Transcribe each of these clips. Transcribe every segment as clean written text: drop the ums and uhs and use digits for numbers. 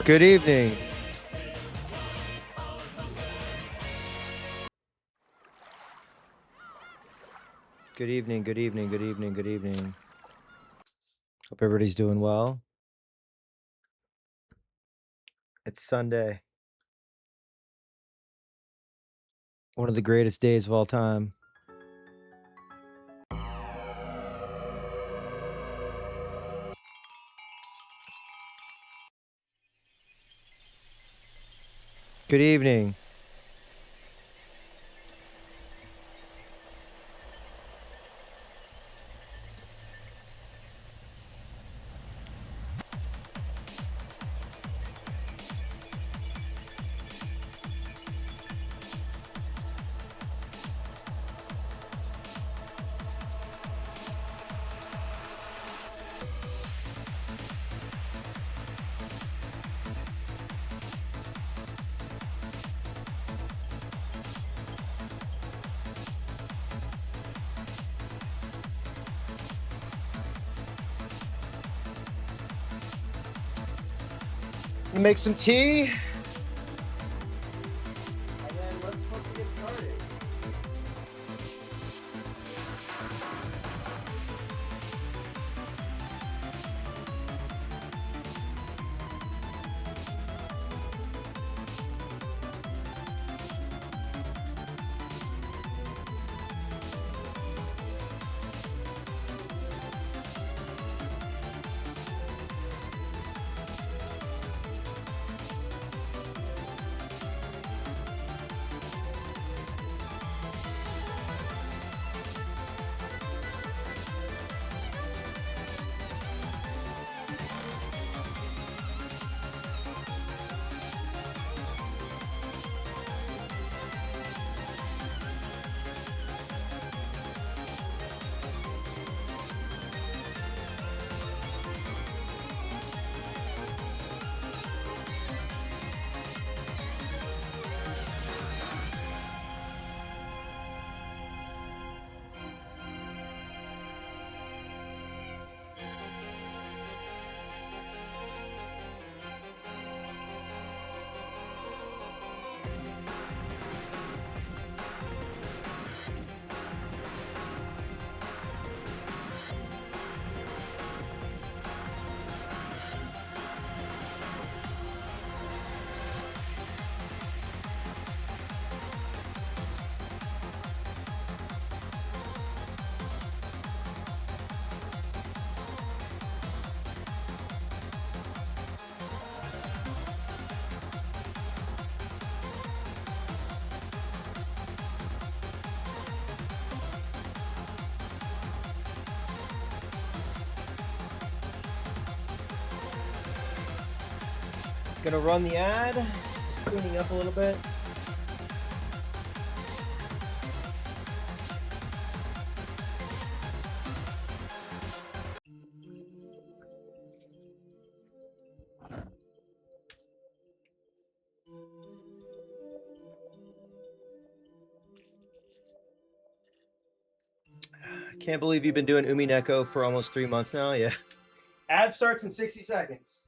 Good evening. Good evening, good evening, good evening, good evening. Hope everybody's doing well. It's Sunday. One of the greatest days of all time. Good evening. Make some tea. And then let's fucking get started. Gonna run the ad, just cleaning up a little bit. Can't believe you've been doing UMINEKO for almost 3 months now. Yeah. Ad starts in 60 seconds.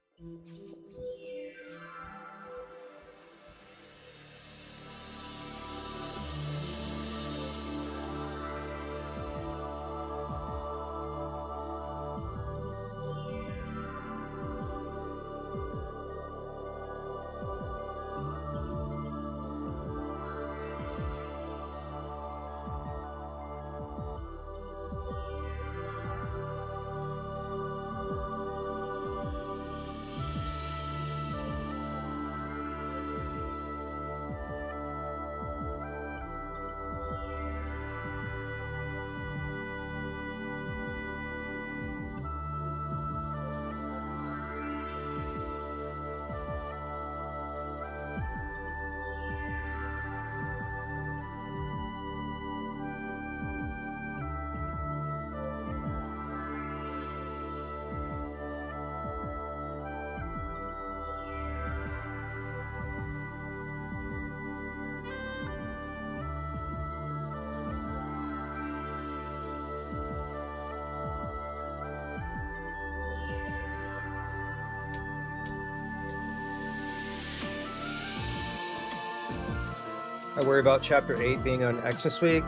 I worry about chapter 8 being on Xmas week.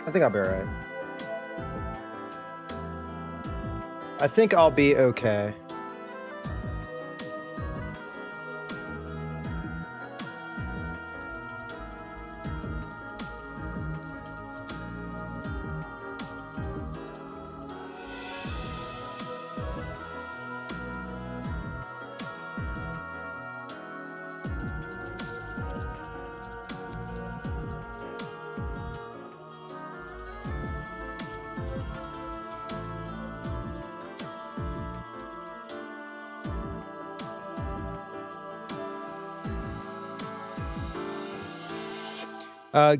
I think I'll be alright. I think I'll be okay.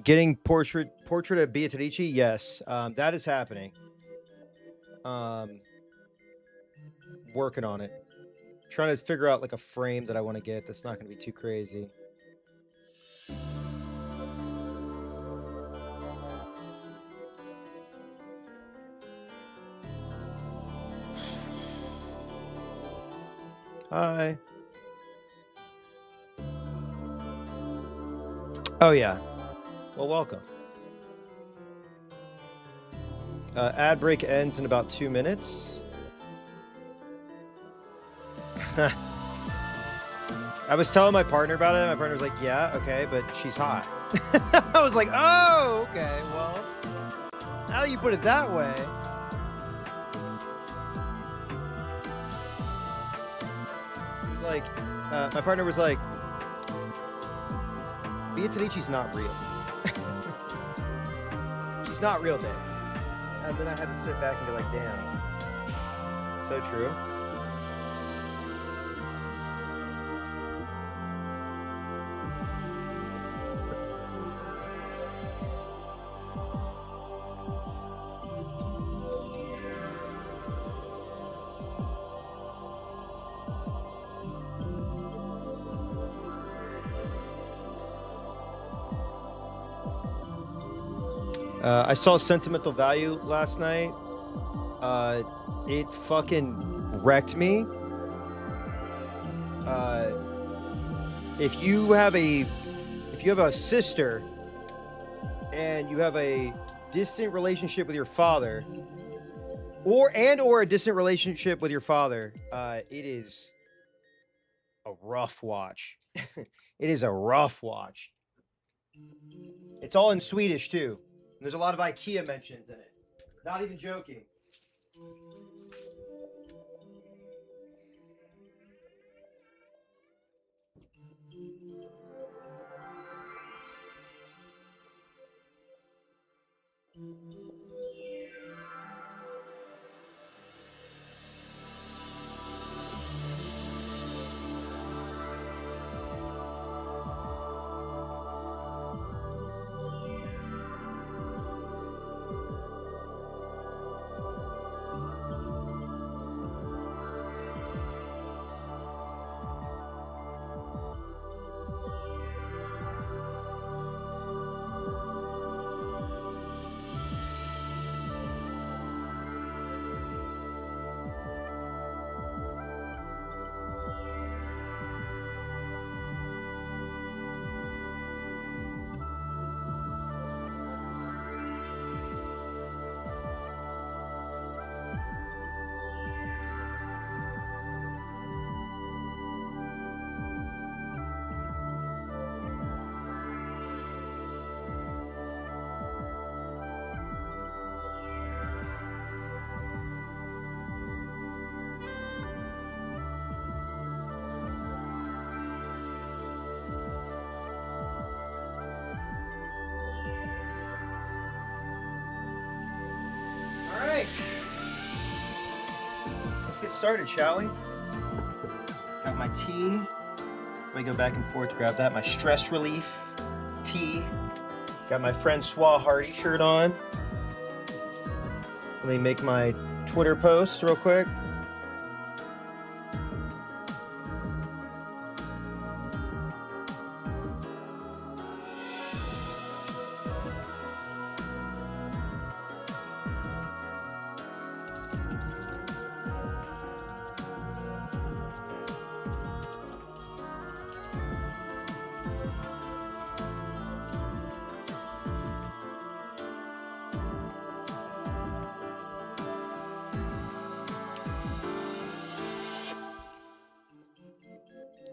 Getting portrait of Beatrice, yes, that is happening. Working on it. Trying to figure out like a frame that I want to get that's not going to be too crazy. Hi. Oh yeah. Well, welcome. Ad break ends in about 2 minutes. I was telling my partner about it. My partner was like, yeah, okay, but she's hot. I was like, oh, okay, well, now that you put it that way. Like, my partner was like, Beatrice's not real. She's not real, Dave. And then I had to sit back and be like, damn. So true. I saw Sentimental Value last night. It fucking wrecked me. If you have a sister and you have a distant relationship with your father, or a distant relationship with your father, it is a rough watch. It is a rough watch. It's all in Swedish too. And there's a lot of IKEA mentions in it. Not even joking. Get started, shall we? Got my tea. Let me go back and forth to grab that. My stress relief tea. Got my Francois Hardy shirt on. Let me make my Twitter post real quick.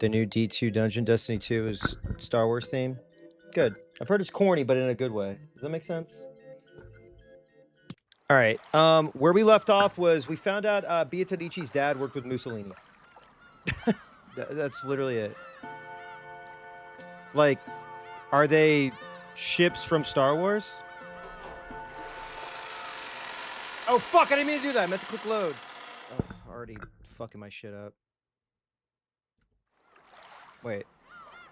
The new D2 dungeon, Destiny 2 is Star Wars theme. Good. I've heard it's corny, but in a good way. Does that make sense? All right. Where we left off was we found out Beatrici's dad worked with Mussolini. That's literally it. Like, are they ships from Star Wars? Oh, fuck, I didn't mean to do that. I meant to click load. Oh, already fucking my shit up. Wait.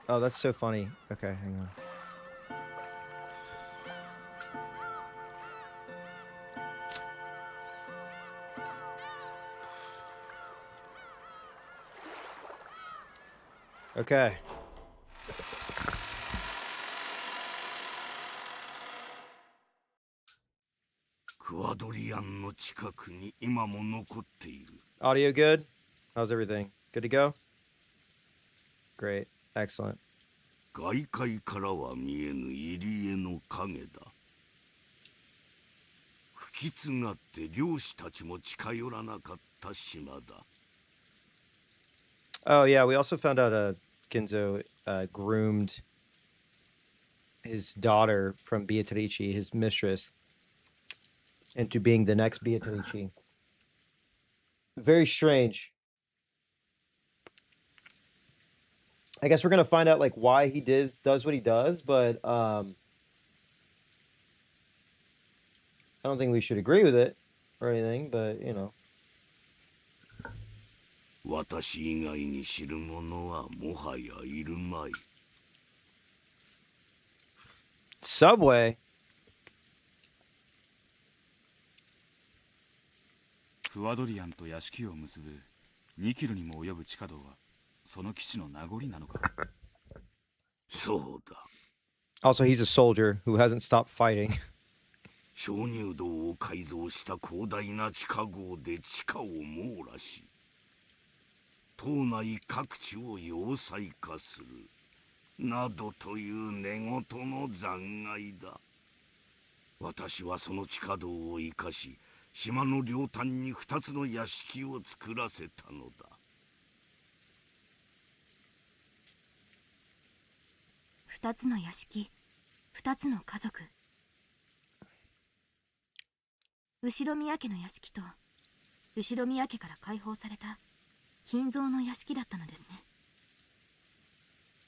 Oh, that's so funny. Okay, hang on. Okay. Audio good? How's everything? Good to go? Great. Excellent. 外界からは見えぬ入り江の影だ。不吉がって漁師たちも近寄らなかった島だ。Oh yeah, we also found out Ginzo groomed his daughter from Beatrice, his mistress, into being the next Beatrice. Very strange. I guess we're gonna find out like why he does what he does, but I don't think we should agree with it or anything, but you know. 私以外に知る者はもはやいるまい。Subway. クワドリアンと屋敷を結ぶ2キロにも及ぶ地下道はその基地の名残なのか。そうだ。Also, he's a soldier who hasn't stopped fighting. 鍾乳洞を改造した広大な地下壕で地下を網羅し、島内各地を要塞化するなどという寝言の残骸だ。私はその地下道を生かし、島の両端に2つの屋敷を作らせたのだ。2つの屋敷、2つの家族。後宮家の屋敷と後宮家から解放された金蔵の屋敷だったのですね。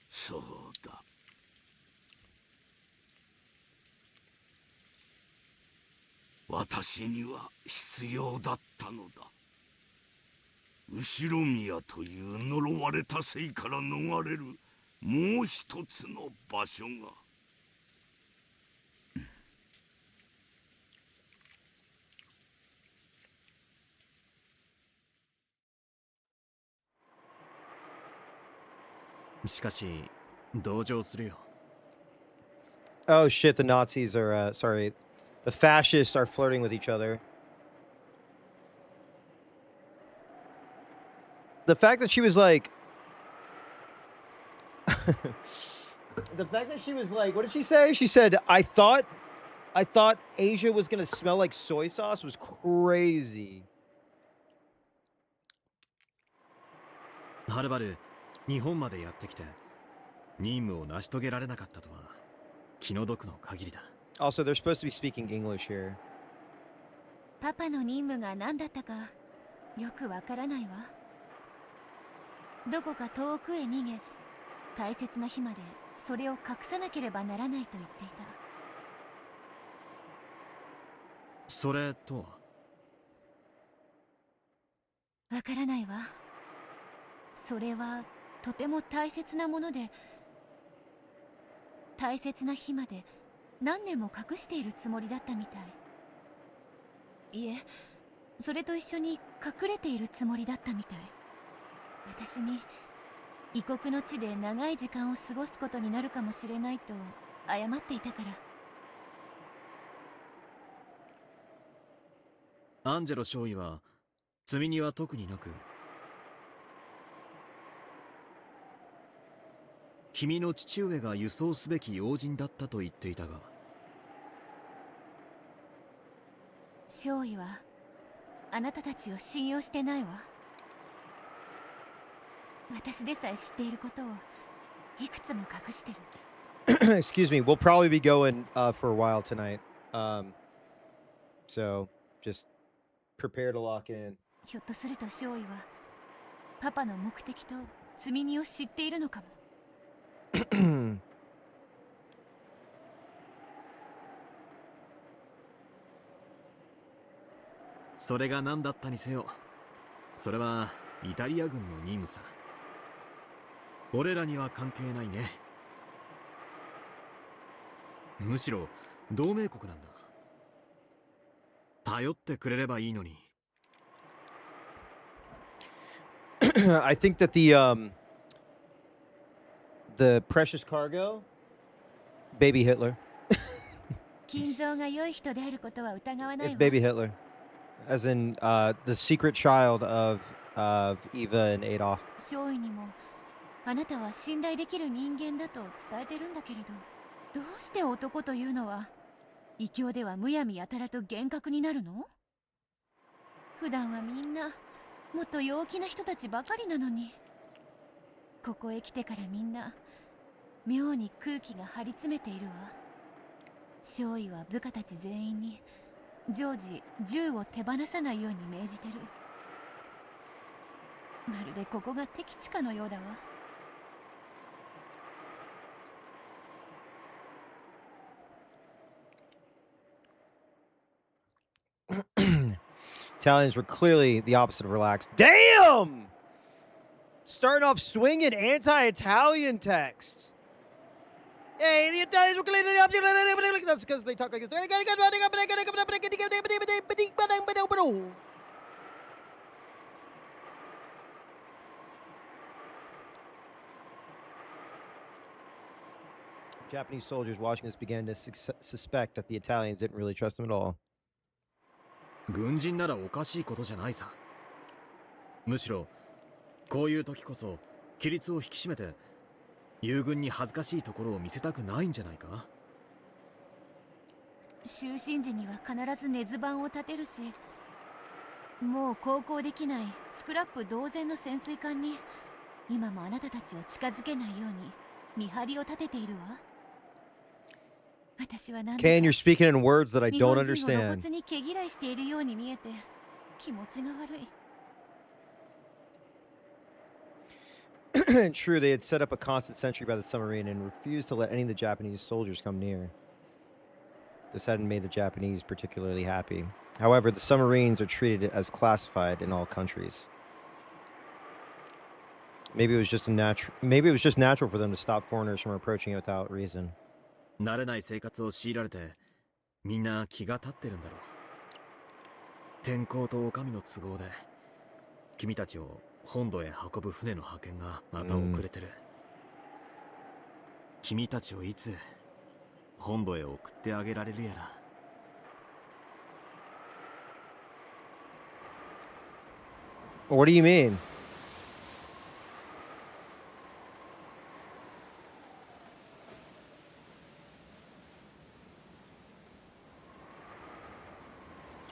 そうだ。私には必要だったのだ。後宮という呪われた生から逃れるもう一つの場所が。しかし同情するよ。 Oh shit, the Nazis are sorry. The fascists are flirting with each other. The fact that she was like the fact that she was like, what did she say? She said, I thought Asia was gonna smell like soy sauce was crazy. はるばる日本までやってきて任務を成し遂げられなかったとは気の毒の限りだ。 Also, they're supposed to be speaking English here. パパの任務が何だったかよくわからないわ。どこか遠くへ逃げ、大切な日までそれを隠さなければならないと言っていた。それとはわからないわ。それはとても大切なもので、大切な日まで何年も隠しているつもりだったみたい。いえ、それと一緒に隠れているつもりだったみたい。私に異国の地で長い時間を過ごすことになるかもしれないと謝っていたから。アンジェロ少尉は積み荷は特になく、君の父上が輸送すべき要人だったと言っていたが。少尉はあなたたちを信用してないわ。私でさえ知っていることをいくつも隠してる。Excuse me. We'll probably be going for a while tonight. So just prepare to lock in. ひょっとすると少尉はパパの目的と積み荷を知っているのかも。それが何だったにせよ、それはイタリア軍の任務さ。俺らには関係ないね。むしろ同盟国なんだ。頼ってくれればいいのに。I think that the precious cargo, baby Hitler. 金蔵が良い人であることは疑わない It's わ。 baby Hitler, as in the secret child of Eva and Adolf. 少尉にもあなたは信頼できる人間だと伝えてるんだけれど、どうして男というのは異教ではむやみやたらと厳格になるの？普段はみんなもっと陽気な人たちばかりなのに、ここへ来てからみんな妙に空気が張り詰めているわ。少尉は部下たち全員に常時銃を手放さないように命じてる。まるでここが敵地かのようだわ。Italians were clearly the opposite of relaxed. Damn! Starting off swinging anti-Italian texts. Hey, the Italians were clearly the opposite. That's because they talk like this. Japanese soldiers watching this began to suspect that the Italians didn't really trust them at all. 軍人ならおかしいことじゃないさ。むしろこういう時こそ規律を引き締めて友軍に恥ずかしいところを見せたくないんじゃないか。就寝時には必ず根津板を立てるし、もう航行できないスクラップ同然の潜水艦に今もあなたたちを近づけないように見張りを立てているわ。私はなんだか Kane, you're speaking in words that I 日 don't 本人を露 understand. 骨に毛嫌いしているように見えて気持ちが悪い。True, they had set up a constant sentry by the submarine and refused to let any of the Japanese soldiers come near. This hadn't made the Japanese particularly happy. However, the submarines are treated as classified in all countries. Maybe it was just natural for them to stop foreigners from approaching it without reason. 慣れない生活を強いられてみんな気が立ってるんだろう。天候と女将の都合で君たちを本土へ運ぶ船の派遣がまた遅れてる。君たちをいつ本土へ送ってあげられるやら。What do you mean?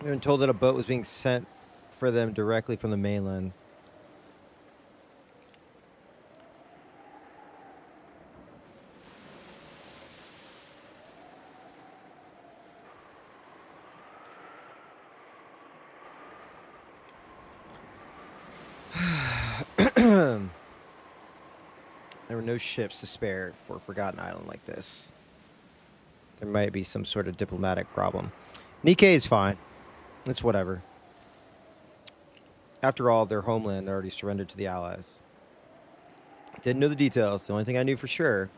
We've been told that a boat was being sent for them directly from the mainland. There were no ships to spare for a forgotten island like this. There might be some sort of diplomatic problem. Nikkei is fine. It's whatever. After all, their homeland already surrendered to the Allies. Didn't know the details. The only thing I knew for sure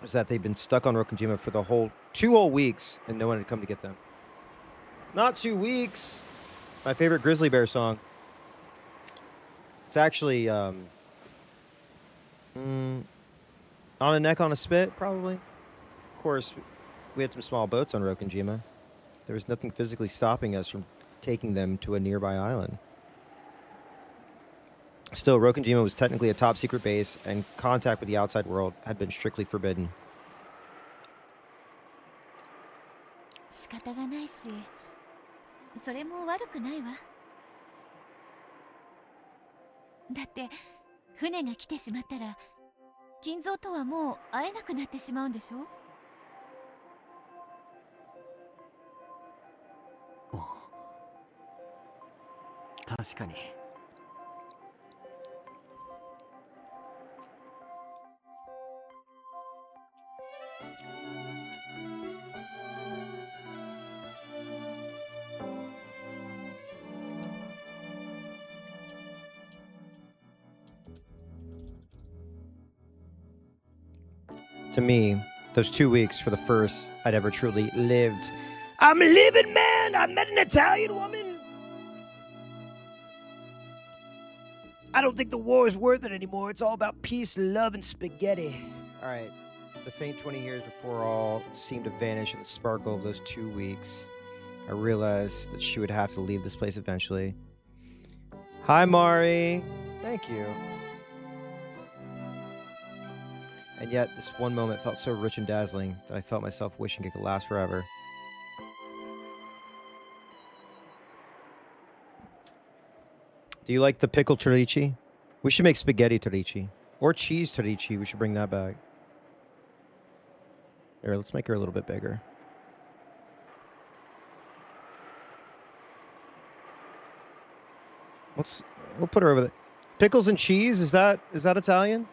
was that they'd been stuck on Rokujima for the whole 2 whole weeks and no one had come to get them. Not 2 weeks. My favorite Grizzly Bear song. It's actually on a neck on a spit, probably. Of course, we had some small boats on Rokujima. There was nothing physically stopping us from taking them to a nearby island. Still, Rokujima was technically a top secret base, and contact with the outside world had been strictly forbidden. 仕方がないし、それも悪くないわ。だって船が来てしまったら金蔵とはもう会えなくなってしまうんでしょ。確かに。To me, those 2 weeks were the first I'd ever truly lived. I'm living, man! I met an Italian woman! I don't think the war is worth it anymore. It's all about peace, love, and spaghetti. All right. The faint 20 years before all seemed to vanish in the sparkle of those 2 weeks. I realized that she would have to leave this place eventually. Hi, Mari. Thank you. And yet, this one moment felt so rich and dazzling that I felt myself wishing it could last forever. Do you like the pickled torici? We should make spaghetti torici. Or cheese torici. We should bring that back. Here, let's make her a little bit bigger. We'll put her over there. Pickles and cheese, is that Italian?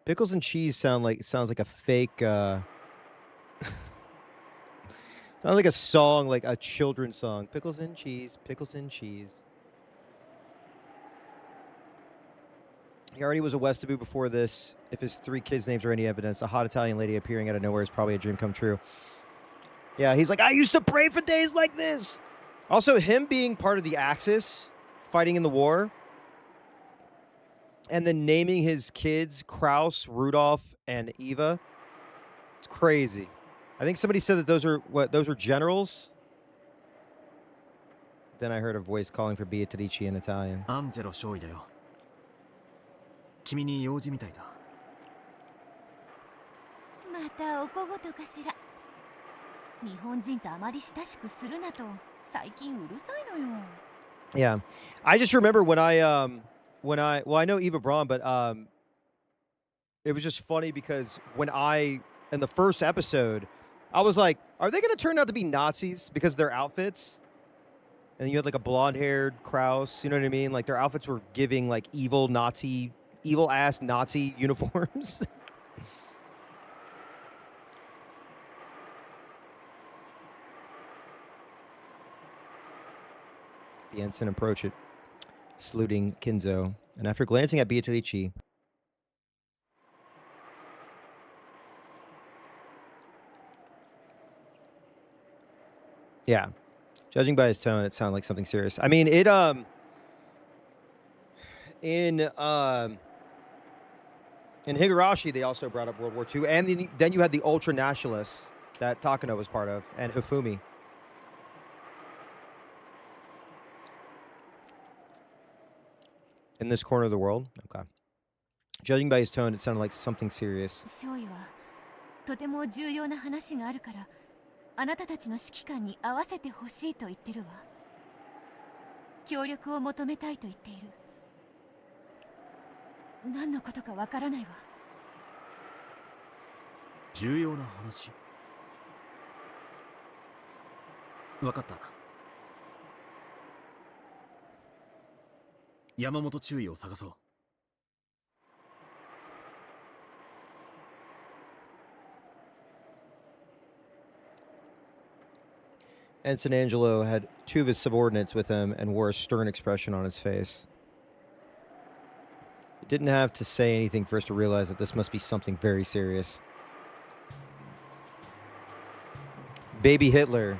Pickles and cheese sounds like a fake sounds like a song, like a children's song. Pickles and cheese, pickles and cheese. He already was a Westaboo before this. If his 3 kids' names are any evidence, a hot Italian lady appearing out of nowhere is probably a dream come true. Yeah, he's like, I used to pray for days like this. Also, him being part of the Axis, fighting in the war, and then naming his kids Kraus, Rudolph, and Eva. It's crazy. I think somebody said that those are generals. Then I heard a voice calling for Beatrice in Italian. Angelo Shoeiだよ。君に用事みたいだ。またお小言かしら。日本人とあまり親しくするなと最近うるさいのよ。Yeah, I just remember when I know Eva Braun, but it was just funny because in the first episode, I was like, are they going to turn out to be Nazis because of their outfits? And you had like a blonde-haired Kraus, you know what I mean? Like their outfits were giving like evil-ass Nazi uniforms. The ensign approached it, saluting Kinzo, and after glancing at Beatrice, yeah, judging by his tone, it sounded like something serious. I mean, it in Higurashi they also brought up World War II, and then you had the ultra nationalists that Takano was part of, and Hifumi. In this corner of the world? Okay. Judging by his tone, it sounded like something serious. 少尉はとても重要な話があるからあなたたちの指揮官に合わせてほしいと言ってるわ。協力を求めたいと言っている。何のことかわからないわ。重要な話。わかった。山本中尉を探そう。Ensign Angelo had 2 of his subordinates with him and wore a stern expression on his face. He didn't have to say anything for us to realize that this must be something very serious. Baby Hitler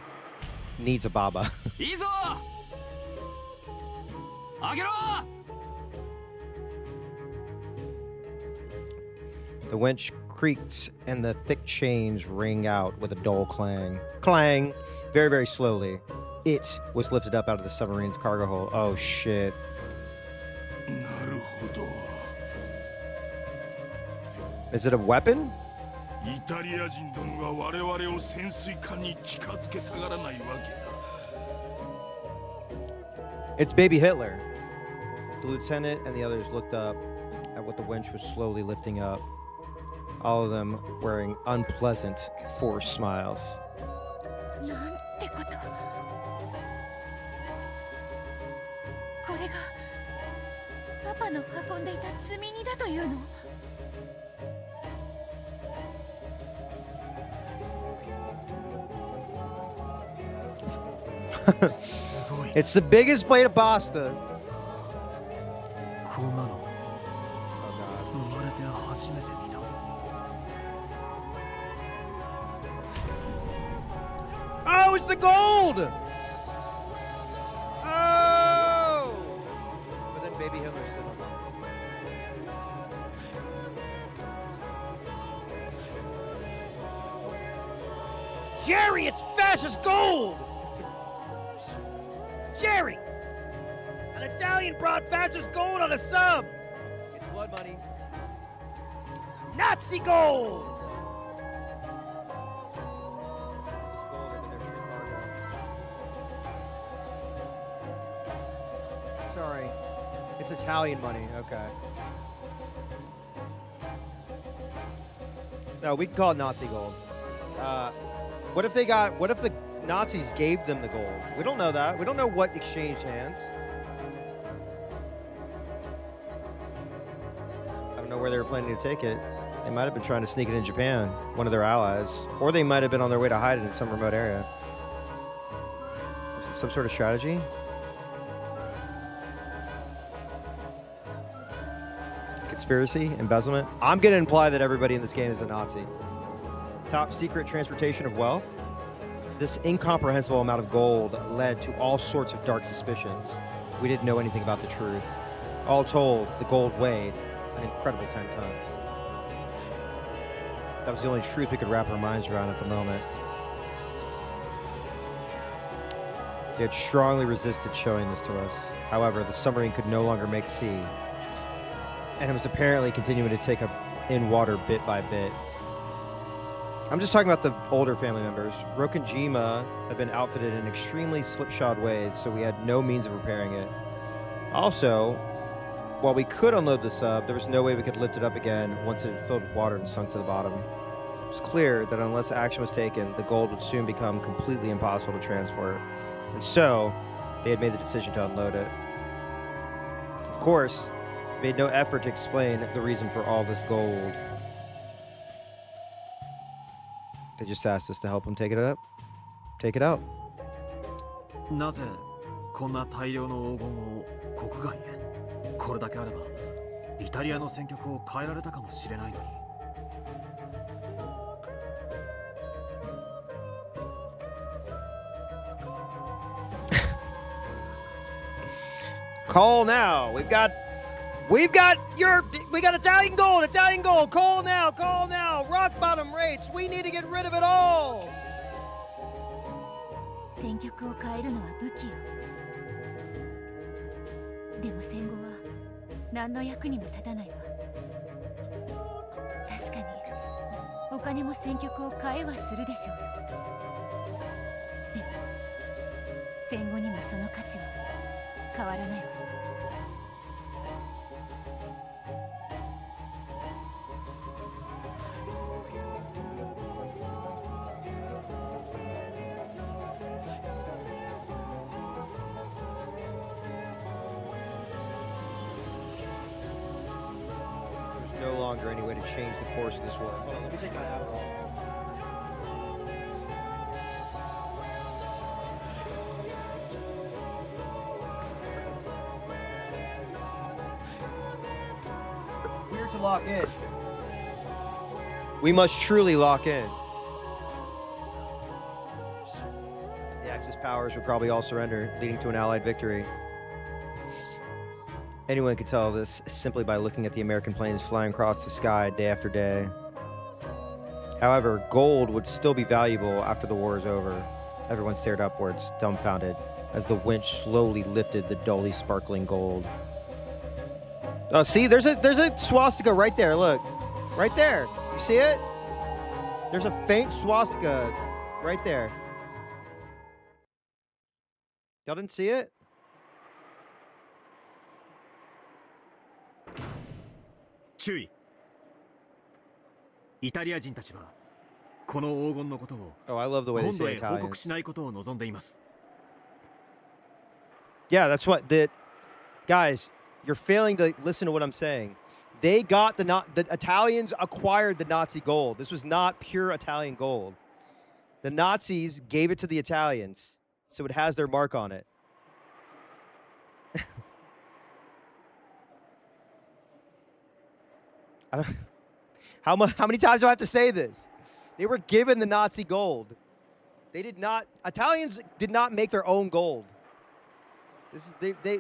needs a baba. The winch creaked and the thick chains rang out with a dull clang. Clang! Very, very slowly. It was lifted up out of the submarine's cargo hold. Oh, shit. Is it a weapon? イタリア人どもが我々を潜水艦に近づけたがらないわけだ。It's baby Hitler. The lieutenant and the others looked up at what the winch was slowly lifting up, all of them wearing unpleasant, forced smiles. なんてこと。これがパパの運んでいた積み荷だというの。すごい。 It's the biggest plate of pasta. こんなの Oh god. 生まれて初めて見た。 Oh, it's the gold! Oh! But then baby Hitler said, Jerry, it's fascist gold! Jerry! An Italian brought fascist gold on a sub! It's blood money. Nazi gold! This gold is in their free cargo. Sorry. It's Italian money, okay. No, we can call it Nazi gold. What if the Nazis gave them the gold? We don't know that. We don't know what exchanged hands. I don't know where they were planning to take it. They might have been trying to sneak it in Japan, one of their allies. Or they might have been on their way to hide it in some remote area. Is it some sort of strategy? Conspiracy? Embezzlement? I'm going to imply that everybody in this game is a Nazi. Top secret transportation of wealth? This incomprehensible amount of gold led to all sorts of dark suspicions. We didn't know anything about the truth. All told, the gold weighed an incredible 10 tons. That was the only truth we could wrap our minds around at the moment. They had strongly resisted showing this to us. However, the submarine could no longer make sea, and it was apparently continuing to take up in water bit by bit. I'm just talking about the older family members. Roke and Jima had been outfitted in extremely slipshod ways, so we had no means of repairing it. Also, while we could unload the sub, there was no way we could lift it up again once it had filled with water and sunk to the bottom. It was clear that unless action was taken, the gold would soon become completely impossible to transport. And so, they had made the decision to unload it. Of course, they made no effort to explain the reason for all this gold. They just asked us to help them take it up. Take it out. なぜこんな大量の黄金を国外へ。これだけあればイタリアの戦局を変えられたかもしれないのに。 Call now. We got Italian gold. Call now. Rock bottom rates. We need to get rid of it all. 戦局を変えるのは武器よ。でも戦後は何の役にも立たないわ。確かにお金も戦局を変えはするでしょうよ。でも戦後にもその価値は変わらないわ。No longer any way to change the course of this world. Hold on, let me take my Adderall. We're to lock in. We must truly lock in. The Axis powers would probably all surrender, leading to an Allied victory. Anyone could tell this simply by looking at the American planes flying across the sky day after day. However, gold would still be valuable after the war is over. Everyone stared upwards, dumbfounded, as the winch slowly lifted the dully sparkling gold. Oh, see, there's a swastika right there. Look, right there. You see it? There's a faint swastika right there. Y'all didn't see it? 注意。イタリア人たちはこの黄金のことを Oh, I love the way they 本土 say へ報告 Italians. しないことを望んでいます。 Yeah, that's what the guys. You're failing to listen to what I'm saying. They got the Italians acquired the Nazi gold. This was not pure Italian gold. The Nazis gave it to the Italians, so it has their mark on it. I don't, how many times do I have to say this? They were given the Nazi gold. They did not. Italians did not make their own gold. This is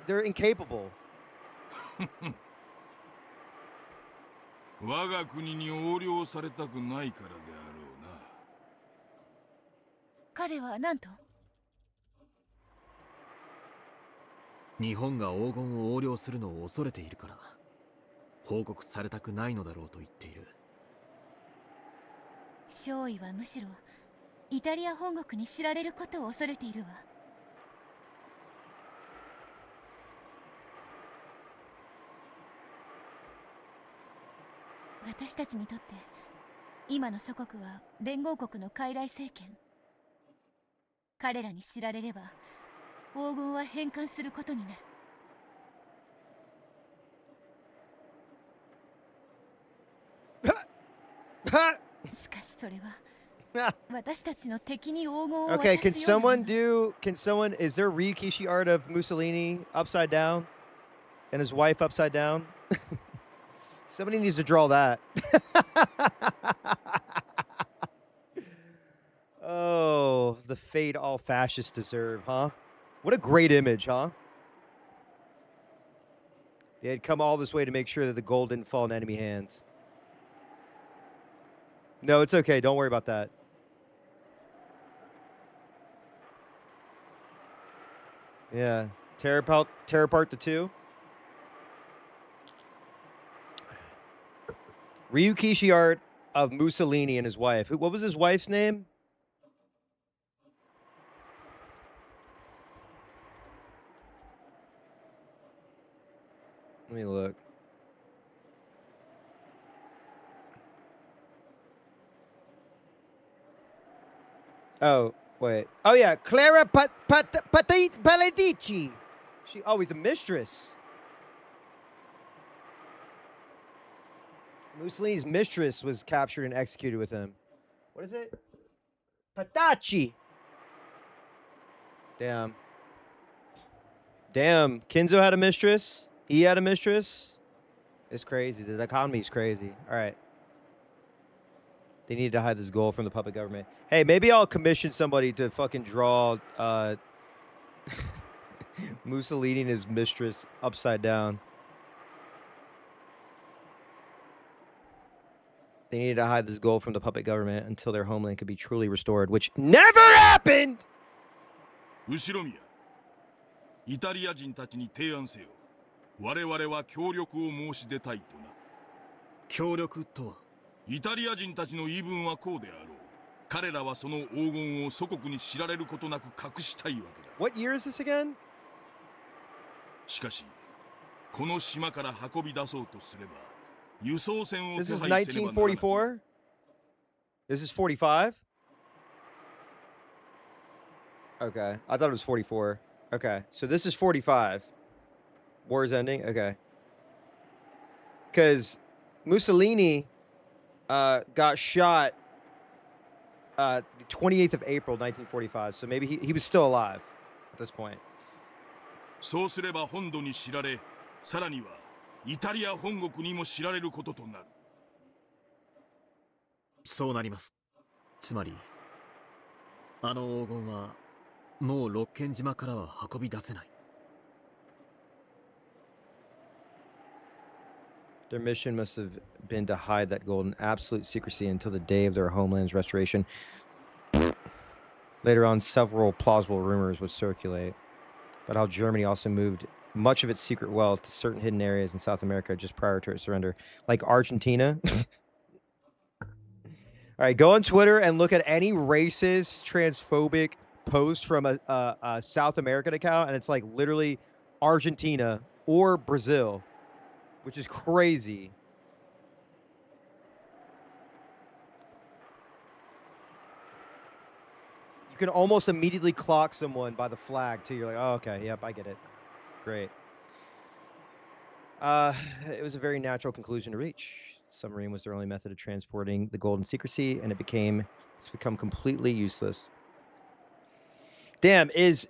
they're incapable. 我が国に横領されたくないからであろうな。彼は何と？日本が黄金を横領するのを恐れているから報告されたくないのだろうと言っている。少尉はむしろイタリア本国に知られることを恐れているわ。私たちにとって今の祖国は連合国の傀儡政権。彼らに知られれば黄金は返還することになる。しかしそれは私たちの敵に黄金を渡すよう Okay, な can someone is there a Ryukishi art of Mussolini upside down and his wife upside down? Somebody needs to draw that. Oh, the fate all fascists deserve, huh? What a great image, huh? They had come all this way to make sure that the gold didn't fall in enemy hands. No, it's okay. Don't worry about that. Yeah. Tear apart the two. Ryukishi art of Mussolini and his wife. What was his wife's name? Let me look. Oh, wait. Oh, yeah. Clara Paladici. She always a mistress. Mussolini's mistress was captured and executed with him. What is it? Patacci. Damn. Damn. Kinzo had a mistress. He had a mistress. It's crazy. The economy is crazy. All right. They needed to hide this goal from the puppet government. Hey, maybe I'll commission somebody to fucking draw Mussolini and his mistress upside down. They needed to hide this goal from the puppet government until their homeland could be truly restored, which never happened! 後ろ宮、イタリア人たちに提案せよ。我々は協力を申し出たいとな。協力とは？イタリア人たちの言い分はこうであろう。彼らはその黄金を祖国に知られることなく隠したいわけだ。What year is this again? しかし、この島から運び出そうとすれば、輸送船を This 手 is 配せねばならない。1944? This is 45? Okay, I thought it was 44. Okay, so this is 45. War is ending? Okay. Because Mussolini got shot the 28th of April, 1945. So maybe he was still alive at this point. そうすれば本土に知られ、さらにはイタリア本国にも知られることとなる。そうなります。つまりあの黄金はもう六軒島からは運び出せない。Their mission must have been to hide that gold in absolute secrecy until the day of their homeland's restoration. Later on, several plausible rumors would circulate about how Germany also moved much of its secret wealth to certain hidden areas in South America just prior to its surrender, like Argentina. All right, go on Twitter and look at any racist, transphobic post from a South American account, and it's like literally Argentina or Brazil, which is crazy. can almost immediately clock someone by the flag too. You're like, oh, okay, yep, I get it. Great. It was a very natural conclusion to reach. Submarine was their only method of transporting the gold in secrecy, and it's become completely useless. Damn, is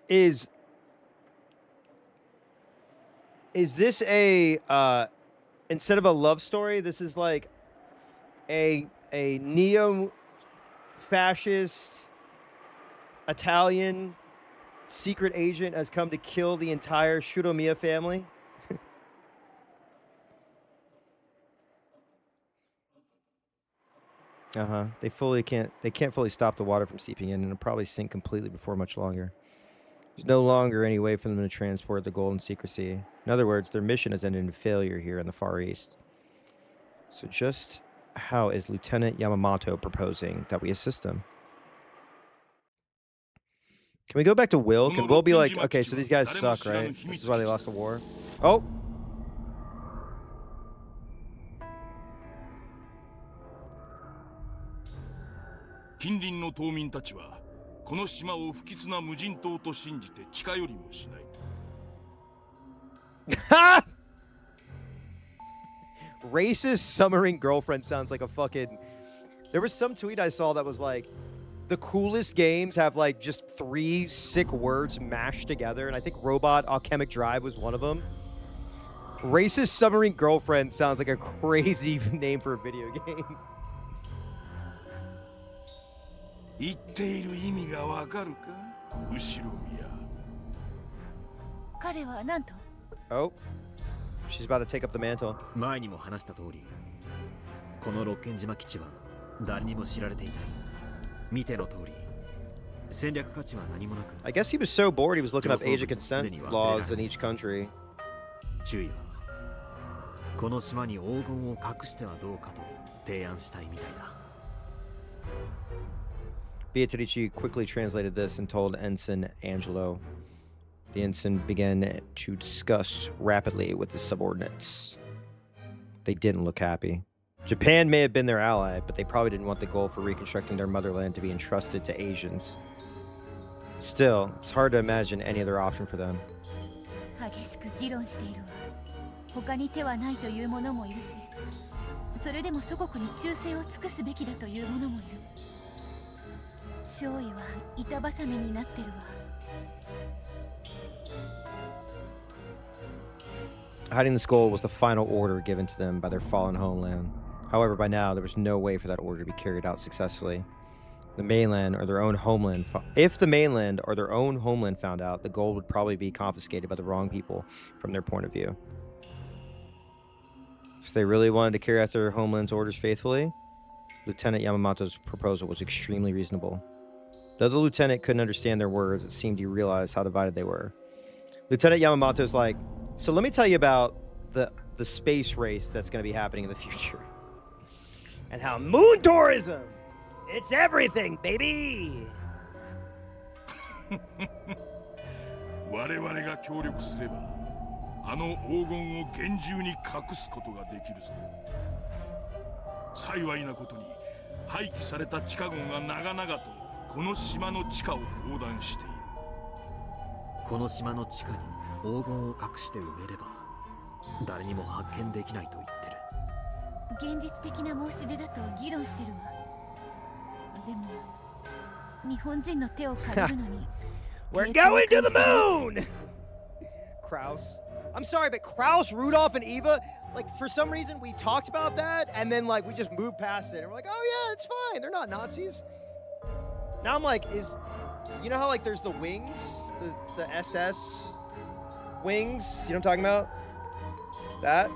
this a instead of a love story, this is like a neo-fascist Italian secret agent has come to kill the entire Shudomiya family? They can't fully stop the water from seeping in, and it'll probably sink completely before much longer. There's no longer any way for them to transport the gold in secrecy. In other words, their mission has ended in failure here in the Far East. So just how is Lieutenant Yamamoto proposing that we assist them? Can we go back to Will? Can Will be like, okay, so these guys suck, right? This is why they lost the war. Oh! Racist submarine girlfriend sounds like a fucking... There was some tweet I saw that was like, the coolest games have like just 3 sick words mashed together, and I think Robot Alchemic Drive was one of them. Racist submarine girlfriend sounds like a crazy name for a video game. Oh, she's about to take up the mantle. 前にも話した通り、この六軒島基地は誰にも知られていない。見ての通り、戦略価値は何もなく。I guess he was so bored he was looking up age of consent laws in each country. 注意は、この島に黄金を隠してはどうかと提案したいみたいだ。Beatrice quickly translated this and told Ensign Angelo. The ensign began to discuss rapidly with his subordinates. They didn't look happy. Japan may have been their ally, but they probably didn't want the goal for reconstructing their motherland to be entrusted to Asians. Still, it's hard to imagine any other option for them. 激しく議論しているわ。他に手はないという者もいるし、それでも祖国に忠誠を尽くすべきだという者もいる。少尉は板挟みになってるわ。Hiding this gold was the final order given to them by their fallen homeland. However, by now, there was no way for that order to be carried out successfully. The mainland or their own homeland, if the mainland or their own homeland found out, the gold would probably be confiscated by the wrong people from their point of view. If they really wanted to carry out their homeland's orders faithfully, Lieutenant Yamamoto's proposal was extremely reasonable. Though the lieutenant couldn't understand their words, it seemed he realized how divided they were. Lieutenant Yamamoto's like, so let me tell you about the space race that's going to be happening in the future. And how moon tourism, it's everything, baby! 我々が協力すれば、あの黄金を厳重に隠すことができるぞ。幸いなことに、廃棄された地下壕が長々とこの島の地下を横断している。この島の地下に黄金を隠して埋めれば、誰にも発見できないと言ってる。現実的な申し出だと議論してるわ。でも、日本人の手を借りるのに。We're going to the moon! Kraus. I'm sorry, but Kraus, Rudolph, and Eva, like, for some reason, we talked about that, and then, like, we just moved past it, and we're like, oh, yeah, it's fine. They're not Nazis. Now I'm like, you know how, like, there's the wings? The SS wings? You know what I'm talking about? That?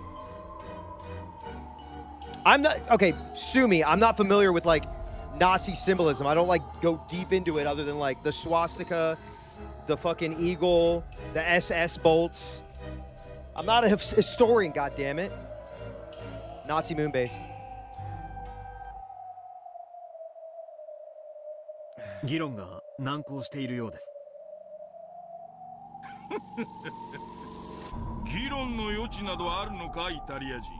I'm not, okay, sue me. I'm not familiar with, like, Nazi symbolism. I don't, like, go deep into it other than, like, the swastika, the fucking eagle, the SS bolts. I'm not a historian, goddammit. Nazi moon base. 議論が難航しているようです。議論の余地などあるのか、イタリア人。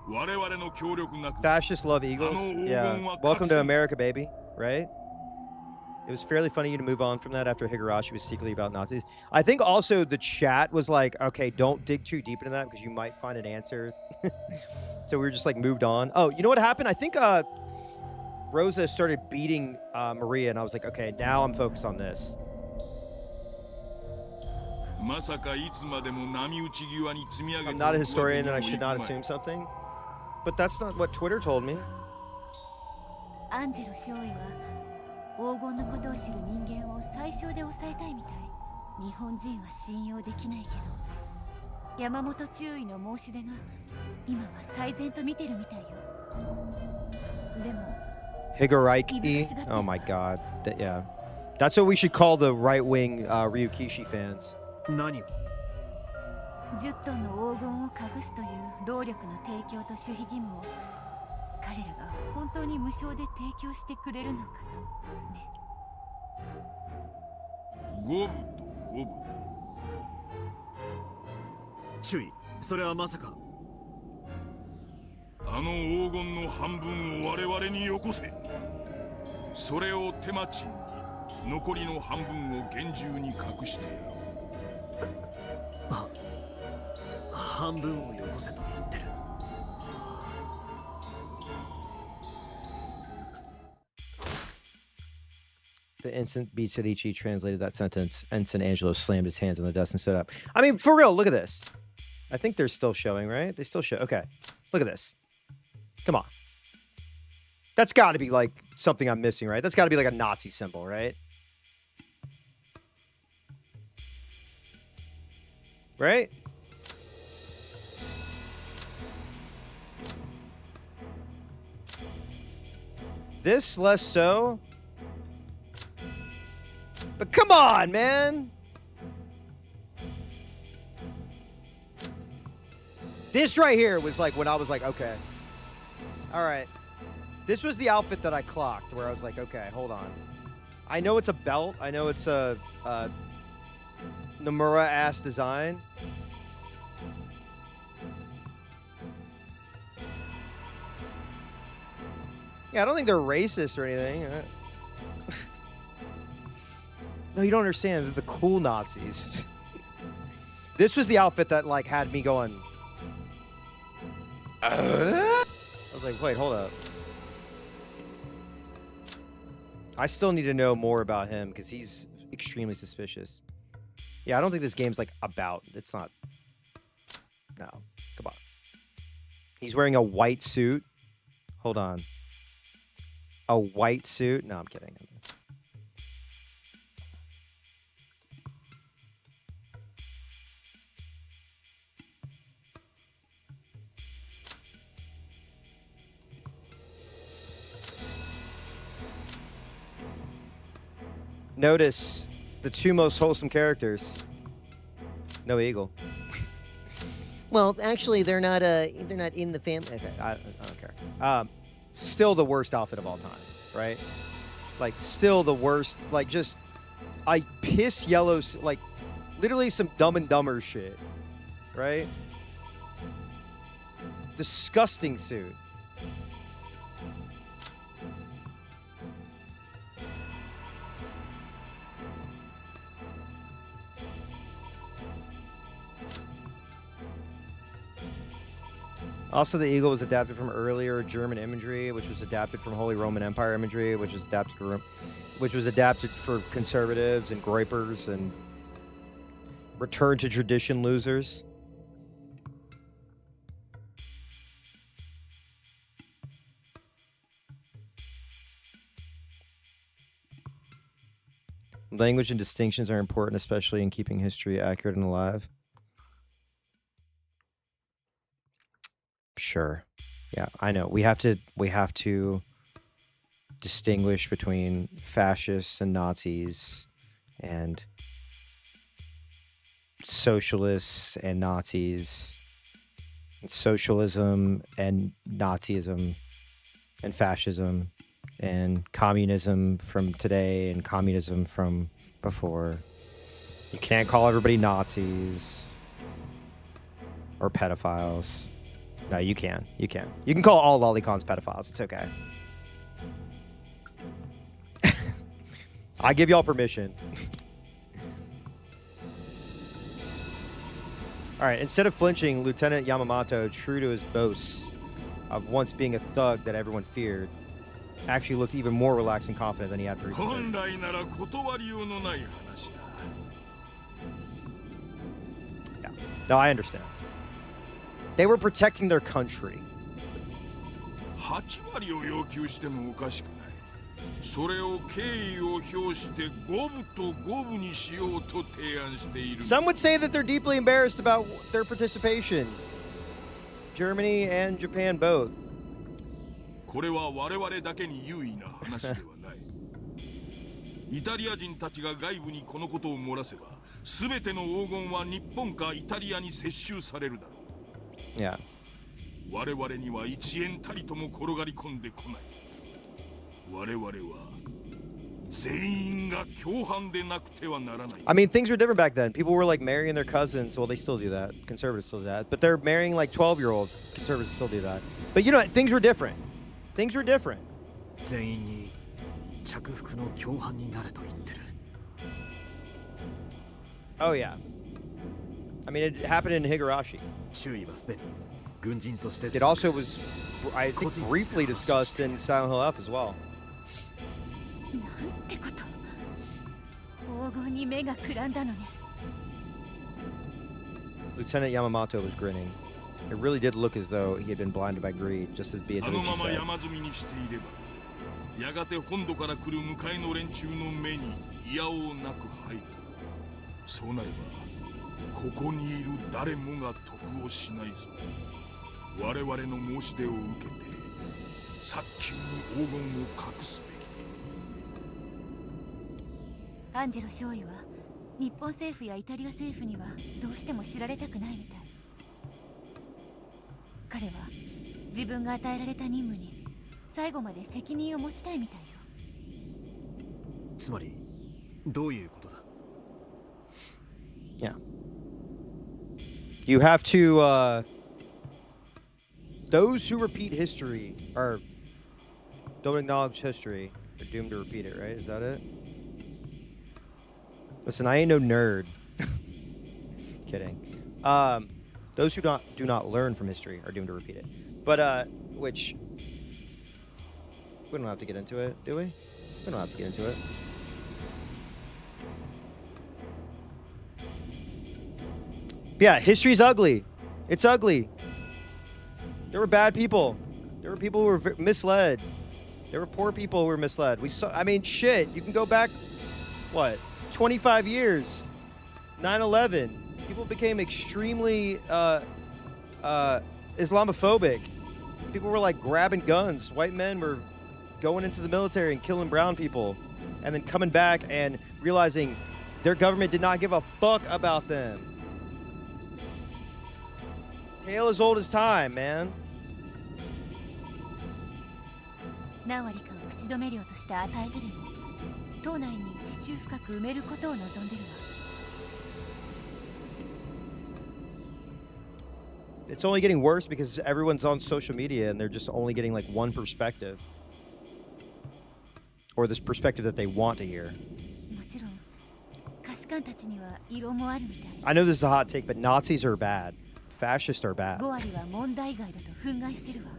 我々の協力なく。Fascists love eagles. Yeah. Welcome to America, baby. Right? It was fairly funny to move on from that after Higurashi was secretly about Nazis. I think also the chat was like, okay, don't dig too deep into that because you might find an answer. So we were just like moved on. Oh, you know what happened? I think Rosa started beating Maria, and I was like, okay, now I'm focused on this. I'm not a historian, and I should not assume something. But that's not what Twitter told me. アンジェロ少尉は黄金のことを知る人間を最小で抑えたいみたい。日本人は信用できないけど、山本中尉の申し出が今は最善と見てるみたいよ。でも Higuraiki. Oh my god. Yeah. That's what we should call the right-wing Ryukishi fans. 何を10トンの黄金を隠すという労力の提供と守秘義務を彼らが本当に無償で提供してくれるのかとね。五分と五分。注意、それはまさか。あの黄金の半分を我々によこせ。それを手間賃に残りの半分を厳重に隠してやろう。半分をよこせと言ってる。The instant Beatrice translated that sentence, Ensign Angelo slammed his hands on the desk and stood up. I mean, for real, look at this. I think they're still showing, right? They still show. Okay, look at this. Come on. That's got to be like something I'm missing, right? That's got to be like a Nazi symbol, right? Right? This less so. But come on, man. This right here was like when I was like, okay. All right. This was the outfit that I clocked where I was like, okay, hold on. I know it's a belt. I know it's a Nomura-ass design. Yeah, I don't think they're racist or anything. No, you don't understand. They're the cool Nazis. This was the outfit that like had me going. I was like, wait, hold up. I still need to know more about him because he's extremely suspicious. Yeah, I don't think this game's like about. It's not. No, come on. He's wearing a white suit. Hold on. A white suit? No, I'm kidding. Notice the two most wholesome characters. No eagle. Well, actually, they're not in the family. Okay, I don't care. Still the worst outfit of all time, right? Like, still the worst. Like, just piss yellow, like, literally some Dumb and Dumber shit, right? Disgusting suit. Also, the eagle was adapted from earlier German imagery, which was adapted from Holy Roman Empire imagery, which was adapted for conservatives and groypers and return to tradition losers. Language and distinctions are important, especially in keeping history accurate and alive. Sure. Yeah, I know. We have to distinguish between fascists and Nazis and socialists and Nazis, and socialism and Nazism and fascism and communism from today and communism from before. You can't call everybody Nazis or pedophiles. No, you can. You can. You can call all lolicons pedophiles. It's okay. I give y'all permission. All right, instead of flinching, Lieutenant Yamamoto, true to his boasts of once being a thug that everyone feared, actually looked even more relaxed and confident than he had previously. 本来なら断りようのない話だ。 Yeah. No, I understand. They were protecting their country. 8割を要求してもおかしくない。それを敬意を表して五分と五分にしようと提案している。 Some would say that they're deeply embarrassed about their participation. Germany and Japan both. これは我々だけに有意な話ではない。イタリア人たちが外部にこのことを漏らせば、すべての黄金は日本かイタリアに接収されるだろう。 Yeah. 我々には1円たりとも転がり込んでこない。我々は全員が共犯でなくてはならない。 I mean, things were different back then. People were like marrying their cousins. Well, they still do that. Conservatives still do that. But they're marrying like 12-year-olds. Conservatives still do that. But you know, things were different. Things were different. 全員に着服の共犯になれと言ってる。 Oh, yeah. I mean, it happened in Higurashi. 周囲はすでに軍人として。 It also was, I think, briefly discussed in Silent Hill F as well. なんてこと。黄金に目がくらんだのね。 Lieutenant Yamamoto was grinning. It really did look as though he had been blinded by greed, just as あ Beatrice のまま said. 山積みにしていれば、やがて本土から来る向かいの連中の目にいやおうなく入る。そうなれば、ここにいる誰もが得をしないぞ。我々の申し出を受けて、早急に黄金を隠すべき。 アンジェロ少尉は日本政府やイタリア政府にはどうしても知られたくないみたい。彼は自分が与えられた任務に最後まで責任を持ちたいみたいよ。つまりどういうことだ。 Yeah. You have to, those who repeat history or don't acknowledge history are doomed to repeat it, right? Is that it? Listen, I ain't no nerd. Kidding. Those who do not learn from history are doomed to repeat it. But, which, we don't have to get into it, do we? We don't have to get into it. Yeah, history's ugly. It's ugly. There were bad people. There were people who were misled. There were poor people who were misled. We saw, I mean, shit, you can go back, what, 25 years? 9/11. People became extremely Islamophobic. People were like grabbing guns. White men were going into the military and killing brown people, and then coming back and realizing their government did not give a fuck about them. Tale as old as time, man. 何割かを口止め料として与えてでも島内に地中深く埋めることを望んでるわ。 It's only getting worse because everyone's on social media and they're just only getting like one perspective. Or this perspective that they want to hear. もちろん下士官たちには異論もあるみたい。 I know this is a hot take, but Nazis are bad. Fascists are bad. 5割は問題外だと憤慨してるわ。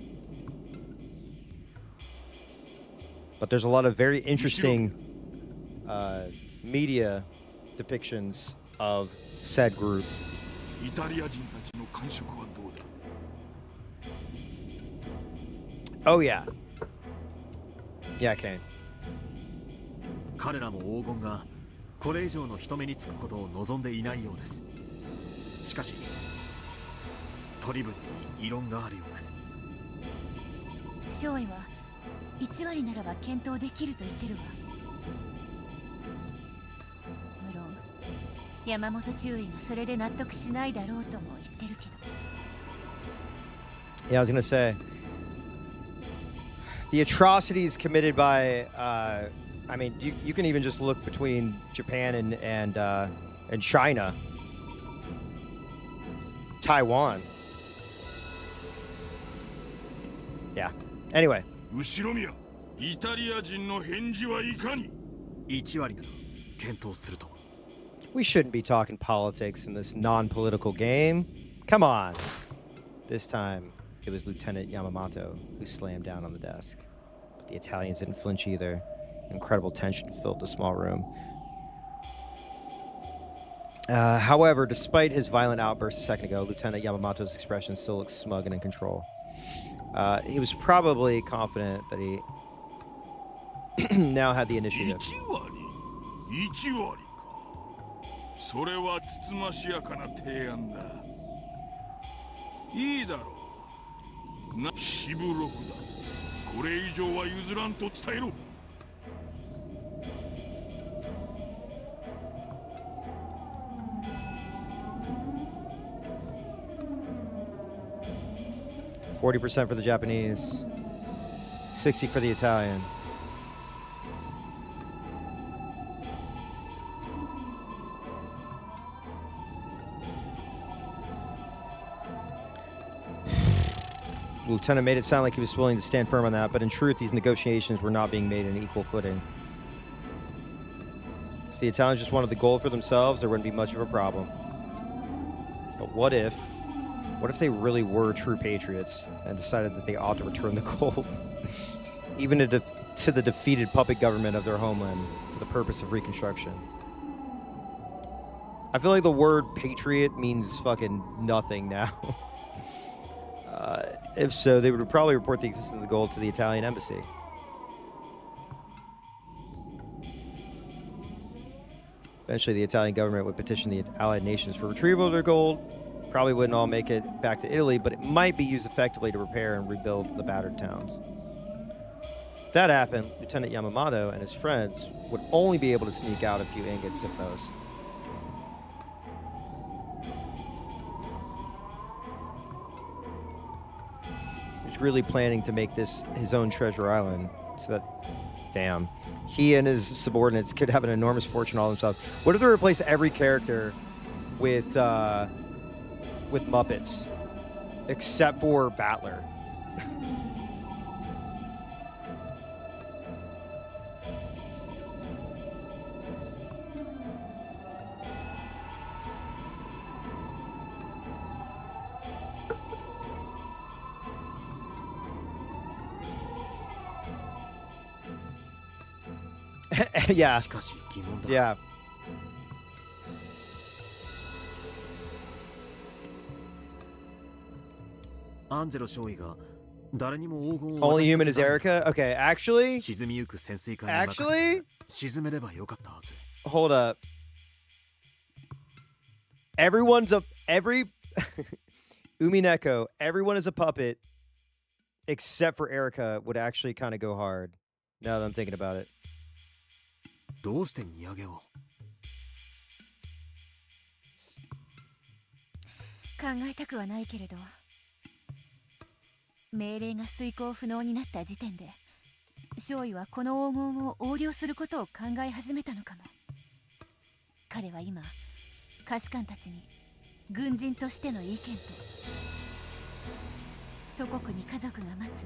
But there's a lot of very interesting media depictions of said groups. イタリア人たちの感触はどうだ。 Oh yeah. Yeah, Kane. 彼らも黄金がこれ以上の人目につくことを望んでいないようです。しかし取り分に異論があるようです。少尉は1割ならば検討できると言ってるわ。無論山本中尉がそれで納得しないだろうとも言ってるけど。 Yeah, I was gonna say the atrocities committed by I mean you can even just look between Japan and China, Taiwan. Yeah. Anyway. 後ろ宮、イタリア人の返事はいかに。1割なら検討すると。 We shouldn't be talking politics in this non-political game. Come on. This time, it was Lieutenant Yamamoto who slammed down on the desk. But the Italians didn't flinch either. Incredible tension filled the small room. However, despite his violent outburst a second ago, Lieutenant Yamamoto's expression still looked smug and in control. He was probably confident that he now had the initiative. 1割か。それはつつましやかな提案だ。いいだろう。な、しぶろくだ。これ以上は譲らんと伝えろ。40% for the Japanese, 60 for the Italian. Lieutenant made it sound like he was willing to stand firm on that, but in truth, these negotiations were not being made on equal footing. If the Italians just wanted the gold for themselves, there wouldn't be much of a problem. But what if they really were true patriots and decided that they ought to return the gold, even to the defeated puppet government of their homeland for the purpose of reconstruction? I feel like the word patriot means fucking nothing now. If so, they would probably report the existence of the gold to the Italian embassy. Eventually, the Italian government would petition the Allied nations for retrieval of their gold. Probably wouldn't all make it back to Italy, but it might be used effectively to repair and rebuild the battered towns. If that happened, Lieutenant Yamamoto and his friends would only be able to sneak out a few ingots at most. He's really planning to make this his own treasure island, so that, damn, he and his subordinates could have an enormous fortune all themselves. What if they replace every character with Muppets, except for Battler? Yeah. しかし疑問だ。 Yeah. アンジェロ少尉が誰にも黄金を Only 渡した human く is ない Erica? Okay, actually, 沈みゆく潜水艦に任せ actually, て沈めればよかったはず。 hold up. Every UMINEKO, everyone is a puppet except for Erica would actually kind of go hard. Now that I'm thinking about it. どうして荷上げを？考えたくはないけれど、命令が遂行不能になった時点で少尉はこの黄金を横領することを考え始めたのかも。彼は今下士官たちに軍人としての意見と祖国に家族が待つ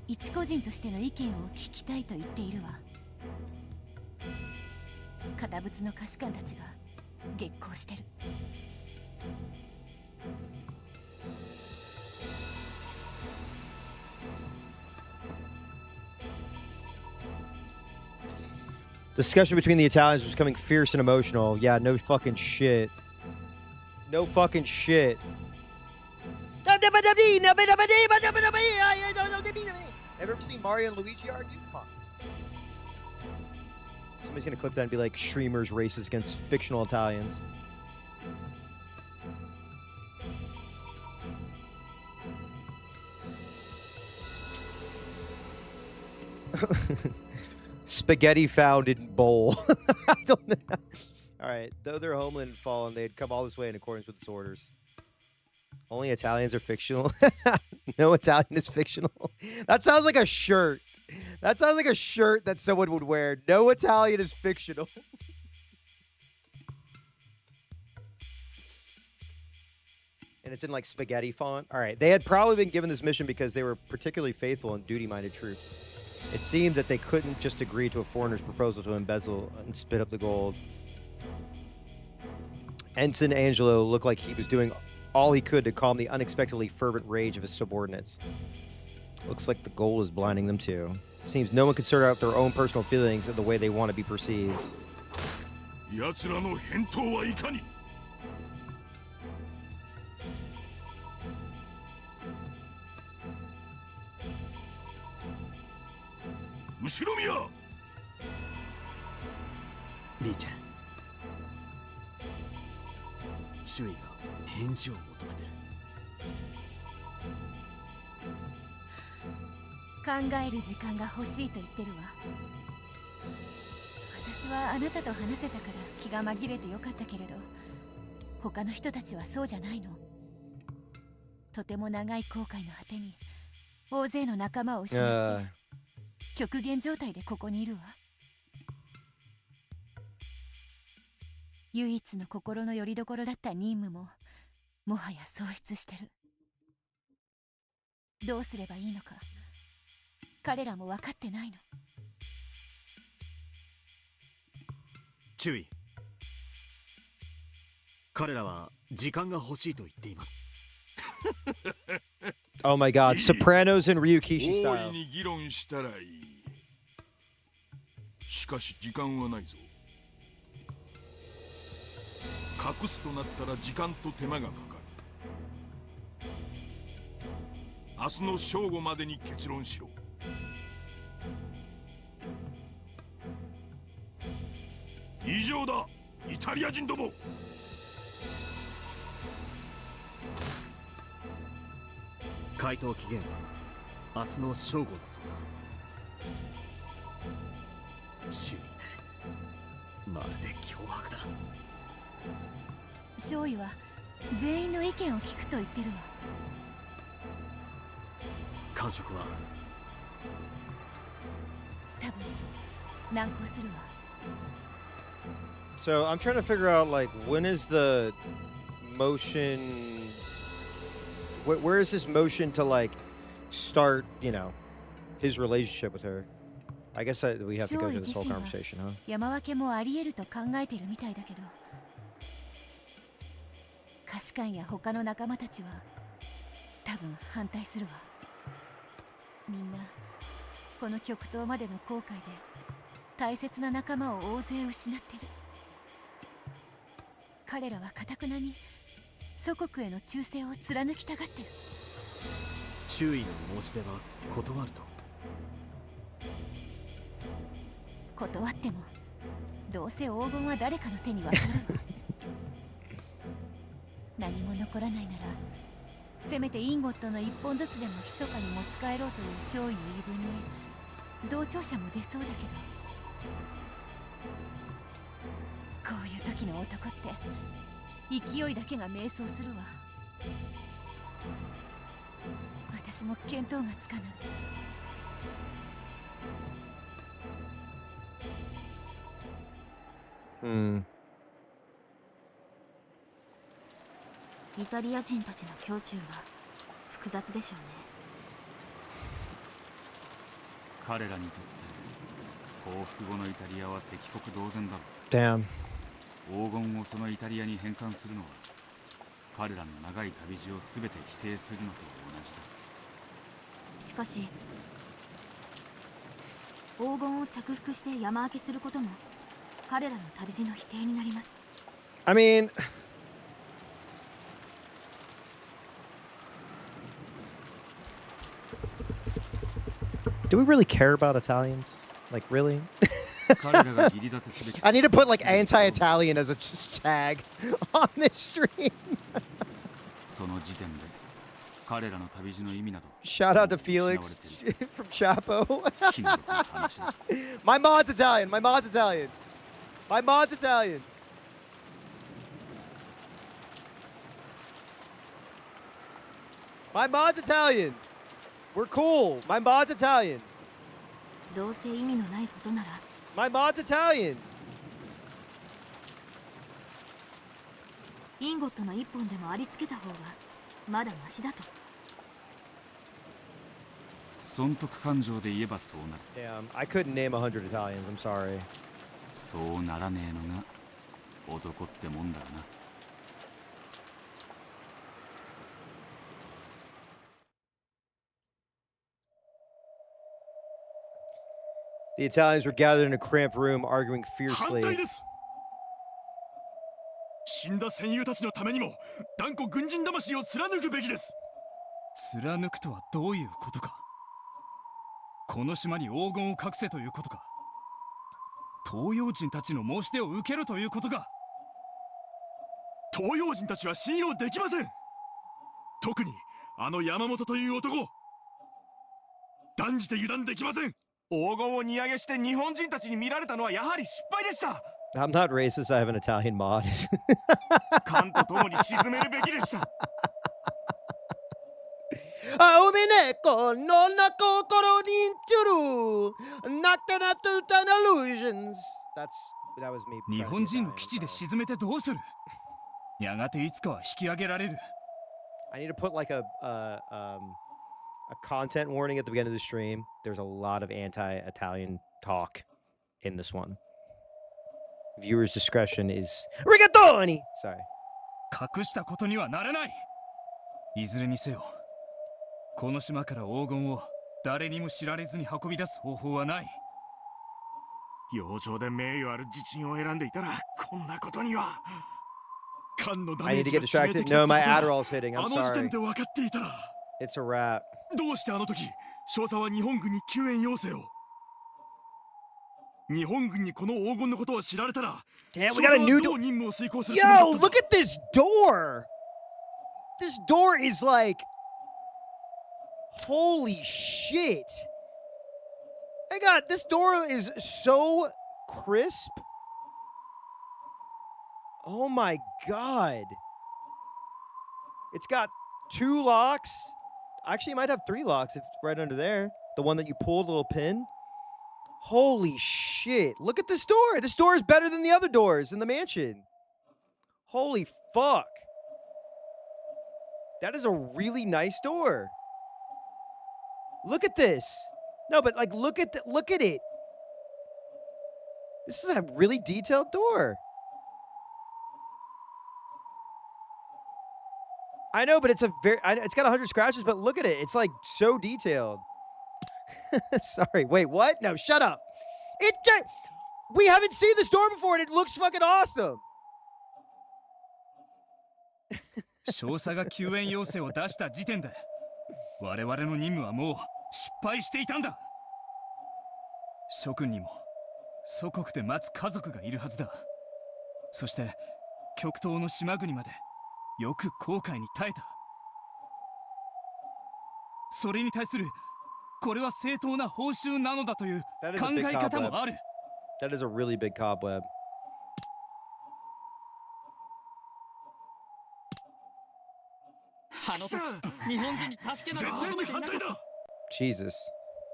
一個人としての意見を聞きたいと言っているわ。堅物の下士官たちが激高してる。Discussion between the Italians was becoming fierce and emotional. Yeah, no fucking shit. No fucking shit. Ever seen Mario and Luigi argue? Come on. Somebody's gonna clip that and be like, streamers racist against fictional Italians. Spaghetti found in bowl. I don't know. All right. Though their homeland had fallen, they had come all this way in accordance with its orders. Only Italians are fictional. No Italian is fictional. That sounds like a shirt. That sounds like a shirt that someone would wear. No Italian is fictional. And it's in like spaghetti font. All right. They had probably been given this mission because they were particularly faithful and duty-minded troops. It seemed that they couldn't just agree to a foreigner's proposal to embezzle and spit up the gold. Ensign Angelo looked like he was doing all he could to calm the unexpectedly fervent rage of his subordinates. Looks like the gold is blinding them too. Seems no one could sort out their own personal feelings of the way they want to be perceived. 奴らの返答はいかに。後ろ宮。リーチェ、周囲が返事を求めてる。考える時間が欲しいと言ってるわ。私はあなたと話せたから気が紛れてよかったけれど、他の人たちはそうじゃないの。とても長い後悔の果てに大勢の仲間を失って極限状態でここにいるわ。唯一の心の拠り所だった任務ももはや喪失してる。どうすればいいのか彼らも分かってないの。注意。彼らは時間が欲しいと言っています。Oh my god, Sopranos and Ryukishi 大 style. いに議論したらいい。しかし時間はないぞ。隠すとなったら時間と手間がかかる。明日の正午までに結論しろ。以上だ、イタリア人ども。回答期限は明日の正午だそうだ。周囲、まるで脅迫だ。少尉は全員の意見を聞くと言ってるわ。感触は多分難航するわ。So I'm trying to figure out, like, when is the motion? Where is this motion to, like, start, you know, his relationship with her? I guess we have to go through this whole conversation, huh? 山分けもあり得ると考えているみたいだけど、下士官や他の仲間たちは多分反対するわ。みんなこの極東までの航海で大切な仲間を大勢失ってる。彼らは堅くなに祖国への忠誠を貫きたがってる。周囲の申し出は断ると。断ってもどうせ黄金は誰かの手に渡るわ。何も残らないならせめてインゴットの一本ずつでも密かに持ち帰ろうという少尉の言い分に同調者も出そうだけど、こういう時の男って勢いだけが迷走するわ。私も見当がつかない。イタリア人たちの胸中は複雑でしょうね。彼らにとって降伏後のイタリアは敵国同然だろう。 Damn. 黄金をそのイタリアに返還するのは彼らの長い旅路を全て否定するのと同じだ。しかし黄金を着服して山分けすることも彼らの旅路の否定になります。 I mean, do we really care about Italians? Like, really? 彼らが義理立てすべき I need to put, like, anti-Italian as a tag on this stream. その時点で彼らの旅路の意味など Shout out to Felix 失われている from Chapo. 気の毒な話だ。 My mod's Italian. My mod's Italian. My mod's Italian. My mod's Italian. We're cool. My mod's Italian. どうせ意味のないことなら My mod's Italian. インゴットの一本でもありつけた方がまだマシだと。損得感情で言えばそうなる。 Damn, I couldn't name 100 Italians. I'm sorry. そうならねえのが男ってもんだな。The Italians were gathered in a cramped room, arguing 反 fiercely. 対です。死んだ戦友たちのためにも断固軍人魂を貫くべきです。貫くとはどういうことか。この島に黄金を隠せということか。東洋人たちの申し出を受けるということか。東洋人たちは信用できません。特にあの山本という男、断じて油断できません。黄金を荷上げして日本人たちに見られたのはやはり失敗でした。 I'm not racist. I have an Italian mod. 艦と共に沈めるべきでした。UMINEKO no nakokoro ni churu. Nakana tutan illusions. That was me. 日本人の基地で沈めてどうする。やがていつかは引き上げられる。 I need to put like a content warning at the beginning of the stream. There's a lot of anti-Italian talk in this one. Viewers' discretion is rigatoni. Sorry. 隠したことにはならない。いずれにせよ、この島から黄金を誰にも知られずに運び出す方法はない。洋上で名誉ある自鎮を選んでいたらこんなことには。艦のダ I メ need ー to ジ get が致命 distracted. 的だ No, った my ことが Adderall's hitting. あ I'm の時 sorry. 点で分かっていたら。 It's a wrap. どうしてあの時少佐は日本軍に救援要請を。日本軍にこの黄金のことを知られたら、 Damn, 少 we 佐 got a は new ど door. う任務を遂行するつもりだった Yo, んだ。 look at this door. This door is like, holy shit. My God, this door is so crisp. Oh my God. It's got 2 locks. Actually, it might have 3 locks if it's right under there. The one that you pulled, the little pin. Holy shit. Look at this door. This door is better than the other doors in the mansion. Holy fuck. That is a really nice door. Look at this. No, but like look at it. This is a really detailed door. I know, but it's got 100 scratches, but look at it. It's like so detailed. Sorry. Wait, what? No, shut up. We haven't seen this door before and it looks fucking awesome. 少佐が救援要請を出した時点で我々の任務はもう失敗していたんだ。諸君にも祖国で待つ家族がいるはずだ。そして極東の島国までよく航海に耐えた。それに対するこれは正当な報酬なのだという考え方もある。 That is a really big cobweb. あの時日本人に助けなど求めていなかった。 Jesus.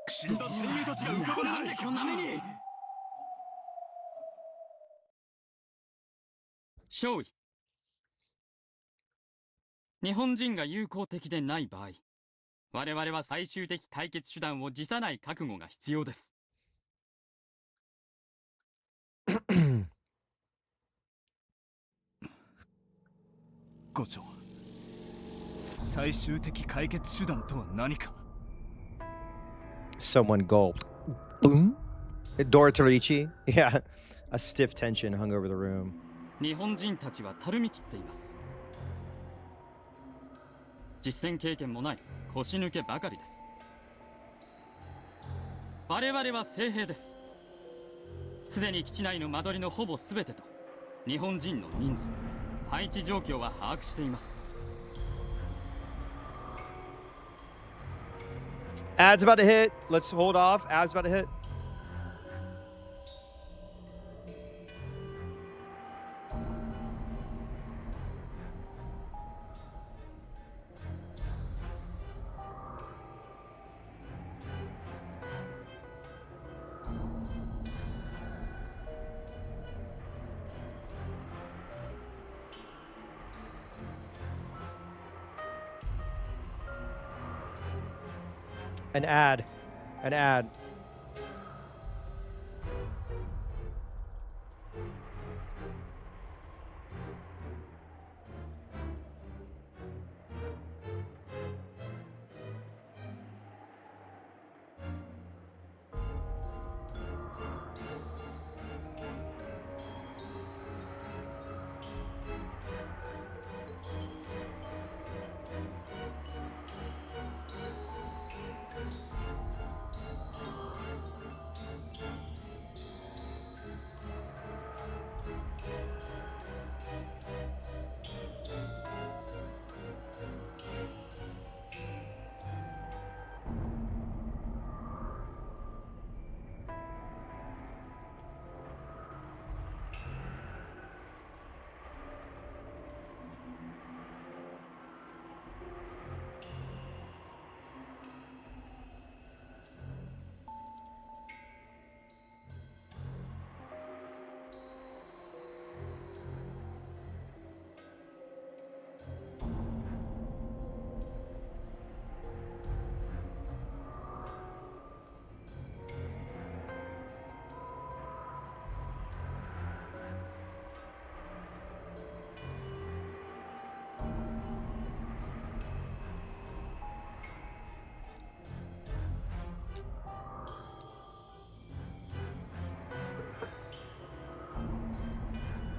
死んだ戦友たちが浮かばれてこんな目に。少尉、日本人が友好的でない場合、我々は最終的解決手段を辞さない覚悟が必要です。伍長、最終的解決手段とは何か。 Someone gulped. Boom. Dora Torici. Yeah. A stiff tension hung over the room. 日本人たちはたるみ切っています。実戦経験もない腰抜けばかりです。我々は精兵です。すでに基地内の間取りのほぼ全てと日本人の人数、配置状況は把握しています。 Ad's about to hit. Let's hold off. Ad's about to hit. An ad. An ad.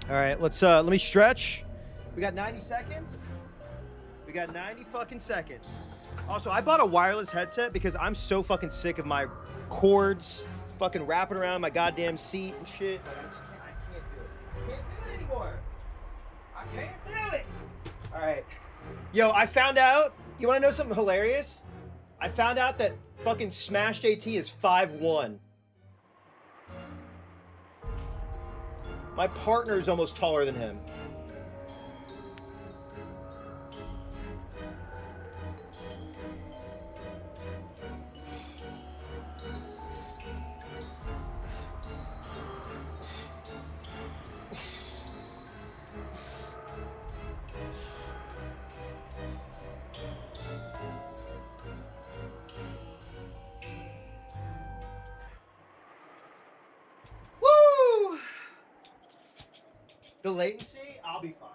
All right, let me stretch. We got 90 seconds. We got 90 fucking seconds. Also, I bought a wireless headset because I'm so fucking sick of my cords fucking wrapping around my goddamn seat and shit. Like, I can't do it. Can't do it anymore. I can't do it. All right. Yo, I found out. You want to know something hilarious? I found out that fucking Smash JT is 5'1". My partner is almost taller than him. Woo! The latency, I'll be fine.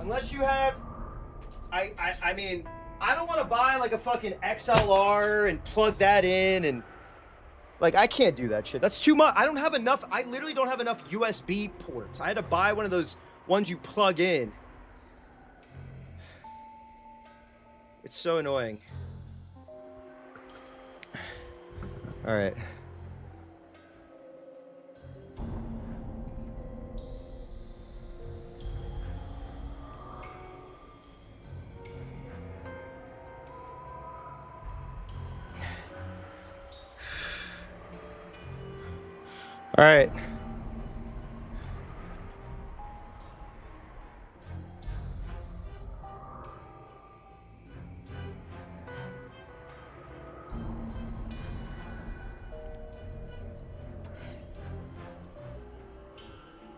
Unless you have, I mean, I don't want to buy like a fucking XLR and plug that in and like, I can't do that shit. That's too much. I don't have enough. I literally don't have enough USB ports. I had to buy one of those ones you plug in. It's so annoying. All right. All right.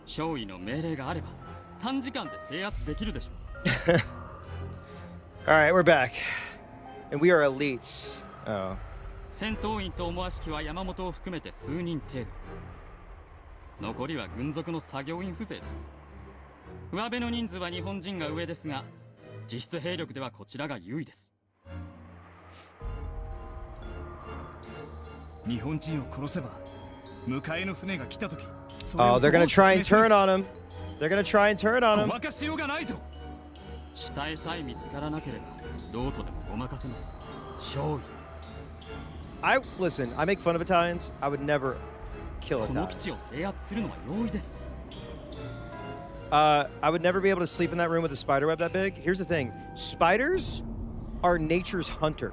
少尉の命令があれば短時間で制圧できるでしょう。All right, we're back. And we are elites. Oh. 戦闘員と思わしきは山本を含めて数人程度。残りは軍属の作業員風情です。上辺の人数は日本人が上ですが、実質兵力ではこちらが優位です。日本人を殺せば、迎えの船が来た時。Oh, they're gonna try and turn on him. They're gonna try and turn on him. ごまかしようがないぞ。死体さえ見つからなければ、どうとでもごまかせます。少尉。Listen, I make fun of Italians. I would never kill この基地を Italians. 制圧するのは容易です。I would never be able to sleep in that room with a spider web that big. Here's the thing. Spiders are nature's hunter.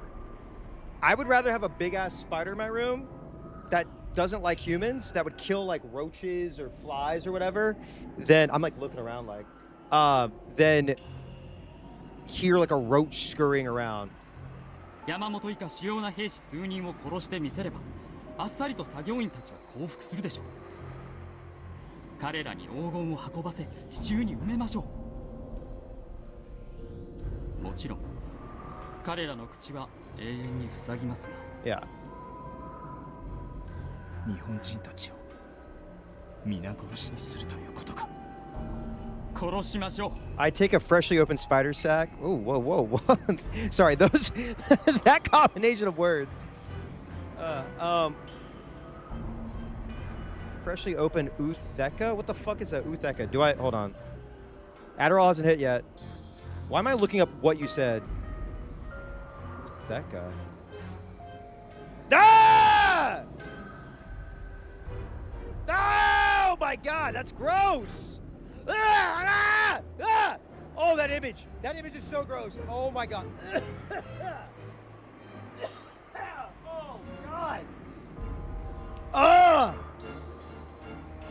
I would rather have a big ass spider in my room that doesn't like humans, that would kill like roaches or flies or whatever, than I'm like looking around like then hear like a roach scurrying around. 山本以下主要な兵士数人を殺してみせれば、あっさりと作業員たちは降伏するでしょう。彼らに黄金を運ばせ地中に埋めましょう。もちろん彼らの口は永遠に塞ぎますが。 Yeah. 日本人たちを皆殺しにするということか。殺しましょう。 I take a freshly opened spider sack. Oh, whoa, whoa, whoa. Sorry, those that combination of words. Freshly opened Utheka? What the fuck is that Utheka? Do I hold on? Adderall hasn't hit yet. Why am I looking up what you said? Utheka. Ah! Oh my god, that's gross! Ah! Ah! Ah! Oh, that image. That image is so gross. Oh my god. Oh god. Ah!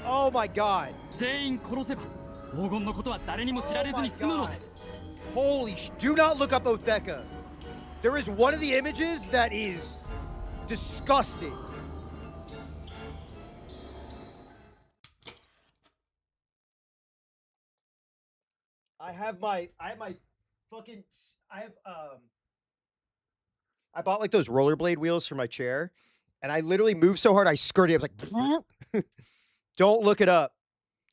Oh my god. 全員殺せば黄金のことは誰にも知られずに済むのです。 Holy sh! Do not look up Otheka. There is one of the images that is disgusting. I have my fucking I bought like those rollerblade wheels for my chair, and I literally moved so hard I skirted. I was like, don't look it up.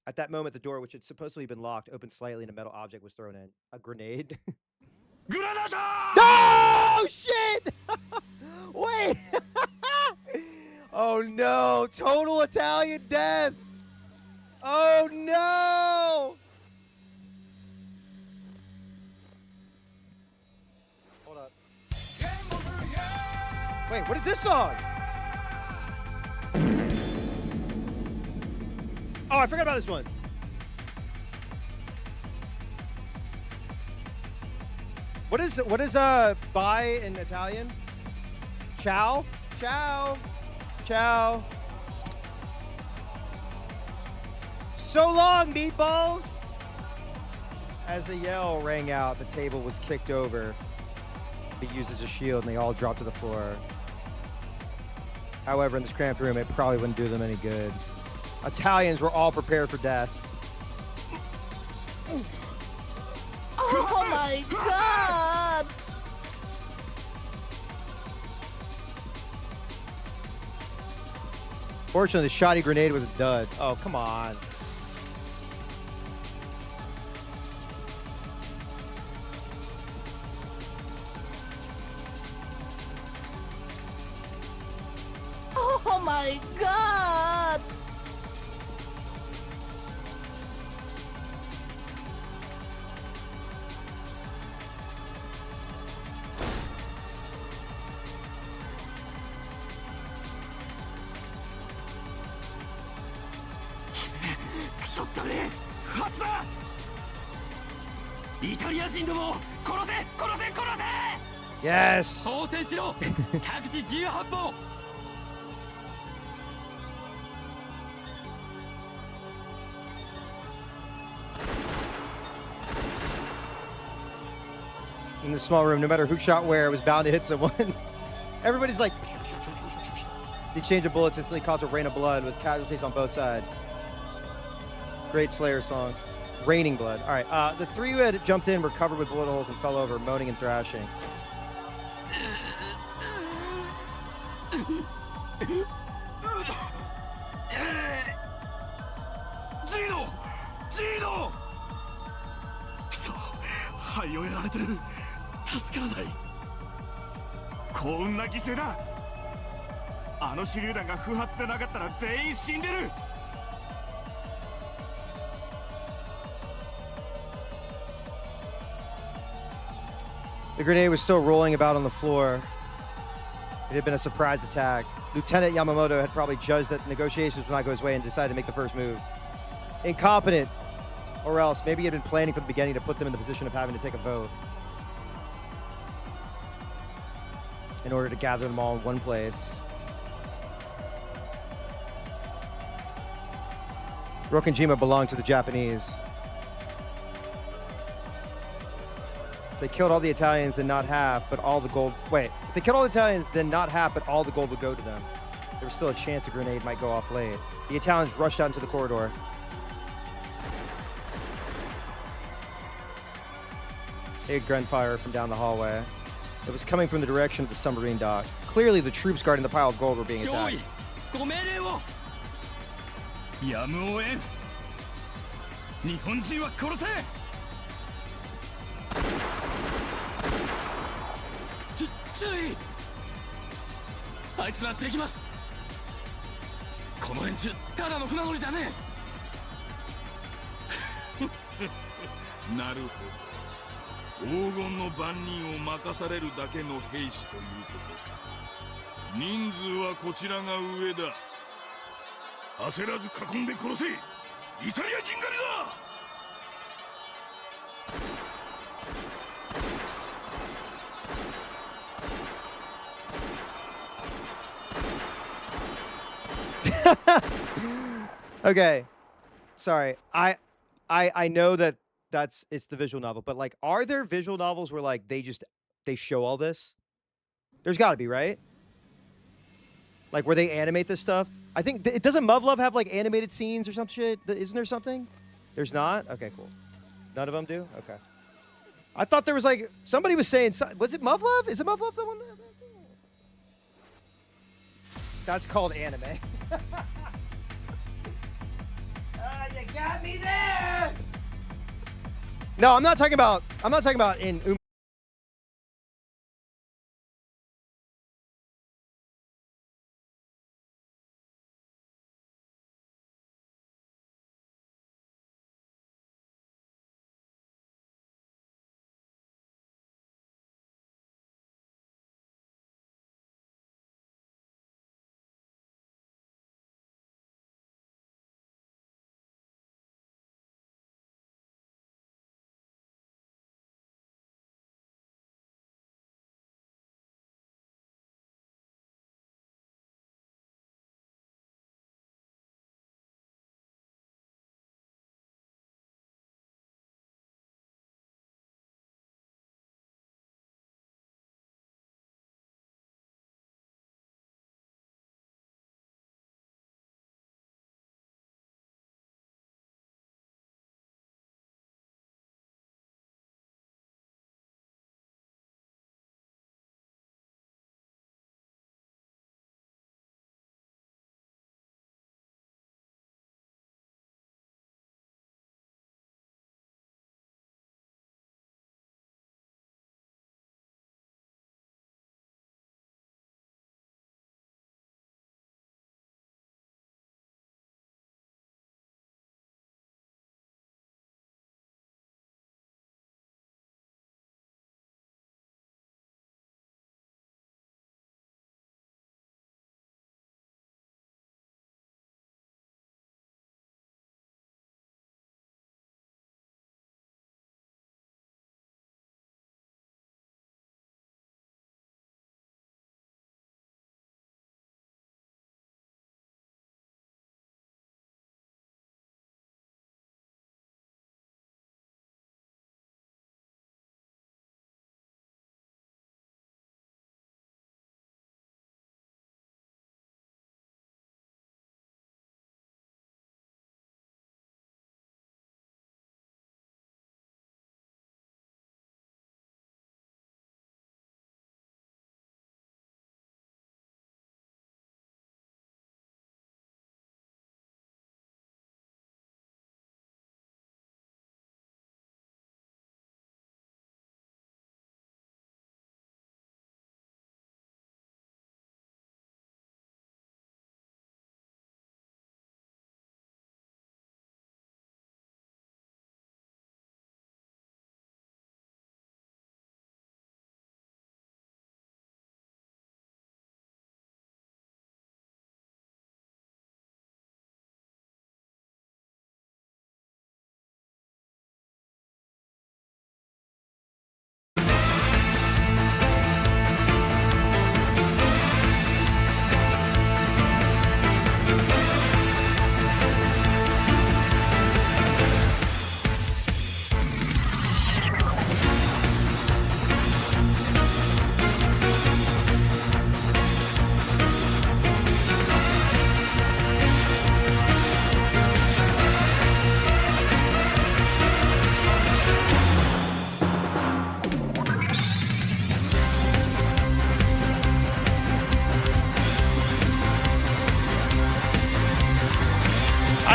At that moment, the door, which had supposedly been locked, opened slightly, and a metal object was thrown in. A grenade. Granada! No shit! Wait! Oh no! Total Italian death! Oh no! Hold up. Wait, what is this song? Oh, I forgot about this one. What is bye in Italian? Ciao? Ciao. Ciao. So long, meatballs! As the yell rang out, the table was kicked over to be used as a shield, and they all dropped to the floor. However, in this cramped room, it probably wouldn't do them any good. Italians were all prepared for death. Oh my god! Fortunately, the shoddy grenade was a dud. Oh, come on. Oh my god! Yes! 当選しろ各自自由発砲 In this small room, no matter who shot where, it was bound to hit someone. Everybody's like... The exchange of bullets instantly caused a rain of blood with casualties on both sides. Great Slayer song. Raining blood. All right, the three who had jumped in were covered with bullet holes and fell over, moaning and thrashing. Gino! Gino! くそ、肺をやられてる。助からない。幸運な犠牲だ。あの手榴弾が不発でなかったら全員死んでる。The grenade was still rolling about on the floor. It had been a surprise attack. Lieutenant Yamamoto had probably judged that negotiations would not go his way and decided to make the first move. Incompetent, or else maybe he had been planning from the beginning to put them in the position of having to take a vote in order to gather them all in one place. Rokenjima belonged to the Japanese. They killed all the Italians, then not half, but all the gold. Wait, if they killed all the Italians, then not half, but all the gold would go to them. There was still a chance a grenade might go off late. The Italians rushed out into the corridor. They had gunfire from down the hallway. It was coming from the direction of the submarine dock. Clearly, the troops guarding the pile of gold were being 少 attacked. 尉ご命令をやむを得ん日本人は殺せ注意あいつらできますこの連中ただの船乗りじゃねえなるほど黄金の番人を任されるだけの兵士ということか人数はこちらが上だ焦らず囲んで殺せイタリア人狩りだ Okay, sorry. I know that it's the visual novel, but like, are there visual novels where like they show all this? There's got to be, right? Like where they animate this stuff. I think doesn't Muv-Luv have like animated scenes or some shit? Isn't there something? There's not. Okay, cool. None of them do. Okay. I thought there was like somebody was saying. Was it Muv-Luv? Is it Muv-Luv the one? That's called anime. You got me there. No, I'm not talking about in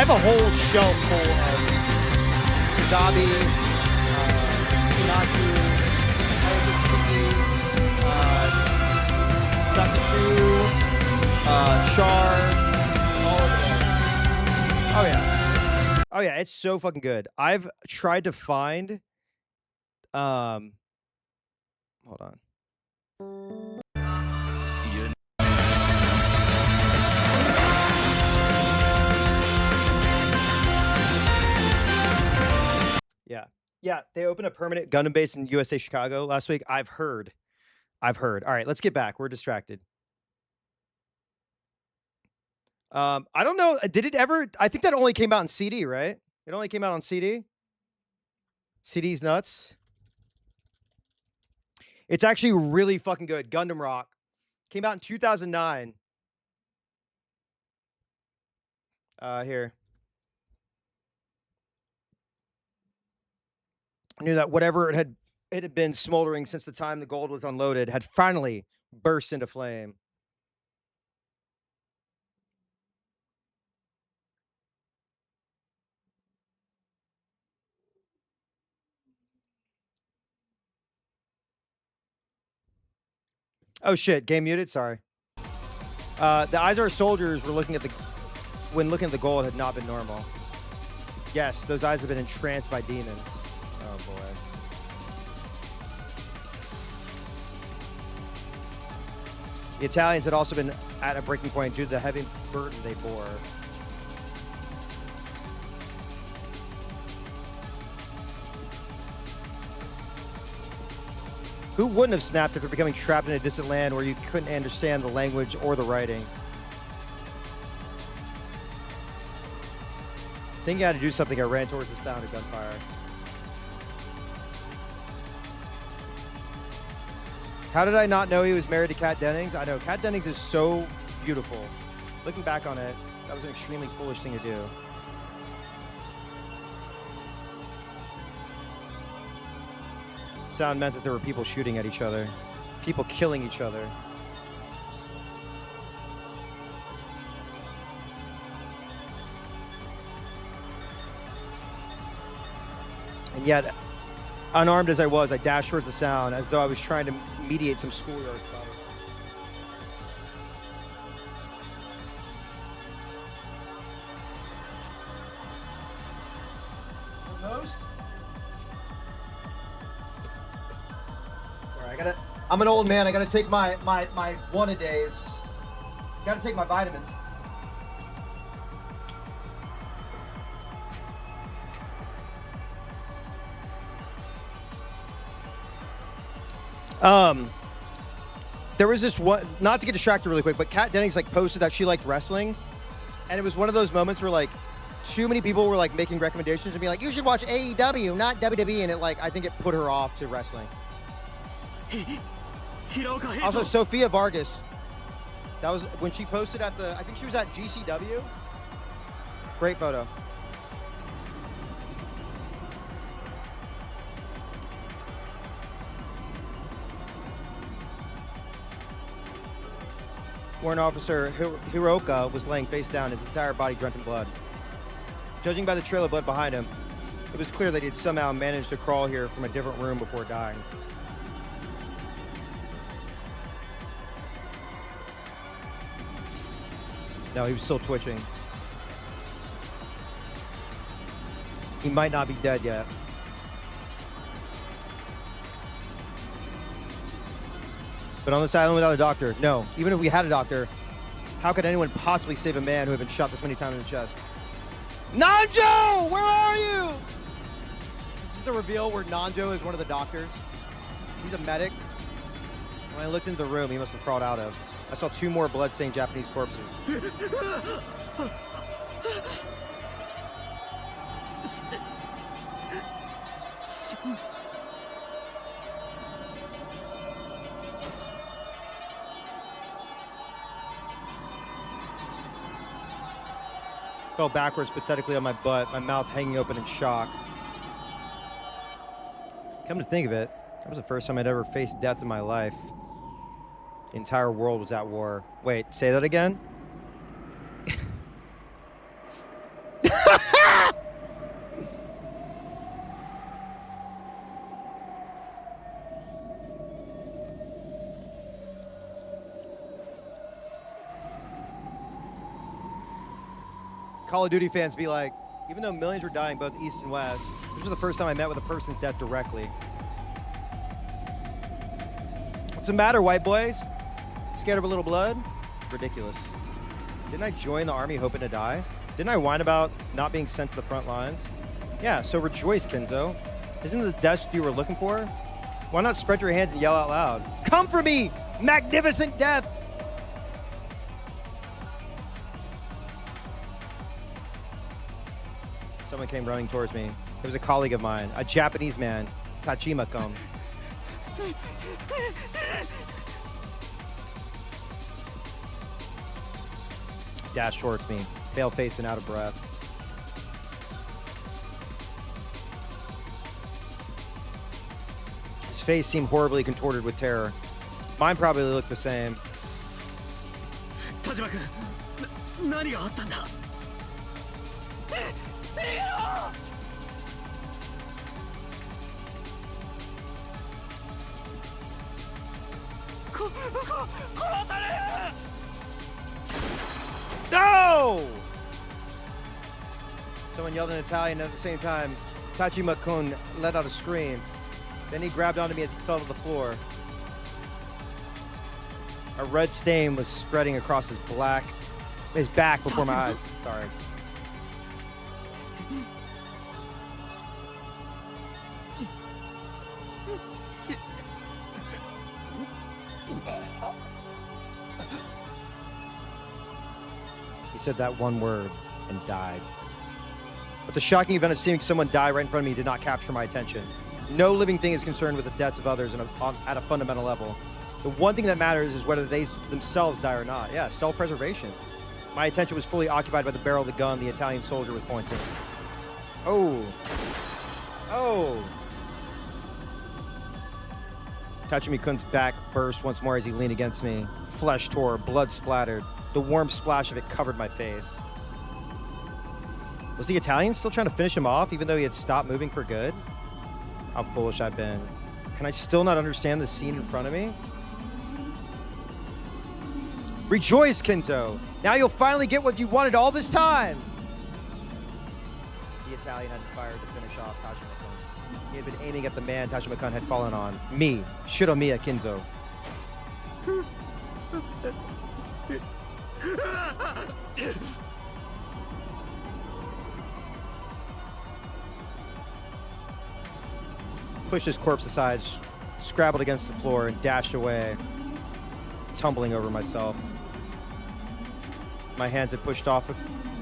have a whole shelf full of Suzabi, Sinatsu, Sakatsu, Char, all of them. Oh yeah. Oh yeah, it's so fucking good. I've tried to find hold on. Yeah. Yeah, they opened a permanent Gundam base in USA Chicago last week. I've heard. All right, let's get back. We're distracted. I don't know. Did it ever? I think that only came out in CD, right? It only came out on CD. CD's nuts. It's actually really fucking good. Gundam Rock came out in 2009. Here. I knew that whatever it had been smoldering since the time the gold was unloaded had finally burst into flame. Oh shit, game muted. Sorry. The eyes of our soldiers were looking at when looking at the gold had not been normal. Yes, those eyes have been entranced by demons. Oh boy. The Italians had also been at a breaking point due to the heavy burden they bore. Who wouldn't have snapped after becoming trapped in a distant land where you couldn't understand the language or the writing? Thinking I had to do something, I ran towards the sound of gunfire. How did I not know he was married to Kat Dennings? I know, Kat Dennings is so beautiful. Looking back on it, that was an extremely foolish thing to do. Sound meant that there were people shooting at each other. People killing each other. And yet, unarmed as I was, I dashed towards the sound as though I was trying to mediate some schoolyard fight. Almost? Alright, I'm an old man, I gotta take my one-a-days. Gotta take my vitamins. There was this one, not to get distracted really quick, but Kat Dennings like posted that she liked wrestling, and it was one of those moments where like too many people were like making recommendations and being like, you should watch AEW, not WWE, and it like I think it put her off to wrestling. Also, Sophia Vargas, that was when she posted at I think she was at GCW. Great photo. Warrant Officer Hiroka was laying face down, his entire body drenched in blood. Judging by the trail of blood behind him, it was clear that he had somehow managed to crawl here from a different room before dying. No, he was still twitching. He might not be dead yet. But on this island without a doctor, no. Even if we had a doctor, how could anyone possibly save a man who had been shot this many times in the chest? Nanjo! Where are you? This is the reveal where Nanjo is one of the doctors. He's a medic. When I looked into the room he must have crawled out of, I saw 2 more blood-stained Japanese corpses. Fell backwards pathetically on my butt, my mouth hanging open in shock. Come to think of it, that was the first time I'd ever faced death in my life. The entire world was at war. Wait, say that again? Call of Duty fans be like, even though millions were dying both east and west, this was the first time I met with a person's death directly. What's the matter, white boys? Scared of a little blood? Ridiculous. Didn't I join the army hoping to die? Didn't I whine about not being sent to the front lines? Yeah, so rejoice, Kinzo. Isn't this the death you were looking for? Why not spread your hands and yell out loud? Come for me, magnificent death! Someone came running towards me. It was a colleague of mine, a Japanese man, Tachima-kun. Dashed towards me, pale-faced and out of breath. His face seemed horribly contorted with terror. Mine probably looked the same. 田島君、何があったんだ。No! Someone yelled in Italian at the same time. Tachima-kun let out a scream. Then he grabbed onto me as he fell to the floor. A red stain was spreading across his back before my eyes. Sorry. He said that one word and died. But the shocking event of seeing someone die right in front of me did not capture my attention. No living thing is concerned with the deaths of others at a fundamental level. The one thing that matters is whether they themselves die or not. Yeah, self-preservation. My attention was fully occupied by the barrel of the gun the Italian soldier was pointing. Oh. Oh. Tachimi-kun's back burst once more as he leaned against me. Flesh tore, blood splattered. The warm splash of it covered my face. Was the Italian still trying to finish him off even though he had stopped moving for good? How foolish I've been. Can I still not understand the scene in front of me? Rejoice, Kinzo! Now you'll finally get what you wanted all this time! The Italian had fired to finish off Tachima-kun. He had been aiming at the man Tachima-kun had fallen on. Me, Shiromiya Kinzo. Pushed his corpse aside, scrabbled against the floor, and dashed away, tumbling over myself. My hands had pushed off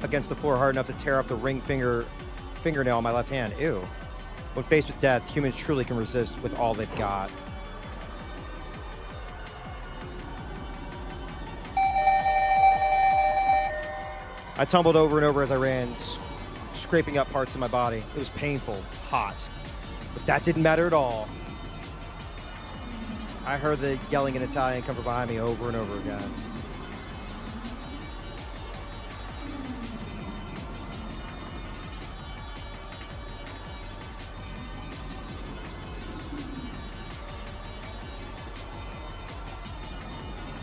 against the floor hard enough to tear up the ring fingernail on my left hand. Ew. When faced with death, humans truly can resist with all they've got. I tumbled over and over as I ran, scraping up parts of my body. It was painful, hot, but that didn't matter at all. I heard the yelling in Italian come from behind me over and over again.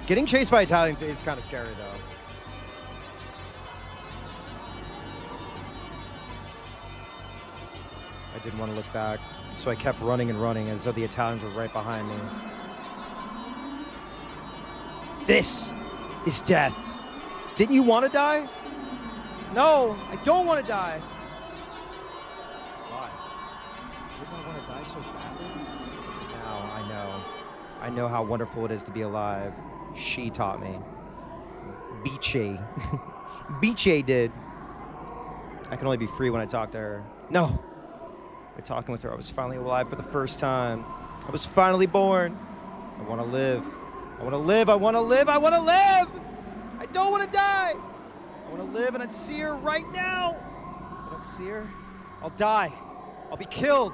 Getting chased by Italians is kind of scary, though. I didn't want to look back, so I kept running and running as though the Italians were right behind me. This is death. Didn't you want to die? No, I don't want to die. Why? Didn't I want to die so badly? Now I know. I know how wonderful it is to be alive. She taught me. Beatrice. Beatrice did. I can only be free when I talk to her. No. By talking with her, I was finally alive for the first time. I was finally born. I want to live. I want to live. I want to live. I want to live. I don't want to die. I want to live, and I'd see her right now. If I don't see her, I'll die. I'll be killed.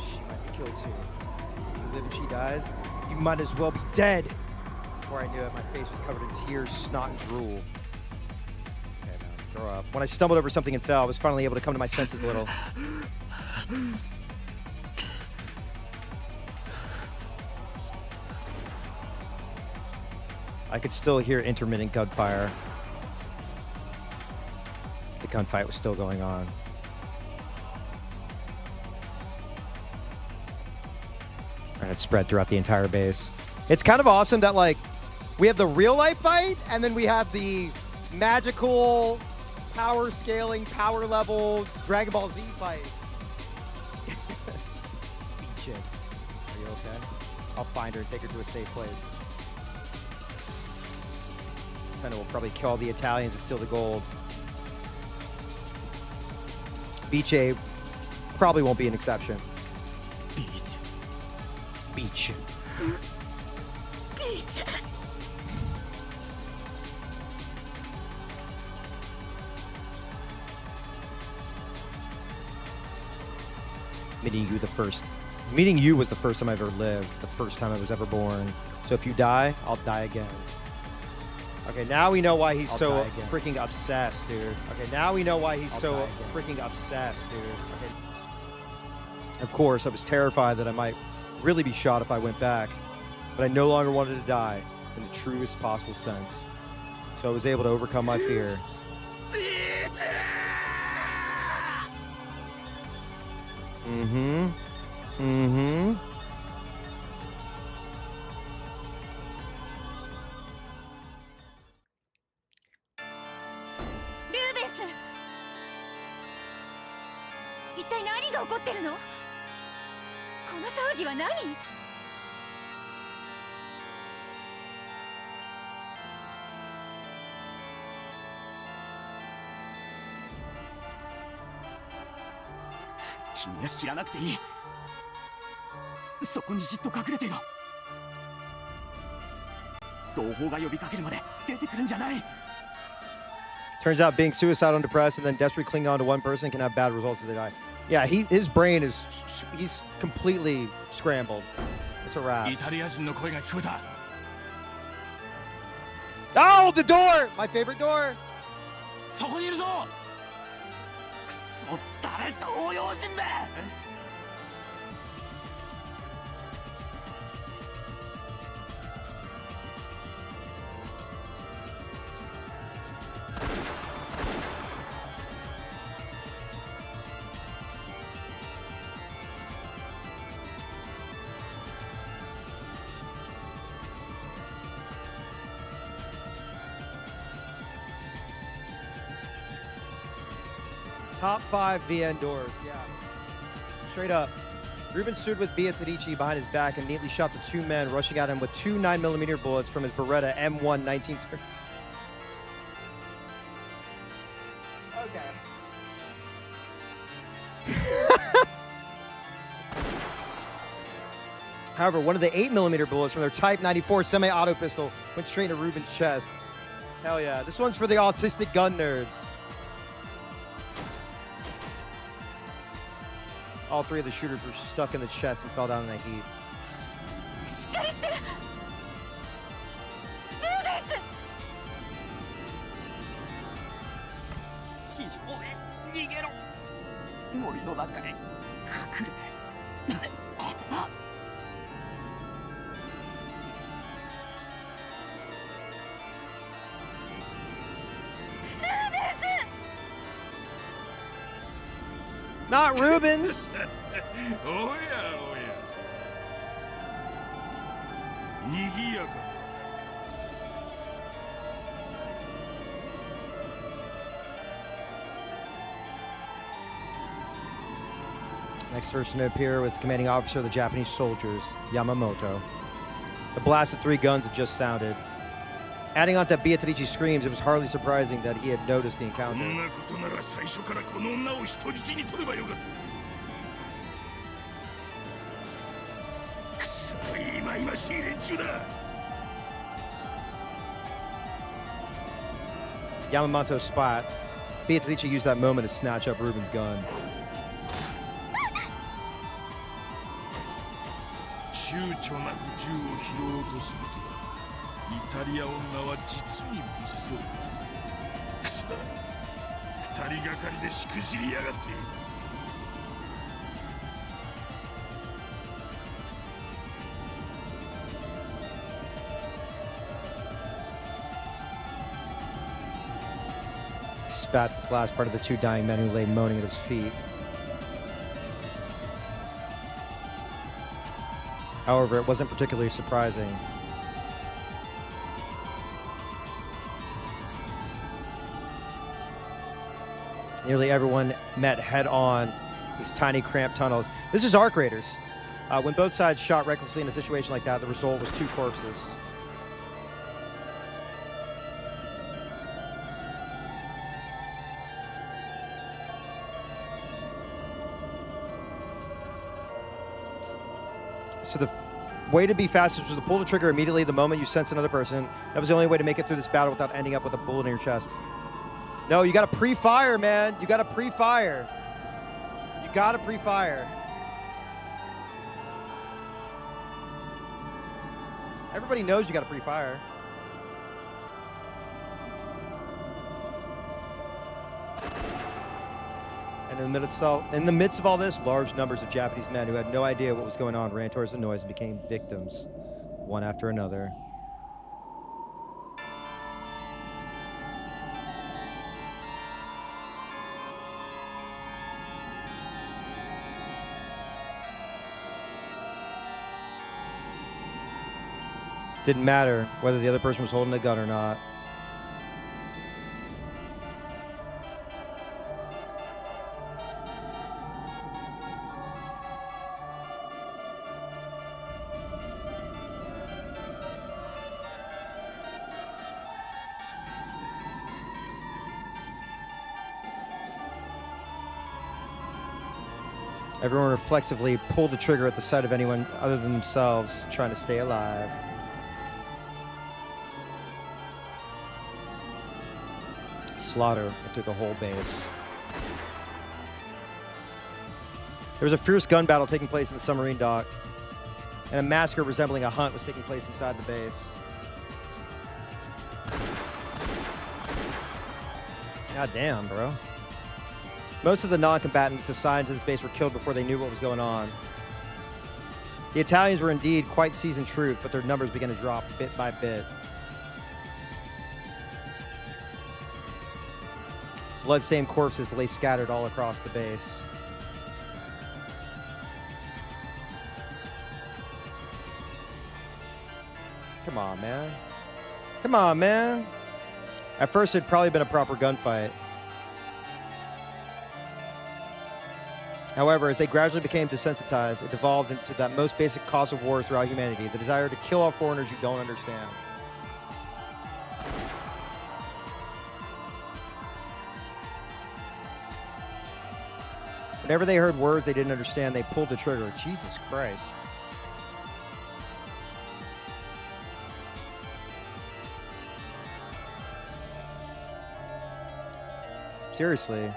She might be killed too. If you live and she dies, you might as well be dead. Before I knew it, my face was covered in tears, snot, and drool. Throw up. When I stumbled over something and fell, I was finally able to come to my senses a little. I could still hear intermittent gunfire. The gunfight was still going on. And it spread throughout the entire base. It's kind of awesome that, like, we have the real life fight, and then we have the magical, power scaling, power level Dragon Ball Z fight. Shit. Are you okay? I'll find her and take her to a safe place. Senna will probably kill all the Italians and steal the gold. Beach probably won't be an exception. Beach. Beach. Beach. Meeting you was the first time I ever lived, the first time I was ever born. So if you die, I'll die again. Okay, now we know why he's so freaking obsessed, dude. Okay, now we know why he's so freaking obsessed, dude. Okay. Of course, I was terrified that I might really be shot if I went back, but I no longer wanted to die in the truest possible sense. So I was able to overcome my fear. Mm-hmm. Mm-hmm. Turns out being suicidal and depressed and then desperately clinging on to one person can have bad results if they die. Yeah, his brain is, he's completely scrambled. It's a wrap. Oh, the door! My favorite door! Top 5 VN doors, yeah. Straight up. Ruben stood with Beatrice behind his back and neatly shot the two men rushing at him with two 9mm bullets from his Beretta M1 1930. Okay. However, one of the 8mm bullets from their Type 94 semi-auto pistol went straight into Ruben's chest. Hell yeah. This one's for the autistic gun nerds. All three of the shooters were stuck in the chest and fell down in a heap. Not Rubens! Oh yeah, oh yeah. Nigiyaka. Next person to appear was the commanding officer of the Japanese soldiers, Yamamoto. The blast of 3 guns had just sounded. Adding on to Beatrice's screams, it was hardly surprising that he had noticed the encounter. Yamamoto spot. Beatrice used that moment to snatch up Ruben's gun. 二人がかりでしくじりやがって。Spat this last part of the two dying men who lay moaning at his feet. However, it wasn't particularly surprising. Nearly everyone met head-on these tiny, cramped tunnels. This is arc raiders. When both sides shot recklessly in a situation like that, the result was two corpses. So the way to be fastest was to pull the trigger immediately the moment you sense another person. That was the only way to make it through this battle without ending up with a bullet in your chest. No, you gotta pre-fire, man. You gotta pre-fire. You gotta pre-fire. Everybody knows you gotta pre-fire. And in the midst of all this, large numbers of Japanese men who had no idea what was going on ran towards the noise and became victims, one after another. Didn't matter whether the other person was holding a gun or not. Everyone reflexively pulled the trigger at the sight of anyone other than themselves trying to stay alive. Slaughter took the whole base. There was a fierce gun battle taking place in the submarine dock, and a massacre resembling a hunt was taking place inside the base. God damn, bro. Most of the non-combatants assigned to this base were killed before they knew what was going on. The Italians were indeed quite seasoned troops, but their numbers began to drop bit by bit. Blood-stained corpses lay scattered all across the base. Come on, man. Come on, man. At first, it'd probably been a proper gunfight. However, as they gradually became desensitized, it devolved into that most basic cause of war throughout humanity, the desire to kill all foreigners you don't understand. Whenever they heard words they didn't understand, they pulled the trigger. Jesus Christ. Seriously.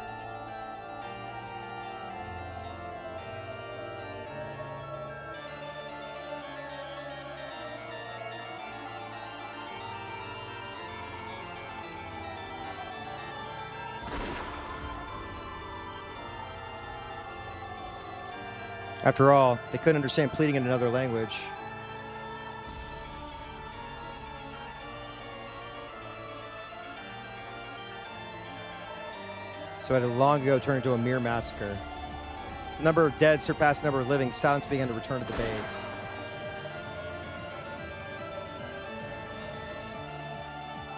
After all, they couldn't understand pleading in another language. So it had long ago turned into a mere massacre. As the number of dead surpassed the number of living, silence began to return to the base.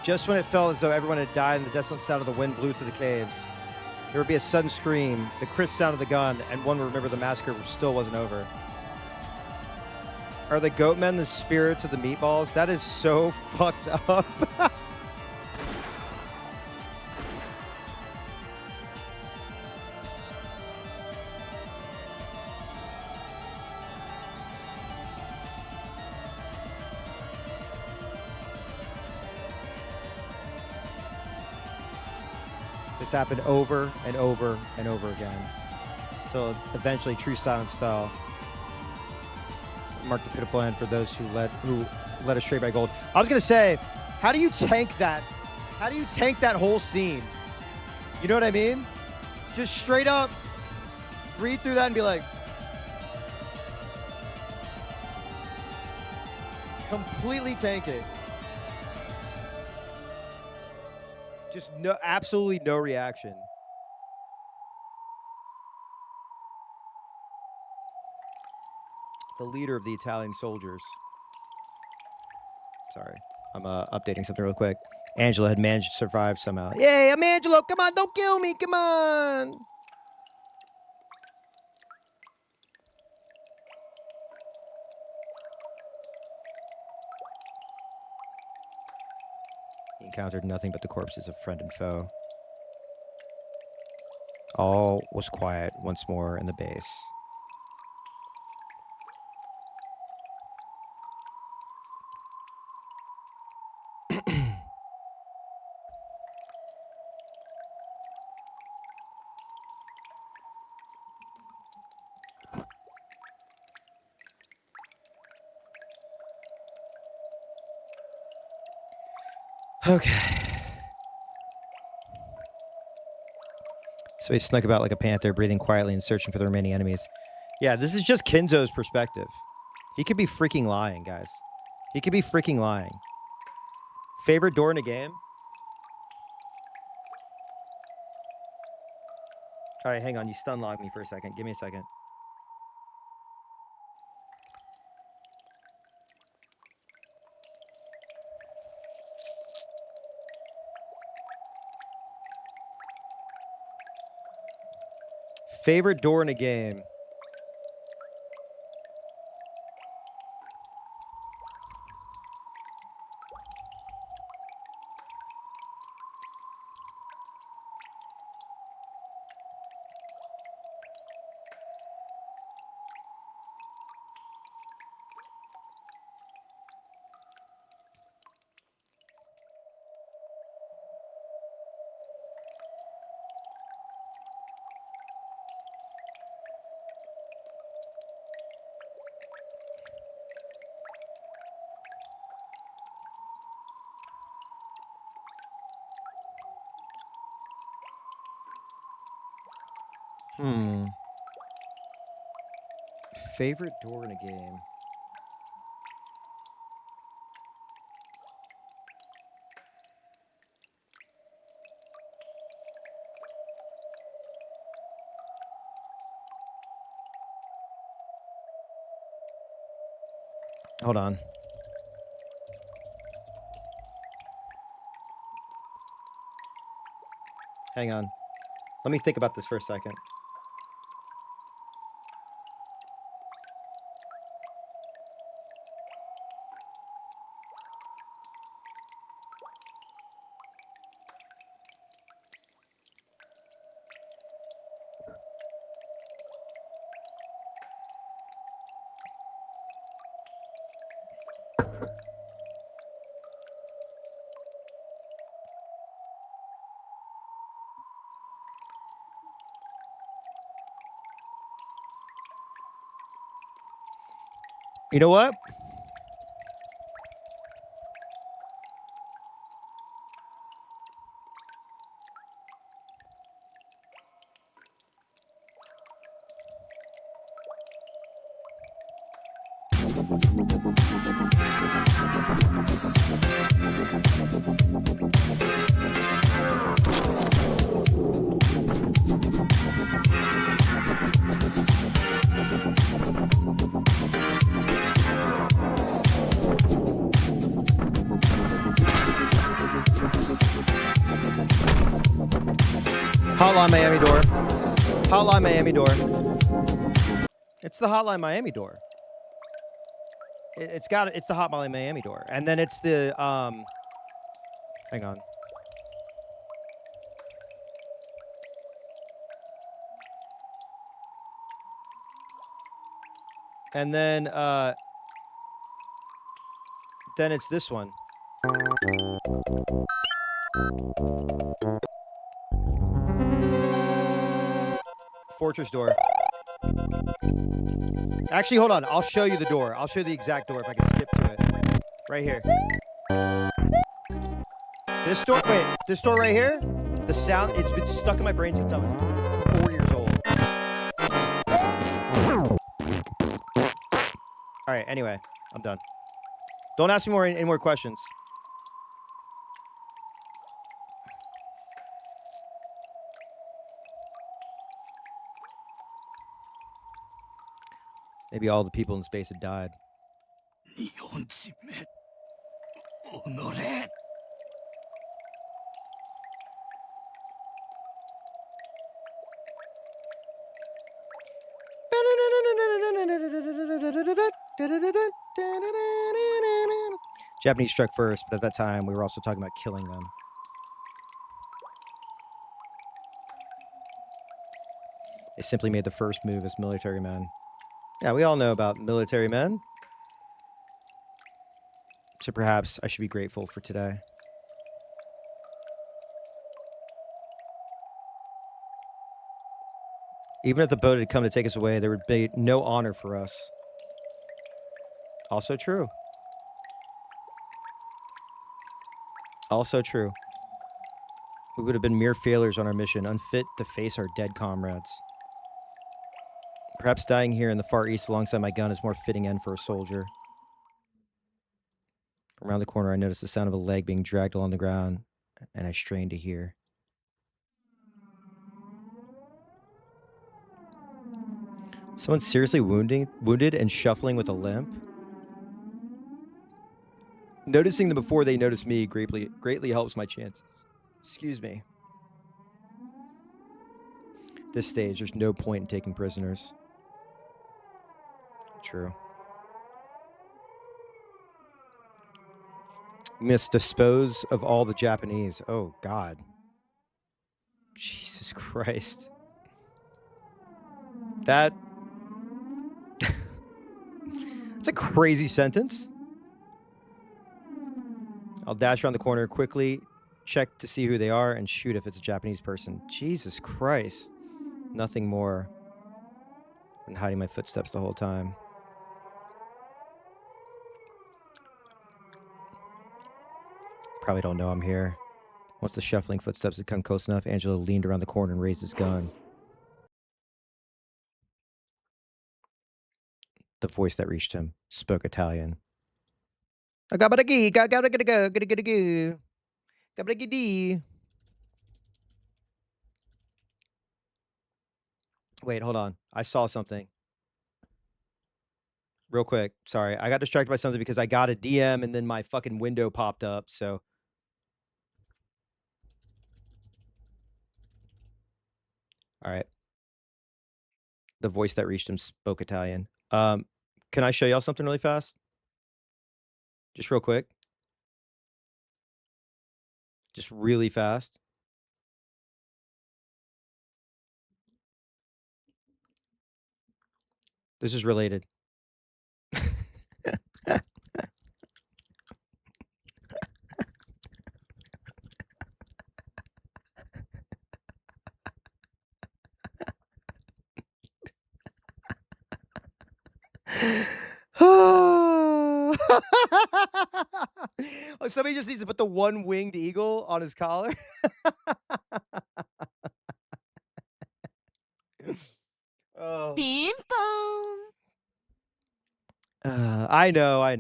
Just when it felt as though everyone had died and the desolate sound of the wind blew through the caves, there would be a sudden scream, the crisp sound of the gun, and one would remember the massacre still wasn't over. Are the goat men the spirits of the meatballs? That is so fucked up. This happened over and over and over again. So eventually true silence fell. It marked a pitiful end for those who led astray by gold. I was gonna say, how do you tank that? How do you tank that whole scene? You know what I mean? Just straight up read through that and be like, completely tank it. Just no, absolutely no reaction. The leader of the Italian soldiers. Sorry, I'm updating something real quick. Angela had managed to survive somehow. Yay, I'm Angelo. Come on, don't kill me. Come on. He encountered nothing but the corpses of friend and foe. All was quiet once more in the base. Okay. So he snuck about like a panther, breathing quietly and searching for the remaining enemies. Yeah, this is just Kinzo's perspective. He could be freaking lying, guys. He could be freaking lying. Favorite door in a game? All right, hang on. You stun logged me for a second. Give me a second. Favorite door in a game? Favorite door in a game? Hold on. Hang on. Let me think about this for a second. You know what? Hotline Miami door. Hotline Miami door. It's the Hotline Miami door. It's the Hotline Miami door. And then it's the, hang on. And then it's this one. Fortress door. Actually, hold on. I'll show you the door. I'll show you the exact door if I can skip to it. Right here. This door, wait, this door right here? The sound, it's been stuck in my brain since I was 4 years old. All right, anyway, I'm done. Don't ask me any more questions. Maybe all the people in space had died. 日本人めおのれ Japanese struck first, but at that time we were also talking about killing them. They simply made the first move as military men. Yeah, we all know about military men. So perhaps I should be grateful for today. Even if the boat had come to take us away, there would be no honor for us. Also true. Also true. We would have been mere failures on our mission, unfit to face our dead comrades. Perhaps dying here in the Far East alongside my gun is more fitting end for a soldier. Around the corner, I noticed the sound of a leg being dragged along the ground, and I strained to hear. Someone seriously wounded and shuffling with a limp? Noticing them before they notice me greatly helps my chances. Excuse me. At this stage, there's no point in taking prisoners. True. We must dispose of all the Japanese. Oh, God. Jesus Christ. That's a crazy sentence. I'll dash around the corner quickly, check to see who they are, and shoot if it's a Japanese person. Jesus Christ. Nothing more than hiding my footsteps the whole time. Probably don't know I'm here. Once the shuffling footsteps had come close enough, Angelo leaned around the corner and raised his gun. The voice that reached him spoke Italian. Wait, hold on. I saw something. Real quick. Sorry. I got distracted by something because I got a DM and then my fucking window popped up, so. All right. The voice that reached him spoke Italian. Can I show y'all something really fast? Just real quick. Just really fast. This is related. Oh, somebody just needs to put the one-winged eagle on his collar. Oh. Ping pong. I know. I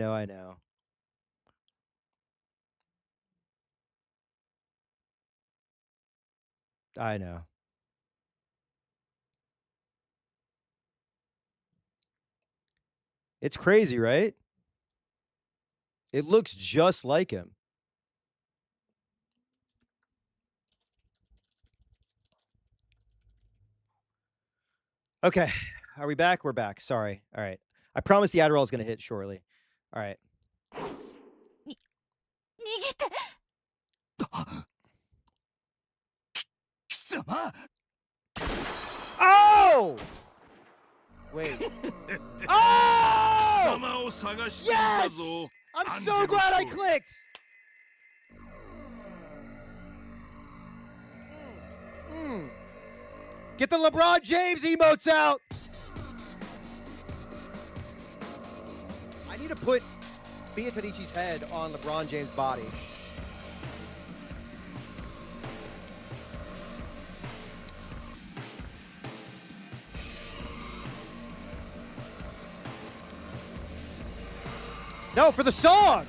know. It's crazy, right? It looks just like him. Okay. Are we back? We're back. Sorry. All right. I promise the Adderall is going to hit shortly. All right. 逃げて。 貴様 Oh! Wait. Oh! 貴様を探していたぞ。 Yes! I'm so glad I clicked! Get the LeBron James emotes out! I need to put Beatrice's head on LeBron James' body. No, for the song!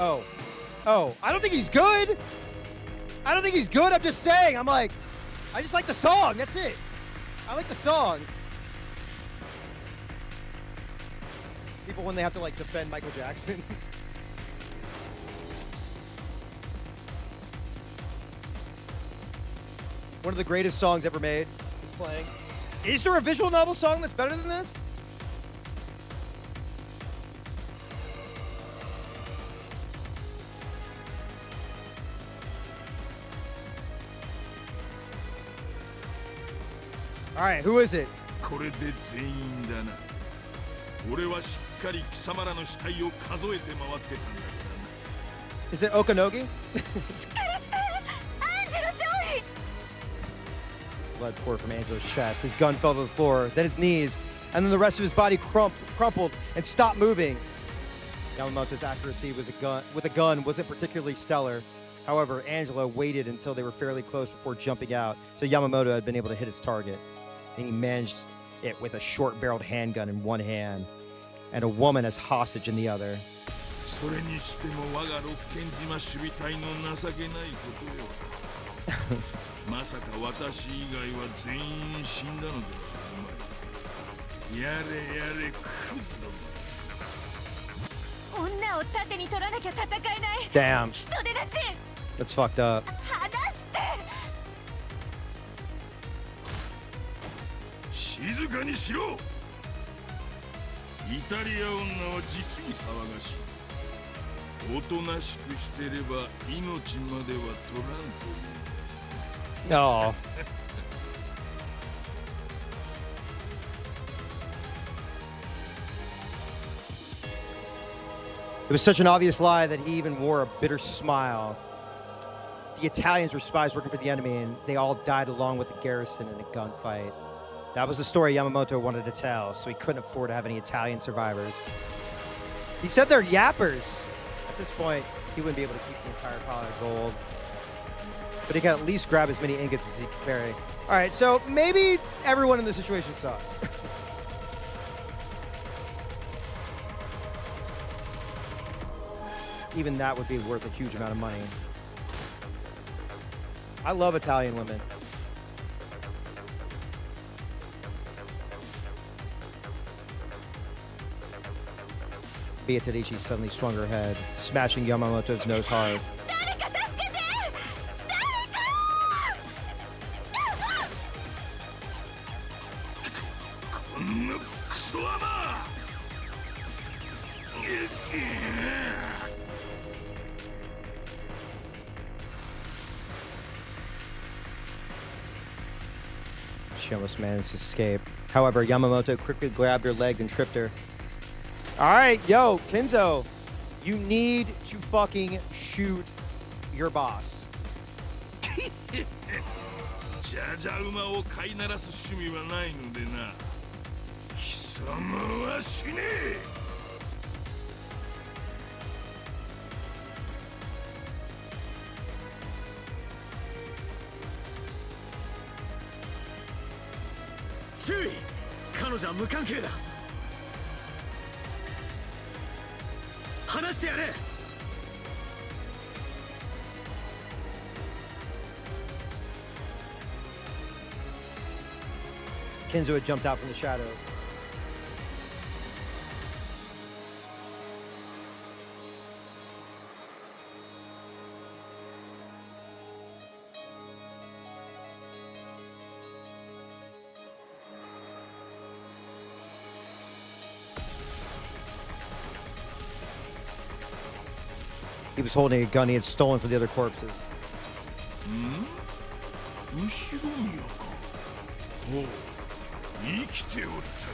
Oh. I don't think he's good! I don't think he's good, I'm just saying. I'm like, I just like the song, that's it. I like the song. People when they have to like defend Michael Jackson. One of the greatest songs ever made is playing. Is there a visual novel song that's better than this? All right, who is it? これで全員だな。俺はしっかり貴様らの死体を数えて回ってたんだからな。Is it Okanogi? しっかりしてアンジェロ少尉 Blood poured from Angelo's chest. His gun fell to the floor, then his knees, and then the rest of his body crumpled and stopped moving. Yamamoto's accuracy with a gun wasn't particularly stellar. However, Angelo waited until they were fairly close before jumping out, so Yamamoto had been able to hit his target. And he managed it with a short-barreled handgun in one hand and a woman as hostage in the other. それにしても我が六軒島守備隊の情けないことよ。まさか私以外は全員死んだのではない。やれやれクズども。女を盾に取らなきゃ戦えない。 Damn. 人手だし That's fucked up. 離して。静かにしろ。イタリア女は実に騒がしい。おとなしくしてれば命までは取らんという。No. It was such an obvious lie that he even wore a bitter smile. The Italians were spies working for the enemy, and they all died along with the garrison in a gunfight. That was the story Yamamoto wanted to tell, so he couldn't afford to have any Italian survivors. He said they're yappers. At this point, he wouldn't be able to keep the entire pile of gold. But he could at least grab as many ingots as he could carry. All right, so maybe everyone in this situation sucks. Even that would be worth a huge amount of money. I love Italian women. Beatrice suddenly swung her head, smashing Yamamoto's nose hard. 誰か助けて。誰か。こんなクソアマ。She almost managed to escape. However, Yamamoto quickly grabbed her leg and tripped her. All right, yo, Kenzo, you need to fucking shoot your boss. じゃじゃ馬を飼いならす趣味はないのでな。貴様は死ねえ。注意！彼女は無関係だ。離してやれ。Kenzo had jumped out from the shadows. He was holding a gun he had stolen from the other corpses. 後ろ宮か。おう、生きておった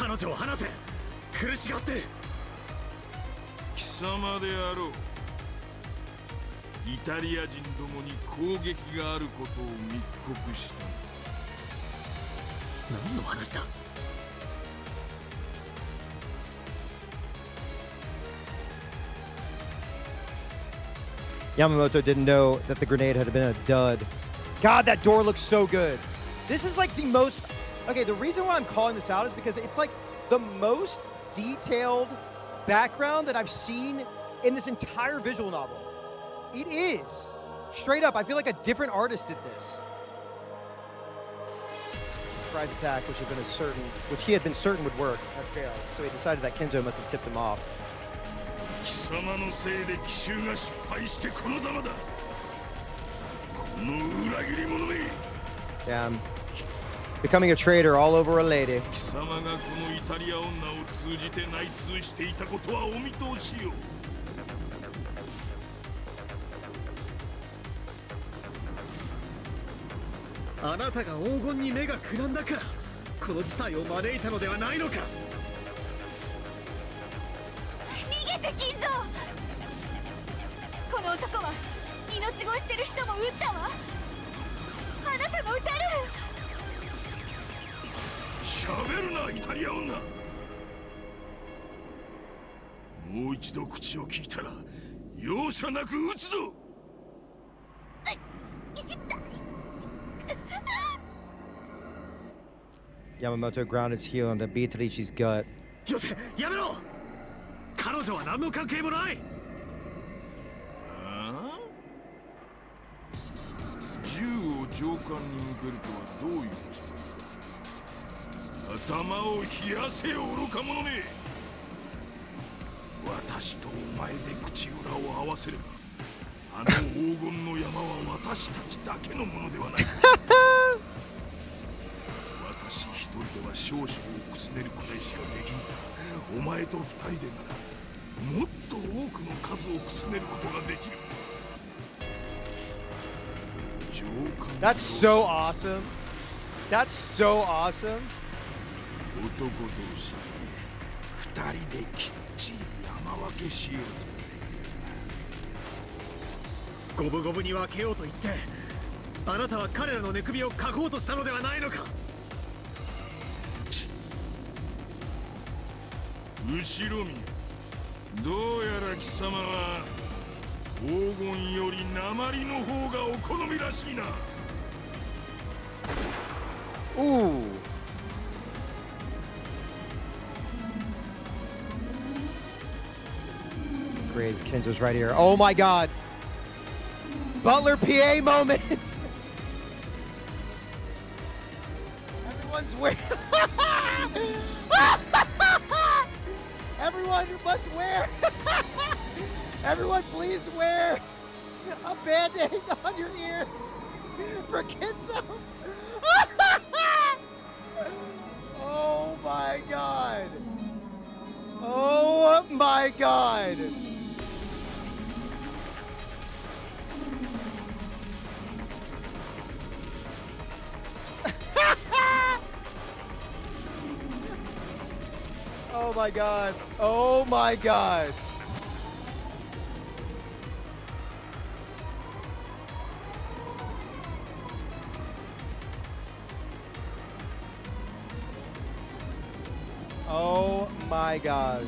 な。彼女を離せ。苦しがってる。貴様であろう。イタリア人どもに攻撃があることを密告した。何の話だ。Yamamoto didn't know that the grenade had been a dud. God, that door looks so good. This is like the most... Okay, the reason why I'm calling this out is because it's like the most detailed background that I've seen in this entire visual novel. It is. Straight up, I feel like a different artist did this. Surprise attack, which he had been certain would work, had failed. So he decided that Kenzo must have tipped him off. Damn. Becoming a traitor all over a lady. 貴様がこのイタリア女を通じて内通していたことはお見通しよ。あなたが黄金に目がくらんだからこの事態を招いたのではないのか。逃げて金蔵。この男は命乞いしてる人も撃ったわ。あなたも撃たれる。喋るなイタリア女。もう一度口を聞いたら容赦なく撃つぞ。Yamamoto ground his heel into Beatrice's gut. よせ、やめろ。彼女は何の関係もない。ああ？銃を上官に向けるとはどういうつもりだ。頭を冷やせよ愚か者め。私とお前で口裏を合わせればあの黄金の山は私たちだけのものではない。私一人では少々をくすねるくらいしかできんが、お前と二人でならもっと多くの数をくすねることができる。 That's so awesome. That's so awesome. 男同士二人できっちり山分けしよう。五分五分に分けようと言ってあなたは彼らの寝首をかこうとしたのではないのか。後ろ見、どうやら貴様は黄金より鉛の方がお好みらしいな。Ooh. Graze Kenzo's right here. Oh my god. Butler PA moment. Everyone's wearing. Everyone must wear. Everyone, please wear a band-aid on your ear for Kenzo. Oh my god. Oh my god. Oh my god. Oh my god. Oh my god.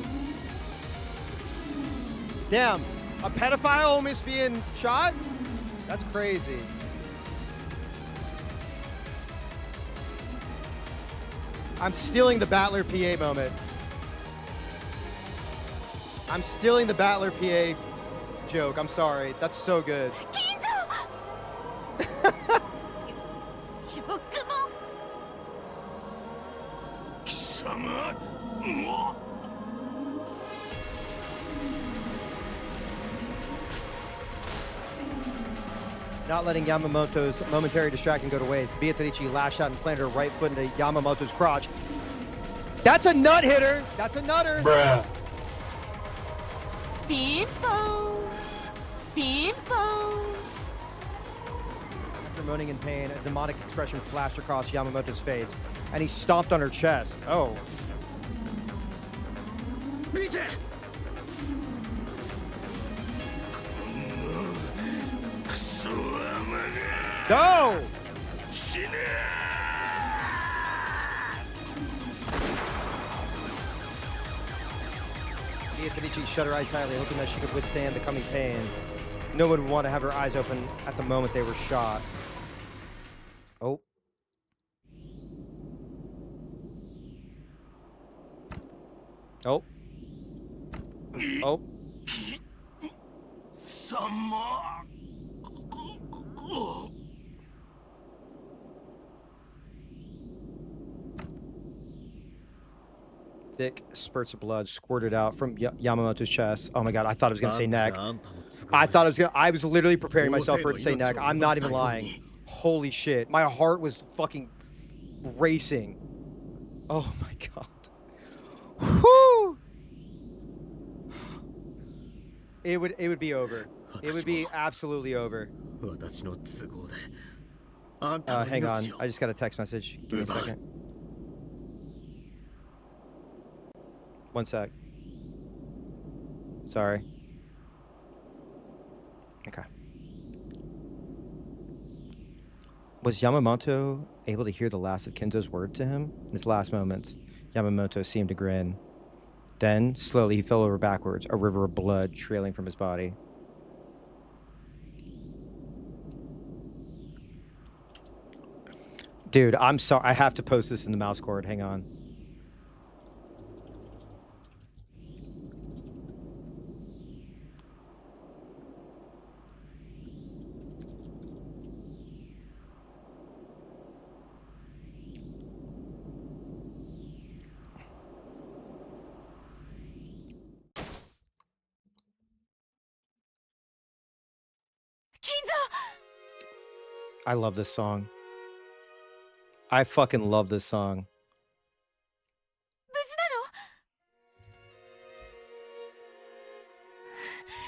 Damn, a pedophile almost being shot? That's crazy. I'm stealing the Battler PA moment. I'm stealing the Battler PA joke. I'm sorry. That's so good. Not letting Yamamoto's momentary distraction go to waste. Beatrice lashed out and planted her right foot into Yamamoto's crotch. That's a nut hitter. That's a nutter. Bruh. Ping-pong. Ping-pong. After moaning in pain, a demonic expression flashed across Yamamoto's face, and he stomped on her chest. Oh. Beat it! Go! Beatrice shut her eyes tightly, hoping that she could withstand the coming pain. No one would want to have her eyes open at the moment they were shot. Oh. Oh. Oh. 様 Thick spurts of blood squirted out from Yamamoto's chest. Oh my god, I thought I was gonna say あんた neck. があんたの都合 I で thought I was gonna. I was literally preparing 大 myself 勢 for の it to say 命 neck. を I'm 奪っ not た even よう lying. に Holy shit, my heart was fucking racing. Oh my god. Whew. It would be over. It would be absolutely over. 私の都合であんたの Hang on. 命を I just got a text message. Give me a second. One sec. Sorry. Okay. Was Yamamoto able to hear the last of Kenzo's word to him? In his last moments, Yamamoto seemed to grin. Then, slowly, he fell over backwards, a river of blood trailing from his body. Dude, I'm sorry. I have to post this in the mouse cord. Hang on. I love this song. I fucking love this song. 無事なの？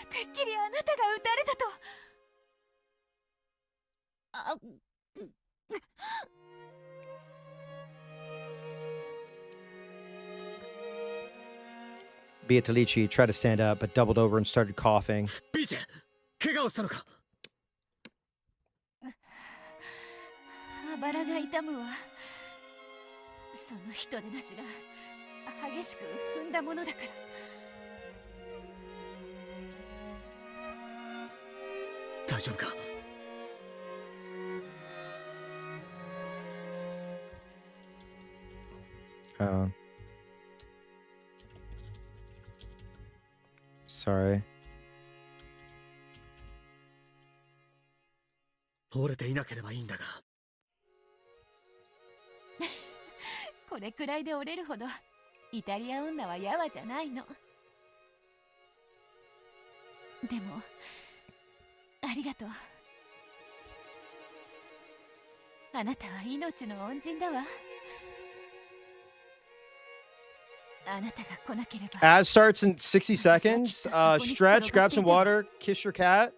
てっきりあなたが撃たれたと。あ、Beatrice tried to stand up, but doubled over and started coughing. ビーチェ怪我をしたのかあばらが痛むわ。その人でなしが激しく踏んだものだから。大丈夫か Hold on. Sorry. 折れていなければいいんだがこれくらいで折れるほどイタリア女はやわじゃないの。でもありがとう。あなたは命の恩人だわ。あなたが来なければ。 Ad starts in 60 seconds. Stretch, grab some water, kiss your cat.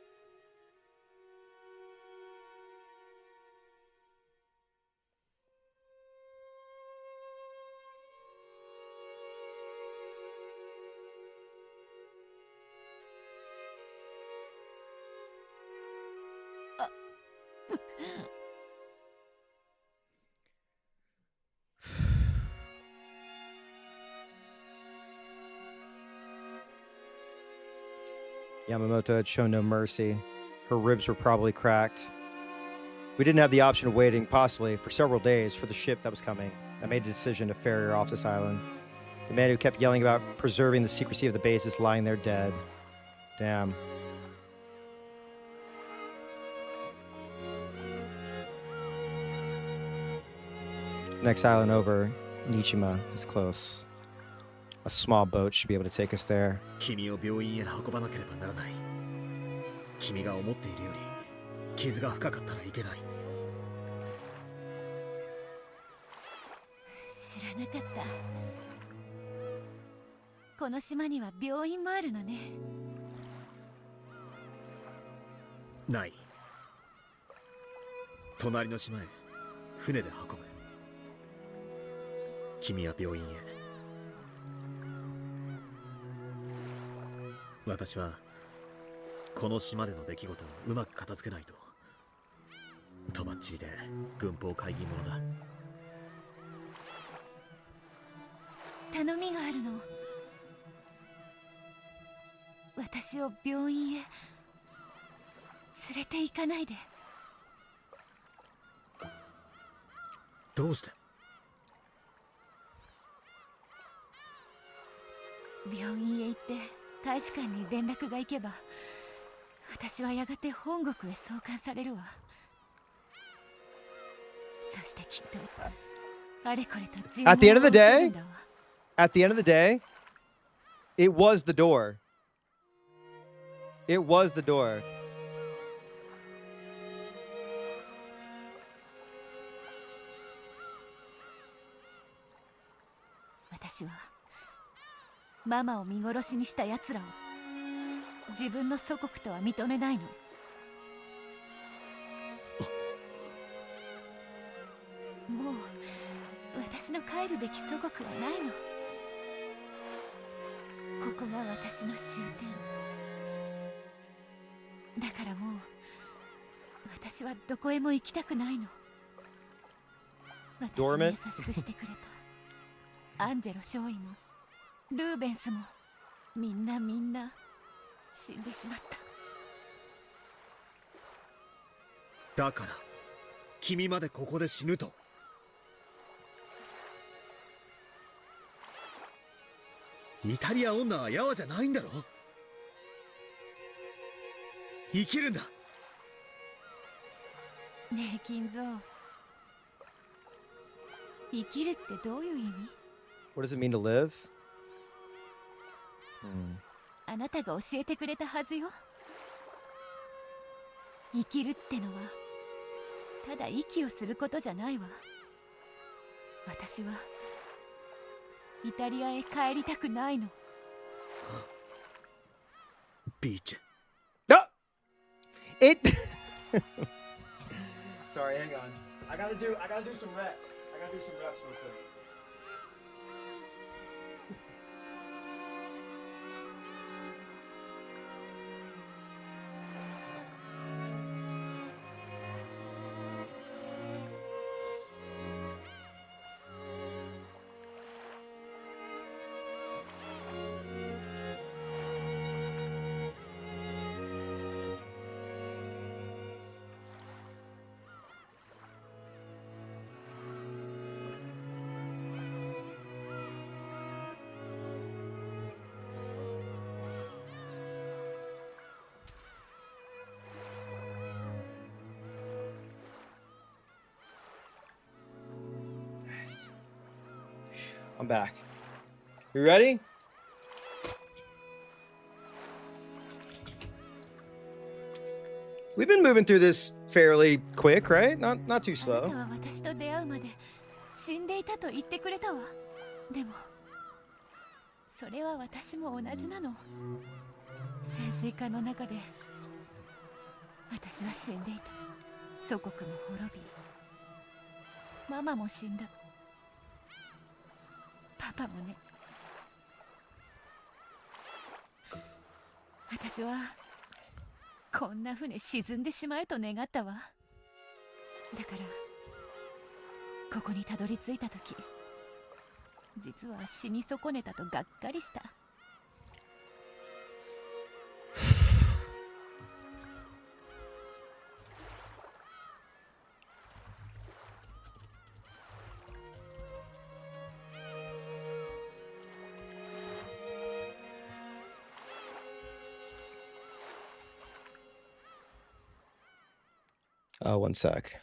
Yamamoto had shown no mercy. Her ribs were probably cracked. We didn't have the option of waiting, possibly, for several days for the ship that was coming. I made a decision to ferry her off this island. The man who kept yelling about preserving the secrecy of the base is lying there dead. Damn. Next island over, Nichima, is close. A small boat should be able to take us there. 君を病院へ運ばなければならない君が思っているより傷が深かったらいけない知らなかった。この島には病院もあるのね。ない隣の島へ船で運ぶ君は病院へ私はこの島での出来事をうまく片付けないととばっちりで軍法会議者だ頼みがあるの。私を病院へ連れて行かないで。どうして？病院へ行って大使館に連絡が行けば、私はやがて本国へ送還されるわ。そしてきっとあれこれと尋問を At the end of the 受ける day, んだわ。 at the end of the day, it was the door. It was the door. 私はママを見殺しにした奴らを自分の祖国とは認めないの。もう私の帰るべき祖国はないの。ここが私の終点だからもう私はどこへも行きたくないの。私に優しくしてくれたアンジェロ少尉もルーベンスもみんな死んでしまった。だから君までここで死ぬと？イタリア女はヤワじゃないんだろ？生きるんだ。ねえ金蔵、生きるってどういう意味？ What does it mean to live? あなたが教えてくれたはずよ。生きるってのはただ息をすることじゃないわ。私はイタリアへ帰りたくないの。ビーチ。Ah! It. Sorry, hang on. I gotta do some reps. I gotta do some reps real quick. I'm back. You ready? We've been moving through this fairly quick, right? Not too あな slow. たは私と出会うまで死んでいたと言ってくれたわ。でもそれは私も同じなの。潜水艦の中で私は死んでいた。祖国も滅び、ママも死んだ。パパもね。私はこんな船沈んでしまえと願ったわ。だからここにたどり着いた時、実は死に損ねたとがっかりした。One sec.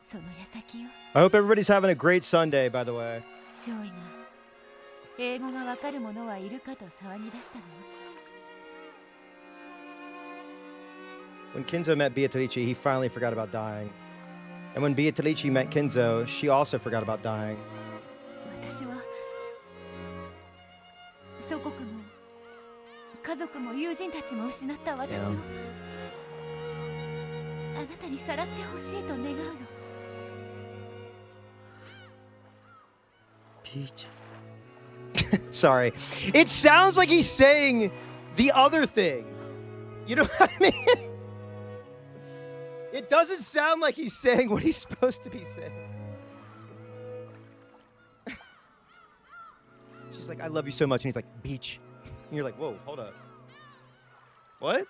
その矢先よ。 I hope everybody's having a great Sunday, by the way. 少尉が英語がわかる者はいるかと騒ぎ出したの。 When Kinzo met Beatrice, he finally forgot about dying. And when Beatrice met Kinzo, she also forgot about dying. 私は祖国も家族も友人たちも失った私をあなたにさらってほしいと願うの。 Peach. Sorry. It sounds like he's saying the other thing. You know what I mean? It doesn't sound like he's saying what he's supposed to be saying. She's like, I love you so much. And he's like, beach. And you're like, whoa, hold up. What?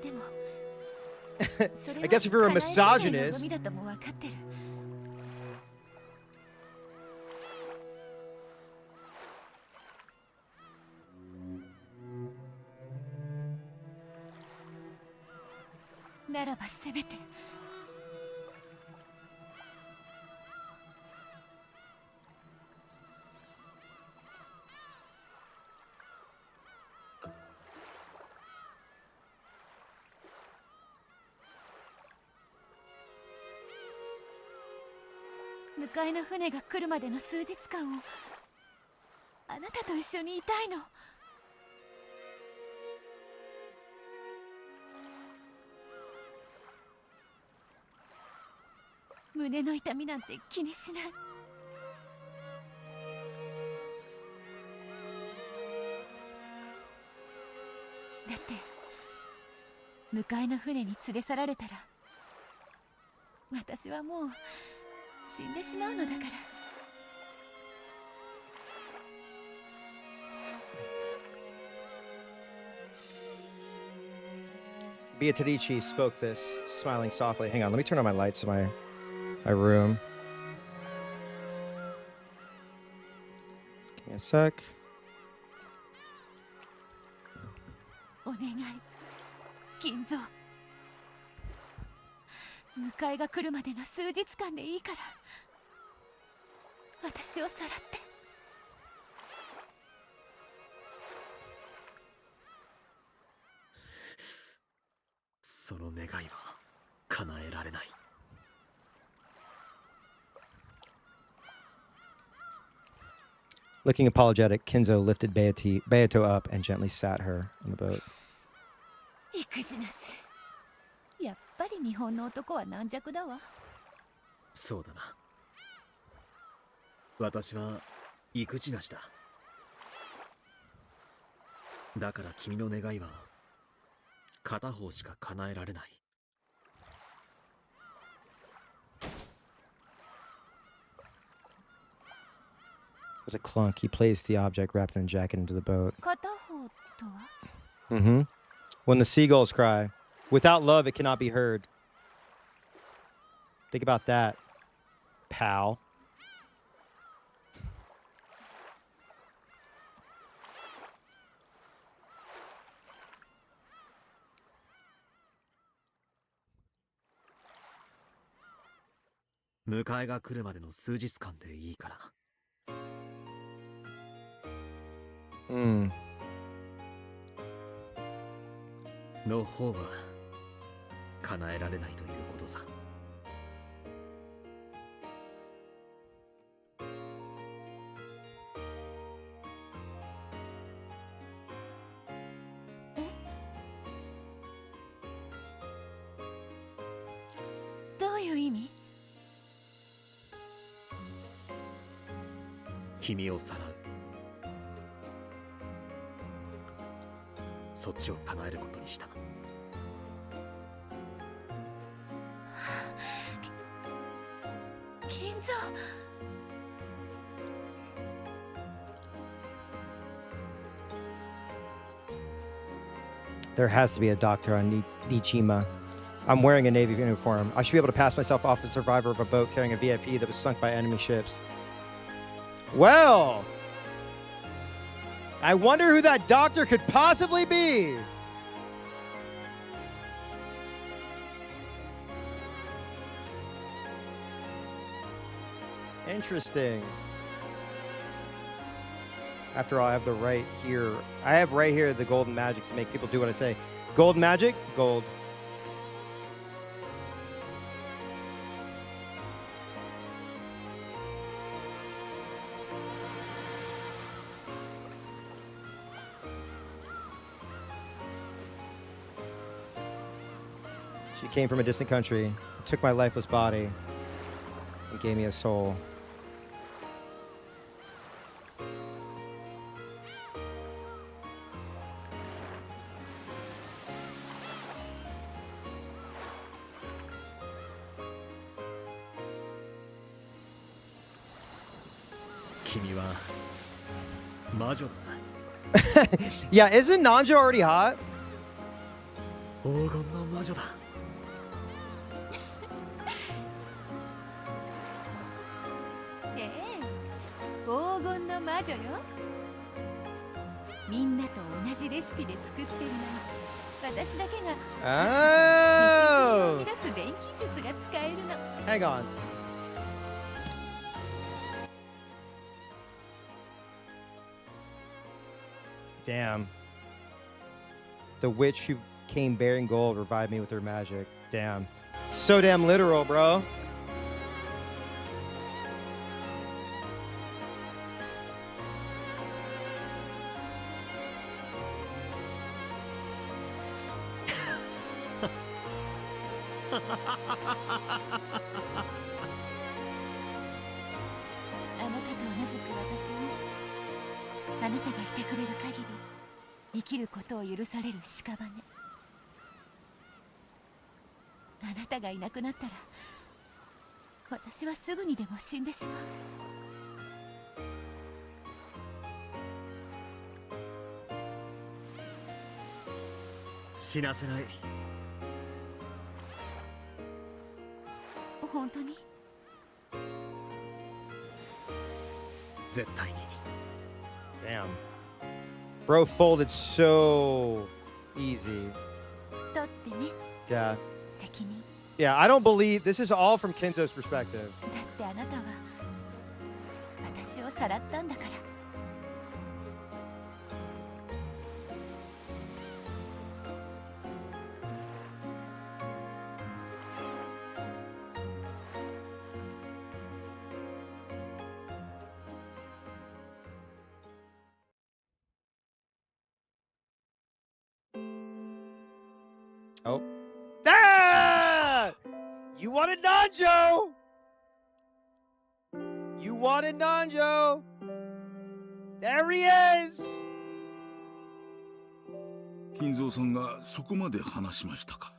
でも I guess if you're a misogynist. 望みだとも分かってる。ならばせめて迎えの船が来るまでの数日間をあなたと一緒にいたいの。胸の痛みなんて気にしない。だって迎えの船に連れ去られたら私はもう死んでしまうのだから。 Beatrice spoke this, smiling softly. Hang on, let me turn on my lights in my room. Give me a sec. お願い、金蔵。迎えが来るまでの数日間でいいから私をさらって。その願いは叶えられない。 Looking apologetic, Kinzo lifted Beato up and gently sat her on the boat. 育児なし。やっぱり日本の男は軟弱だわ。そうだな。私は育児なしだ。だから君の願いは片方しか叶えられない。 With a clunk, he placed the object wrapped in a jacket into the boat. 片方とは Mm-hmm. When the seagulls cry, without love, it cannot be heard. Think about that, pal.「迎えが来るまでの数日間でいいから」。 の方は叶えられないということさ。どういう意味？君をさらう。 そっちを叶えることにした。金蔵。There has to be a doctor on Nichima. I'm wearing a Navy uniform. I should be able to pass myself off as a survivor of a boat carrying a VIP that was sunk by enemy ships. Well, I wonder who that doctor could possibly be. Interesting. After all, I have the right here. I have right here the golden magic to make people do what I say. Gold magic, gold. She came from a distant country, took my lifeless body, and gave me a soul. Yeah, isn't Nanjo already hot? 黄金の魔女だ。ええ、黄金の魔女よ。みんなと同じレシピで作ってるのに、私だけが消しゴムを生み Oh! 出す錬金術が使えるの。 Hang on. Damn. The witch who came bearing gold revived me with her magic. Damn. So damn literal, bro. "死なせない。本当に?絶対に。Damn. Bro folded so easy. だってね、 Yeah. 責任。 Yeah, I don't believe this is all from Kinzo's perspective. だってあなたは私をさらったんだから。Oh. Ah! You wanted Nanjo! You wanted Nanjo! There he is! 金蔵さんがそこまで話しましたか。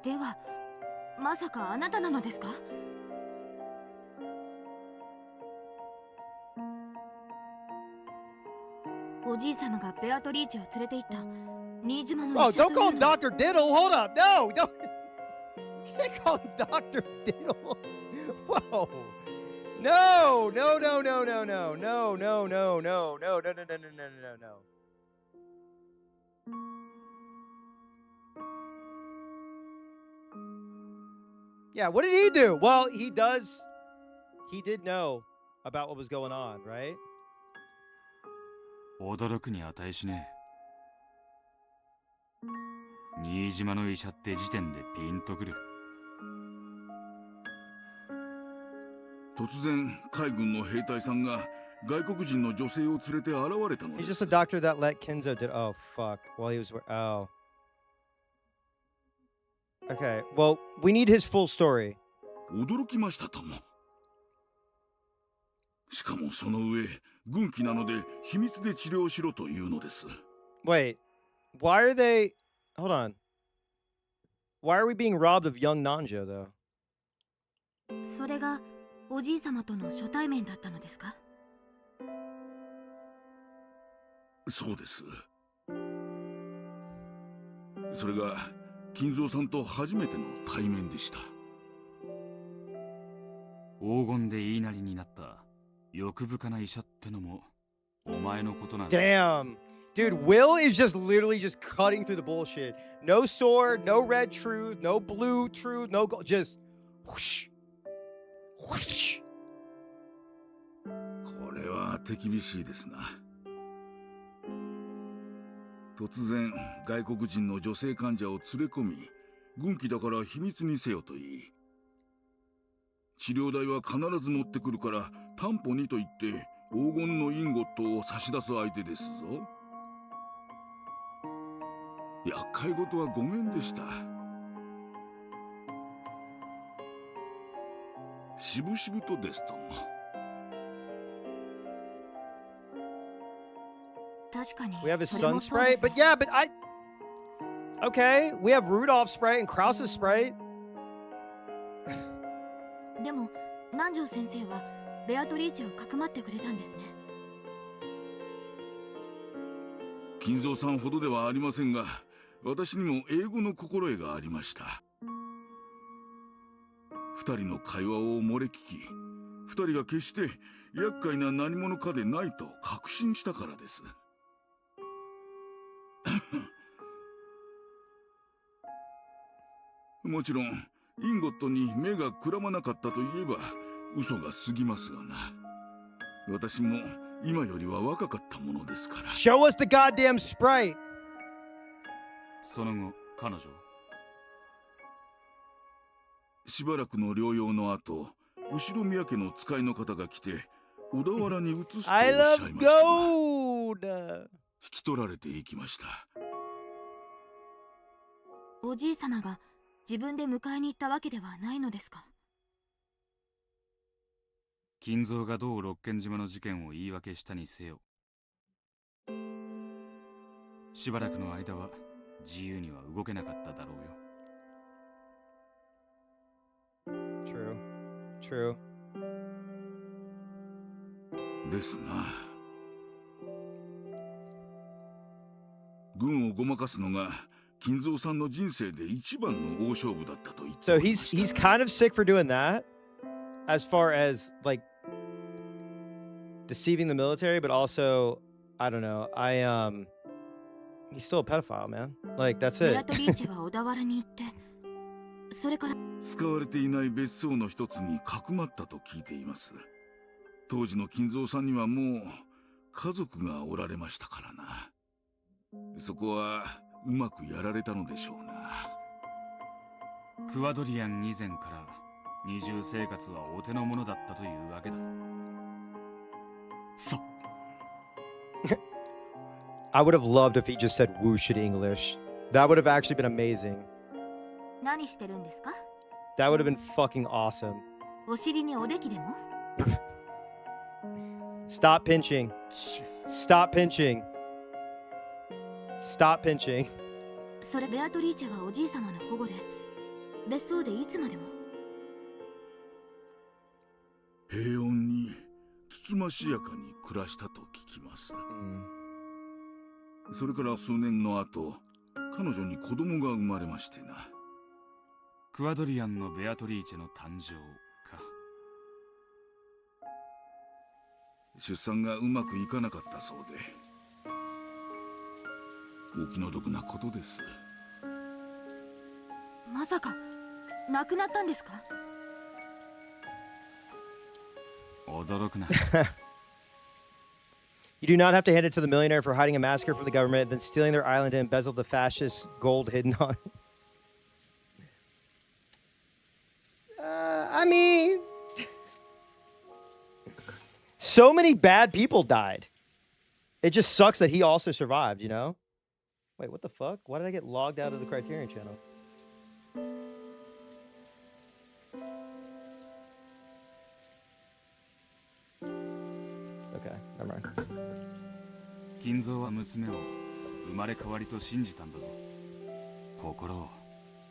では、まさかあなたなのですか？おじい様がベアトリーチェを連れて行った新島の Oh, 医者 don't とい call う him のは Dr. Diddle. Hold up. No, don't. You can't call him Dr. Diddle. Whoa. No, no, no, no, no, no, no, no, no, no, no, no, no, no, no, no, no, no. Yeah, what did he do? Well, he did know about what was going on, right? 驚くに値しねえ。新島の医者って時点でピンとくる。突然海軍の兵隊さんが外国人の女性を連れて現れたの He's で just す a。doctor that let Kenzo did. Oh, fuck. While he was. Oh. Okay, well, we need his full story. 驚きましたとも。しかもその上軍機なので秘密で治療しろというのです。 Wait, why are they? Hold on. Why are we being robbed of young Nanjo though? それがおじい様との初対面だったのですか？そうです。それが金蔵さんと初めての対面でした。黄金で言いなりになった欲深な医者ってのもお前のことなんだ。 Damn. Dude, Will is just literally just cutting through the bullshit. No sword, no red truth, no blue truth, no gold. Just whoosh. Whoosh. これは手厳しいですな。突然外国人の女性患者を連れ込み、軍機だから秘密にせよと言い、治療代は必ず持ってくるから担保にと言って黄金のインゴットを差し出す相手ですぞ。厄介事はごめんでした。しぶしぶとですとも。確かに We have his それも sun そうで sprite, す but yeah, but I. Okay, we have Rudolph's sprite and Krause's sprite. でも南條先生はベアトリーチェをかくまってくれたんですね。金蔵さんほどではありませんが、私にも英語の心得がありました。二人の会話を漏れ聞き、二人が決して厄介な何者かでないと確信したからです。もちろんインゴットに目がくらまなかったといえば嘘が過ぎますがな。私も今よりは若かったものですから。 Show us the goddamn sprite. その後彼女はしばらくの療養の後、後ろ宮家の使いの方が来て小田原に移すとおっしゃ I いま love したが、 gold. 引き取られていきました。おじい様が自分で迎えに行ったわけではないのですか？金蔵がどう六軒島の事件を言い訳したにせよ、しばらくの間は自由には動けなかっただろうよ。 True. True. ですな。軍をごまかすのが金蔵さんの人生で一番の大勝負だったと言ってお So りました。 he's kind of sick for doing that, as far as like deceiving the military, but also I don't know. He's still a pedophile, man. Like that's ベア it. トリーチェは小田原に行って、それから使われていない別荘の一つにかくまったと聞いています。当時の金蔵さんにはもう家族がおられましたからな。そこはうまくやられたのでしょうな。クワドリアン以前から二重生活はお手の物だったというわけだ。さ I would have loved if he just said whoosh in English. That would have actually been amazing. 何してるんですか？ That would have been fucking awesome. お尻におできでも？ Stop pinching. Stop pinching. Stop pinching. それベアトリーチェはおじい様の保護で別荘でいつまでも？平穏につつましやかに暮らしたと聞きます。 それから数年の後、彼女に子供が生まれましてな。クワドリアンのベアトリーチェの誕生か。出産がうまくいかなかったそうで、お気の毒なことです。まさか亡くなったんですか？驚くな。 You do not have to hand it to the millionaire for hiding a massacre from the government, then stealing their island to embezzle the fascist gold hidden on it. I mean, so many bad people died. It just sucks that he also survived, you know? Wait, what the fuck? Why did I get logged out of the Criterion channel? Okay, Never mind. 金蔵は娘を生まれ変わりと信じたんだぞ。心を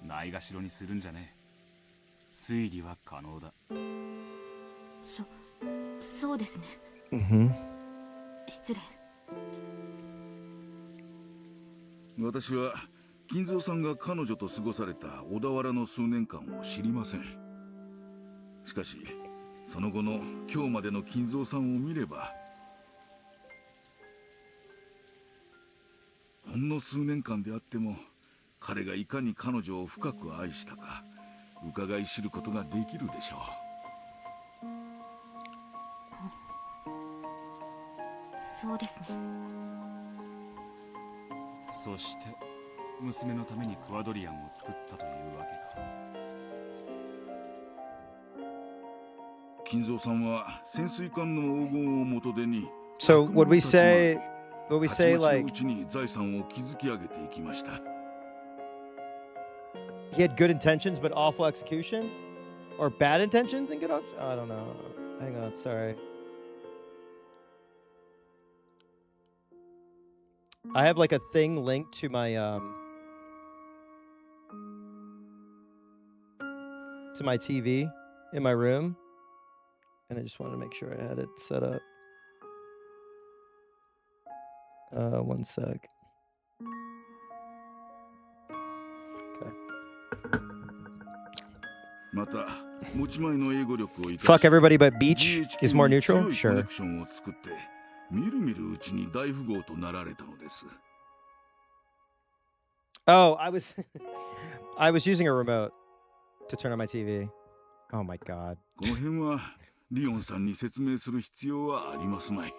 ないがしろにするんじゃねえ。推理は可能だ。そうですね。失礼。私は金蔵さんが彼女と過ごされた小田原の数年間を知りません。しかしその後の今日までの金蔵さんを見れば、ほんの数年間であっても彼がいかに彼女を深く愛したか伺い知ることができるでしょう。そうですね。そして娘のためにクワドリアンを作ったというわけか。金蔵さんは潜水艦の黄金を元手に、 So would we say like うちに財産を築き上げていきました。 he had good intentions but awful execution? Or bad intentions and good I don't know. Hang on, sorry. I have like a thing linked to my TV in my room, and I just wanted to make sure I had it set up. One sec. Okay. また持ち前の英語力を生かし、 Fuck everybody but Beach is more neutral? 強いコネ Sure. クションを作ってみるみるうちに大富豪となられたのです。 Oh, I was using a remote to turn on my TV. Oh my god. この辺はリオンさんに説明する必要はありますまい。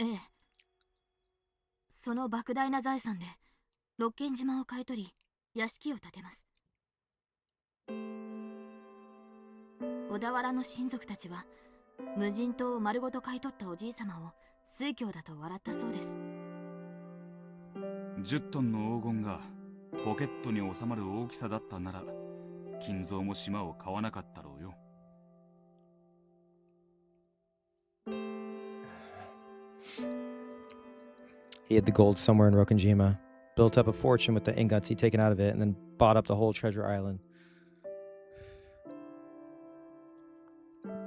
ええ。その莫大な財産で六軒島を買い取り屋敷を建てます。小田原の親族たちは無人島を丸ごと買い取ったおじいさまを酔狂だと笑ったそうです。10トンの黄金がポケットに収まる大きさだったなら、金蔵も島を買わなかったろうよ。He hid the gold somewhere in Rokkenjima, built up a fortune with the ingots he'd taken out of it, and then bought up the whole treasure island.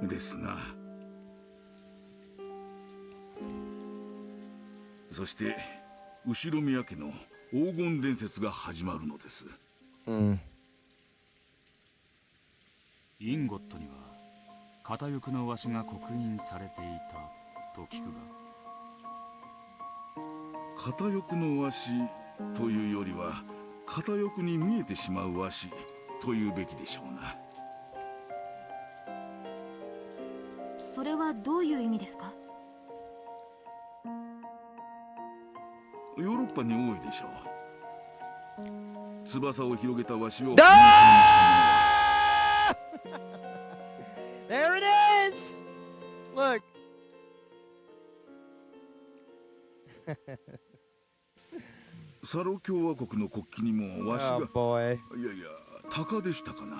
ですな。そして後宮家の黄金伝説が始まるのです。インゴットには片翼のわしが刻印されていたと聞くが。片翼のわしというよりは片翼に見えてしまうわしというべきでしょうな。それはどういう意味ですか？ヨーロッパに多いでしょう。翼を広げたわしを。There it is! Look. サロ共和国の国旗にもわしが。Oh boy. いやいや、鷹でしたかな。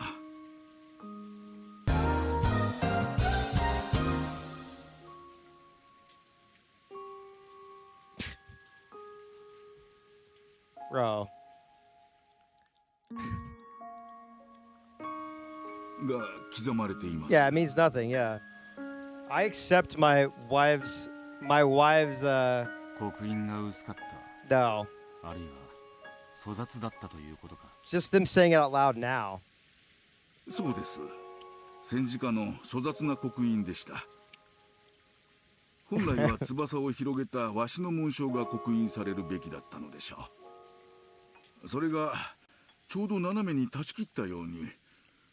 Bro. が刻まれています。 Yeah, it means nothing, yeah. I accept my wife's 刻印が薄かっ no. た。あるいは粗雑だったということか。 Just them saying it out loud now. そうです。戦時下の粗雑な刻印でした。本来は翼を広げたわしの紋章が刻印されるべきだったのでしょう。それがちょうど斜めに断ち切ったように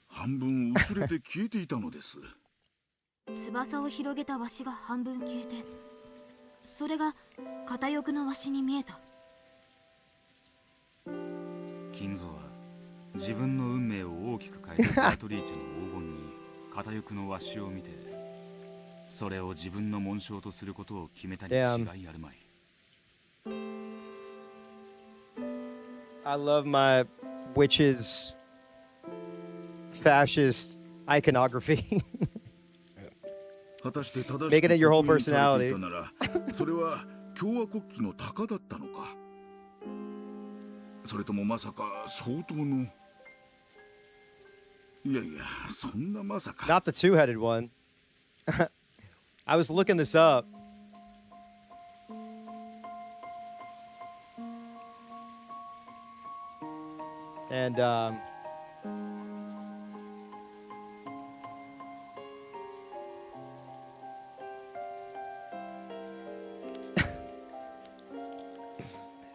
半分薄れて消えていたのです。翼を広げたわしが半分消えて、それが片翼のわしに見えた。金蔵は自分の運命を大きく変えたベアトリーチェの黄金に片翼のわしを見て、それを自分の紋章とすることを決めたに違いあるまい。I love my witches fascist iconography. 果たして正し Making く it your whole 刻印されて personality. いたなら、それは共和国旗の鷹だったのか、それともまさか相当の、いやいや、そんなまさか。 Not the two-headed one. I was looking this up. And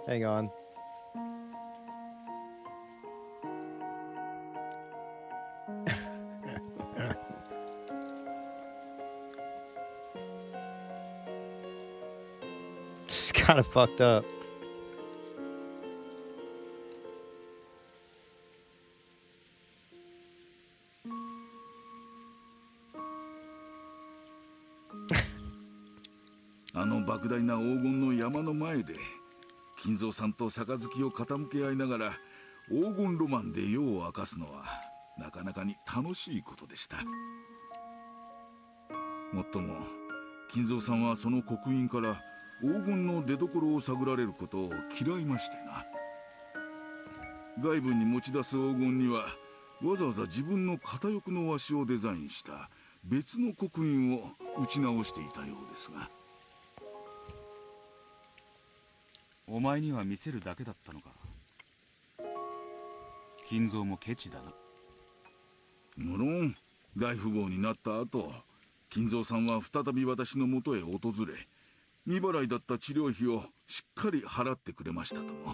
hang on. This is kind of fucked up.あの莫大な黄金の山の前で金蔵さんと杯を傾け合いながら黄金ロマンで夜を明かすのはなかなかに楽しいことでした。もっとも金蔵さんはその刻印から黄金の出所を探られることを嫌いましてな。外部に持ち出す黄金にはわざわざ自分の片翼の鷲をデザインした別の刻印を打ち直していたようですが。お前には見せるだけだったのか。金蔵もケチだな。無論大富豪になった後、金蔵さんは再び私のもとへ訪れ、未払いだった治療費をしっかり払ってくれましたとも。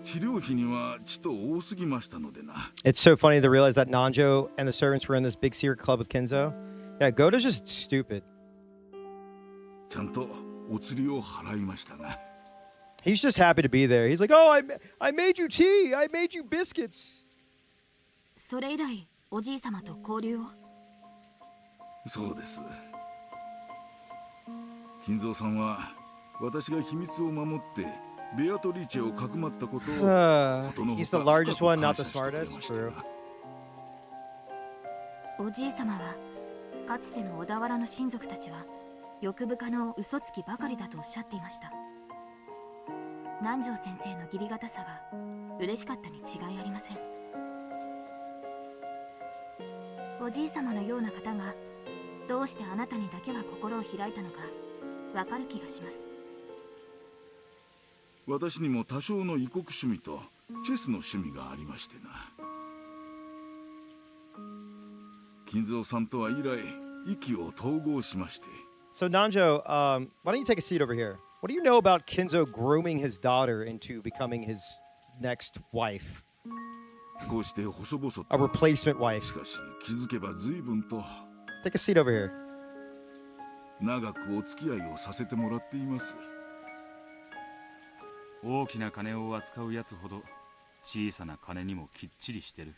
治療費にはちと多すぎましたのでな。It's so funny to realize that Nanjo and the servants were in this big secret club with Kenzo. Yeah, Goda's just stupid. ちゃんとお釣りを払いましたが。He's just happy to be there. He's like, oh, I made you tea. I made you biscuits. それ以来おじい様と交流を。そうです。金蔵さんは私が秘密を守ってベアトリーチェをかくまったことをことのほか He's the largest 深 one, く not 感 the 謝してくれ smartest. ました True. が。おじい様はかつての小田原の親族たちは欲深の嘘つきばかりだとおっしゃっていました。南條先生の義理堅さが嬉しかったに違いありません。おじい様のような方がどうしてあなたにだけは心を開いたのかわかる気がします。私にも多少の異国趣味とチェスの趣味がありましてな。金蔵さんとは以来意気を統合しまして。So Nanjo, why don't you take a seat over here? What do you know about Kenzo grooming his daughter into becoming his next wife? こうして細々と。 A replacement し wife. かし気づけば随分と Take a seat over here. 長くお付き合いをさせてもらっています。大きな金を扱うやつほど小さな金にもきっちりしてる。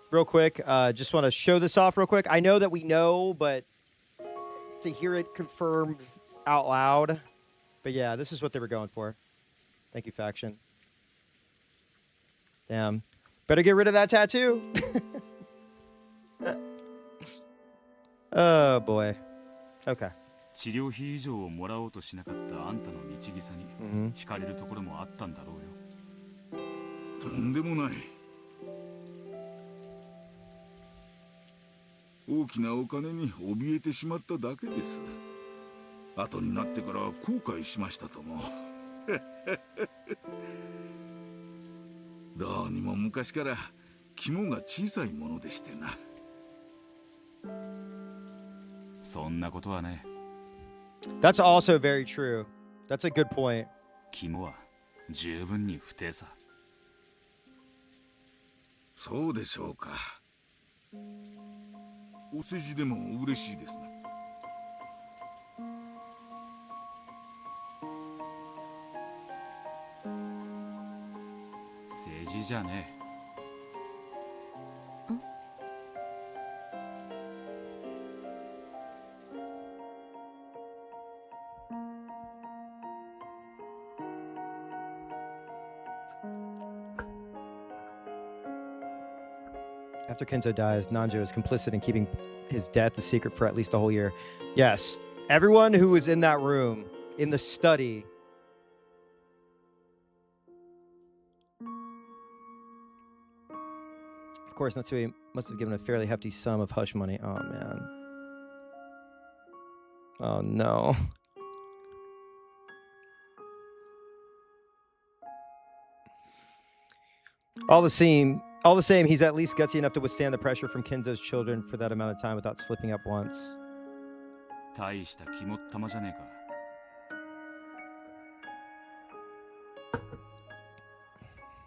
Real quick, just want to show this off real quick. I know that we know, but to hear it confirmed out loud. But yeah, this is what they were going for. Thank you, faction. Damn. Better get rid of that tattoo. Oh, boy. Okay. 治療費以上をもらおうとしなかったあんたの律儀さに惹かれるところもあったんだろうよ。とんでもない。大きなお金に怯えてしまっただけです。後になってから後悔しましたとも。どうにも昔から肝が小さいものでしてな。そんなことはね。That's also very true. That's a good point. 肝は十分に不定さ。そうでしょうか。お世辞でも嬉しいですね。事じゃねえ。After Kenzo dies, Nanjo is complicit in keeping his death a secret for at least a whole year. Yes, everyone who was in that room, in the study, of course, Natsui must have given a fairly hefty sum of hush money. Oh, man. Oh, no. All the same, he's at least gutsy enough to withstand the pressure from Kenzo's children for that amount of time without slipping up once. 大した肝っ玉じゃねえか。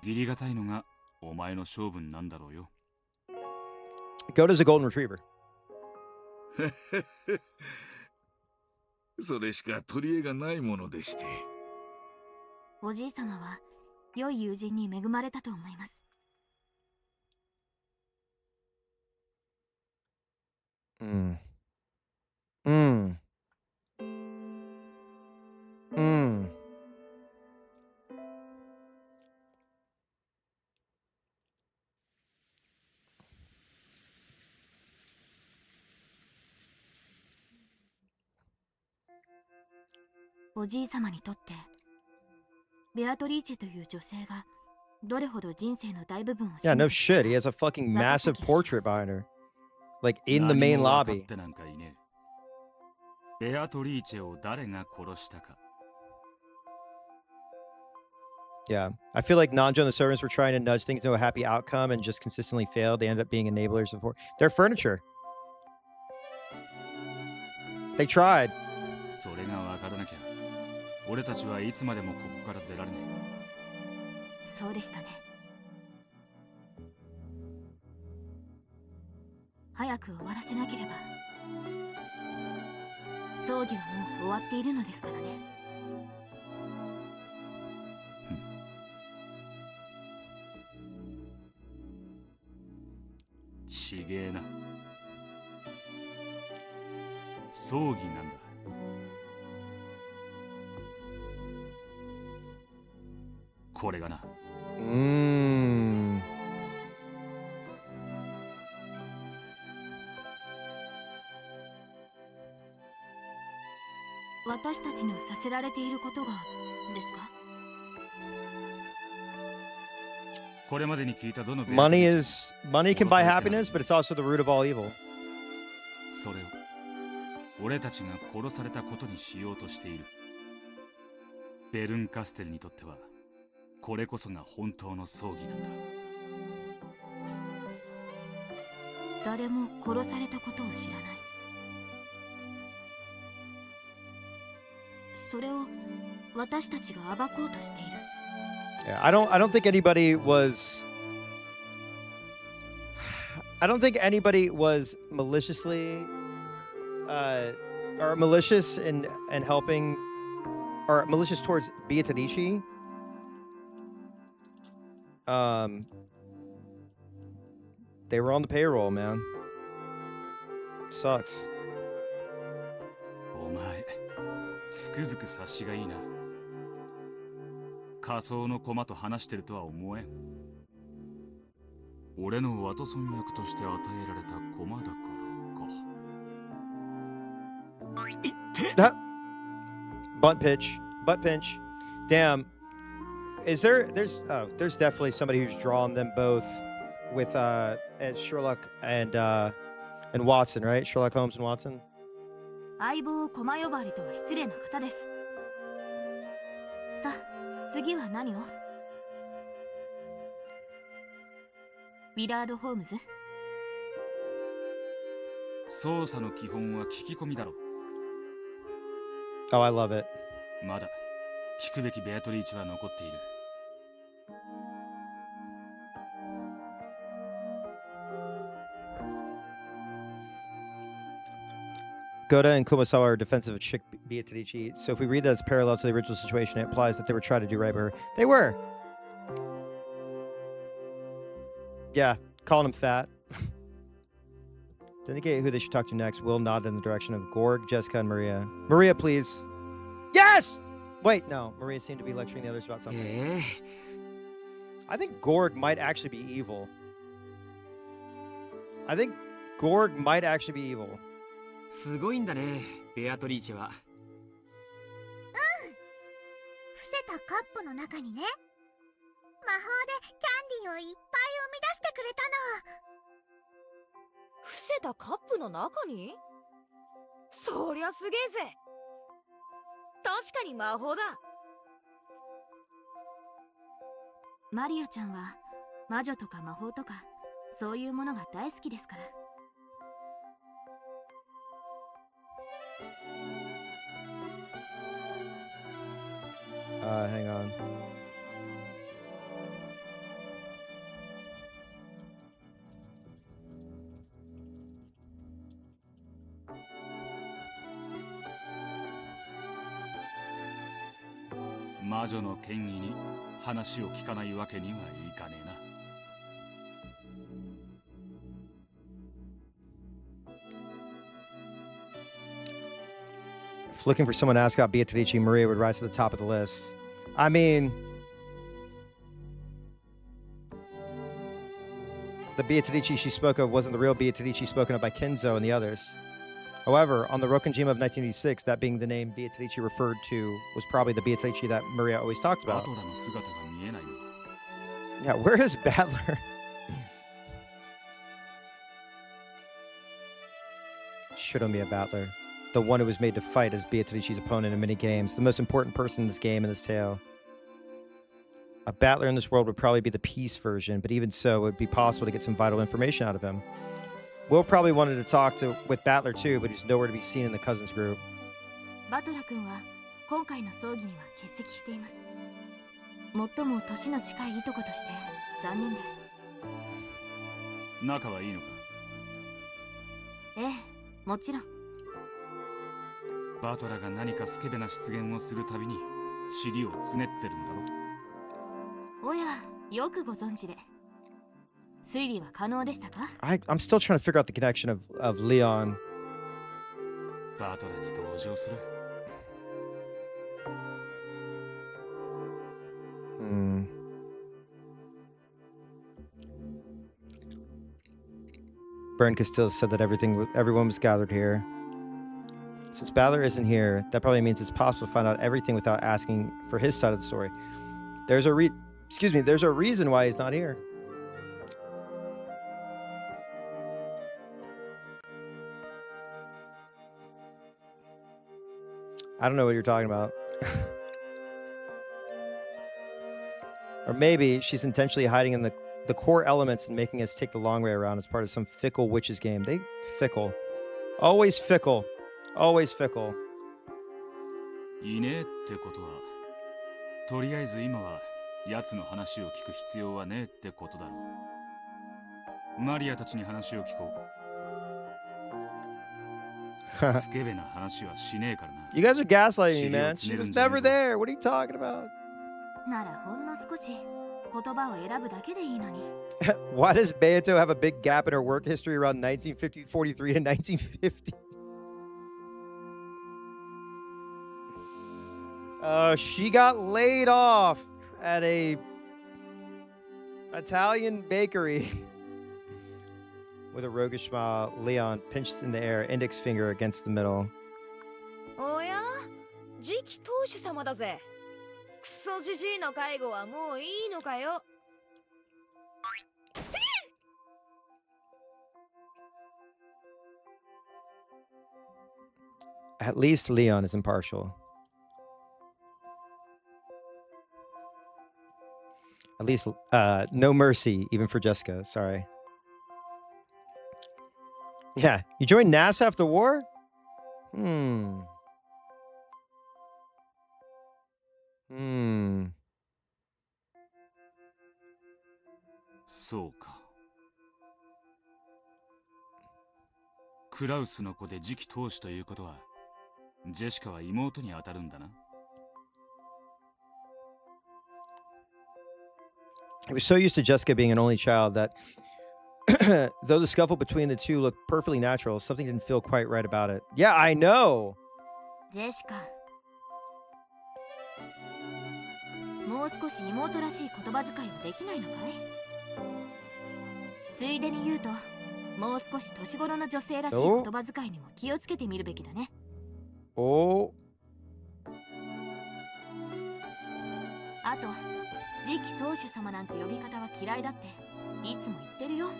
義理がたいのがお前の性分なんだろうよ。Goda's a golden retriever. それしか取り柄がないものでして。おじい様は良い友人に恵まれたと思います。Mm. Mm. Mm. おじい様にとってベアトリーチェという女性がどれほど人生の大部分を Yeah, no shit. He has a fucking massive portrait behind her. Like in the main lobby. ベアトリーチェを誰が殺したか。Yeah. I feel like Nanjo and the servants were trying to nudge things into a happy outcome and just consistently failed. They ended up being enablers of their furniture. They tried. それが分からなきゃ俺たちはいつまでもここから出られねえ。そうでしたね。早く終わらせなければ。葬儀はもう終わっているのですからね。ちげえな。葬儀なんだ。これがな。私たちのさせられていることがですか？これまでに聞いたどの Money can buy happiness, but it's also the root of all evil. それを俺たちが殺されたことにしようとしている。ベルンカステルにとってはこれこそが本当の葬儀なんだ。誰も殺されたことを知らない。それを私たちが暴こうとしている。Yeah, I don't think anybody was maliciously or malicious in helping or malicious towards Beatrice. They were on the payroll, man. Sucks. お前つくづく察しがいいな。仮想の駒と話してるとは思えん。俺のワトソン役として与えられた駒だからか。Butt pinch. Damn. There's definitely somebody who's drawn them both with and Sherlock and Watson, right? Sherlock Holmes and Watson. 相棒駒呼ばわりとは失礼な方です。さあ、次は何を？ウィラード・ホームズ？捜査の基本は聞き込みだろ。Oh, I love it. まだ聞くべきベアトリーチは残っている。Goda and Kumasawa are defensive of Chick Beatrice, so if we read that as parallel to the original situation, it implies that they were trying to do right by her. They were. Yeah, calling him fat. To indicate who they should talk to next, Will nodded in the direction of Gorg, Jessica, and Maria. Maria, please. Yes! Wait, no. Maria seemed to be lecturing the others about something. I think Gorg might actually be evil. I think Gorg might actually be evil. すごいんだね、ベアトリーチェは。伏せたカップの中にね、魔法でキャンディーをいっぱい生み出してくれたの。伏せたカップの中に？そりゃすげえぜ。確かに魔法だ。マリアちゃんは魔女とか魔法とかそういうものが大好きですから。Hang on. "魔女の権威に話を聞かないわけにはいかねえな。If looking for someone to ask about Beatrice, Maria would rise to the top of the list. I mean, the Beatrice she spoke of wasn't the real Beatrice spoken of by Kenzo and the others. However, on the Rokenjima of 1986, that being the name Beatrice referred to was probably the Beatrice that Maria always talked バ about. トラの姿が見えないよ。 Yeah, where is Battler? Shiromiya Battler, the one who was made to fight as Beatrice's opponent in many games, the most important person in this game and this tale. A Battler in this world would probably be the peace version, but even so, it would be possible to get some vital information out of him. Will probably wanted to talk with Battler too, but he's nowhere to be seen in the cousins group. バトラ君は今回の葬儀には欠席しています。最も年の近いいとことして残念です。仲はいいのか？ええ、もちろん。バトラが何かスケベな出現をするたびに尻をつねってるんだろ。おや、よくご存知で。推理は可能でしたか？ I'm still trying to figure out the connection of Leon. バトラに同情する。Bern Castile said that everyone was gathered here. Since Battler isn't here, that probably means it's possible to find out everything without asking for his side of the story. There's a reason why he's not here. I don't know what you're talking about. Or maybe she's intentionally hiding in the core elements and making us take the long way around as part of some fickle witches game. They fickle. Always fickle. Always fickle. いねえってことは、とりあえず今は奴の話を聞く必要はねえってことだろう。マリアたちに話を聞こう。スケベな話はしねえからな。You guys are gaslighting me, man. She was never there. What are you talking about? ならほんの少し言葉を選ぶだけでいいのに。Why does Beato have a big gap in her work history around 1943 to 1950? She got laid off at a Italian bakery. With a roguish smile, Leon pinched in the air, index finger against the middle. おや、次期当主様だぜ。クソジジイの介護はもういいのかよ。At least Leon is impartial. At least, no mercy, even for Jessica. Sorry. Yeah, you joined NASA after the war?そうか。クラウスの子で次期当主ということは、ジェシカは妹に当たるんだな。He was so used to Jessica being an only child that Though the scuffle between the two looked perfectly natural, something didn't feel quite right about it. Yeah, I know. ジェシカ、もう少し妹らしい言葉遣いはできないのかい？ついでに言うと、もう少し年頃の女性らしい言葉遣いにも気をつけてみるべきだね。お。あと、次期当主様なんて呼び方は嫌いだっていつも言ってるよ。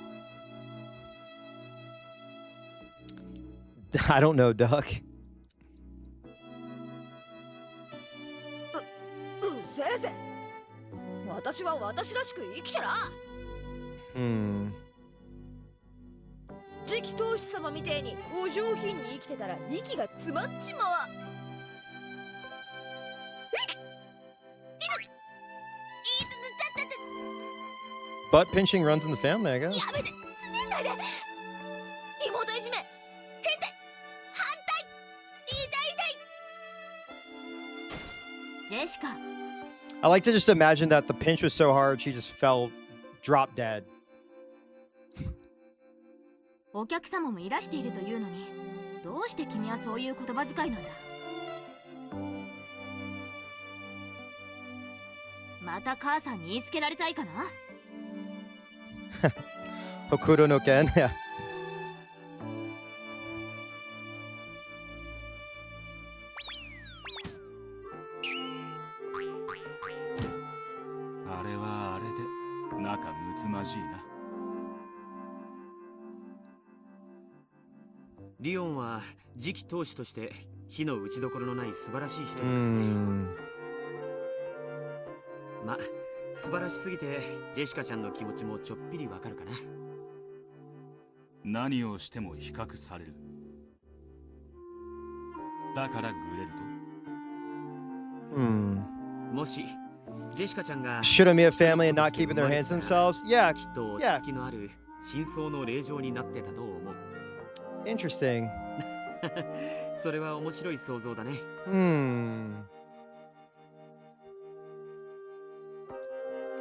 I don't know, Duck. せいぜ。私は私らしく生きちゃら。次期当主様みてえにお上品に生きてたら息が詰まっちまわ。Butt pinching runs in the family, I guess. やめて、つねんないで。妹いじめ、変態、反対、痛い。ジェシカ。I like to just imagine that the pinch was so hard she just fell, dropped dead. お客様もいらしているというのに、どうして君はそういう言葉遣いなんだ？また母さんに言いつけられたいかなHokuro no Ken, yeah. あれはあれで仲睦まじいな。リオンは次期当主として火の打ちどころのない素晴らしい人だからね。ま、素晴らしすぎてジェシカちゃんの気持ちもちょっぴりわかるかな。何をしても比較される。だからグレると。もしジェシカちゃんが Shunamiya family and not keeping their hands to themselves? Yeah, きっと落ち着きのある真相の令状になってたと思う。interesting. それは面白い想像だね。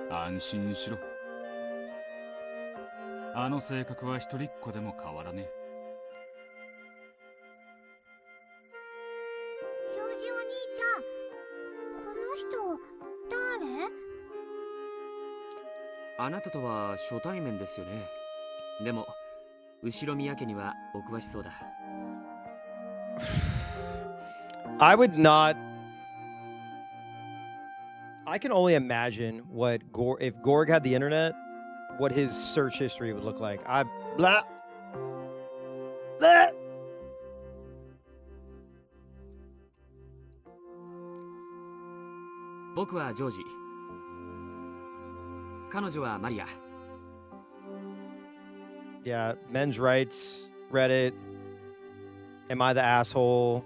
安心しろ。あの性格は一人っ子でも変わらねえ。ジョージお兄ちゃん、この人誰？あなたとは初対面ですよね。でも後ろ宮家にはお詳しそうだ。I would not. I can only imagine what if Gorg had the internet, what his search history would look like. Blah. Blah. 僕はジョージ。彼女はマリア。Yeah, men's rights, Reddit. Am I the asshole?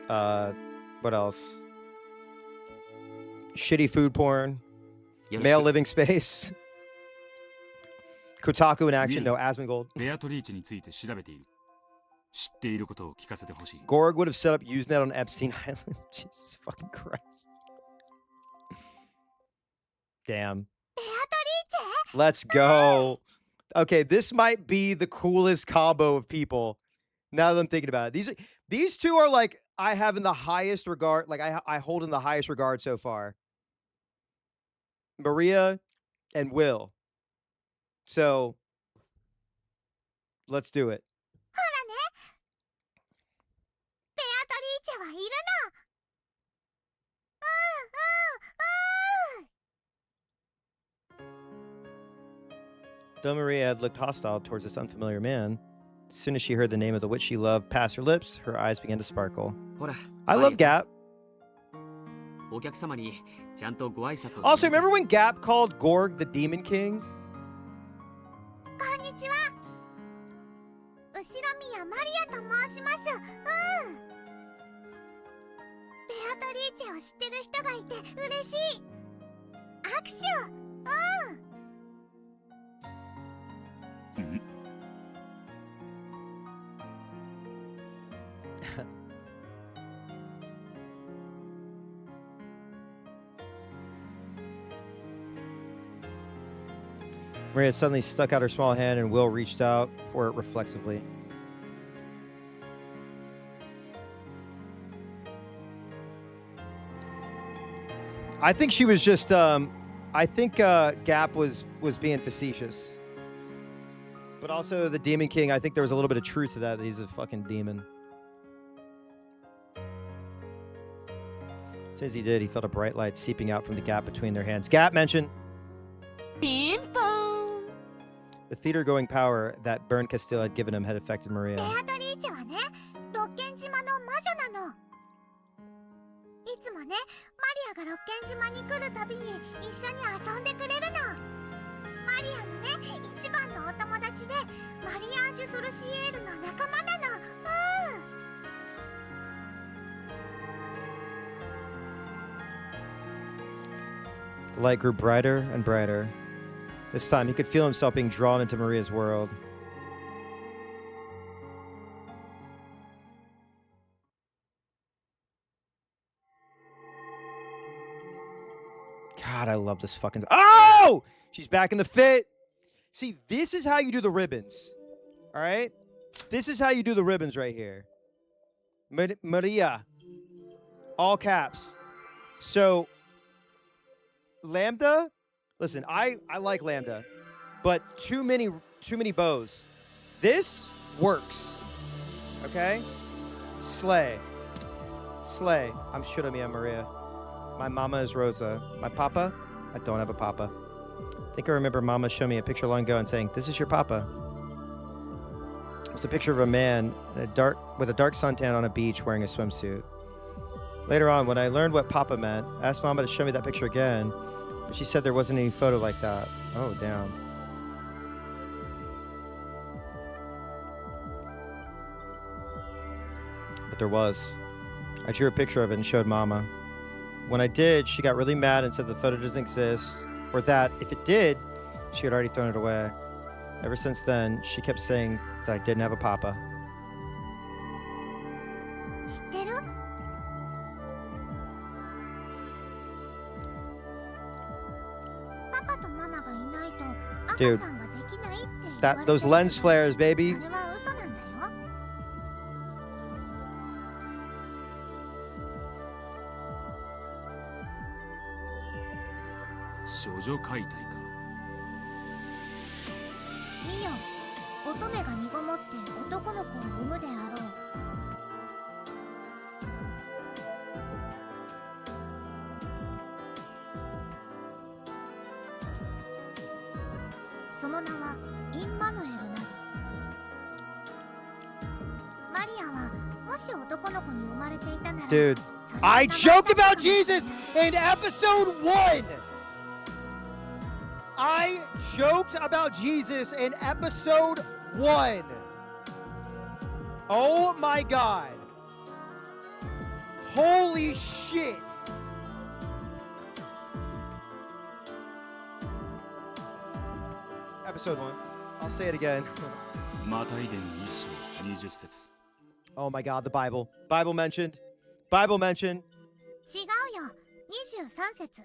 What else? Shitty food porn. Male living space. Kotaku in action, no Asmongold. ベアトリーチについて調べている。知っていることを聞かせてほしい。Gorg would have set up Usenet on Epstein Island. Jesus fucking Christ. Damn. Let's go. Okay, this might be the coolest combo of people. Now that I'm thinking about it, these two are like I have in the highest regard. Like I hold in the highest regard so far. Maria and Will. So let's do it. ほらね、ベアトリーチェはいるの。Though Maria had looked hostile towards this unfamiliar man, as soon as she heard the name of the witch she loved pass her lips, her eyes began to sparkle. I love Gap. お客様にちゃんとご挨拶を。Also, remember when Gap called Gorg the Demon King? こんにちは。後ろ宮マリアと申します。ベアトリーチェを知ってる人がいて嬉しい。握手。Maria suddenly stuck out her small hand and Will reached out for it reflexively. I think she was just, I think Gap was being facetious. But also the Demon King, I think there was a little bit of truth to that he's a fucking demon. As soon as he did, he felt a bright light seeping out from the gap between their hands. Gap mentioned. Ping-pong. The theater-going power that Bern Castile had given him had affected Maria. ベアトリーチェはね、六軒島の魔女なの。いつもね、マリアが六軒島に来るたびに一緒に遊んでくれるの。マリアのね、一番のお友達で、マリアージュ・ソルシエールの仲間なの。The light grew brighter and brighter. This time, he could feel himself being drawn into Maria's world. God, I love this fucking... Oh! She's back in the fit. See, this is how you do the ribbons. All right? This is how you do the ribbons right here. Maria. All caps. So... Lambda, listen, I like Lambda, but too many bows. This works. Okay? Slay. I'm Shuramiya Maria. My mama is Rosa. My papa? I don't have a papa. I think I remember mama showing me a picture long ago and saying, "This is your papa." It was a picture of a man with a dark suntan on a beach wearing a swimsuit. Later on, when I learned what papa meant, I asked mama to show me that picture again, but she said there wasn't any photo like that. Oh, damn. But there was. I drew a picture of it and showed mama. When I did, she got really mad and said the photo doesn't exist, or that, if it did, she had already thrown it away. Ever since then, she kept saying that I didn't have a papa. 知ってる？ パパとママがいないと赤ちゃんができないって言われてる。 Those lens flares, baby. それは嘘なんだよ。少女解体か。ミヨ、乙女が身ごもって男の子を産むであろう。その名はインマヌエルなり。マリアはもし男の子に生まれていたなら。 Dude, I joked about Jesus in episode 1! I joked about Jesus in episode 1! Oh my god. Holy shit. Episode 1. I'll say it again. マタイデン1章20節。 Oh my god, the Bible. Bible mentioned. Bible mentioned. 違うよ。23節。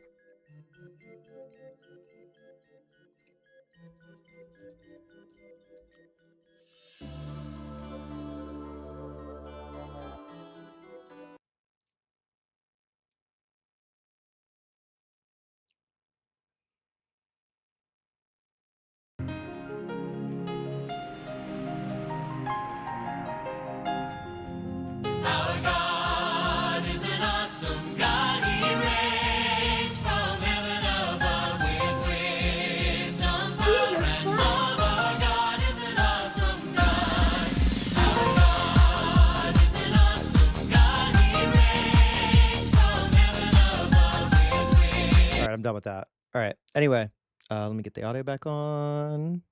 I'm done with that. All right. Anyway, let me get the audio back on.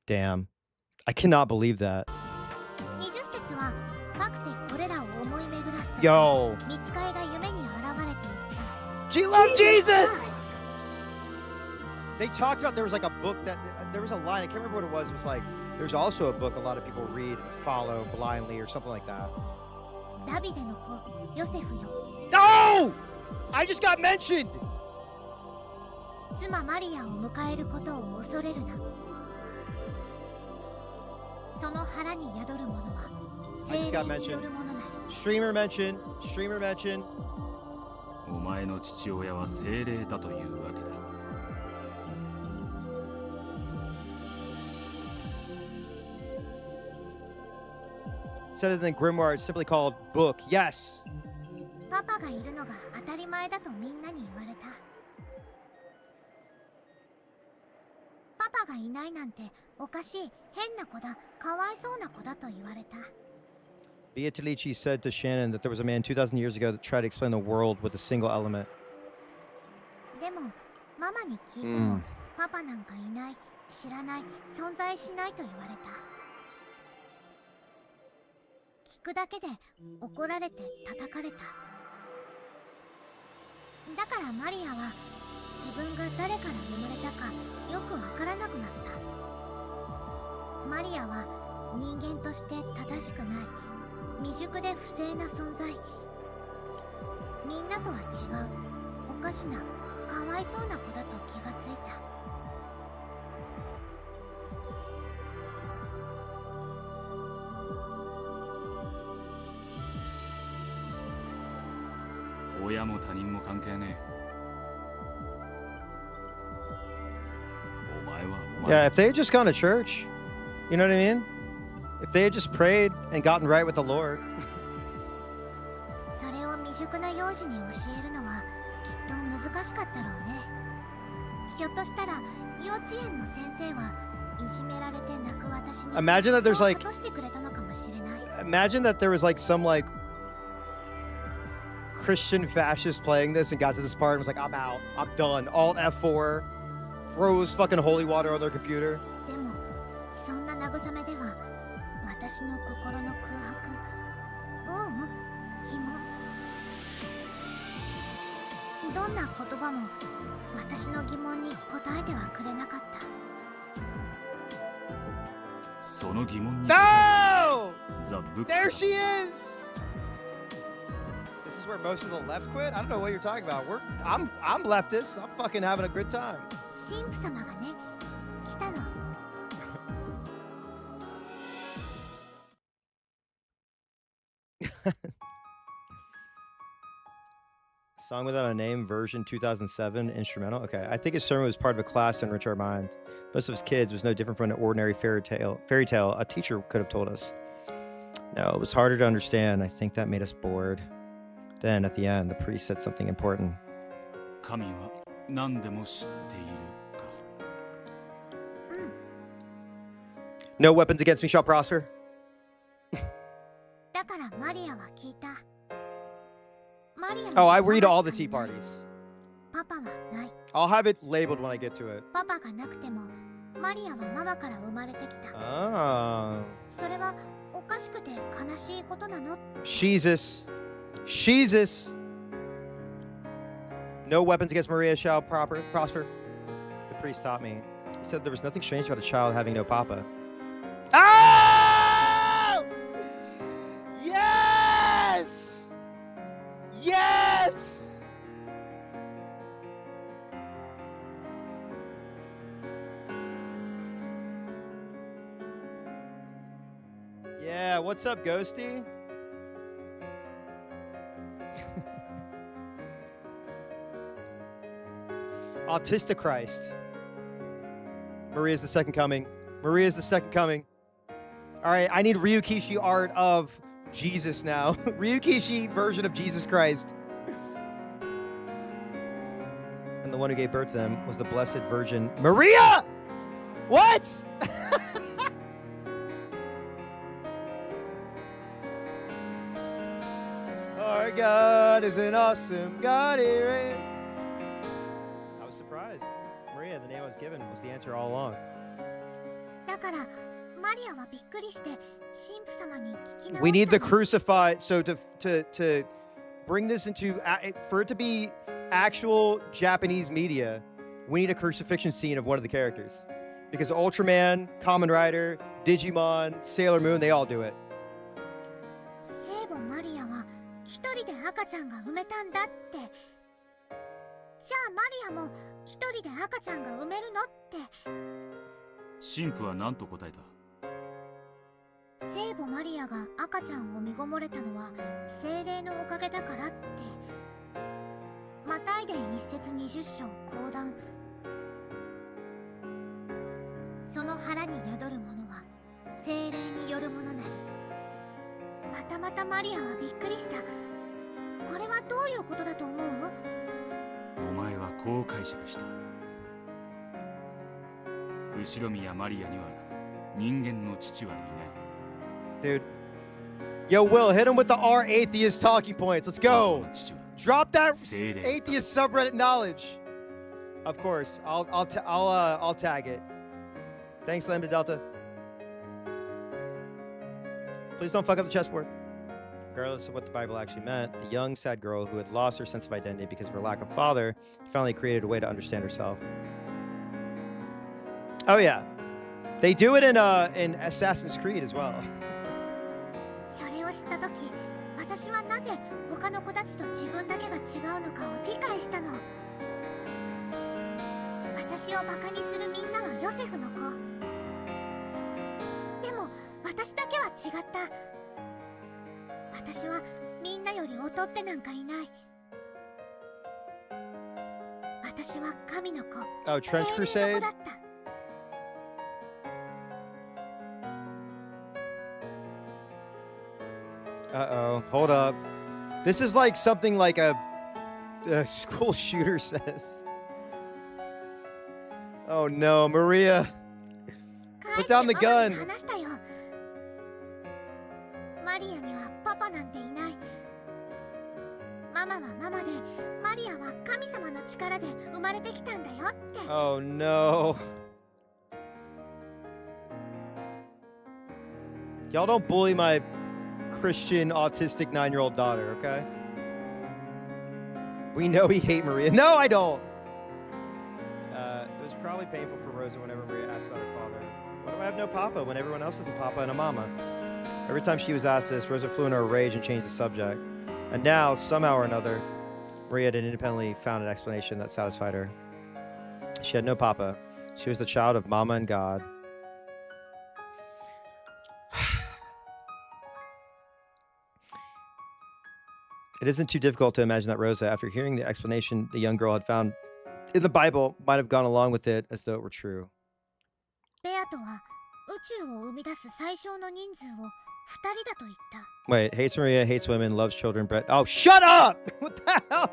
Damn. I cannot believe that. 20節はかくてこれらを思い巡らすと Yo. 御使いが夢に現れていった。 She loved Jesus! They talked about there was like a book that there was a line, I can't remember what it was. It was like there's also a book a lot of people read and follow blindly or something like that. ダビデの子ヨセフよ。 No! I just got mentioned! 妻マリアを迎えることを恐れるな。その腹に宿るものは I 精 just got 霊によ mentioned. るものなり。 Streamer mention. Streamer mention. お前の父親は精霊だというわけだ。Instead of the grimoire, it's simply called book. Yes. パパがいるのが当たり前だとみんなに言われた。パパがいないなんておかしい、変な子だ、かわいそうな子だと言われた。 Beatrice said to Shannon that there was a man 2,000 years ago that tried to explain the world with a single element. でもママに聞いても、パパなんかいない、知らない、存在しないと言われた。聞くだけで怒られて叩かれた。だからマリアは自分が誰から生まれたかよくわからなくなった。マリアは人間として正しくない、未熟で不正な存在。みんなとは違う、おかしな、かわいそうな子だと気がついた。親も他人も関係ねえ。お前はお前。 Yeah, if they had just gone to church, you know what I mean? If they had just prayed and gotten right with the Lord. それを未熟な幼児に教えるのはきっと難しかったろうね。ひょっとしたら幼稚園の先生はいじめられて泣く私に Imagine that there's like そう諭してくれたのかもしれない。 Imagine that there was like some like Christian fascist playing this and got to this part and was like, I'm out, I'm done. Alt F4, throws fucking holy water on their computer. でもそんな慰めでは私の心の空白、疑問、どんな言葉も私の疑問に答えてはくれなかった。その疑問に No! ザ・ブック There she is! This is where most of the left quit? I don't know what you're talking about. I'm leftist. I'm fucking having a good time. 神父様がね、来たの。Song Without a Name, version 2007, instrumental. Okay, I think his sermon was part of a class to enrich our minds. Most of his kids was no different from an ordinary fairy tale a teacher could have told us. No, it was harder to understand. I think that made us bored. Then, at the end, the priest said something important. 神は何でも知っているか。No weapons against me shall prosper. だからマリアは聞いた。マリアに Oh, I read ママ all し the か tea いない。 parties. パパはない。 I'll have it labeled when I get to it. パパがなくてもマリアはママから生まれてきた。 Oh. それはおかしくて悲しいことなの？ Jesus. Jesus. No weapons against Maria shall prosper. The priest taught me. He said there was nothing strange about a child having no papa. Oh! Yes! Yes! Yeah, what's up, Ghosty? Autistic Christ. Maria's the second coming. Maria's the second coming. All right, I need Ryukishi art of Jesus now. Ryukishi version of Jesus Christ. And the one who gave birth to them was the Blessed Virgin Maria! What? Our God is an awesome God. I was surprised. Maria, the name I was given, was the answer all along. だからマリアはびっくりして神父様に聞き直したの。 We need the crucified. So to bring this into for it to be actual Japanese media, we need a crucifixion scene of one of the characters, because Ultraman, Kamen Rider, Digimon, Sailor Moon, they all do it. 聖母マリアは一人で赤ちゃんが産めたんだってじゃあマリアも一人で赤ちゃんが産めるのって。神父は何と答えた？聖母マリアが赤ちゃんを身ごもれたのは聖霊のおかげだからって。マタイ伝一節20章講談。その腹に宿るものは聖霊によるものなり。またマリアはびっくりした。これはどういうことだと思う？お前はこう解釈した。後ろ宮マリアには人間の父はいない。Dude. Yo, Will, hit him with the R atheist talking points. Let's go. Drop that atheist subreddit knowledge. Of course, I'll tag it. Thanks, Lambda Delta. Please don't fuck up the chessboard. Regardless of what the Bible actually meant, the young, sad girl who had lost her sense of identity because of her lack of father finally created a way to understand herself. Oh yeah, they do it in Assassin's Creed as well. それを知ったとき、私はなぜ他の子たちと自分だけが違うのかを理解したの。私をバカにするみんなはヨセフの子。でも私だけは違った。私はみんなより劣ってなんかいない。私は神の子。Oh, Trench Crusade? 聖霊の子だった。Uh-oh, hold up. This is like something like a school shooter says. Oh no, Maria. Put down the gun. 話したよ。マリアにはパパなんていない。ママはママで、マリアは神様の力で生まれてきたんだよって。Oh no. Y'all don't bully my Christian autistic 9-year-old daughter, okay? We know we hate Maria. No, I don't. It was probably painful for Rosa whenever Maria asked about her father. Why do I have no papa when everyone else has a papa and a mama? Every time she was asked this, Rosa flew into a rage and changed the subject. And now, somehow or another, Maria had independently found an explanation that satisfied her. She had no papa. She was the child of mama and God. It isn't too difficult to imagine that Rosa, after hearing the explanation the young girl had found in the Bible, might have gone along with it as though it were true. ベアトは宇宙を生み出す最小の人数を2人だと言った。Wait, hates Maria, hates women, loves children, but oh, shut up! What the hell?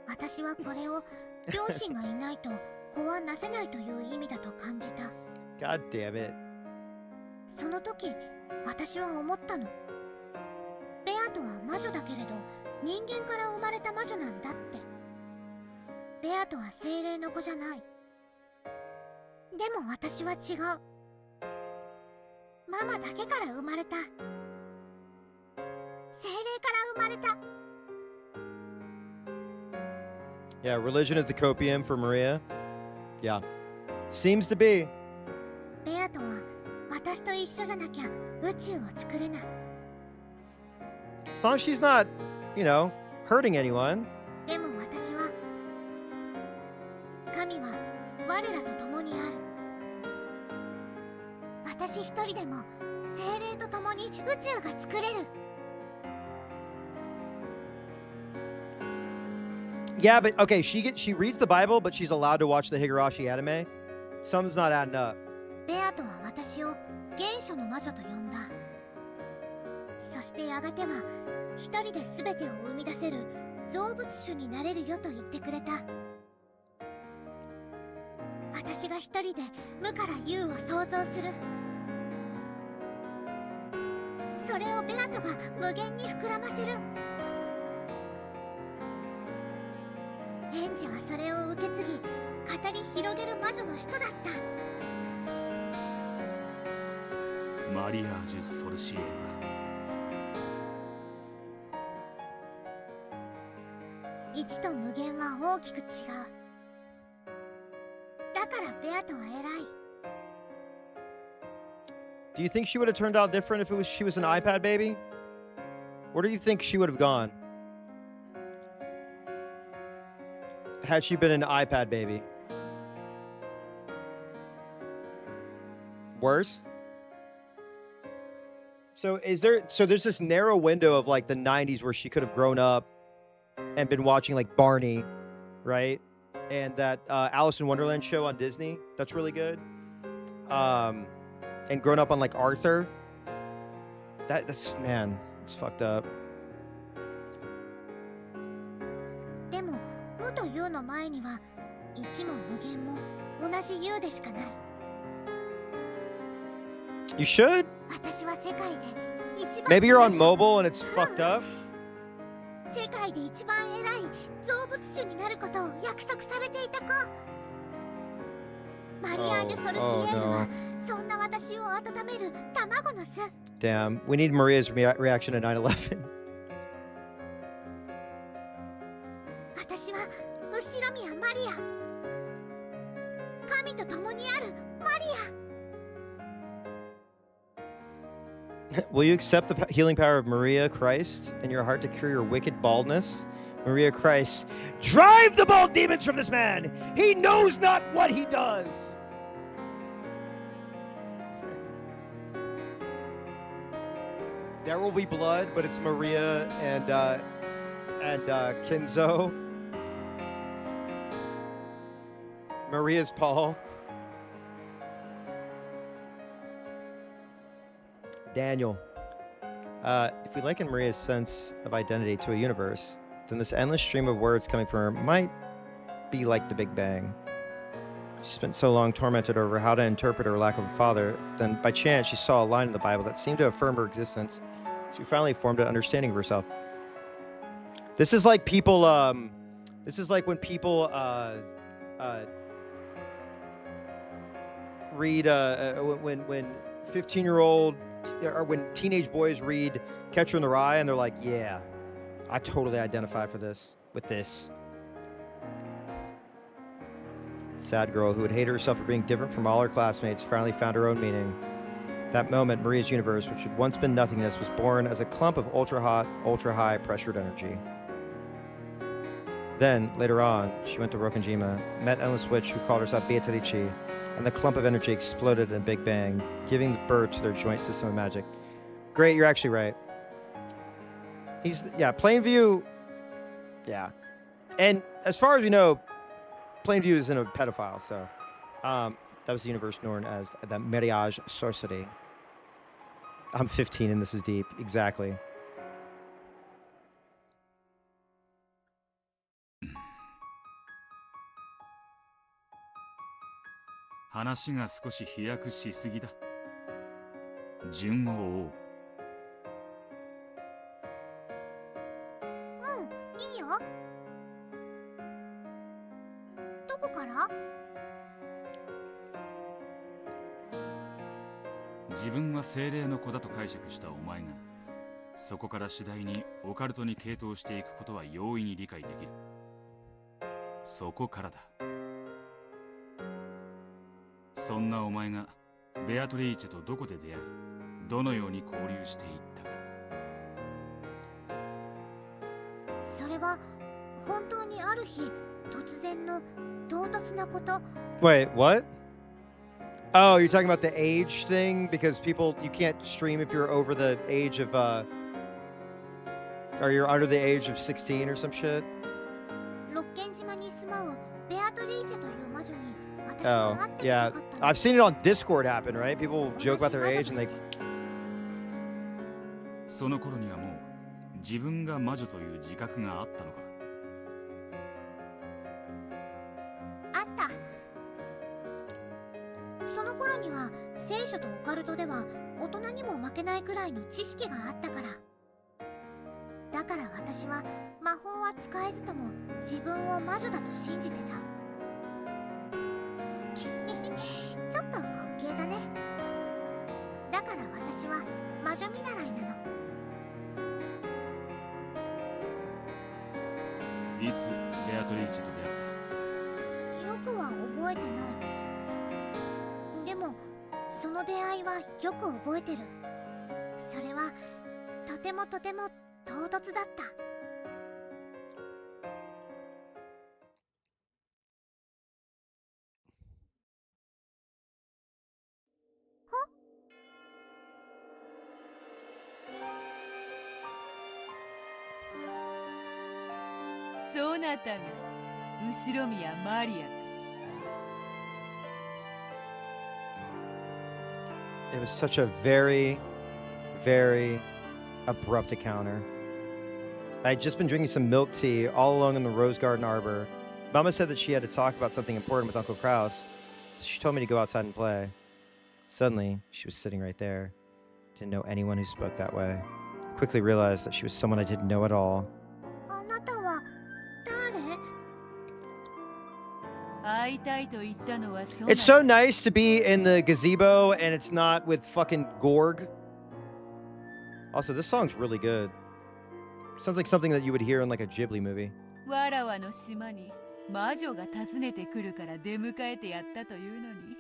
私はこれを両親がいないと子はなせないという意味だと感じた。God damn it. その時、私は思ったの。ベアトは魔女だけれど、人間から生まれた魔女なんだって。ベアトは精霊の子じゃない。でも私は違う。ママだけから生まれた。精霊から生まれた。Yeah, religion is the copium for Maria. Yeah. Seems to be. ベアトは私と一緒じゃなきゃ宇宙を作れない。As long as she's not, you know, hurting anyone. でも私は、神は我らと共にある。私一人でも精霊と共に宇宙が作れる。Yeah, but okay, she reads the Bible, but she's allowed to watch the Higurashi anime. Something's not adding up. ベアトは私を原初の魔女と呼んだ。そしてやがては一人で全てを生み出せる造物主になれるよと言ってくれた。私が一人で無から有を創造する。それをベアトが無限に膨らませる。エンジはそれを受け継ぎ、語り広げる魔女の使徒だった。マリアージュ・ソルシエル。1と無限は大きく違う。だからベアトは偉い。Do you think she would have turned out different if she was an iPad baby? Where do you think she would have gone? had she been an iPad baby? Worse? So there's this narrow window of like the 90s where she could have grown up and been watching like Barney, right? And that Alice in Wonderland show on Disney, that's really good. And grown up on like Arthur. That's man, it's fucked up. でも無と有の前には1も無限も同じ有でしかない。 You should. 私は世界で一番 Maybe you're on mobile and it's fucked up. 世界で一番偉い造物主になることを約束されていた子。マリアージュ・ソルシエールはそんな私を温める卵の巣。 Damn, we need Maria's reaction to 9/11. 私は後ろ宮マリア。神と共にあるマリア。 Will you accept the healing power of Maria Christ in your heart to cure your wicked baldness? Maria Christ, drive the bald demons from this man! He knows not what he does! There will be blood, but it's Maria and Kinzo. Maria's Paul. Daniel, if we liken Maria's sense of identity to a universe, then this endless stream of words coming from her might be like the Big Bang. She spent so long tormented over how to interpret her lack of a father, then by chance she saw a line in the Bible that seemed to affirm her existence. She finally formed an understanding of herself. This is like people, this is like when people read, when 15-year-old or when teenage boys read Catcher in the Rye and they're like, yeah, I totally identify with this. Sad girl who had hated herself for being different from all her classmates finally found her own meaning. That moment, Maria's universe, which had once been nothingness, was born as a clump of ultra-hot, ultra-high pressured energy. Then, later on, she went to Rokkenjima, met Endless Witch who called herself Beatrice, and the clump of energy exploded in a big bang, giving birth to their joint system of magic. Great, you're actually right. Plainview, yeah. And as far as we know, Plainview isn't a pedophile, so that was the universe known as the Mariage Sorcery. I'm 15 and this is deep, exactly. Hmm. 話が少し飛躍しすぎだ。順を追う。いいよ。どこから？自分は精霊の子だと解釈したお前が、そこから次第にオカルトに傾倒していくことは容易に理解できる。そこからだ。そんなお前がベアトリーチェとどこで出会い、どのように交流していったか。それは本当にある日突然の唐突なこと。 Wait, what? Oh, you're talking about the age thing? Because people, you can't stream if you're over the age of, or you're under the age of 16 or some shit? ロッケン島に住まうベアトリーチェという魔女に私 Oh, は会ってみ yeah. たかったの。 I've seen it on Discord happen, right? People joke about their age and they... その頃にはもう自分が魔女という自覚があったのか。あった。その頃には聖書とオカルトでは大人にも負けないくらいの知識があったから。だから私は魔法は使えずとも自分を魔女だと信じてた。ちょっと滑稽だね。だから私は魔女見習いなの。いつベアトリーチェと出会った？よくは覚えてない。でもその出会いはよく覚えてる。それはとてもとても唐突だった。なたが後ろ宮マリアか。 It was such a very, very abrupt encounter. I had just been drinking some milk tea all along in the rose garden arbor. Mama said that she had to talk about something important with Uncle Kraus, so she told me to go outside and play. Suddenly, she was sitting right there. Didn't know anyone who spoke that way. Quickly realized that she was someone I didn't know at all. あなたは誰？ 会いたいと言ったのはそうな It's so nice to be in the gazebo and it's not with fucking Gorg. Also, this song's really good. Sounds like something that you would hear in like a Ghibli movie. わらわの島に魔女が訪ねてくるから出迎えてやったというのに、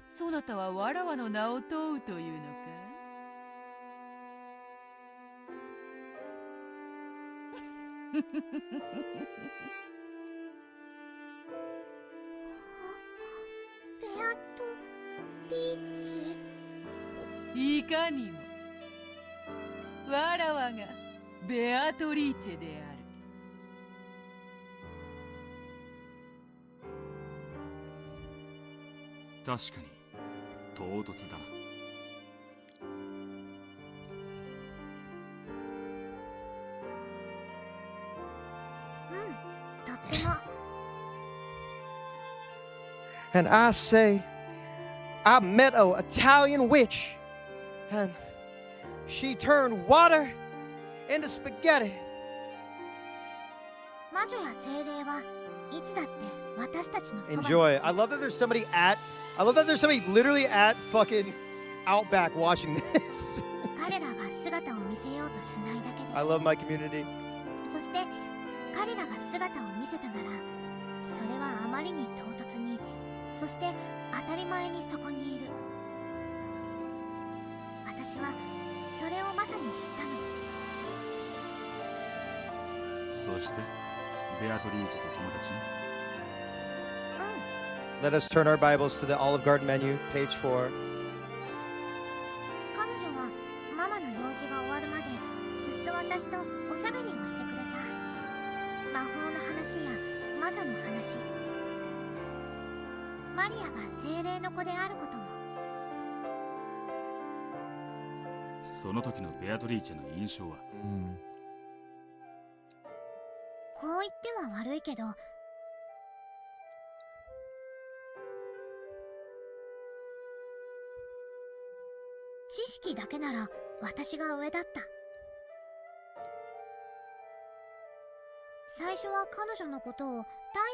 そなたはわらわの名を問うというのか。ベアトリーチ。いかにもわらわがベアトリーチェである。確かに唐突だな。とっても。 And I say, I met an Italian witch, and she turned water into spaghetti. 魔女や精霊はいつだって私たちのそばに。 Enjoy. I love that there's somebody literally at fucking Outback watching this. 彼らが姿を見せようとしないだけで。 I love my community. そして彼らが姿を見せたなら、それはあまりに唐突に、そして当たり前にそこにいる。私はそれをまさに知ったの。そしてベアトリーチェと友達に。Let us turn our Bibles to the Olive Garden menu, page 4. 彼女はママの用事が終わるまでずっと私とおしゃべりをしてくれた。魔法の話や魔女の話、マリアが精霊の子であることも。その時のベアトリーチェの印象は、こう言っては悪いけど、知識だけなら私が上だった。最初は彼女のことを大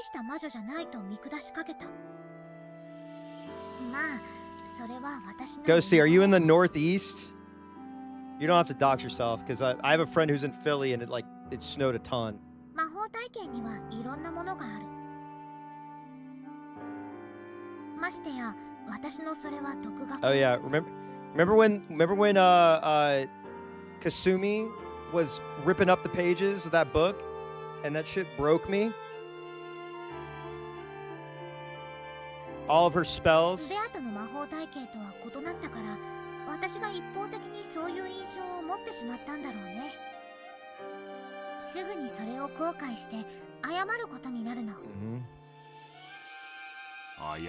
した魔女じゃないと見下しかけた。まあ、それは私の。 Ghosty, are you in the Northeast? You don't have to dox yourself, because I have a friend who's in Philly and it snowed a ton. 魔法体験にはいろんなものがある。ましてや、私のそれは独学。 Oh yeah, remember when Kasumi was ripping up the pages of that book, and that shit broke me. All of her spells. ベアトの魔法体系とは異なったから、私が一方的にそういう印象を持ってしまったんだろうね。すぐにそれを後悔して謝ることになるの。謝る？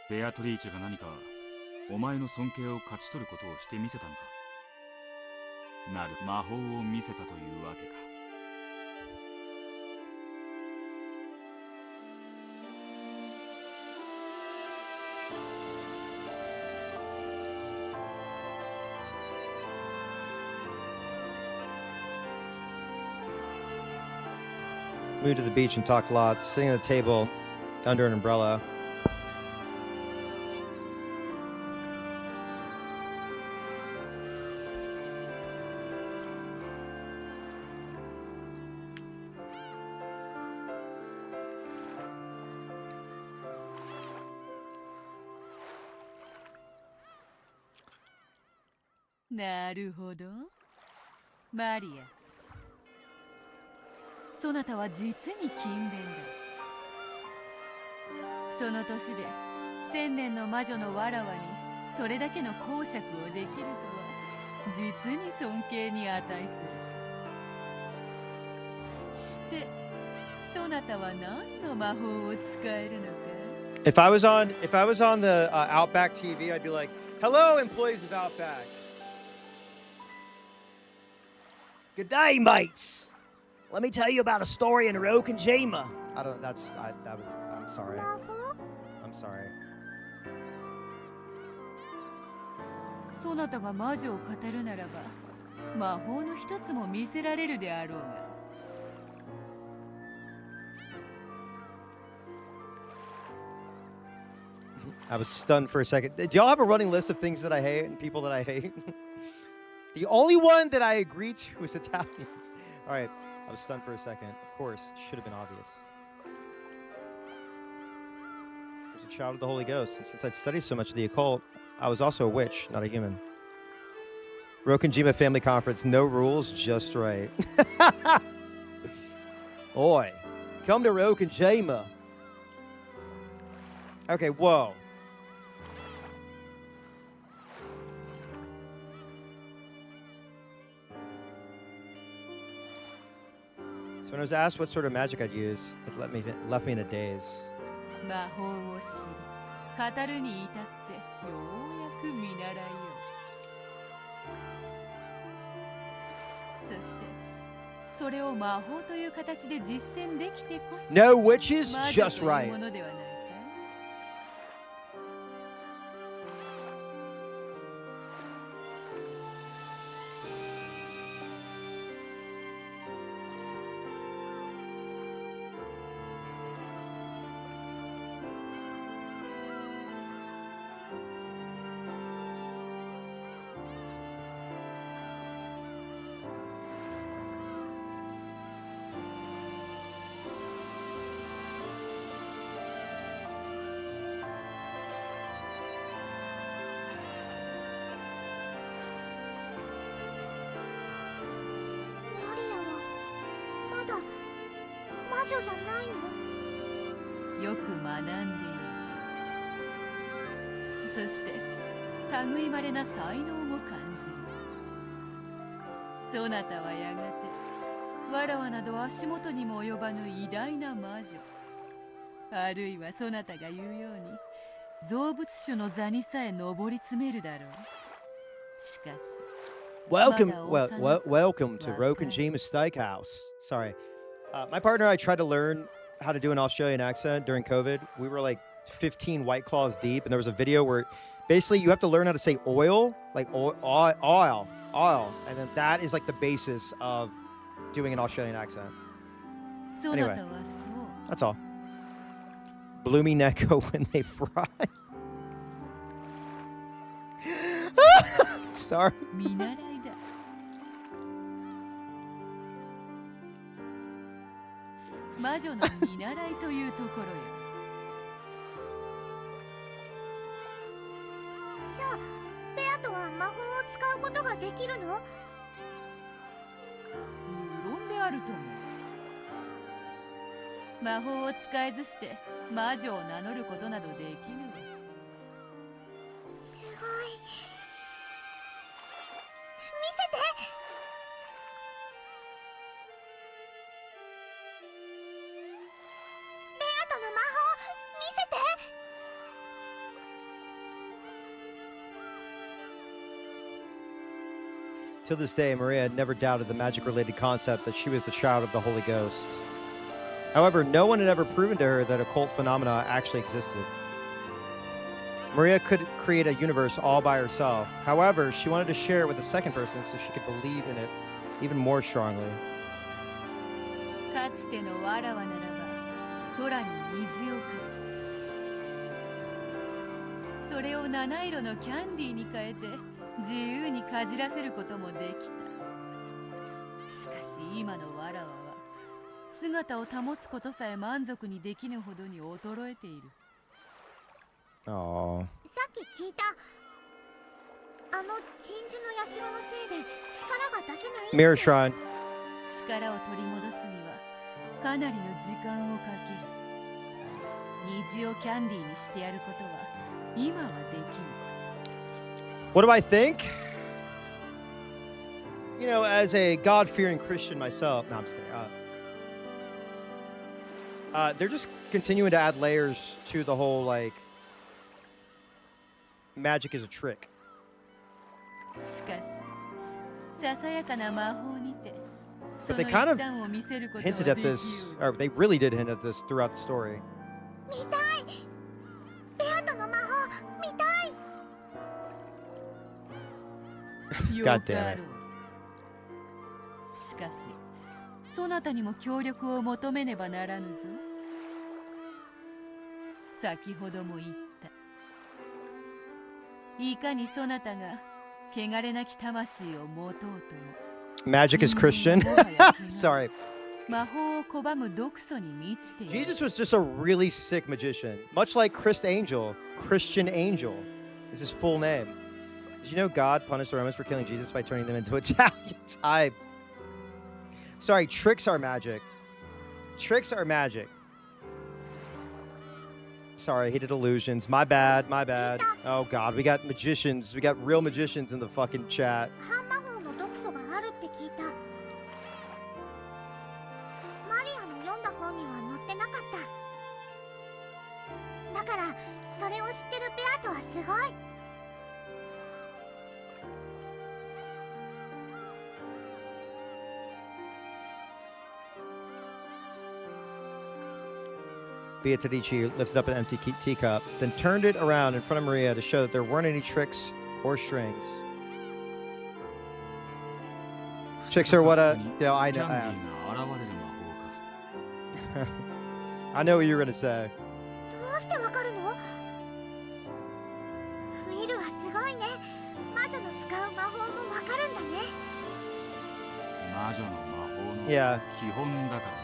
ベアトリーチェが何かお前の尊敬を勝ち取ることをしてみせたのか。なる魔法を見せたというわけか。Moved to the beach and talked lots, sitting at the table under an umbrella. Naるほど。マリア。そなたは実に勤勉だ。その年で1000年の魔女のわらわにそれだけの講釈をできるとは実に尊敬に値する。してそなたは何の魔法を使えるのか。 If I was on the Outback TV, I'd be like, "Hello, employees of Outback. Good day, mates. Let me tell you about a story in Rokajima." I don't. I'm sorry. 魔法 I'm sorry. そなたが魔女を語るならば、魔法の一つも見せられるであろうが。I was stunned for a second. Do y'all have a running list of things that I hate and people that I hate? The only one that I agreed to was Italians. All right, I was stunned for a second. Of course, should have been obvious. I was a child of the Holy Ghost, and since I'd studied so much of the occult, I was also a witch, not a human. Rokenjima Family Conference, no rules, just right. Oi, come to Rokenjima. Okay, whoa. So when I was asked what sort of magic I'd use, it left me in a daze. 魔法を知り、語るに至ってようやく見習いよ。そしてそれを魔法という形で実践できてこそ No witches, 魔女 just という right. ものではないか。マリアはまだ魔女じゃないの？よく学んでいる。そして類まれな才能も感じる。そなたはやがてわらわなど足元にも及ばぬ偉大な魔女、あるいはそなたが言うように造物主の座にさえ上り詰めるだろう。しかし Welcome, Mada welcome to Welcome. Rokenjima Steakhouse. Sorry. My partner and I tried to learn how to do an Australian accent during COVID. We were like 15 White Claws deep, and there was a video where basically you have to learn how to say oil, like oil, and then that is like the basis of doing an Australian accent. そなたはそう。 That's all. Bloomy Neko when they fry. Sorry. 見習いだ。魔女の見習いというところよ。じゃあベアとは魔法を使うことができるの？無論であるとも。魔法を使えずして魔女を名乗ることなどできぬわ。すごい。見せて。ベアとの魔法見せて。 Till this day, Maria had never doubted the magic-related concept that she was the child of the Holy Ghost. However, no one had ever proven to her that occult phenomena actually existed. Maria could create a universe all by herself. However, she wanted to share it with a second person so she could believe in it even more strongly. かつてのわらわならば空に虹をかけ、それを七色のキャンディーに変えて自由にかじらせることもできた。しかし今のわらわは姿を保つことさえ満足にできぬほどに衰えている。 Aww. さっき聞いた。あの鎮守の社のせいで力が出せないって。 Mirror Shrine. 力を取り戻すにはかなりの時間をかける。虹をキャンディーにしてやることは今はできぬ。 What do I think? you know, as a God-fearing Christian myself, no, I'm just kidding. They're just continuing to add layers to the whole, like, magic is a trick. しかし、ささやかな魔法にて、そ But の they 一 kind of 端を見せることは hinted で at きよ this, う or they really did hint at this throughout the story. 見たい。ベアとの魔法見たい。よ God か damn ろう。しかし、そなたにも協力を求めねばならぬぞ。先ほども言った。いかにそなたが汚れなき魂を持とうとも。Magic is Christian? Sorry. 魔法を拒む毒素に満ちている。 Jesus was just a really sick magician. Much like Christian Angel is his full name. Did you know God punished the Romans for killing Jesus by turning them into Italians? Sorry, tricks are magic. Tricks are magic. Sorry, I hated illusions. My bad, my bad. Oh God, we got magicians. We got real magicians in the fucking chat. 半魔法の毒素があるって聞いた。マリアの読んだ本には載ってなかった。だからそれを知ってるベアとはすごい。Beatrice lifted up an empty teacup, then turned it around in front of Maria to show that there weren't any tricks or strings. Tricks are what I know. I know what you were gonna say. どうしてわかるの？ウィルはすごいね。魔女の使う魔法もわかるんだね。魔女の魔法の Yeah. 基本だから。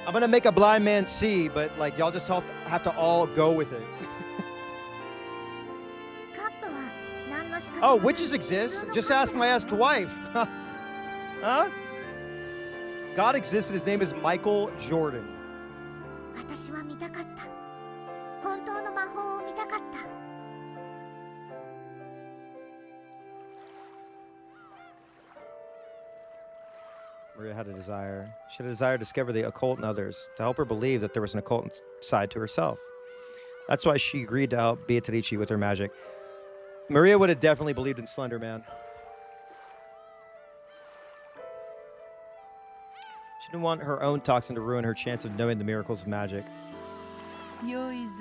I'm gonna make a blind man see, but like y'all just have to all go with it. カップは何の資格 Oh, もない witches exist? 普通の Just カッ ask プ my な ask のね。 wife. Huh? God exists and his name is Michael Jordan. 私は見たかった。本当の魔法を見たかった。Maria had a desire. She had a desire to discover the occult in others, to help her believe that there was an occult side to herself. That's why she agreed to help Beatrice with her magic. Maria would have definitely believed in Slender Man. She didn't want her own toxin to ruin her chance of knowing the miracles of magic. よいぞ。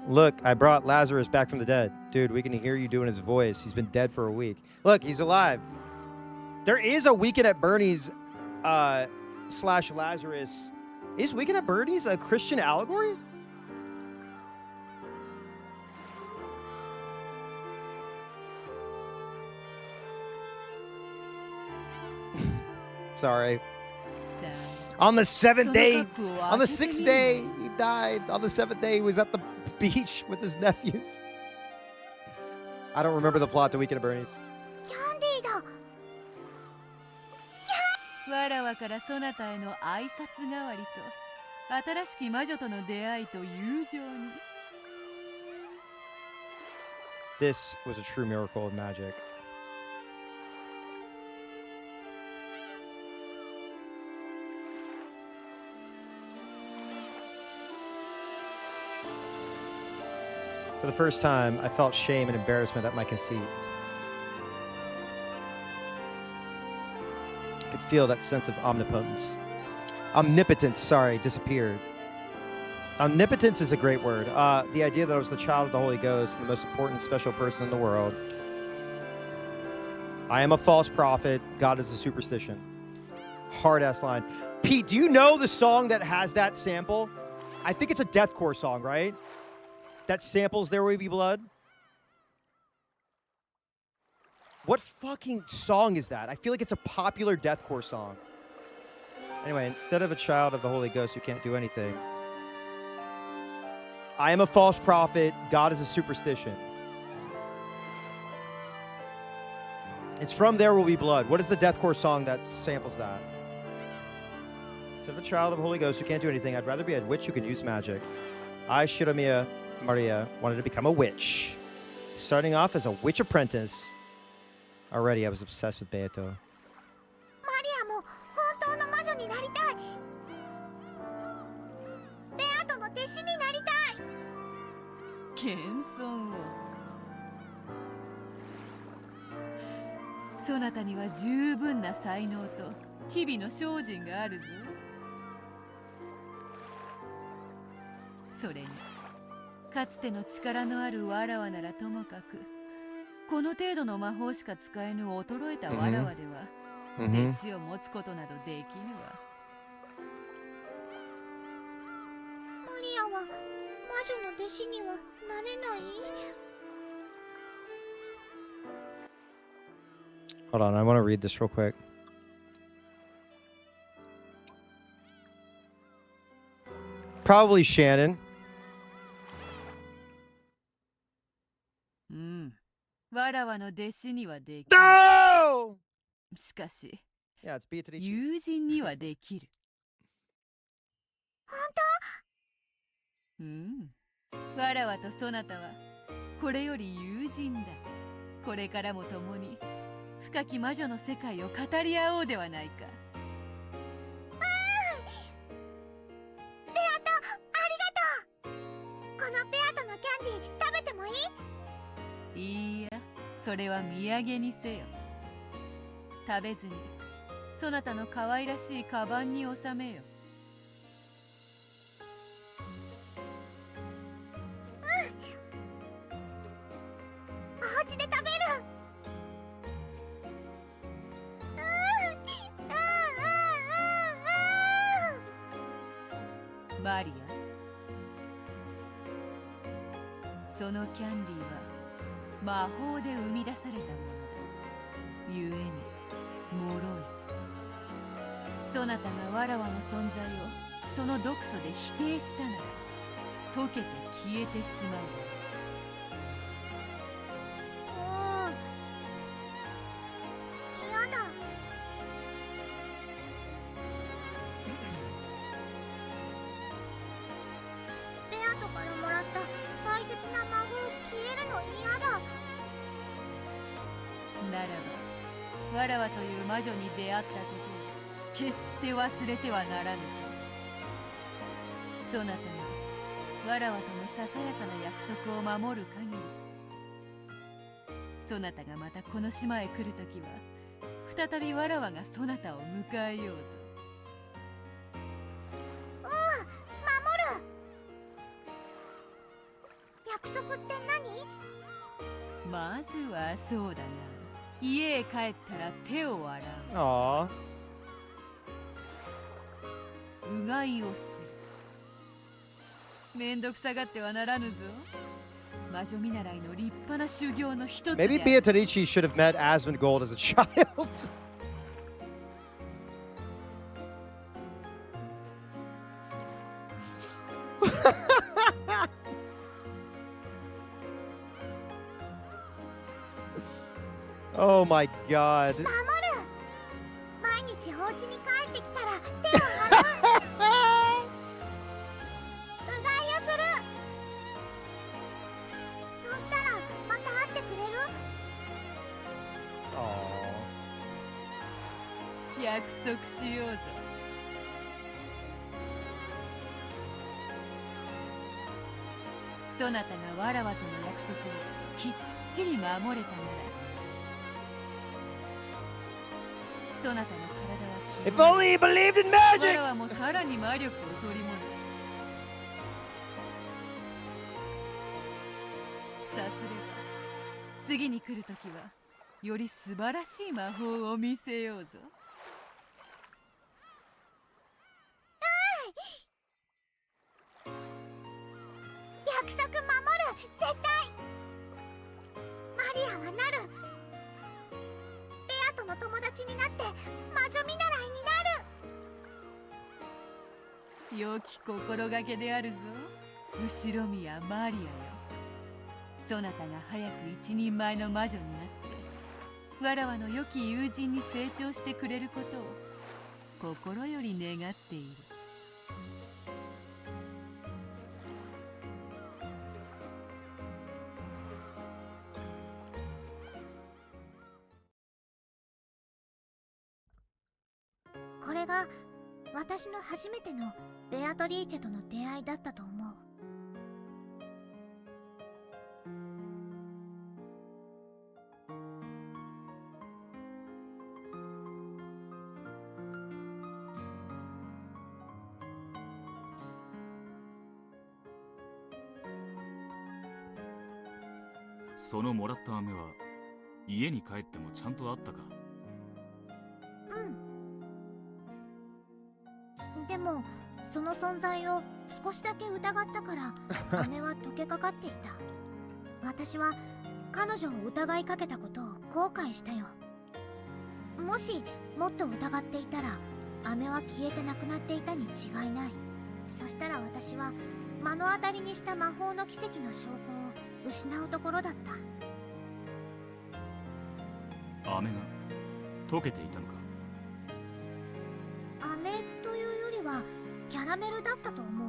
Look, I brought Lazarus back from the dead. Dude, we can hear you doing his voice. He's been dead for a week. Look, he's alive. There is a Weekend at Bernie's slash Lazarus. Is Weekend at Bernie's a Christian allegory? Sorry. さ On the あ、そ seventh の day, カップを on 開 the けて sixth みる day, の。 he died. On the seventh day, he was at the beach with his nephews. I don't remember the plot to Weekend at Bernie's. キャンディーだ。わらわからそなたへの挨拶代わりと新しき魔女との出会いと友情に。 This was a true miracle of magic. For the first time, I felt shame and embarrassment at my conceit. I could feel that sense of omnipotence. Omnipotence, sorry, disappeared. Omnipotence is a great word. The idea that I was the child of the Holy Ghost and the most important special person in the world. I am a false prophet. God is a superstition. Hard-ass line. Pete, do you know the song that has that sample? I think it's a deathcore song, right? That samples There Will Be Blood? What fucking song is that? I feel like it's a popular deathcore song. Anyway, instead of a child of the Holy Ghost who can't do anything, I am a false prophet. God is a superstition. It's from There Will Be Blood. What is the deathcore song that samples that? Instead of a child of the Holy Ghost who can't do anything, I'd rather be a witch who can use magic. I, Shiromiya Maria, wanted to become a witch. Starting off as a witch apprentice. Already, I was obsessed with Beato. マリアも本当の魔女になりたい。ベアトの弟子になりたい。謙遜を。そなたには十分な才能と日々の精進があるぞ。それにかつての力のあるわらわならともかく、この程度の魔法しか使えぬ衰えたわらわでは、弟子を持つことなどできぬわ。マリアは魔女の弟子にはなれない？ Hold on, I want to read this real quick. Probably Shannon. わらわの弟子にはできる。No! しかし、 Yeah, it's Beatrice. 友人にはできる。本当？わらわとそなたはこれより友人だ。これからも共に深き魔女の世界を語り合おうではないか。ベアト、ありがとう。このベアトのキャンディー食べてもいい？いいや、それは土産にせよ。食べずにそなたの可愛らしいカバンに収めよ。お家で食べる。マリア、そのキャンディーは魔法で生み出されたものだ。ゆえに脆い。そなたがわらわの存在をその毒素で否定したなら、溶けて消えてしまう。やだ。ベアトからもらった大切な魔法消えるの嫌だ。ならば、わらわという魔女に出会ったことを決して忘れてはならぬぞ。そなたがわらわとのささやかな約束を守る限り、そなたがまたこの島へ来るときは、再びわらわがそなたを迎えようぞ。守る。約束って何？まずはそうだな、家へ帰ったら手を洗う。Aww. うがいをする。めんどくさがってはならぬぞ。魔女見習いの立派な修行の一つである。 Maybe Beatrice should have met Asmongold as a child. Oh my god. 守る。毎日お家に帰ってきたら手を洗う。うがいをする。そうしたらまた会ってくれる？ Aww. 約束しようぞ。そなたがわらわとの約束をきっちり守れたなら、そなたの体は If only he believed in わ magic! らわもさらに魔力を取り戻す。さすれば次に来るときはより素晴らしい魔法を見せようぞ。約束守る。絶対。マリアはなる。ベアとの友達になって魔女見習いになる。良き心がけであるぞ、後ろ宮マリアよ。そなたが早く一人前の魔女になってわらわの良き友人に成長してくれることを心より願っている。れが私の初めてのベアトリーチェとの出会いだったと思う。そのもらった飴は家に帰ってもちゃんとあったか？うん。でもその存在を少しだけ疑ったから飴は溶けかかっていた。私は彼女を疑いかけたことを後悔したよ。もしもっと疑っていたら飴は消えてなくなっていたに違いない。そしたら私は目の当たりにした魔法の奇跡の証拠を失うところだった。飴が溶けていたのか？飴というよりはキャラメルだったと思う。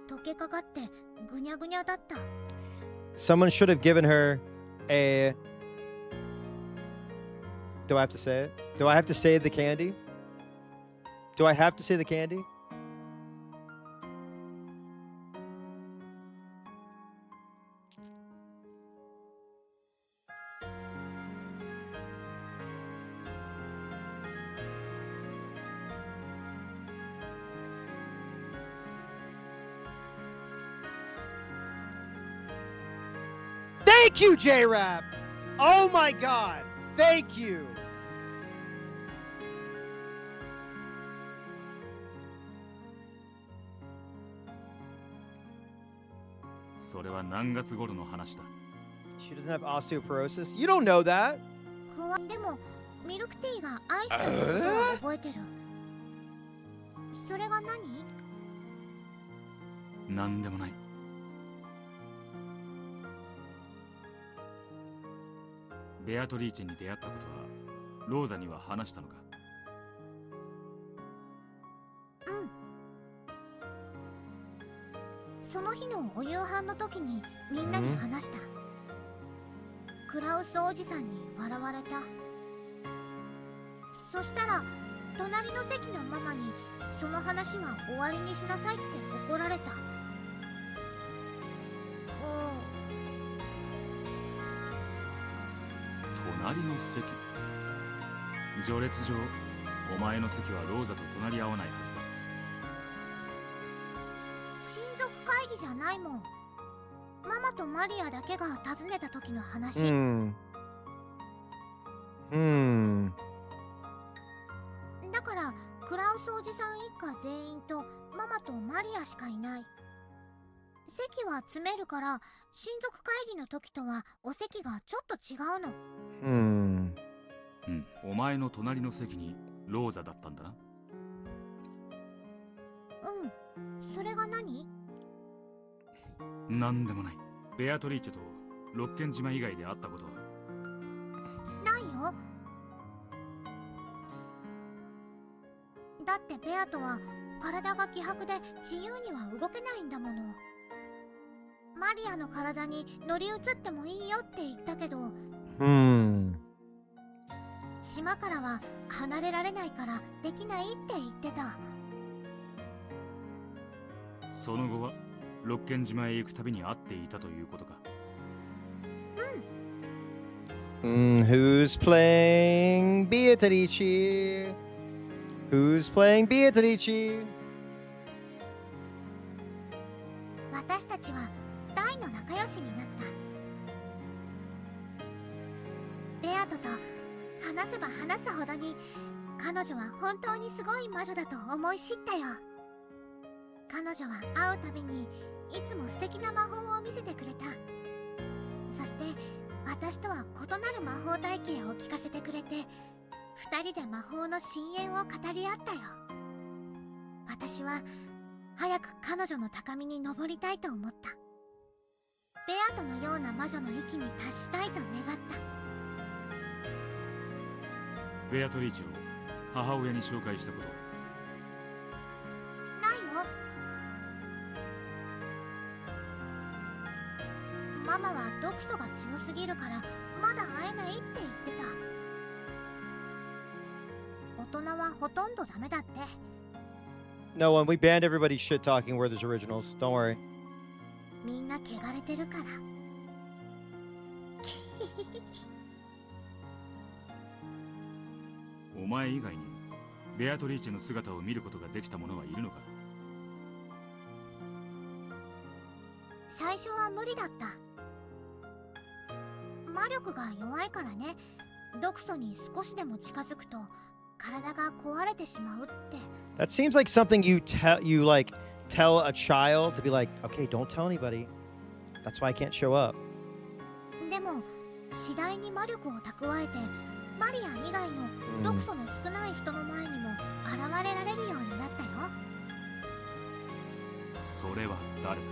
溶けかかってぐにゃぐにゃだった。 Someone should have given her a. Do I have to say it? Do I have to say the candy? Do I have to say the candy? Thank you, J-Rap! Oh my god! Thank you! それは何月頃の話だ？ She doesn't have osteoporosis? You don't know that! 不安でもミルクティーがアイスだったことは覚えてる。それが何？なんでもない。ベアトリーチェに出会ったことはローザには話したのか？うん。その日のお夕飯の時にみんなに話した。クラウスおじさんに笑われた。そしたら隣の席のママにその話は終わりにしなさいって怒られた。隣の席？序列上お前の席はローザと隣り合わないはずだ。親族会議じゃないもん。ママとマリアだけが訪ねた時の話。だからクラウスおじさん一家全員とママとマリアしかいない。席は詰めるから親族会議の時とはお席がちょっと違うの。お前の隣の席にローザだったんだな。それが何？なんでもない。ベアトリーチェと六軒島以外で会ったことは？ないよ。だってベアとは体が希薄で自由には動けないんだもの。マリアの体に乗り移ってもいいよって言ったけど、島からは離れられないからできないって言ってた。その後は六軒島へ行くたびに会っていたということか？Who's playing Beatrice? Who's playing Beatrice? 私たちは大の仲良しになった。ベアトと話せば話すほどに彼女は本当にすごい魔女だと思い知ったよ。彼女は会うたびにいつも素敵な魔法を見せてくれた。そして私とは異なる魔法体系を聞かせてくれて、二人で魔法の深淵を語り合ったよ。私は早く彼女の高みに登りたいと思った。ベアトのような魔女の域に達したいと願った。ベアトリーチェを母親に紹介したことは？ないよ。ママは毒素が強すぎるからまだ会えないって言ってた。大人はほとんどダメだって。 No one. We banned everybody shit talking Werther's originals. Don't worry. みんな汚れてるから。お前以外にベアトリーチェの姿を見ることができた者はいるのか？最初は無理だった。魔力が弱いからね。毒素に少しでも近づくと体が壊れてしまうって。 That seems like something you like tell a child to be like, okay, don't tell anybody. That's why I can't show up. でも次第に魔力を蓄えてマリア以外の毒素の少ない人の前にも現れられるようになったよ。それは誰だ？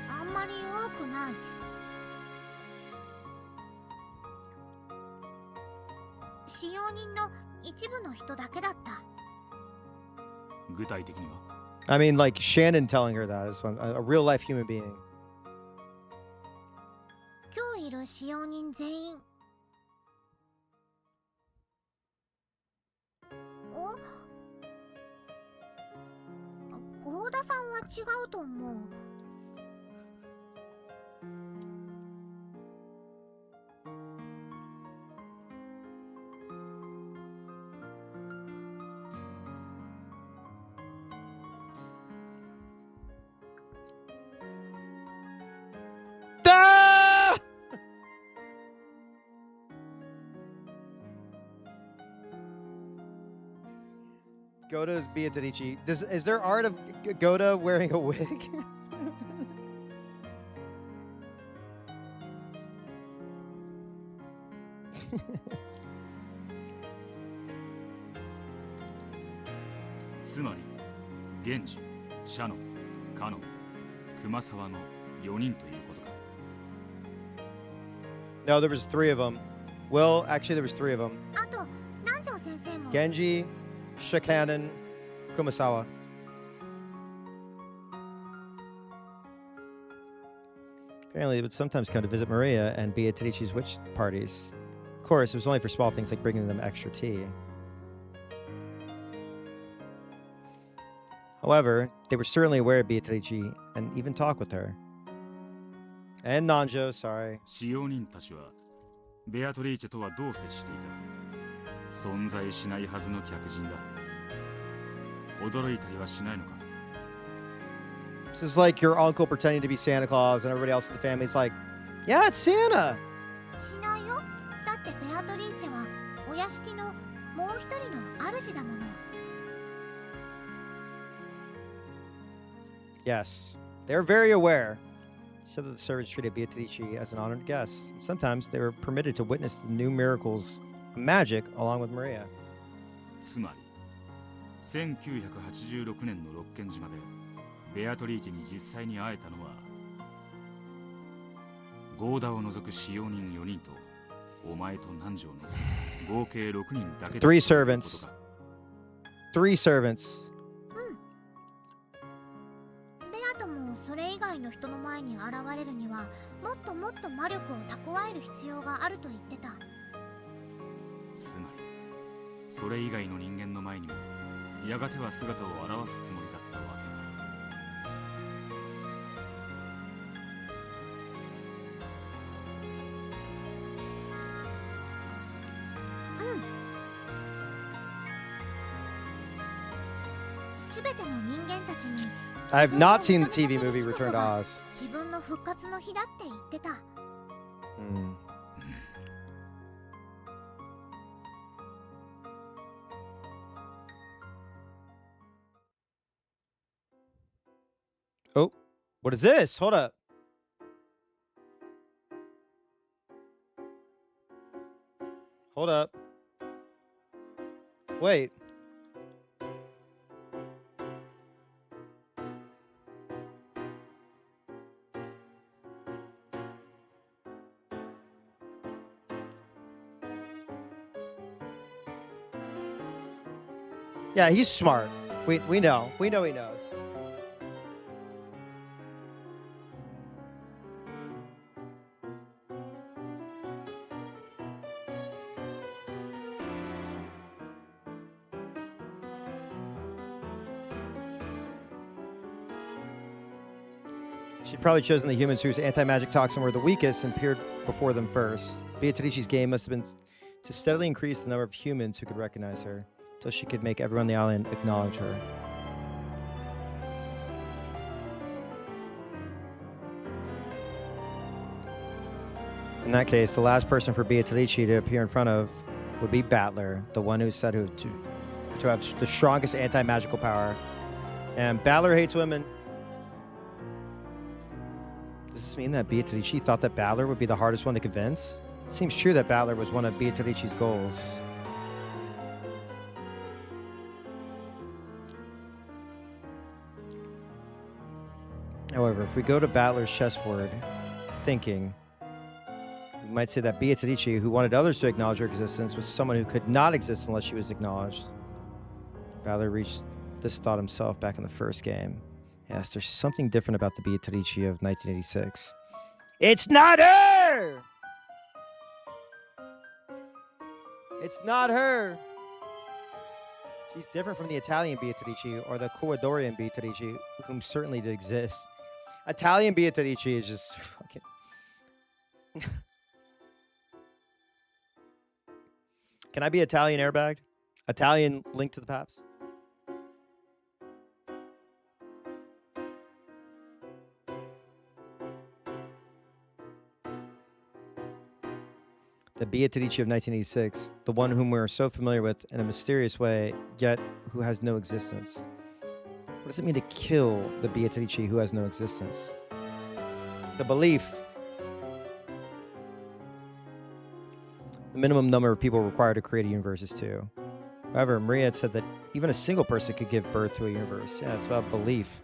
あんまり多くない。使用人の一部の人だけだった。具体的には？ I mean, like Shannon telling her that is a real life human being. 今日いる使用人全員。合田さんは違うと思う。Goda's Beatrice. Is there art of Goda wearing a wig? Tsumari, Genji, Shano, Kano, Kumasawa no 4人ということか。 No, there was 3 of them. Well, actually, there was 3 of them. あと南條先生も。 Genji, Shikanen, Kumasawa. Apparently, it would sometimes come to visit Maria and Beatrice's witch parties. Of course, it was only for small things like bringing them extra tea. However, they were certainly aware of Beatrice and even talk with her. And Nanjo, sorry. 使用人たちはベアトリーチェとはどう接していた？存在しないはずの客人だ。驚いたりはしないのか？ This is like your uncle pretending to be Santa Claus and everybody else in the family's like, yeah, it's Santa. しないよ。だってベアトリーチェはお屋敷のもう一人の主だもの。 Yes, they're very aware. Said that the servants treated Beatrice as an honored guest. Sometimes they were permitted to witness the new miracles of magic along with Maria. つまり1986年の六軒島でベアトリーチェに実際に会えたのはゴーダを除く使用人4人とお前と南條の合計6人だけだ。 Three servants. 3 servants. ベアトもそれ以外の人の前に現れるにはもっともっと魔力を蓄える必要があると言ってた。つまりそれ以外の人間の前にもやがては姿を現すつもりだったわけだ。すべての人間たちに I have not seen the TV movie Return to Oz. 自分の復活の日だって言ってた。 Oh, what is this? Hold up. Hold up. Wait. Yeah, he's smart. We know. We know he knows. She'd probably chosen the humans whose anti-magic toxin were the weakest and appeared before them first. Beatrice's game must have been to steadily increase the number of humans who could recognize her, till she could make everyone on the island acknowledge her. In that case, the last person for Beatrice to appear in front of would be Battler, the one who said to have the strongest anti-magical power. And Battler hates women. Does this mean that Beatrice thought that Battler would be the hardest one to convince? It seems true that Battler was one of Beatrice's goals. However, if we go to Battler's chessboard, thinking, we might say that Beatrice, who wanted others to acknowledge her existence, was someone who could not exist unless she was acknowledged. Battler reached this thought himself back in the first game. Yes, there's something different about the Beatrice of 1986. It's not her! It's not her! She's different from the Italian Beatrice or the Ecuadorian Beatrice, whom certainly did exist. Italian Beatrice is just fucking... Can I be Italian airbagged? Italian Link to the Paps? The Beatrice of 1986, the one whom we are so familiar with in a mysterious way, yet who has no existence. What does it mean to kill the Beatrice who has no existence? The belief. The minimum number of people required to create a universe is 2. However, Maria had said that even a single person could give birth to a universe. Yeah, it's about belief.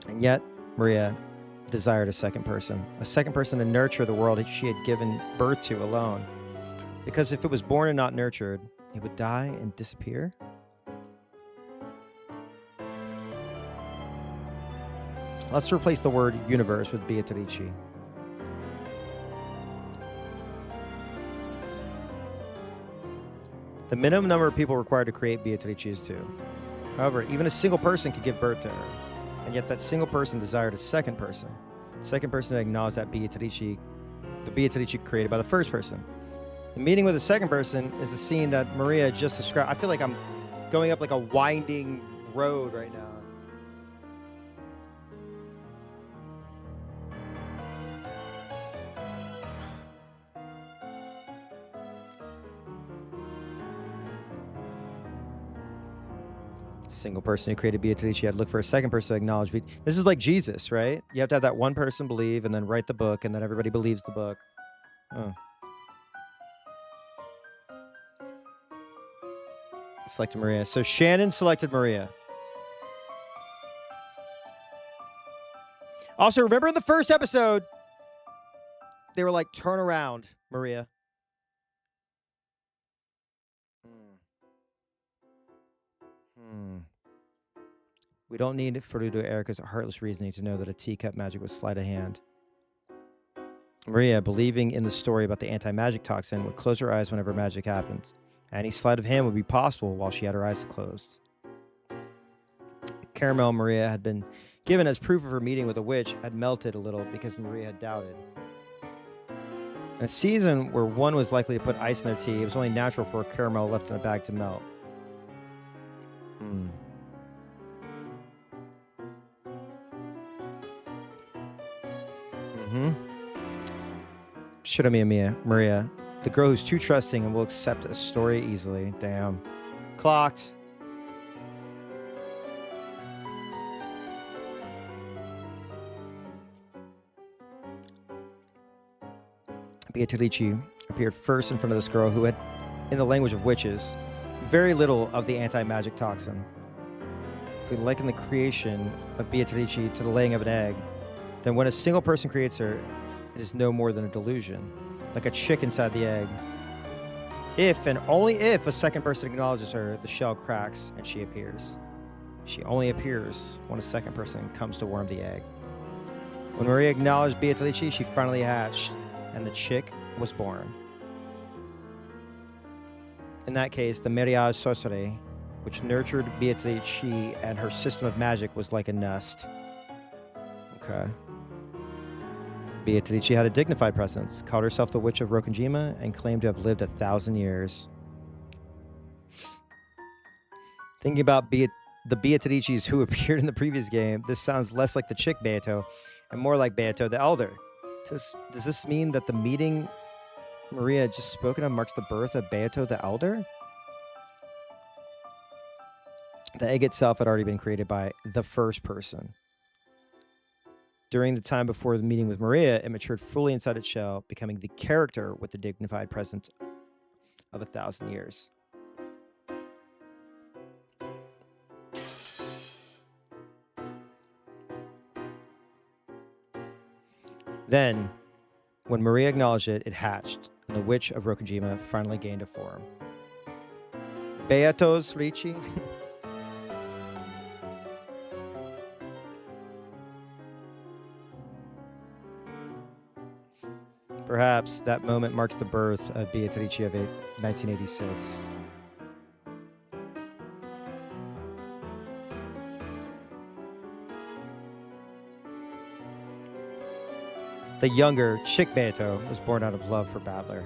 And yet, Maria desired a second person to nurture the world she had given birth to alone. Because if it was born and not nurtured, it would die and disappear. Let's replace the word universe with Beatrice. The minimum number of people required to create Beatrice is 2. However, even a single person could give birth to her. And yet that single person desired a second person. Second person to acknowledge that Beatrice, the Beatrice created by the first person. The meeting with the second person is the scene that Maria just described. I feel like I'm going up like a winding road right now. Single person who created Beatrice had to look for a second person to acknowledge. This is like Jesus, right? You have to have that one person believe and then write the book, and then everybody believes the book. Oh. Selected Maria. So Shannon selected Maria. Also, remember in the first episode, they were like, turn around, Maria. We don't need Furudo Erika's heartless reasoning to know that a teacup magic was sleight of hand. Maria, believing in the story about the anti-magic toxin, would close her eyes whenever magic happened. Any sleight of hand would be possible while she had her eyes closed. The caramel Maria had been given as proof of her meeting with a witch had melted a little because Maria had doubted. In a season where one was likely to put ice in their tea, it was only natural for a caramel left in a bag to melt. Maria, the girl who's too trusting and will accept a story easily. Damn. Clocked. Beatrice appeared first in front of this girl who had, in the language of witches, very little of the anti-magic toxin. If we liken the creation of Beatrice to the laying of an egg, then when a single person creates her, it is no more than a delusion, like a chick inside the egg. If and only if a second person acknowledges her, the shell cracks and she appears. She only appears when a second person comes to warm the egg. When Maria acknowledged Beatrice, she finally hatched, and the chick was born. In that case, the mariage sorcery which nurtured Beatrice and her system of magic was like a nest. Okay. Beatrice had a dignified presence, called herself the Witch of Rokkenjima, and claimed to have lived 1,000 years. Thinking about the Beatrices who appeared in the previous game, this sounds less like the chick Beato and more like Beato the Elder. Does this mean that the meeting Maria had just spoken of marks the birth of Beato the Elder? The egg itself had already been created by the first person. During the time before the meeting with Maria, it matured fully inside its shell, becoming the character with the dignified presence of 1,000 years. Then, when Maria acknowledged it, it hatched, and the Witch of Rokkenjima finally gained a form. Beatos Ricci. Perhaps that moment marks the birth of Beatrice of 1986. The younger, chick Beato, was born out of love for Battler.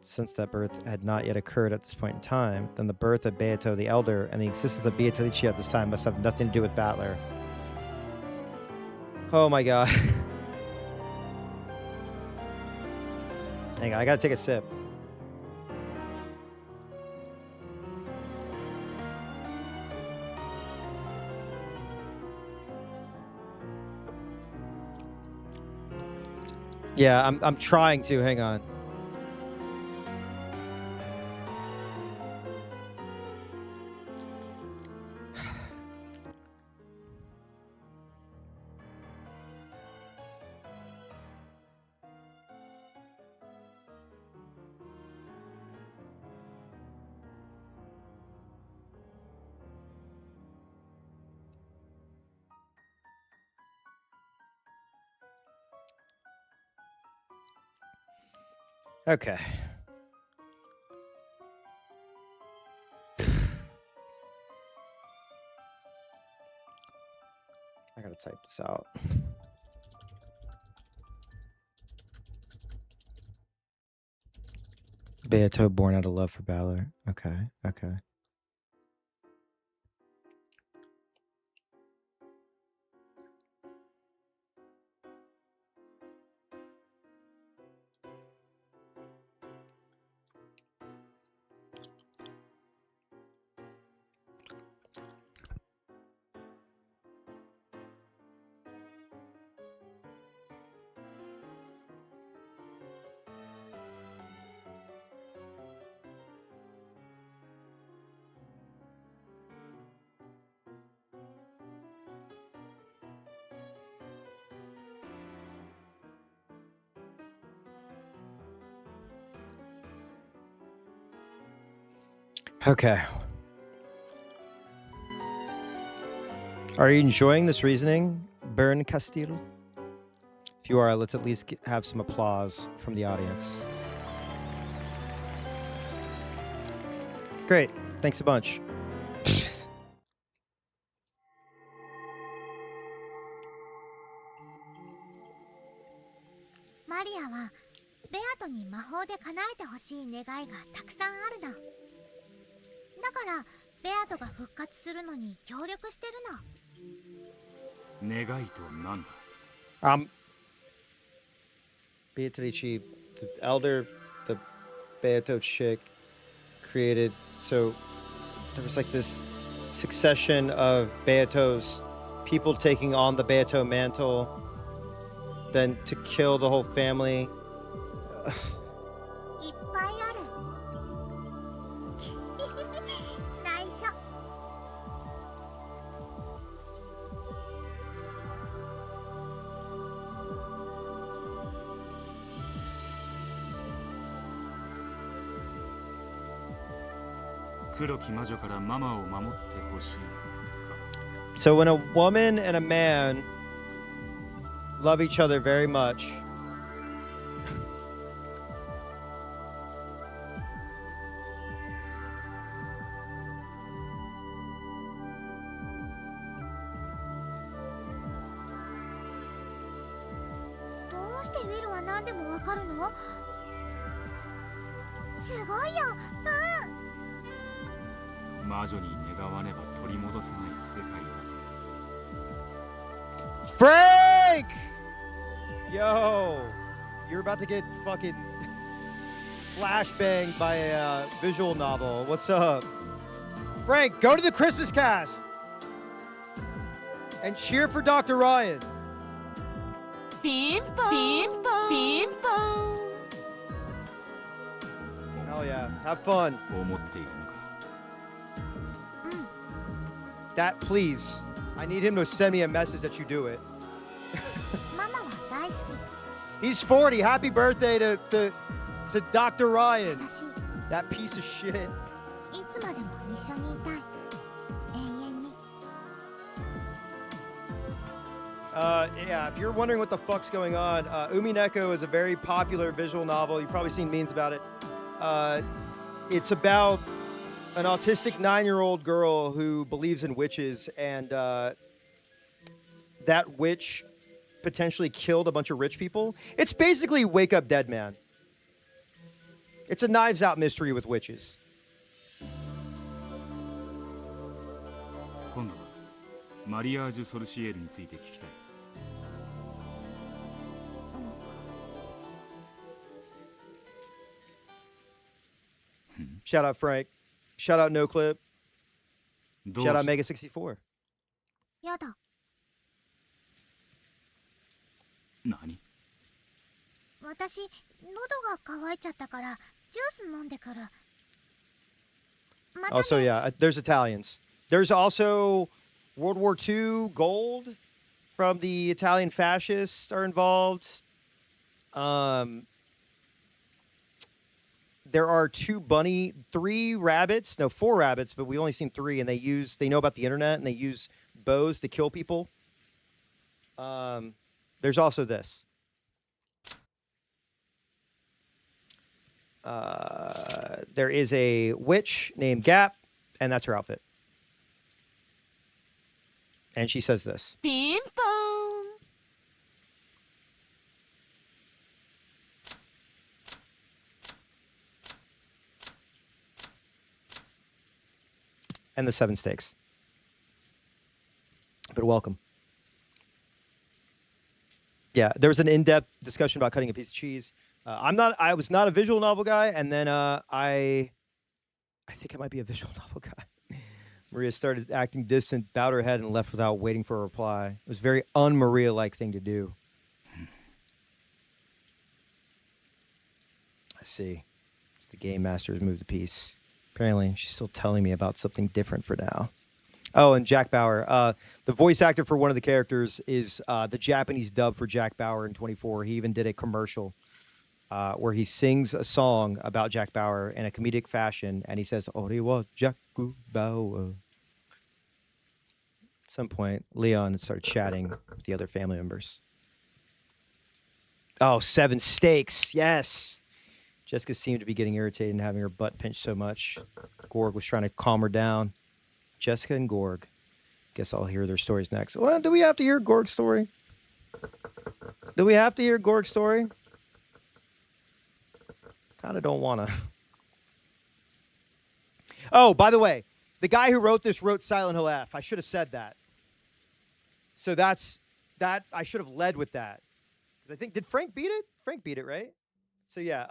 Since that birth had not yet occurred at this point in time, then the birth of Beato the Elder and the existence of Beatrice at this time must have nothing to do with Battler. Oh my god. Hang on, I gotta take a sip. Yeah, I'm trying to. Hang on. Okay. I gotta type this out. Beato born out of love for Balor. Okay, okay. Okay. Are you enjoying this reasoning, Bern Castile? If you are, let's at least have some applause from the audience. Great. Thanks a bunch. マリアはベアトに魔法で叶えてほしい願いがたくさんあるの。だからベアトが復活するのに協力してるの。願いとなんだ。Beatrice, the elder, the Beato chick, created, so there was like this succession of Beatos, people taking on the Beato mantle, then to kill the whole family. いっぱいある。内緒。黒き魔女からママを守ってほしい。 So when a woman and a man love each other very much, ウィルは何でもわかるの？すごいよ。魔女に願わねば取り戻せない世界だと。 Frank! Yo, you're about to get fucking flashbanged by a visual novel. What's up? Frank, go to the Christmas cast and cheer for Dr. Ryan. ピンポンピンポンピンポン。 Hell yeah, have fun. 思っているのか。 That, please. I need him to send me a message that you do it. ママは大好 He's 40. Happy birthday to Dr. き。 Ryan. 優し That piece of shit. い。いつまでも一緒にいたい。永遠に。Yeah, if you're wondering what the fuck's going on, UMINEKO is a very popular visual novel. You've probably seen memes about it. It's about an autistic 9-year-old girl who believes in witches, and that witch potentially killed a bunch of rich people. It's basically Wake Up Dead Man. It's a Knives Out mystery with witches. 今度はマリアージュ・ソルシエールについて聞きたい。 Shout out Frank. Shout out No Clip. どう Shout out した Mega64. やだ。何？私、喉が渇いちゃったから、ジュース飲んでくる。また Oh, ね。 so yeah, there's Italians. There's also World War II gold from the Italian fascists are involved. There are 4 rabbits, but we only seen 3, and they know about the internet and they use bows to kill people. There's also this. There is a witch named Gap, and that's her outfit. And she says this. ピンポン。 And the 7 stakes. But welcome. Yeah, there was an in-depth discussion about cutting a piece of cheese. I was not a visual novel guy, and then I think I might be a visual novel guy. Maria started acting distant, bowed her head, and left without waiting for a reply. It was a very un-Maria-like thing to do. I see. The game master has moved the piece. Apparently, she's still telling me about something different for now. Oh, and Jack Bauer. The voice actor for one of the characters is the Japanese dub for Jack Bauer in 24. He even did a commercial where he sings a song about Jack Bauer in a comedic fashion, and he says, "Oriwa Jack Bauer." At some point, Leon started chatting with the other family members. Oh, 7 stakes. Yes. Jessica seemed to be getting irritated and having her butt pinched so much. Gorg was trying to calm her down. Jessica and Gorg. Guess I'll hear their stories next. Well, do we have to hear Gorg's story? Do we have to hear Gorg's story? Kind of don't want to. Oh, by the way, the guy who wrote this wrote Silent Hill F. I should have said that. So that's that. I should have led with that. Because I think, did Frank beat it? Frank beat it, right? So yeah,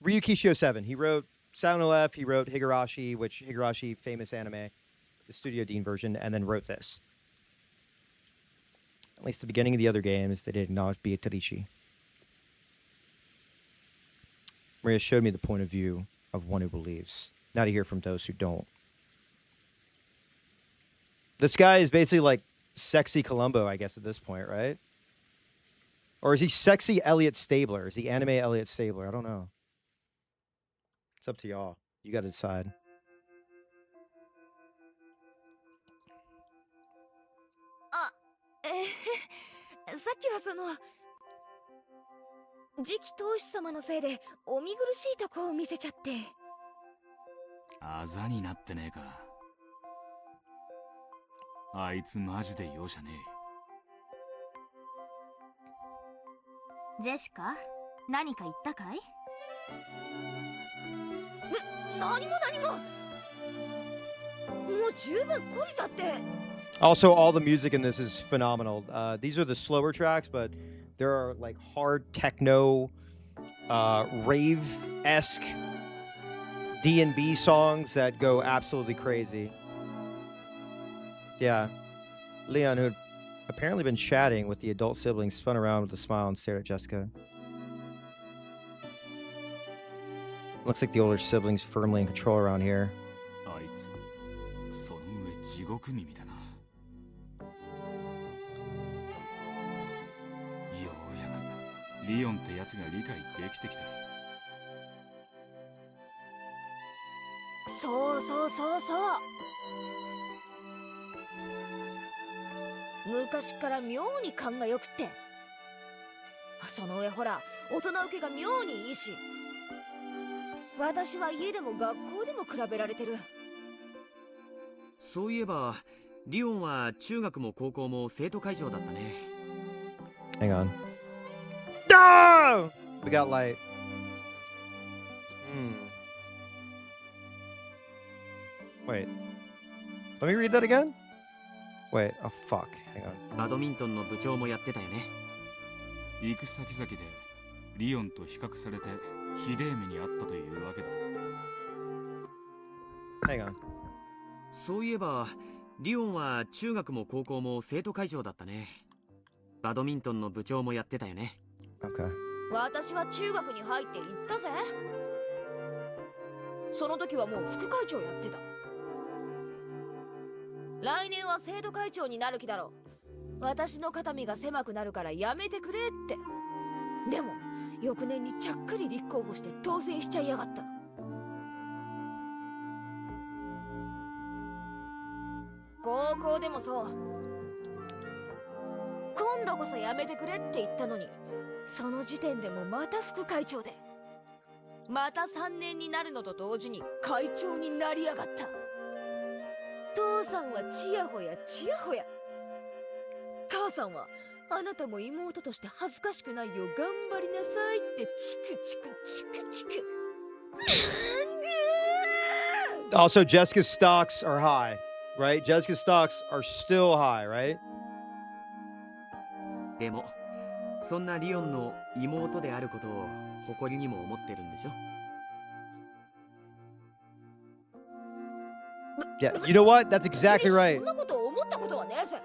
Ryukishio 7. He wrote Silent Hill F. He wrote Higurashi, which Higurashi, famous anime, the Studio Dean version, and then wrote this. At least the beginning of the other games, they did acknowledge Beatrice. Maria showed me the point of view of one who believes. Now to hear from those who don't. This guy is basically like sexy Columbo, I guess, at this point, right? Or is he sexy Elliot Stabler? Is he anime Elliot Stabler? I don't know. It's up to y'all. You got to decide. さっきはその次期当主様のせいでお見苦しいとこを見せちゃって。あざになってねえか。あいつマジで容赦ねえ。ジェシカ、何か言ったかい？何も何も。もう十分懲りたって。 Also, all the music in this is phenomenal. These are the slower tracks, but there are like hard techno, rave-esque D&B songs that go absolutely crazy. Yeah. Leon, who had apparently been chatting with the adult siblings, spun around with a smile and stared at Jessica. Looks like the older siblings firmly in control around here. あいつその上地獄耳だな。ようやくリオンってやつが理解できてきた。そうそうそうそう。昔から妙に勘がよくって、その上ほら大人受けが妙にいいし、私は家でも学校でも比べられてる。そういえばリオンは中学も高校も生徒会長だったね。 Hang on. No! We got light. Wait. Let me read that again? Wait, oh fuck. Hang on. バドミントンの部長もやってたよね。行く先々でリオンと比較されてひでえ目にあったというわけだ。Hang on. そういえばリオンは中学も高校も生徒会長だったね。バドミントンの部長もやってたよね。 Okay. 私は中学に入って行ったぜ。その時はもう副会長やってた。来年は生徒会長になる気だろう。私の肩身が狭くなるからやめてくれって。でも翌年にちゃっかり立候補して当選しちゃいやがった。高校でもそう。今度こそやめてくれって言ったのに、その時点でもまた副会長で、また3年になるのと同時に会長になりやがった。父さんはちやほやちやほや、母さんはあなたも妹として恥ずかしくないよう頑張りなさいってチクチクチクチク。Also, Jessica's stocks are high, right? Jessica's stocks are still high, right? でもそんなリオンの妹であることを誇りにも思ってるんでしょ。 Yeah, you know what? That's exactly right. そんなこと思ったことはねえぜ。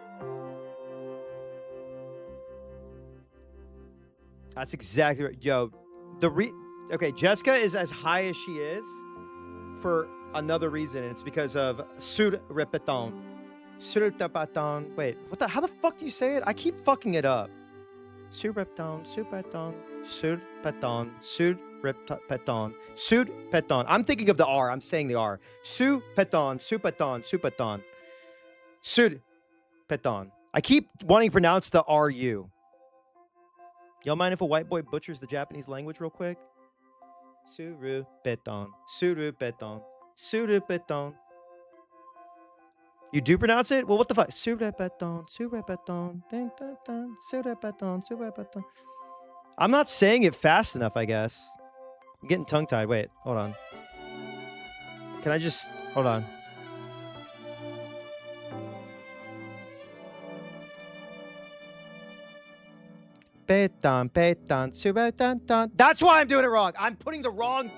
That's exactly right. Yo, okay, Jessica is as high as she is for another reason, and it's because of sur repeton. Sur repeton. Wait, how the fuck do you say it? I keep fucking it up. Sur repeton, sur repeton, sur repeton, sur repeton, sur repeton. I'm thinking of the R. I'm saying the R. Sur repeton, sur repeton, sur repeton. Sur repeton. I keep wanting to pronounce the RU. Y'all mind if a white boy butchers the Japanese language real quick? Suru beton. Suru beton. Suru beton. You do pronounce it? Well, what the fuck? Suru beton. Suru beton. Ding dun dun. Suru beton. Suru beton. I'm not saying it fast enough, I guess. I'm getting tongue-tied. Wait, hold on. Can I just... Hold on. Beton, beton, beton. That's why I'm doing it wrong. I'm putting the wrong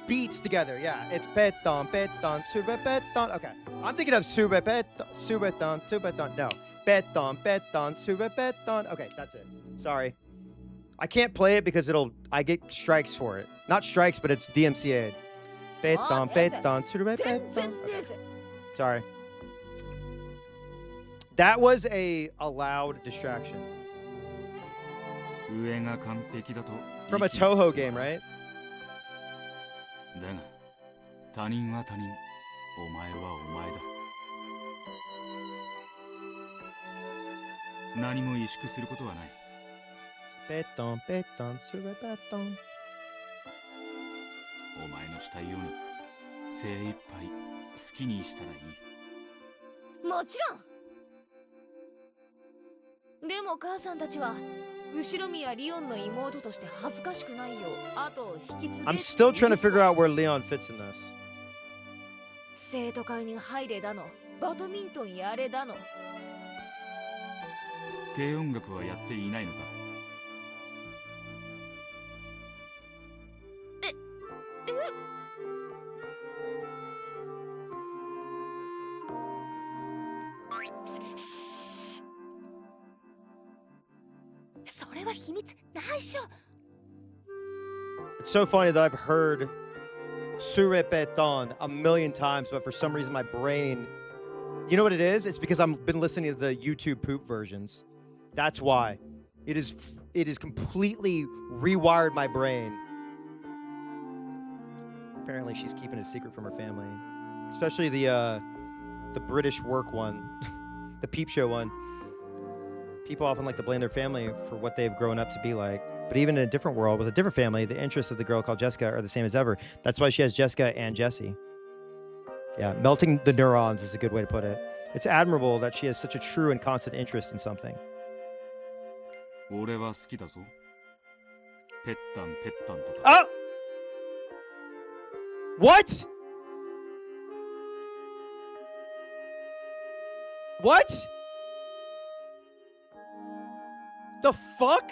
beats together. Yeah, it's beton, beton, beton. Okay, I'm thinking of beton, beton. No, beton, beton, beton. Okay, that's it. Sorry, I can't play it because I get strikes for it. Not strikes, but it's DMCA. Beton, beton, beton. Okay. Sorry. That was a loud distraction. From a Toho game, right? だが他人は他人、お前はお前だ。何も萎縮することはない。ベトンベトンスレベトン。お前のしたいように精一杯好きにしたらいい。もちろん。でも母さんたちは後ろ宮リオンの妹として恥ずかしくないよ。あと引き継げ。I'm still trying to figure out where Leon fits in this. 生徒会に入れだの、バドミントンやれだの。軽音楽はやっていないのか？それは秘密。内緒。 It's so funny that I've heard Surepeton a million times, but for some reason my brain, you know what it is? It's because I've been listening to the YouTube poop versions. That's why. It is completely rewired my brain. Apparently she's keeping a secret from her family, especially the British work one, the peep show one. People often like to blame their family for what they've grown up to be like. But even in a different world with a different family, the interests of the girl called Jessica are the same as ever. That's why she has Jessica and Jesse. Yeah, melting the neurons is a good way to put it. It's admirable that she has such a true and constant interest in something. 俺は好きだぞ。ペッタンペッタンとか。Ah! What? What? The fuck?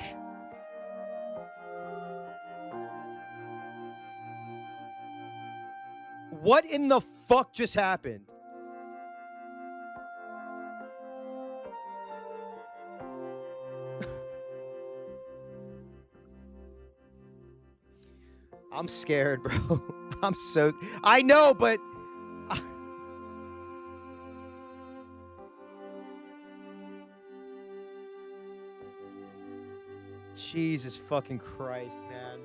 What in the fuck just happened? I'm scared, bro. I'm so... I know, but... Jesus fucking Christ, man.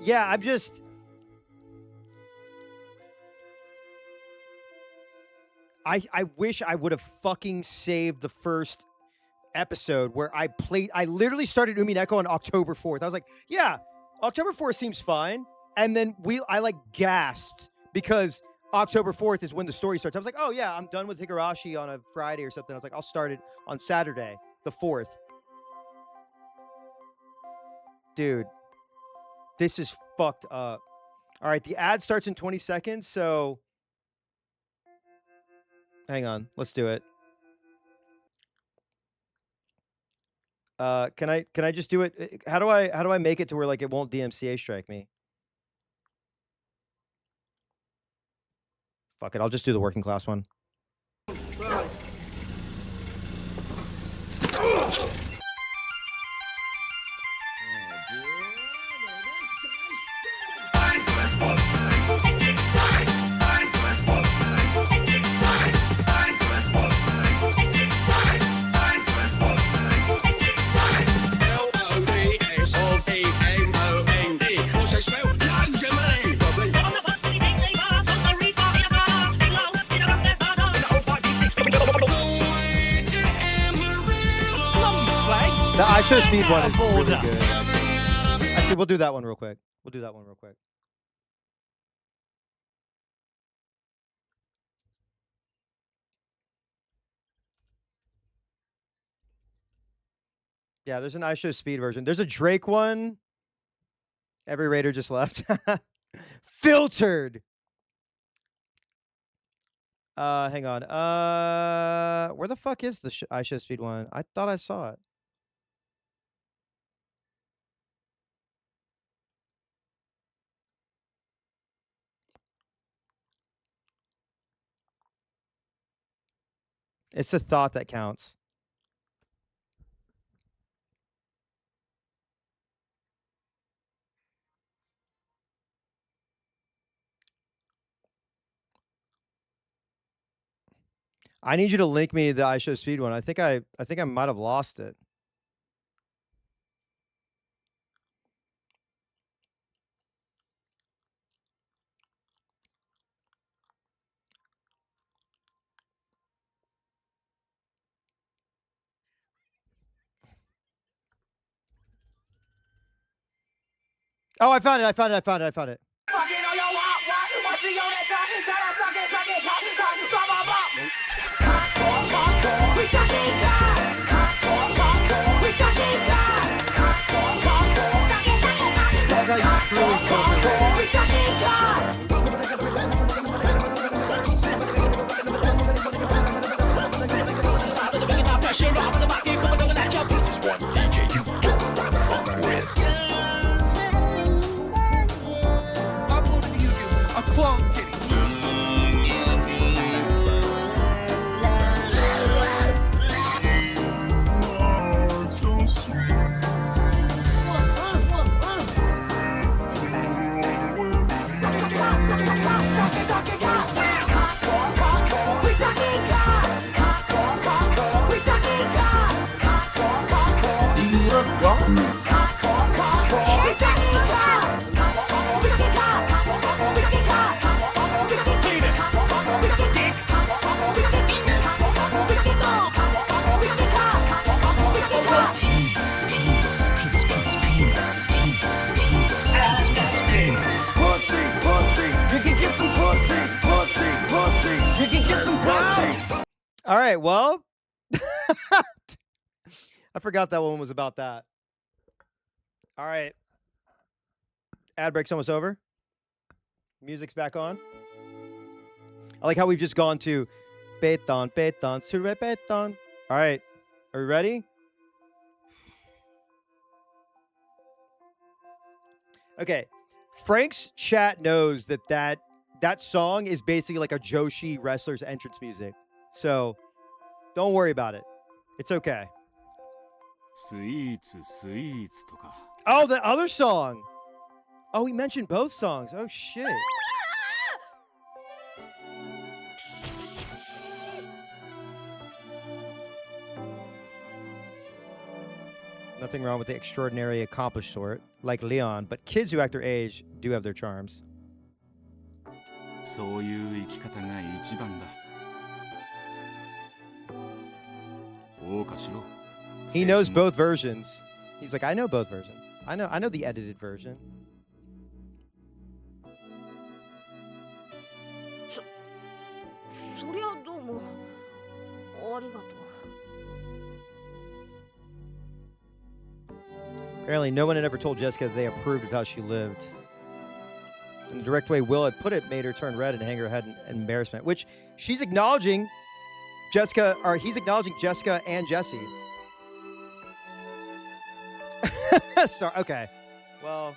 Yeah, I'm just... I wish I would have fucking saved the first episode where I literally started UMINEKO on October 4th. I was like, yeah, October 4th seems fine. And then I like gasped because October 4th is when the story starts. I was like, oh yeah, I'm done with Higurashi on a Friday or something. I was like, I'll start it on Saturday, the 4th. Dude, this is fucked up. All right, the ad starts in 20 seconds, so hang on, let's do it. Can I just do it? How do I make it to where like it won't DMCA strike me? Fuck it, I'll just do the working class one. The I Show Speed one is really good. Actually, we'll do that one real quick. Yeah, there's an I Show Speed version. There's a Drake one. Every Raider just left. Filtered. Hang on. Where the fuck is the I Show Speed one? I thought I saw it. It's the thought that counts. I need you to link me the I Show Speed one. I think I might have lost it. Oh, I found it. That's how you truly A clone kitty. All right, well, I forgot that one was about that. All right. Ad break's almost over. Music's back on. I like how we've just gone to Beton, Beton, sur Beton. All right. Are we ready? Okay. Frank's chat knows that song is basically like a Joshi wrestler's entrance music. So don't worry about it. It's okay. スイーツスイーツとか Oh, the other song. Oh, we mentioned both songs. Oh, shit. Nothing wrong with the extraordinarily accomplished sort, like Leon, but kids who act their age do have their charms. そういう生き方が一番だ謳歌しろ He knows both versions. He's like, I know both versions. I know the edited version. そりゃどうもありがとう Apparently, no one had ever told Jessica that they approved of how she lived. And the direct way Will had put it made her turn red and hang her head in embarrassment, which she's acknowledging Jessica, or he's acknowledging Jessica and Jesse. Sorry. Okay. Well.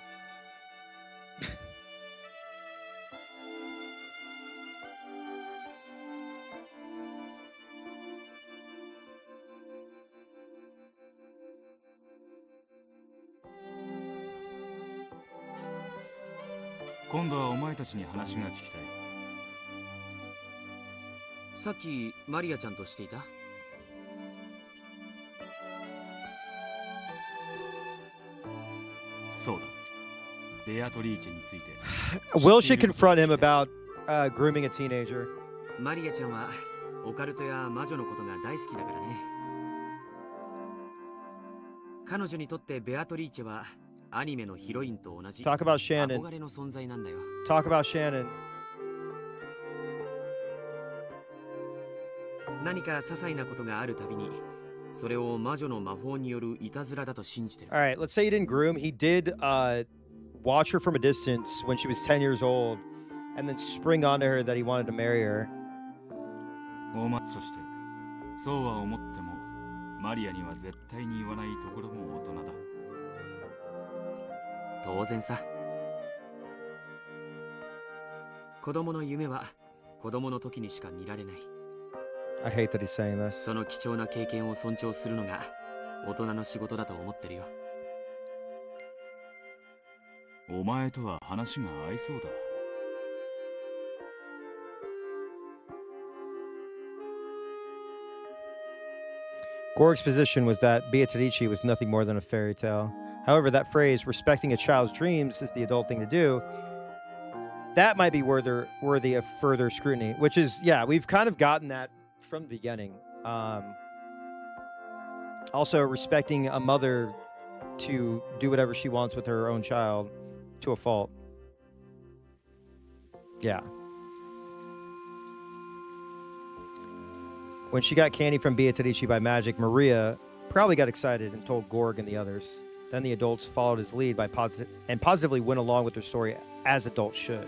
今度はお前たちに話が聞きたいさっきマリアちゃんとしていたそうだベアトリーチェについて Will should confront him about grooming a teenager. マリアちゃんはオカルトや魔女のことが大好きだからね彼女にとってベアトリーチェはアニメのヒロインと同じ Talk about Shannon. 憧れの存在なんだよ Talk about Shannon. 何か些細なことがあるたびにそれを魔女の魔法によるいたずらだと信じてる All right, let's say he didn't groom. He did watch her from a distance when she was 10 years old and then spring onto her that he wanted to marry her. お前そしてそうは思ってもマリアには絶対に言わないところも大人だ当然さ子供の夢は子供の時にしか見られない I hate that he's saying this. その貴重な経験を尊重するのが大人の仕事だと思ってるよお前とは話が合いそうだ Gorg's position was that Beatrice was nothing more than a fairy tale. However, that phrase, respecting a child's dreams, is the adult thing to do. That might be worthy of further scrutiny, which is, yeah, we've kind of gotten that from the beginning. Also, respecting a mother to do whatever she wants with her own child to a fault. Yeah. When she got candy from Beatrice by magic, Maria probably got excited and told Gorg and the others. Then the adults followed his lead by positively went along with their story as adults should.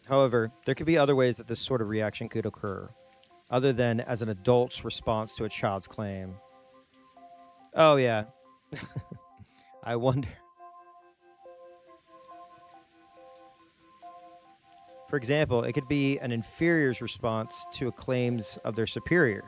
However, there could be other ways that this sort of reaction could occur, other than as an adult's response to a child's claim. Oh, yeah. I wonder. For example, it could be an inferior's response to claims of their superior.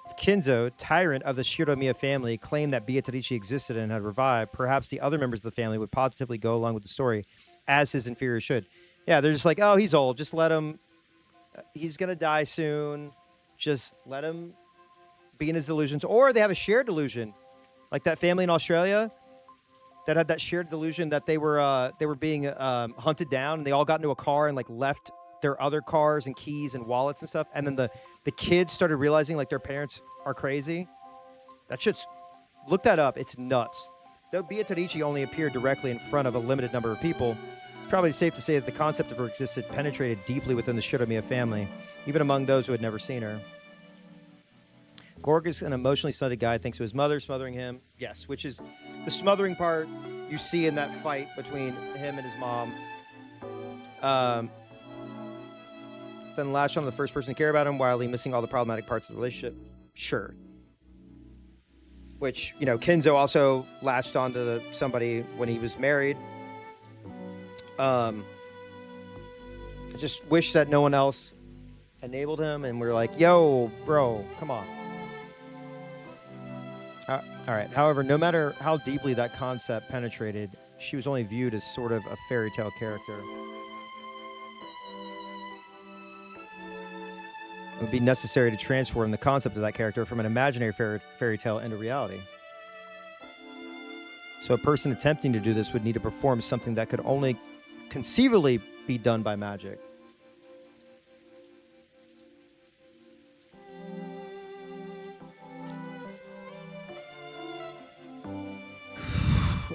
If Kinzo, tyrant of the Shiromiya family, claimed that Beatrice existed and had revived, perhaps the other members of the family would positively go along with the story, as his inferior should. Yeah, they're just like, oh, he's old. Just let him. He's going to die soon. Just let him be in his delusions. Or they have a shared delusion, like that family in Australia that had that shared delusion that they were being hunted down, and they all got into a car and like left their other cars and keys and wallets and stuff. And then the kids started realizing like their parents are crazy. That shit's, look that up. It's nuts. Though Beatrice only appeared directly in front of a limited number of people, it's probably safe to say that the concept of her existence penetrated deeply within the Shiromiya family, even among those who had never seen her. Gorg is an emotionally stunted guy thanks to his mother smothering him. Yes, which is the smothering part you see in that fight between him and his mom. Then latched on to the first person to care about him, wildly missing all the problematic parts of the relationship. Sure. Which, you know, Kinzo also latched onto somebody when he was married. I just wish that no one else enabled him, and we're like, yo, bro, come on. All right. However, no matter how deeply that concept penetrated, she was only viewed as sort of a fairy tale character. It would be necessary to transform the concept of that character from an imaginary fairy tale into reality. So a person attempting to do this would need to perform something that could only conceivably be done by magic.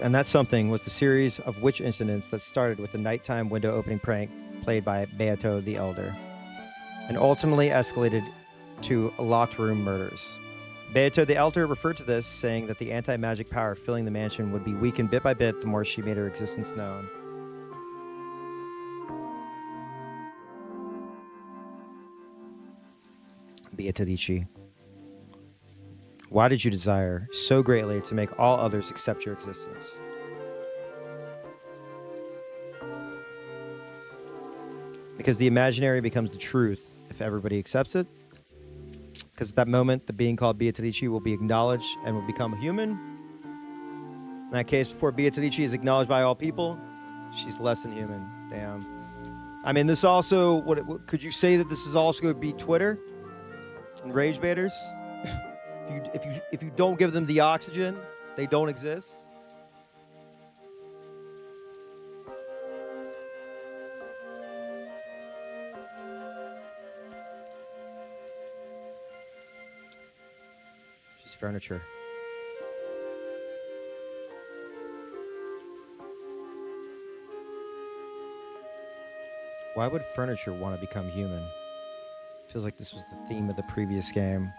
And that something was the series of witch incidents that started with the nighttime window opening prank played by Beato the Elder, and ultimately escalated to locked room murders. Beato the Elder referred to this, saying that the anti-magic power filling the mansion would be weakened bit by bit the more she made her existence known. Beatrice, why did you desire so greatly to make all others accept your existence? Because the imaginary becomes the truth if everybody accepts it. Because at that moment, the being called Beatrice will be acknowledged and will become a human. In that case, before Beatrice is acknowledged by all people, she's less than human. Damn. I mean, this also, what could you say that this is also going to be Twitter and rage baiters? If you don't give them the oxygen, they don't exist. She's furniture. Why would furniture want to become human? Feels like this was the theme of the previous game.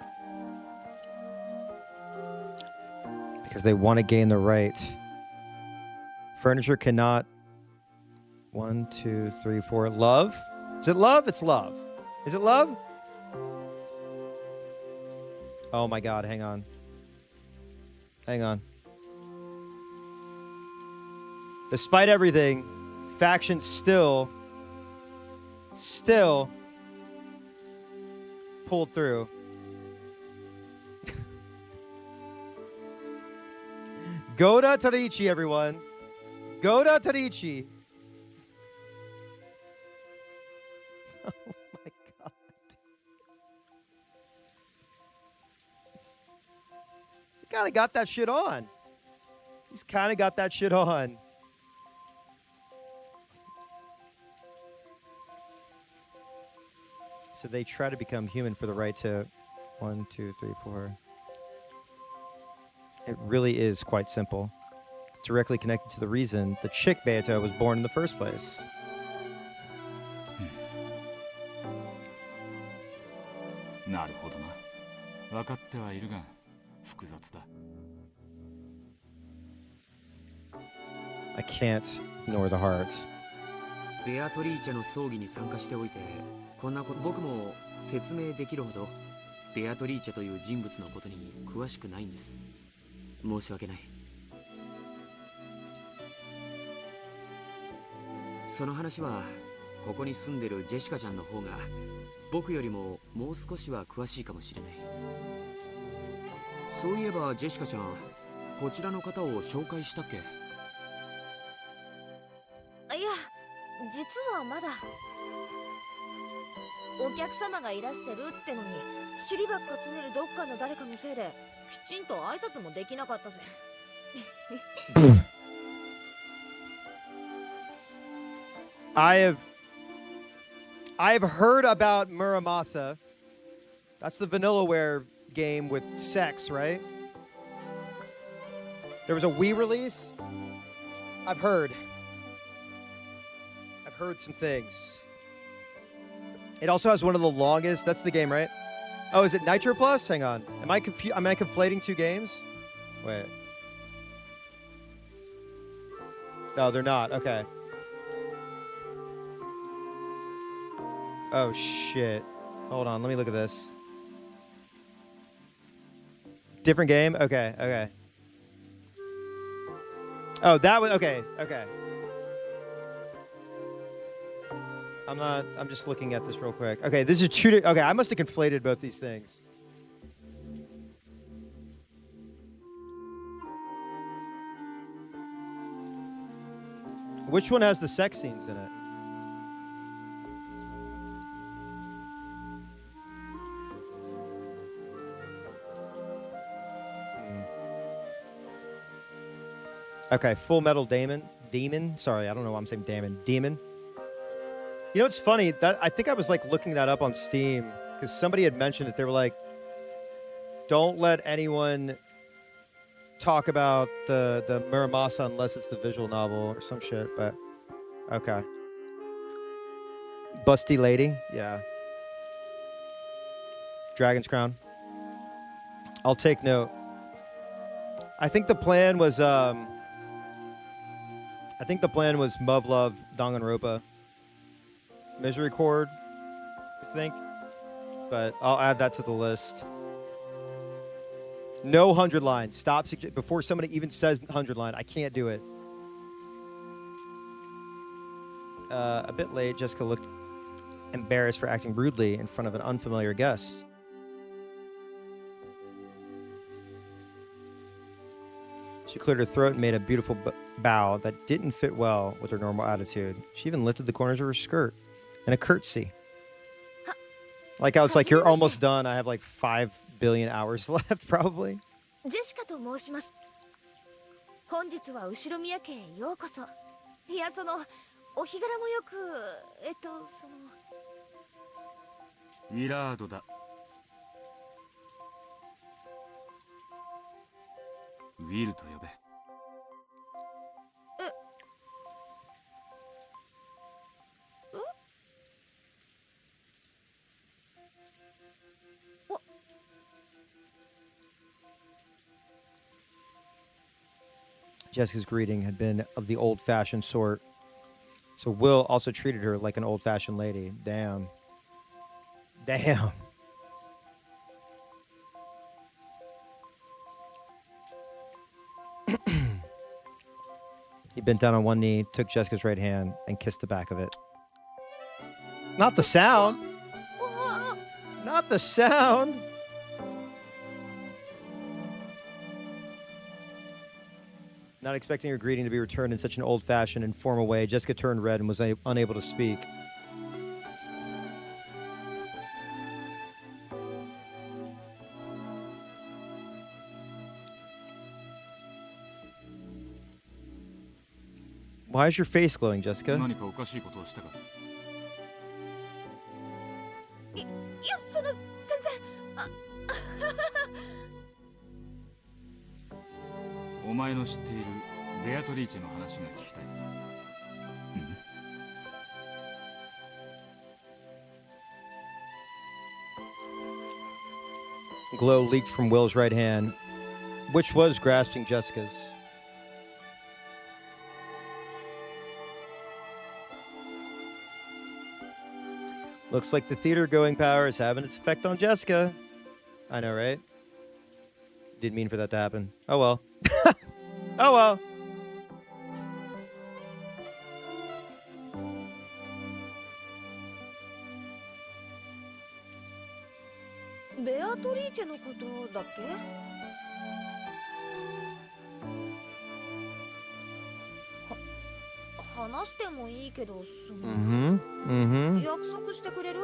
Because they want to gain the right. Furniture cannot. 1, 2, 3, 4. Love? Is it love? It's love. Is it love? Oh my god, hang on. Hang on. Despite everything, factions still pulled through. Goda Tarichi, everyone. Goda Tarichi. Oh my god. He kind of got that shit on. He's kind of got that shit on. So they try to become human for the right to 1, 2, 3, 4. It really is quite simple. directly connected to the reason the chick Beato was born in the first place. なるほどな。分かってはいるが複雑だ。I can't ignore the heart. ベアトリーチェの葬儀に参加しておいて、こんなこと僕も説明できるほどベアトリーチェという人物のことに詳しくないんです。申し訳ない。その話はここに住んでるジェシカちゃんの方が僕よりももう少しは詳しいかもしれない。そういえばジェシカちゃん、こちらの方を紹介したっけ？いや、実はまだ。お客様がいらっしゃるってのに尻ばっかつねるどっかの誰かのせいできちんと挨拶もできなかったぜ。I've heard about Muramasa. That's the Vanillaware game with sex, right? There was a Wii release. I've heard some things. It also has one of the longest. That's the game, right? Oh, is it Nitro Plus? Hang on. Am I conflating two games? Wait. No, they're not. Okay. Oh shit. Hold on, let me look at this. Different game? Okay, okay. Oh, that was okay, okay. I'm just looking at this real quick. Okay, this is two. Okay, I must have conflated both these things. Which one has the sex scenes in it? Okay, Full Metal Demon. Sorry, I don't know why I'm saying Demon. You know, it's funny that I think I was like looking that up on Steam because somebody had mentioned it. They were like, "Don't let anyone talk about the Muramasa unless it's the visual novel or some shit." But okay, Busty Lady, yeah. Dragon's Crown. I'll take note. I think the plan was Muv-Love, Danganronpa, Misery Chord, I think. But I'll add that to the list. No 100 line. Stop before somebody even says 100 line. I can't do it. A bit late, Jessica looked embarrassed for acting rudely in front of an unfamiliar guest. She cleared her throat and made a beautiful bow that didn't fit well with her normal attitude. She even lifted the corners of her skirt in a curtsy. Like how it's like, you're almost done. I have like 5 billion hours left, probably. ジェシカと申します。本日は後ろ宮家へようこそ。いや、お日柄もよく、ウィラードだ。ウィルと呼べ。Jessica's greeting had been of the old-fashioned sort, so Will also treated her like an old-fashioned lady. Damn. Damn. He bent down on one knee, took Jessica's right hand, and kissed the back of it. Not the sound! Not the sound! Not expecting her greeting to be returned in such an old-fashioned and formal way, Jessica turned red and was unable to speak. Why is your face glowing, Jessica? 何かおかしいことをしたか。いや、全然。お前の知っているベアトリーチェの話が聞きたい。Glow leaked from Will's right hand, which was grasping Jessica's. Looks like the theater-going power is having its effect on Jessica. I know, right? Didn't mean for that to happen. Oh well. Oh well. ベアトリーチェのことだっけ？話してもいいけど、約束してくれる？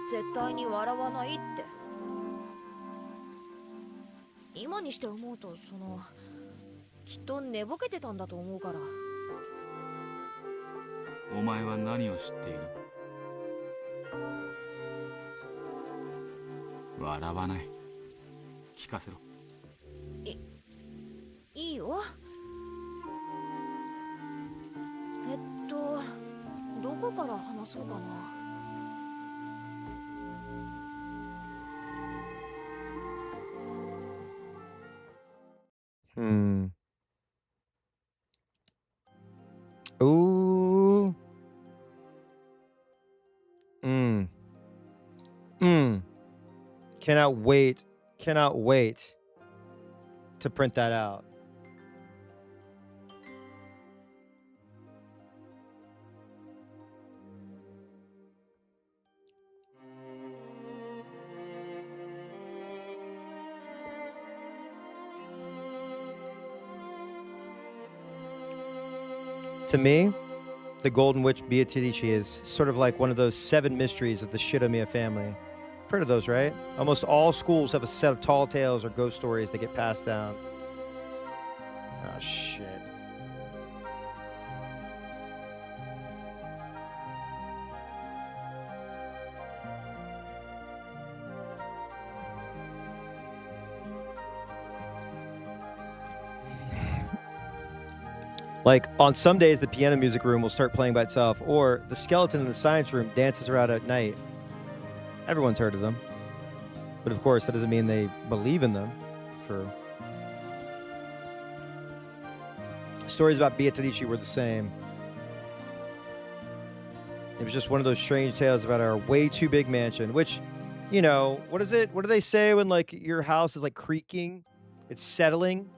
絶対に笑わないって。今にして思うと、きっと寝ぼけてたんだと思うから。お前は何を知っている？笑わない。聞かせろ。いいよ。どこから話そうかな。Ooh. Cannot wait. Cannot wait to print that out. To me, the Golden Witch Beatrice is sort of like one of those 7 mysteries of the Shiromiya family. You've heard of those, right? Almost all schools have a set of tall tales or ghost stories that get passed down. Oh, shit. Like, on some days, the piano music room will start playing by itself, or the skeleton in the science room dances around at night. Everyone's heard of them. But of course, that doesn't mean they believe in them. True. Stories about Beatrice were the same. It was just one of those strange tales about our way too big mansion, which, you know, what is it? What do they say when, like, your house is, like, creaking? It's settling,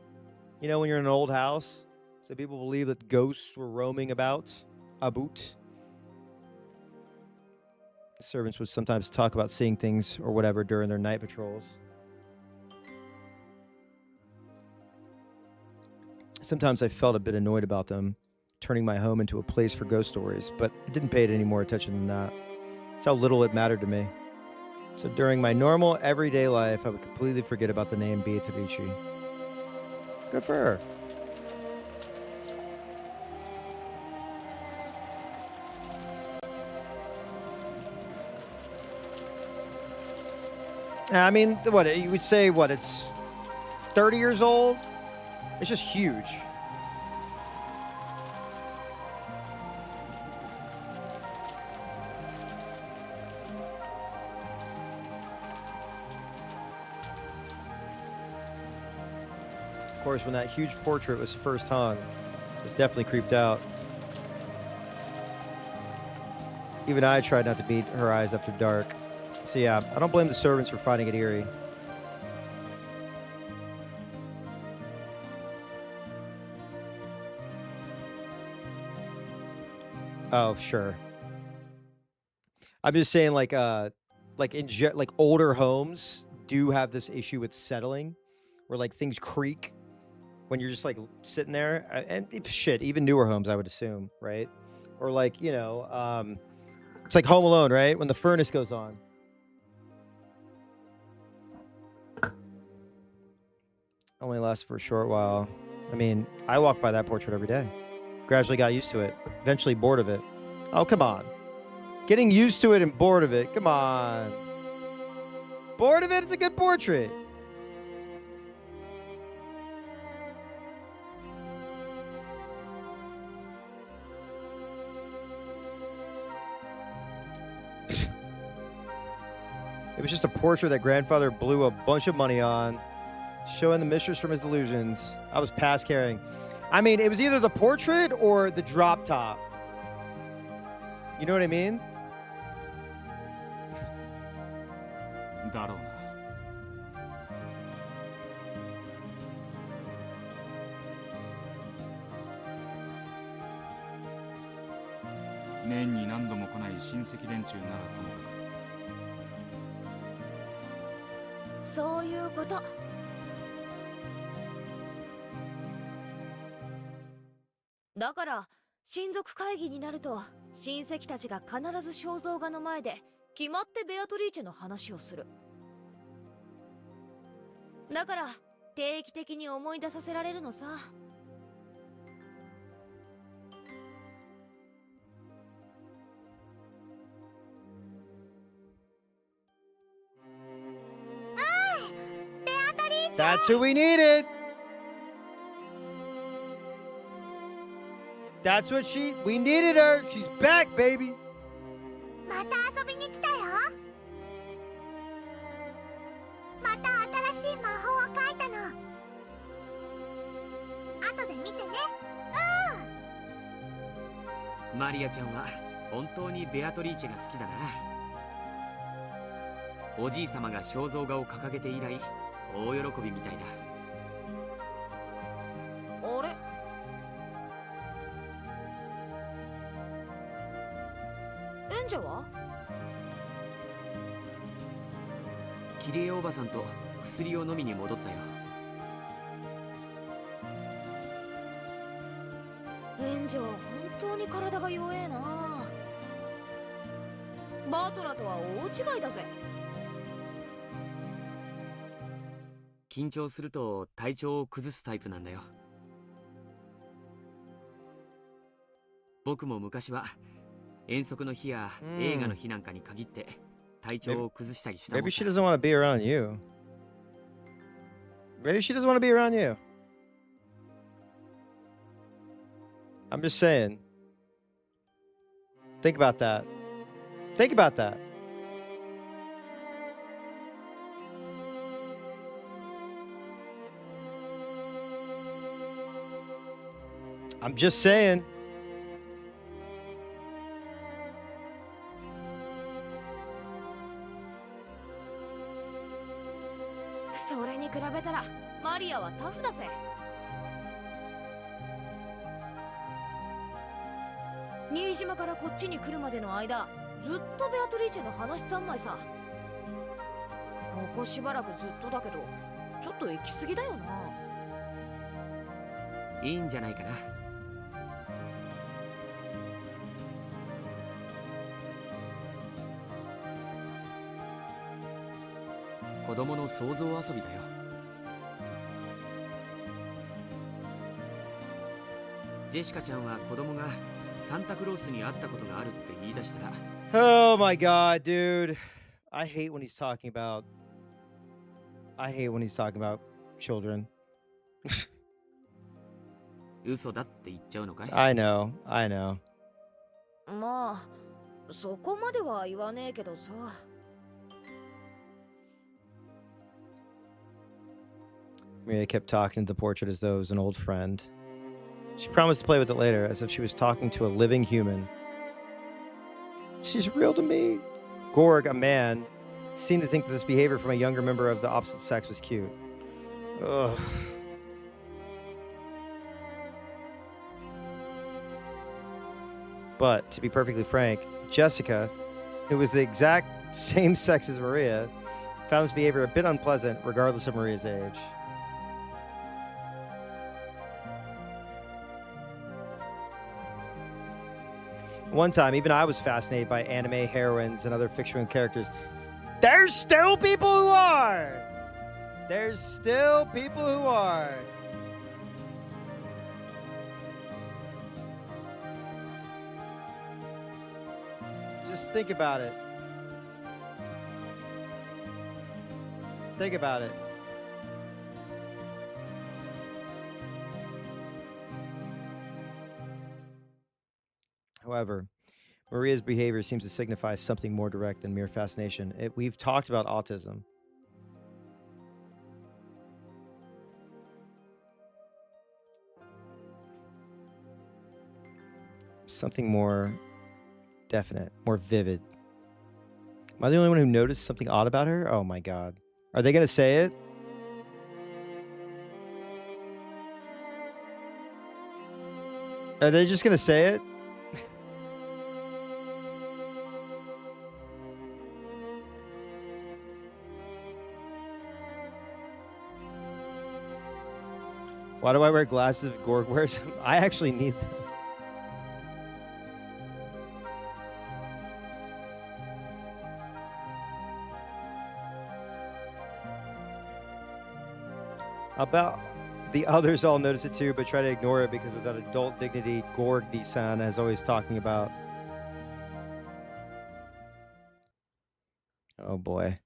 you know, when you're in an old house? So people believe that ghosts were roaming about. Servants would sometimes talk about seeing things or whatever during their night patrols. Sometimes I felt a bit annoyed about them turning my home into a place for ghost stories, but I didn't pay it any more attention than that. That's how little it mattered to me. So during my normal, everyday life, I would completely forget about the name Beatrice. Good for her. I mean, what, you would say, what, it's 30 years old? It's just huge. Of course, when that huge portrait was first hung, I was definitely creeped out. Even I tried not to beat her eyes after dark. So yeah, I don't blame the servants for finding it eerie. Oh, sure. I'm just saying, like older homes do have this issue with settling, where like things creak when you're just like sitting there, and shit, even newer homes, I would assume, right? Or like, you know, it's like Home Alone, right? When the furnace goes on. Only lasted for a short while. I mean, I walk by that portrait every day. Gradually got used to it. Eventually bored of it. Oh, come on. Getting used to it and bored of it. Come on. Bored of it? It's a good portrait. was just a portrait that grandfather blew a bunch of money on, showing the mistress from his illusions. I was past caring. I mean, it was either the portrait or the drop top. You know what I mean? だろうな。年に何度も来ない親戚連中ならともかく。そういうこと。だから親族会議になると親戚たちが必ず肖像画の前で決まってベアトリーチェの話をする。だから定期的に思い出させられるのさ。That's who we needed. That's what we needed her. She's back, baby. また遊びに来たよ。また新しい魔法を書いたの。後で見てね。マリアちゃんは本当にベアトリーチェが好きだな。おじい様が肖像画を掲げて以来大喜びみたいだ。あれ、エンジェは？キリエおばさんと薬を飲みに戻ったよ。エンジェは本当に体が弱えな。バートラとは大違いだぜ。緊張すると体調を崩すタイプなんだよ。僕も昔は遠足の日や映画の日なんかに限って体調を崩したりしたもんさ。 Maybe she doesn't want to be around you. Maybe she doesn't want to be around you. I'm just saying. Think about that. Think about that. I'm just saying. それに比べたらマリアはタフだぜ。新島からこっちに来るまでの間ずっとベアトリーチェの話三昧さ。ここしばらくずっとだけどちょっと行き過ぎだよな。いいんじゃないかな。子供の想像遊びだよ。ジェシカちゃんは子供がサンタクロースに会ったことがあるって言い出したら。 Oh my god, dude. I hate when he's talking about children. 嘘だって言っちゃうのかい？ I know. まあそこまでは言わねえけどさ。Maria kept talking to the portrait as though it was an old friend. She promised to play with it later, as if she was talking to a living human. She's real to me. Gorg, a man, seemed to think that this behavior from a younger member of the opposite sex was cute. Ugh. But, to be perfectly frank, Jessica, who was the exact same sex as Maria, found this behavior a bit unpleasant, regardless of Maria's age. One time, even I was fascinated by anime heroines and other fictional characters. There's still people who are! There's still people who are. Just think about it. Think about it. However, Maria's behavior seems to signify something more direct than mere fascination. We've talked about autism. Something more definite, more vivid. Am I the only one who noticed something odd about her? Oh my god. Are they gonna say it? Are they just gonna say it? Why do I wear glasses if Gorg wears them? I actually need them. About the others all notice it too, but try to ignore it because of that adult dignity Gorg-san is always talking about. Oh boy.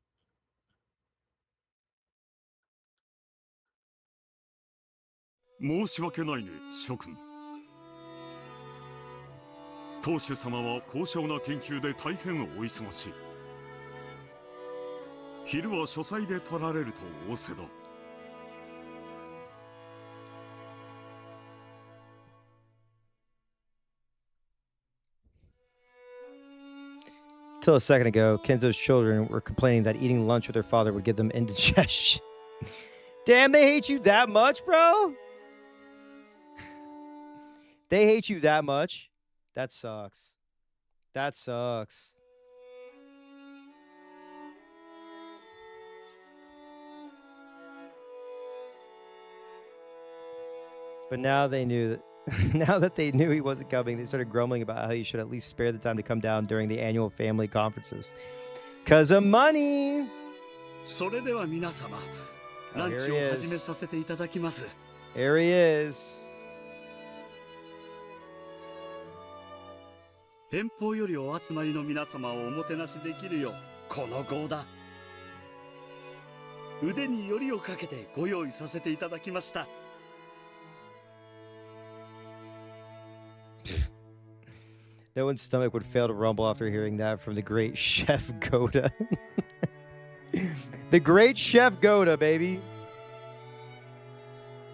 Till a second ago, Kenzo's children were complaining that eating lunch with their father would give them indigestion. Damn, they hate you that much, bro? They hate you that much? That sucks. That sucks. But now they knew that now that they knew he wasn't coming, they started grumbling about how he should at least spare the time to come down during the annual family conferences. 'Cause of money. Oh, here he is. Here he is. 遠方よりお集まりの皆様をおもてなしできるよこの号だ。腕によりをかけてご用意させていただきました。 No one's stomach would fail to rumble after hearing that from the great Chef Goda. The great Chef Goda, baby.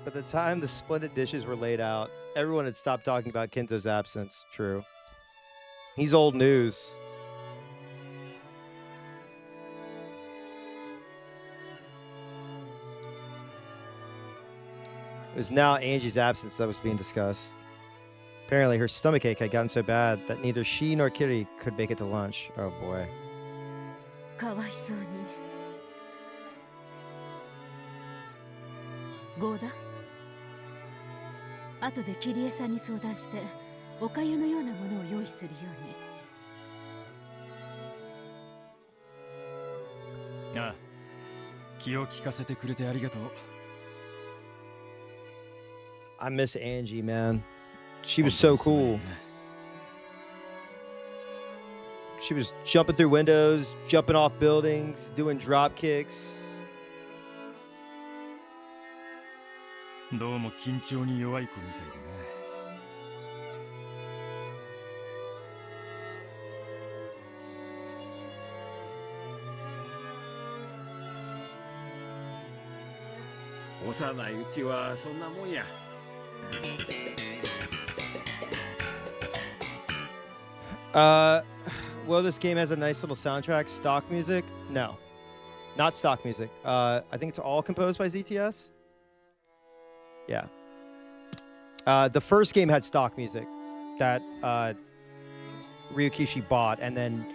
By the time the splendid dishes were laid out, everyone had stopped talking about Kenzo's absence. True. He's old news. It was now Angie's absence that was being discussed. Apparently, her stomachache had gotten so bad that neither she nor Kitty could make it to lunch. Oh boy. かわいそうに。ゴーダ。後でキリエさんに相談して、おかゆのようなものを用意するように。ああ、気を利かせてくれてありがとう。I miss Angie, man. She was so cool. She was jumping through windows, jumping off buildings, doing drop kicks. どうも緊張に弱い子みたいだな。幼いうちはそんなもんや。Well, this game has a nice little soundtrack. Stock music? No. Not stock music. I think it's all composed by ZTS. Yeah. The first game had stock music that Ryukishi bought, and then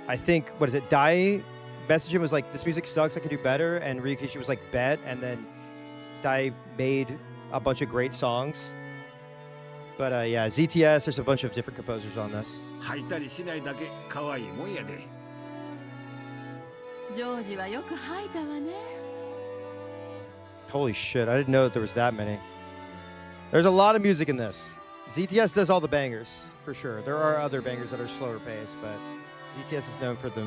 I think, what is it, Dai messaged him was like, this music sucks, I can do better, and Ryukishi was like, bet, and then Dai made a bunch of great songs. But yeah, ZTS, there's a bunch of different composers on this. 吐いたりしないだけ可愛いもんやで。ジョージはよく吐いたわね。 Holy shit, I didn't know that there was that many. There's a lot of music in this. ZTS does all the bangers, for sure. There are other bangers that are slower paced, but ZTS is known for the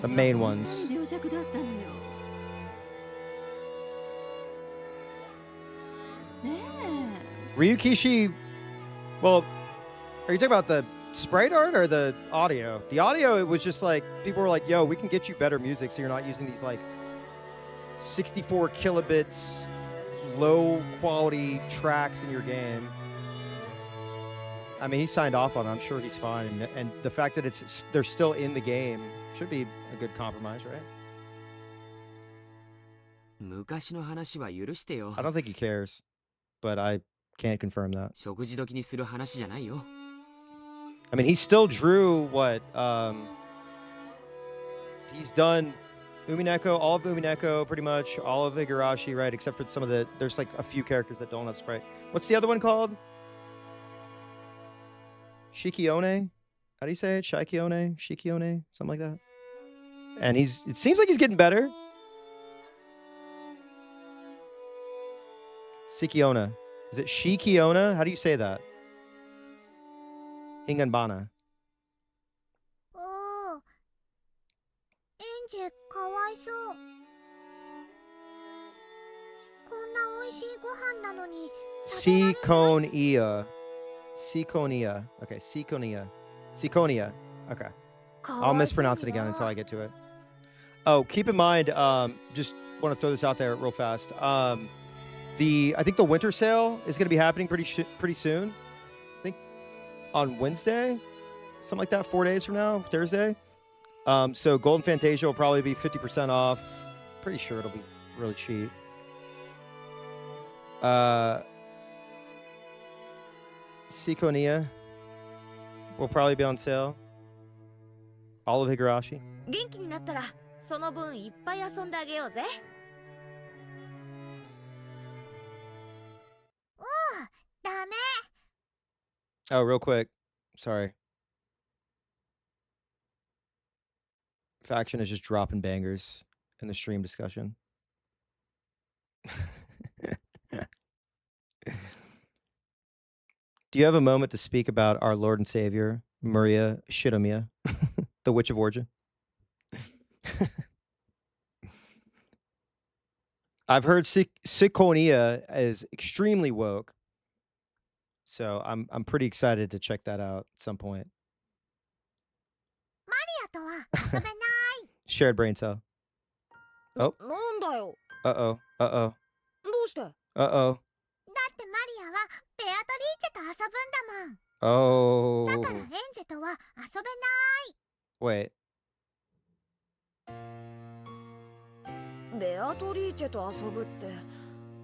main ones. Ryukishi, well, are you talking about sprite art or the audio? The audio, it was just like, people were like, yo, we can get you better music so you're not using these like 64 kilobits, low quality tracks in your game. I mean, he signed off on it. I'm sure he's fine. And the fact that they're still in the game should be a good compromise, right? 昔の話は許してよ。 I don't think he cares, but I can't confirm that. 食事時にする話じゃないよ。 I mean, he still drew what? He's done UMINEKO, all of UMINEKO, pretty much, all of Igarashi, right? Except for some of the, there's like a few characters that don't have sprite. What's the other one called? Shikione? How do you say it? Shikione? Shikione? Something like that. And it seems like he's getting better. Sikiona. Is it Shikiona? How do you say that? Hinganbana. おお、エンジェかわいそう。こんな美味しいご飯なのに。Sikonia. Sikonia. Okay, Sikonia. Sikonia. Okay. I'll mispronounce it again until I get to it. Oh, keep in mind, just want to throw this out there real fast. I think the winter sale is going to be happening pretty soon. I think on Wednesday, something like that, 4 days from now, Thursday. So Golden Fantasia will probably be 50% off. Pretty sure it'll be really cheap. Sikonia will probably be on sale. All of Higurashi. 元気になったらその分いっぱい遊んであげようぜ。おお、ダメ。 Oh, real quick. Sorry. Faction is just dropping bangers in the stream discussion. Do you have a moment to speak about our Lord and Savior, Maria Shidomiya, the Witch of Origin? I've heard Sikonia is extremely woke, so I'm pretty excited to check that out at some point. マリアとは遊べない。 Shared brain cell. Oh. なんだよ。 Uh-oh. Uh-oh. どうして？ Uh-oh. だってマリアはベアトリーチェと遊ぶんだもん。 Oh. だからエンジェとは遊べない。 Wait. ベアトリーチェと遊ぶって、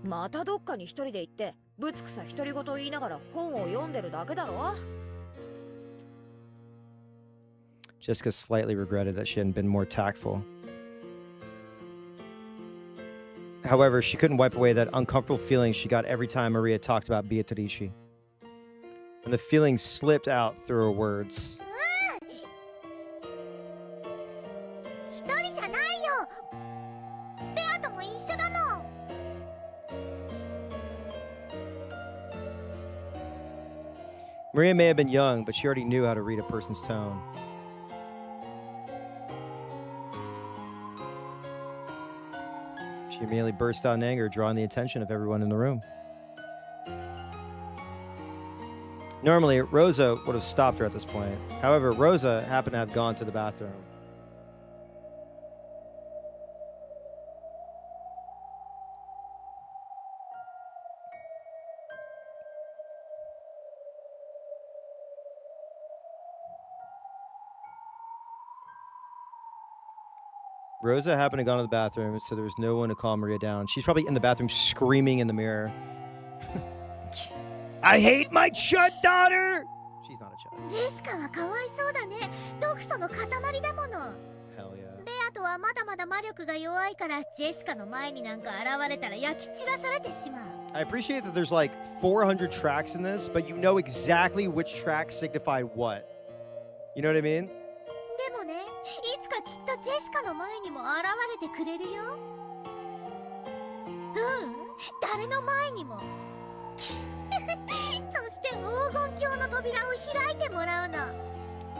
またどっかに一人で行ってぶつくさ独り言言いながら本を読んでるだけだろ。 Jessica slightly regretted that she hadn't been more tactful. However, she couldn't wipe away that uncomfortable feeling she got every time Maria talked about Beatrice. And the feeling slipped out through her words. 一人じゃないよ。ベアとも一緒だもん。 Maria may have been young, but she already knew how to read a person's tone. She immediately burst out in anger, drawing the attention of everyone in the room. Normally, Rosa would have stopped her at this point. However, Rosa happened to have gone to the bathroom. Rosa happened to go to the bathroom, so there was no one to calm Maria down. She's probably in the bathroom screaming in the mirror. I hate my chud daughter! She's not a chud. ジェシカはかわいそうだね。毒素の塊だもの。 Hell yeah. ベアとはまだまだ魔力が弱いから、ジェシカの前になんか現れたら焼き散らされてしまう。 I appreciate that there's like 400 tracks in this, but you know exactly which tracks signify what. You know what I mean? でもね、いつかきっとジェシカの前にも現れてくれるよ。誰の前にも。そして黄金鏡の扉を開いてもらうの。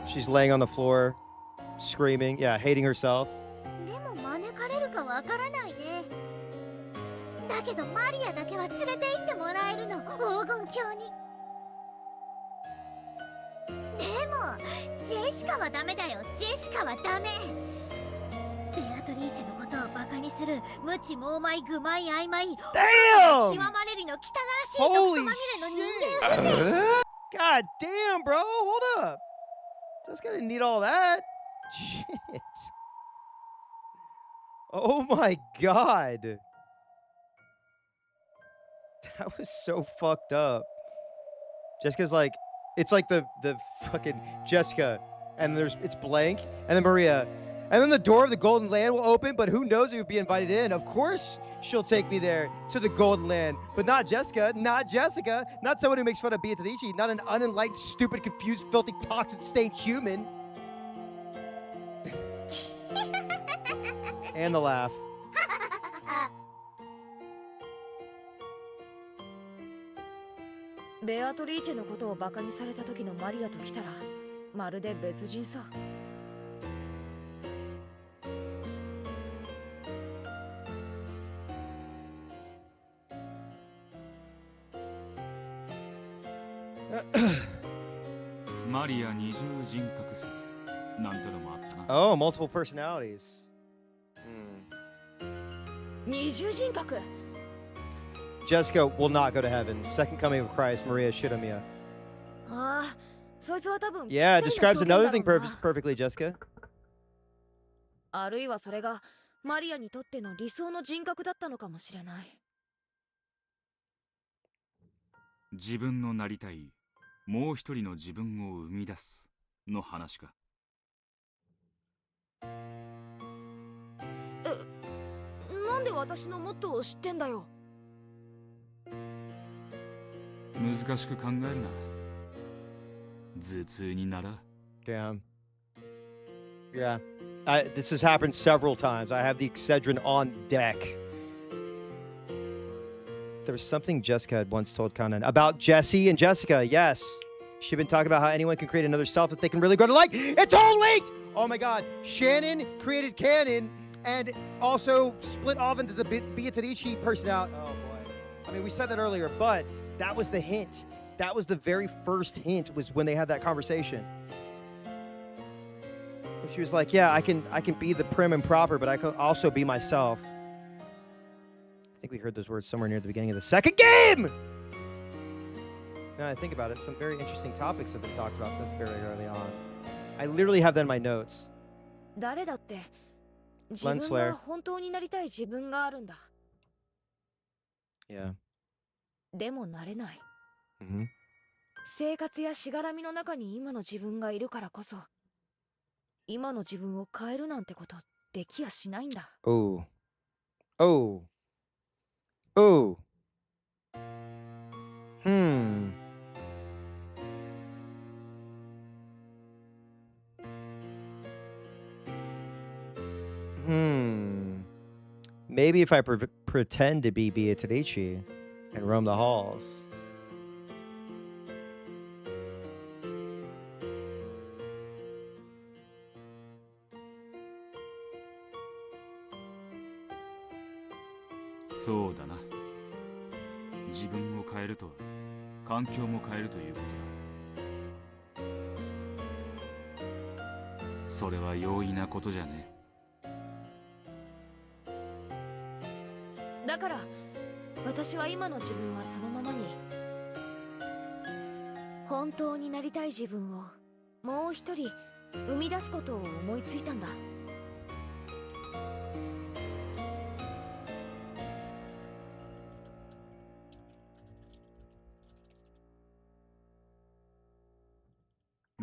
She's laying on the floor, screaming, yeah, hating herself. でも招かれるかわからないね。だけどマリアだけは連れて行ってもらえるの、黄金鏡に。でもジェシカはダメだよ。ジェシカはダメ。ベアトリーチェのことをバカにする無知猛昧愚昧曖昧 Damn! 極まれりの汚らしい毒まみれの人間風情。 God damn, bro. Hold up. Just gonna need all that. Shit. Oh my god. That was so fucked up. Jessica's like, it's like the fucking Jessica, and it's blank, and then Maria, and then the door of the Golden Land will open, but who knows if you'll be invited in. Of course she'll take me there to the Golden Land, but not Jessica, not Jessica, not someone who makes fun of Beatrice, not an unenlightened, stupid, confused, filthy, toxic, stained human. And the laugh. ベアトリーチェのことをバカにされた時のマリアと来たらまるで別人さ。マリア二重人格説なんてのもあったな。Oh, multiple personalities. 二重人格。 Jessica will not go to heaven. Second coming of Christ, Maria Shidamiya. ああ、そいつは多分。 Yeah, describes another thing perfectly, Jessica. あるいはそれがマリアにとっての理想の人格だったのかもしれない。自分のなりたいもう一人の自分を生み出すの話か。なんで私のモットーを知ってんだよ。難しく考えるな。頭痛になら。Damn. Yeah. This has happened several times. I have the Excedrin on deck. There was something Jessica had once told Conan about Jesse and Jessica. Yes. She'd been talking about how anyone can create another self that they can really grow to like. It's all linked! Oh my god. Shannon created Canon and also split off into the Beatrice personality. Oh boy. I mean, we said that earlier, but that was the hint. That was the very first hint, was when they had that conversation. And she was like, yeah, I can be the prim and proper, but I can also be myself. I think we heard those words somewhere near the beginning of the second game! Now I think about it, some very interesting topics have been talked about since very early on. I literally have that in my notes. 誰だって自分が本当になりたい自分があるんだ。Yeah. でもなれない。Mm-hmm. 生活やしがらみの中に今の自分がいるからこそ、今の自分を変えるなんてことできやしないんだ。Oh. Oh. Oh. Hmm. Maybe if I pretend to be Beatrice and roam the halls.そうだな。自分を変えるとは環境も変えるということだ。それは容易なことじゃねえ。だから私は今の自分はそのままに、本当になりたい自分をもう一人生み出すことを思いついたんだ。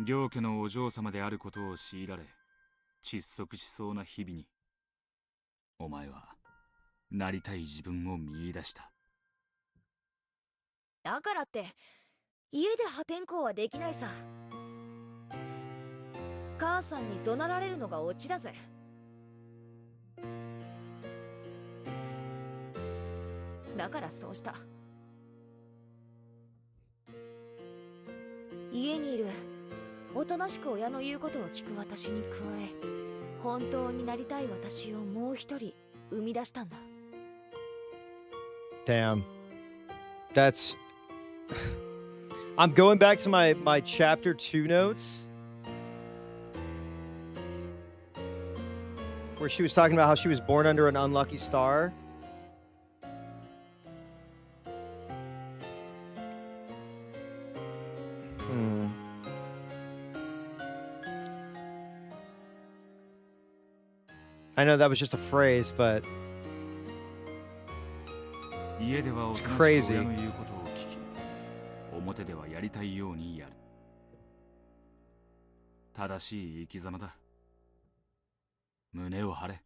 両家のお嬢様であることを強いられ窒息しそうな日々に、お前はなりたい自分を見出した。だからって家で破天荒はできないさ。母さんに怒鳴られるのがオチだぜ。だからそうした。家にいるおとなしく親の言うことを聞く私に加え、本当になりたい私をもう一人生み出したんだ。Damn. That's... I'm going back to my chapter 2 notes, where she was talking about how she was born under an unlucky star. I know that was just a phrase, but it's crazy. 表ではやりたいようにやる。正しい生き様だ。胸を張れ。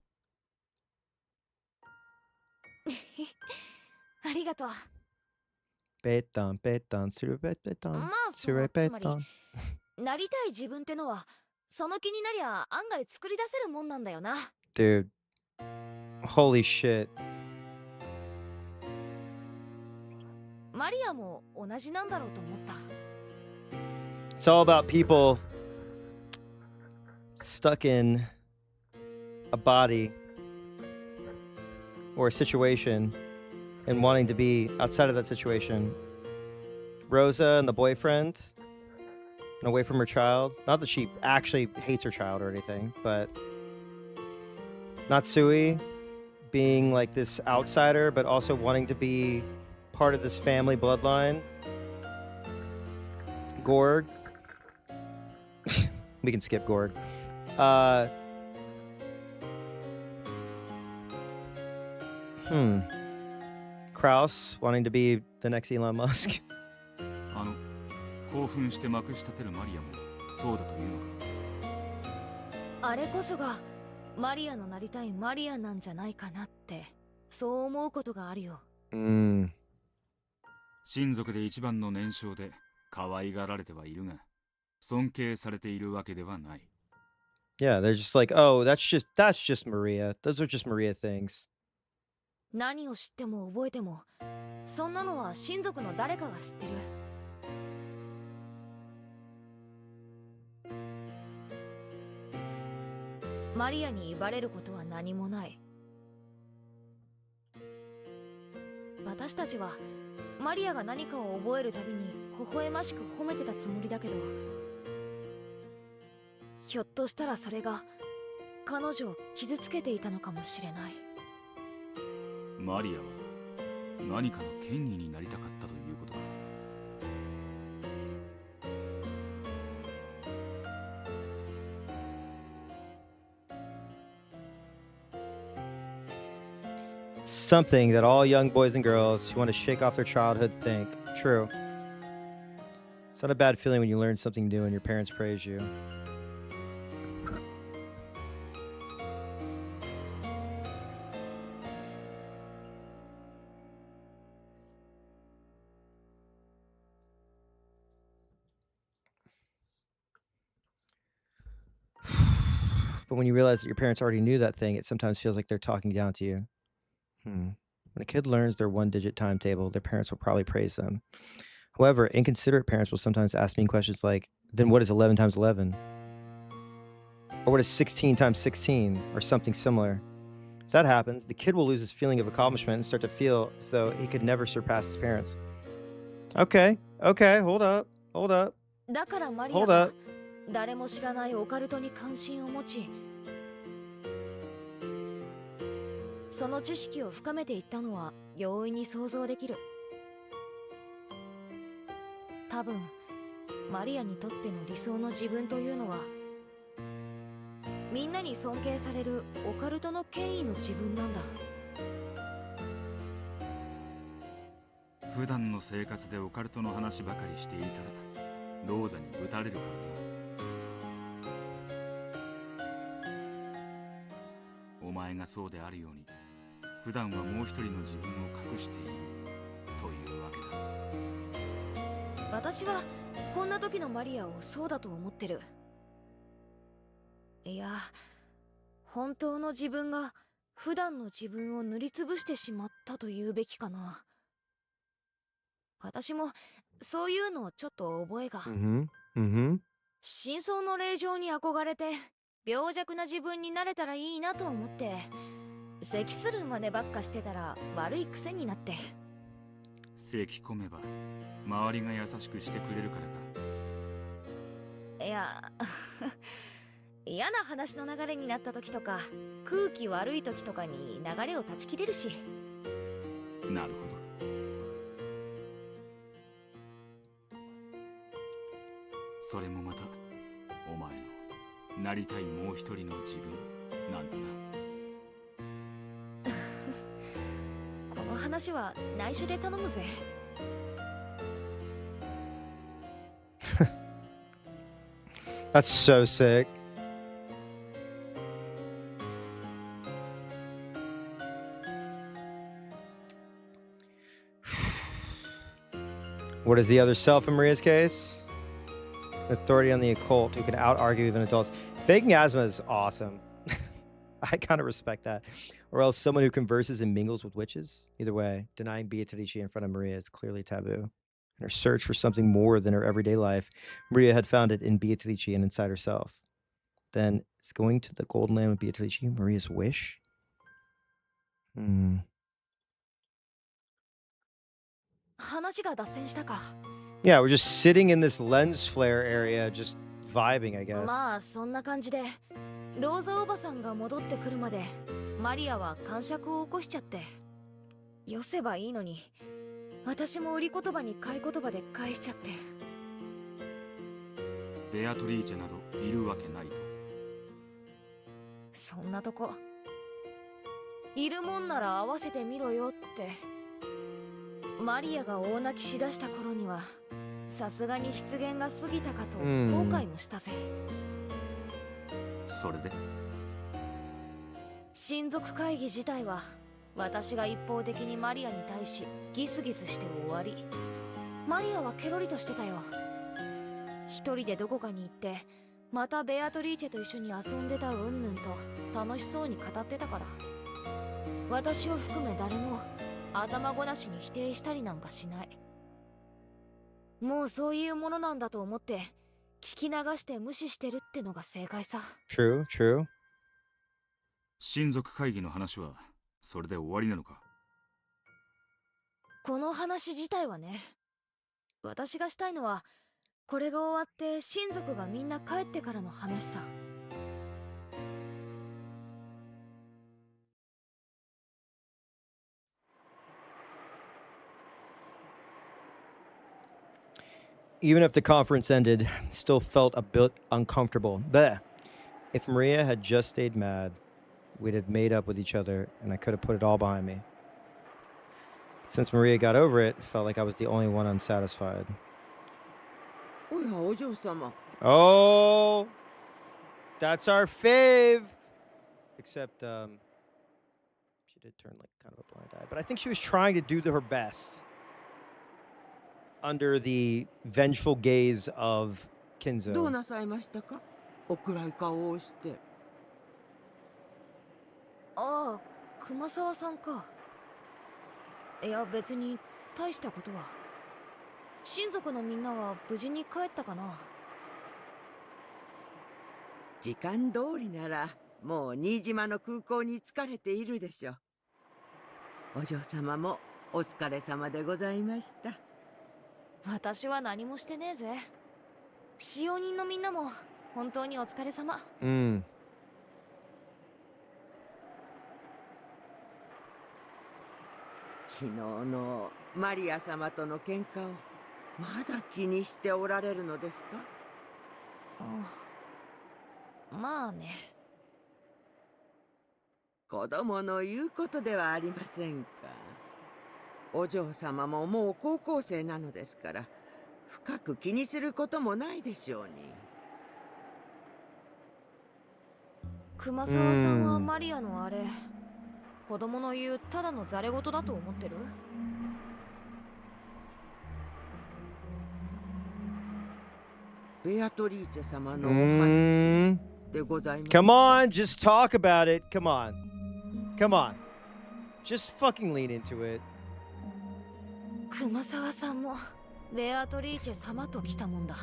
ありがとう。ベタンベタンスルベベタンまあスルベタン。なりたい自分ってのはその気になりゃ案外作り出せるもんなんだよな。Dude, holy shit. マリアも同じなんだろうと思った。It's all about people stuck in a body or a situation and wanting to be outside of that situation. Rosa and the boyfriend and away from her child. Not that she actually hates her child or anything, but Natsui being like this outsider, but also wanting to be part of this family bloodline. Gorg. We can skip Gorg. Kraus wanting to be the next Elon Musk. 興奮してまくし立てるマリアもそうだというのか。あれこそがマリアのなりたいマリアなんじゃないかなってそう思うことがあるよ。親族で一番の年少で可愛がられてはいるが尊敬されているわけではない。Yeah, they're just like, oh, that's just Maria. Those are just Maria things. 何を知っても覚えてもそんなのは親族の誰かが知ってる。マリアに威張れることは何もない。私たちはマリアが何かを覚えるたびに微笑ましく褒めてたつもりだけど、ひょっとしたらそれが彼女を傷つけていたのかもしれない。マリアは何かの権威になりたかったということだ。Something that all young boys and girls who want to shake off their childhood think. True. It's not a bad feeling when you learn something new and your parents praise you. But when you realize that your parents already knew that thing, it sometimes feels like they're talking down to you. When a kid learns their one-digit timetable, their parents will probably praise them. However, inconsiderate parents will sometimes ask me questions like, then what is 11 times 11? Or what is 16 times 16? Or something similar. If that happens, the kid will lose his feeling of accomplishment and start to feel as though he could never surpass his parents. Okay, hold up. だからマリア Hold は up. 誰も知らないオカルトに関心を持ち、その知識を深めていったのは容易に想像できる。多分マリアにとっての理想の自分というのはみんなに尊敬されるオカルトの権威の自分なんだ。普段の生活でオカルトの話ばかりしていたら老座に打たれるからな。お前がそうであるように普段はもう一人の自分を隠しているというわけだ。私はこんな時のマリアをそうだと思ってる。いや、本当の自分が普段の自分を塗りつぶしてしまったと言うべきかな。私もそういうのちょっと覚えが。真相の霊場に憧れて病弱な自分になれたらいいなと思って咳する真似ばっかしてたら悪い癖になって。咳込めば周りが優しくしてくれるからか。いや嫌な話の流れになった時とか空気悪い時とかに流れを断ち切れるし。なるほど。それもまたお前のなりたいもう一人の自分なんだな。この話は内緒で頼むぜ。That's so sick. What is the other self in Maria's case? Authority on the occult who can out-argue even adults. Faking asthma is awesome. I kind of respect that. Or else someone who converses and mingles with witches. Either way, denying Beatrice in front of Maria is clearly taboo. In her search for something more than her everyday life, Maria had found it in Beatrice and inside herself. Then, is going to the Golden Land with Beatrice Maria's wish? Yeah, we're just sitting in this lens flare area, just vibing, I guess. まあそんな感じで、ローザおばさんが戻ってくるまでマリアは癇癪を起こしちゃって、よせばいいのに私も売り言葉に買い言葉で返しちゃって。ベアトリーチェなどいるわけないと。そんなとこいるもんなら合わせてみろよって。マリアが大泣きしだした頃にはさすがに失言が過ぎたかと後悔もしたぜ。それで親族会議自体は私が一方的にマリアに対しギスギスして終わり。マリアはケロリとしてたよ。一人でどこかに行ってまたベアトリーチェと一緒に遊んでたうんぬんと楽しそうに語ってたから、私を含め誰も頭ごなしに否定したりなんかしない。もうそういうものなんだと思って聞き流して無視してるってのが正解さ。 True, true. 親族会議の話はそれで終わりなのか？この話自体はね、私がしたいのはこれが終わって親族がみんな帰ってからの話さ。Even if the conference ended, still felt a bit uncomfortable. Bleh. If Maria had just stayed mad, we'd have made up with each other, and I could have put it all behind me. Since Maria got over it, it felt like I was the only one unsatisfied. Oh, that's our fave. Except, she did turn like kind of a blind eye, but I think she was trying to do her best under the vengeful gaze of Kinzo. どうなさいましたか？お暗い顔をして。ああ、熊沢さんか。いや別に大したことは。親族のみんなは無事に帰ったかな？時間通りならもう新島の空港に着かれているでしょう。お嬢様もお疲れ様でございました。私は何もしてねえぜ。使用人のみんなも本当にお疲れ様。昨日のマリア様との喧嘩をまだ気にしておられるのですか？まあね。子供の言うことではありませんか。お嬢様ももう高校生なのですから深く気にすることもないでしょうに。熊沢さんはマリアのあれ、子供の言うただのザレ言だと思ってる？ベアトリーチェ様のお話でございます。Come on, just talk about it. Come on. Come on. Just fucking lean into it. 熊沢さんもベアトリーチェ様と来たもんだ。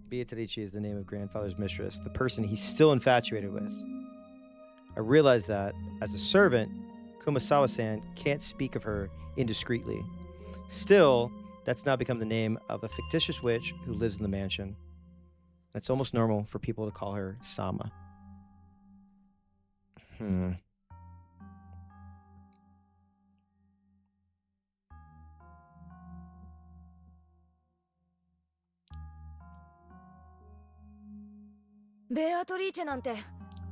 Beatrice is the name of grandfather's mistress, the person he's still infatuated with. I realized that, as a servant, Kumasawa-san can't speak of her indiscreetly. Still, That's now become the name of a fictitious witch who lives in the mansion. It's almost normal for people to call her Sama.ベアトリーチェなんて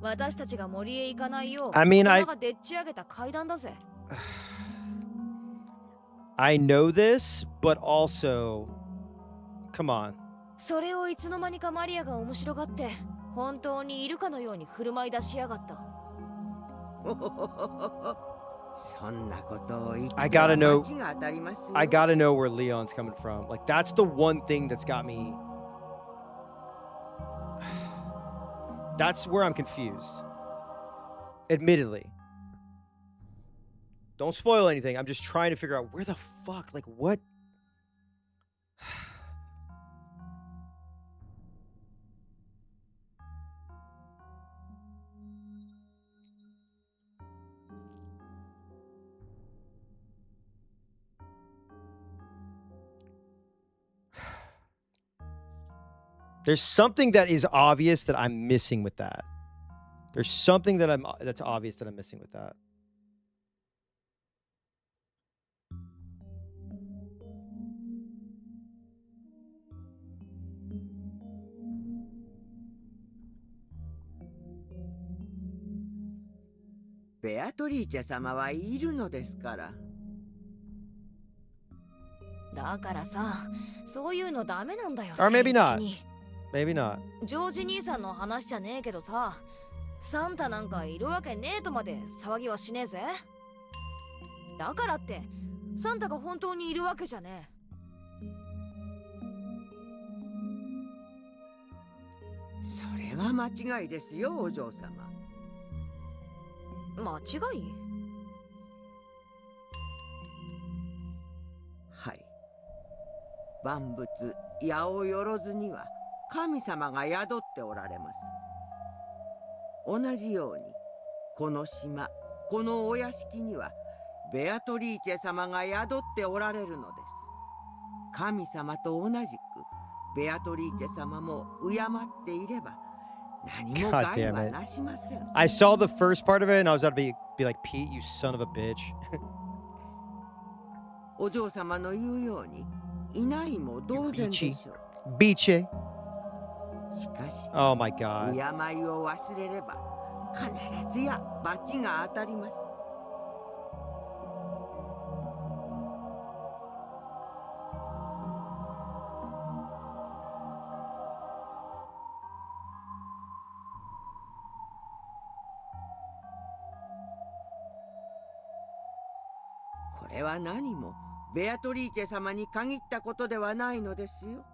私たちが森へ行かないよう I mean, 大人がでっち上げた階段だぜ。I know this, but also, come on. それをいつの間にかマリアが面白がって本当にいるかのように振る舞い出しやがった。そんなことを言って I gotta know. 罰が当たりますよ。 I gotta know where Leon's coming from. Like, that's the one thing that's got me. That's where I'm confused. Admittedly. Don't spoil anything. I'm just trying to figure out where the fuck, like, what? There's something that is obvious that I'm missing with that. There's something that's obvious that I'm missing with that. Beatrice 様はいるのですから。だからさ、そういうのダメなんだよ。 Or maybe not. 政治的に。 Maybe not. ジョージ兄さんの話じゃねえけどさ、サンタなんかいるわけねえとまで騒ぎはしねえぜ。だからってサンタが本当にいるわけじゃねえ。それは間違いですよ、お嬢様。間違い？はい。万物八百万には神様が宿っておられます。同じようにこの島、このお屋敷にはベアトリーチェ様が宿っておられるのです。神様と同じくベアトリーチェ様も敬っていれば何も害はなしません。I saw the first part of it and I was about to be like, Pete, you son of a bitch. お嬢様の言うようにいないも同然でしょう。Beatrice. しかし、 Oh my god. 敬いを忘れれば必ずや罰が当たります。これは何もベアトリーチェ様に限ったことではないのですよ。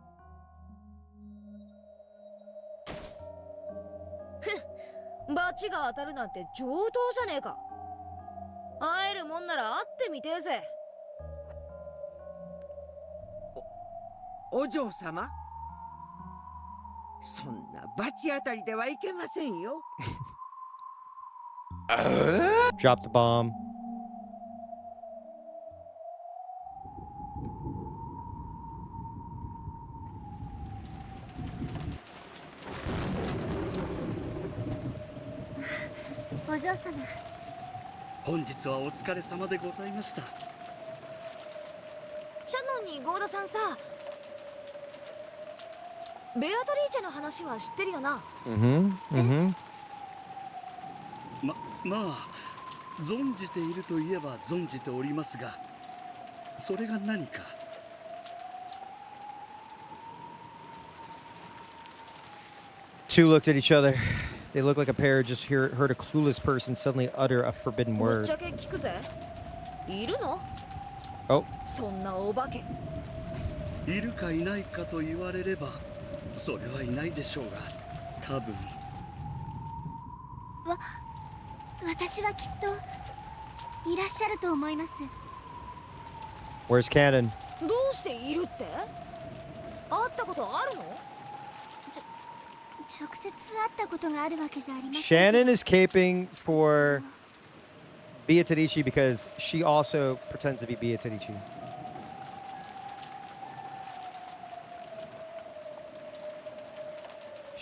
罰が当たるなんて上等じゃねえか。会えるもんなら会ってみてえぜ。お嬢様、そんな罰当たりではいけませんよ。Drop the bomb. お嬢様、本日はお疲れ様でございました。シャノンにゴーダさんさ、ベアトリーチェの話は知ってるよな。まあ存じているといえば存じておりますが、それが何か。Two looked at each other. They looked like a pair just heard a clueless person suddenly utter a forbidden ぶっ word. ちゃけ聞くぜ。いるの？ Oh. そんなお化け。いるかいないかと言われれば、それはいないでしょうが、多分。私はきっといらっしゃると思います。 Where's Cannon? どうしているって？会ったことあるの？直接会ったことがあるわけじゃありません。 Shannon is caping for Beatrice because she also pretends to be Beatrice.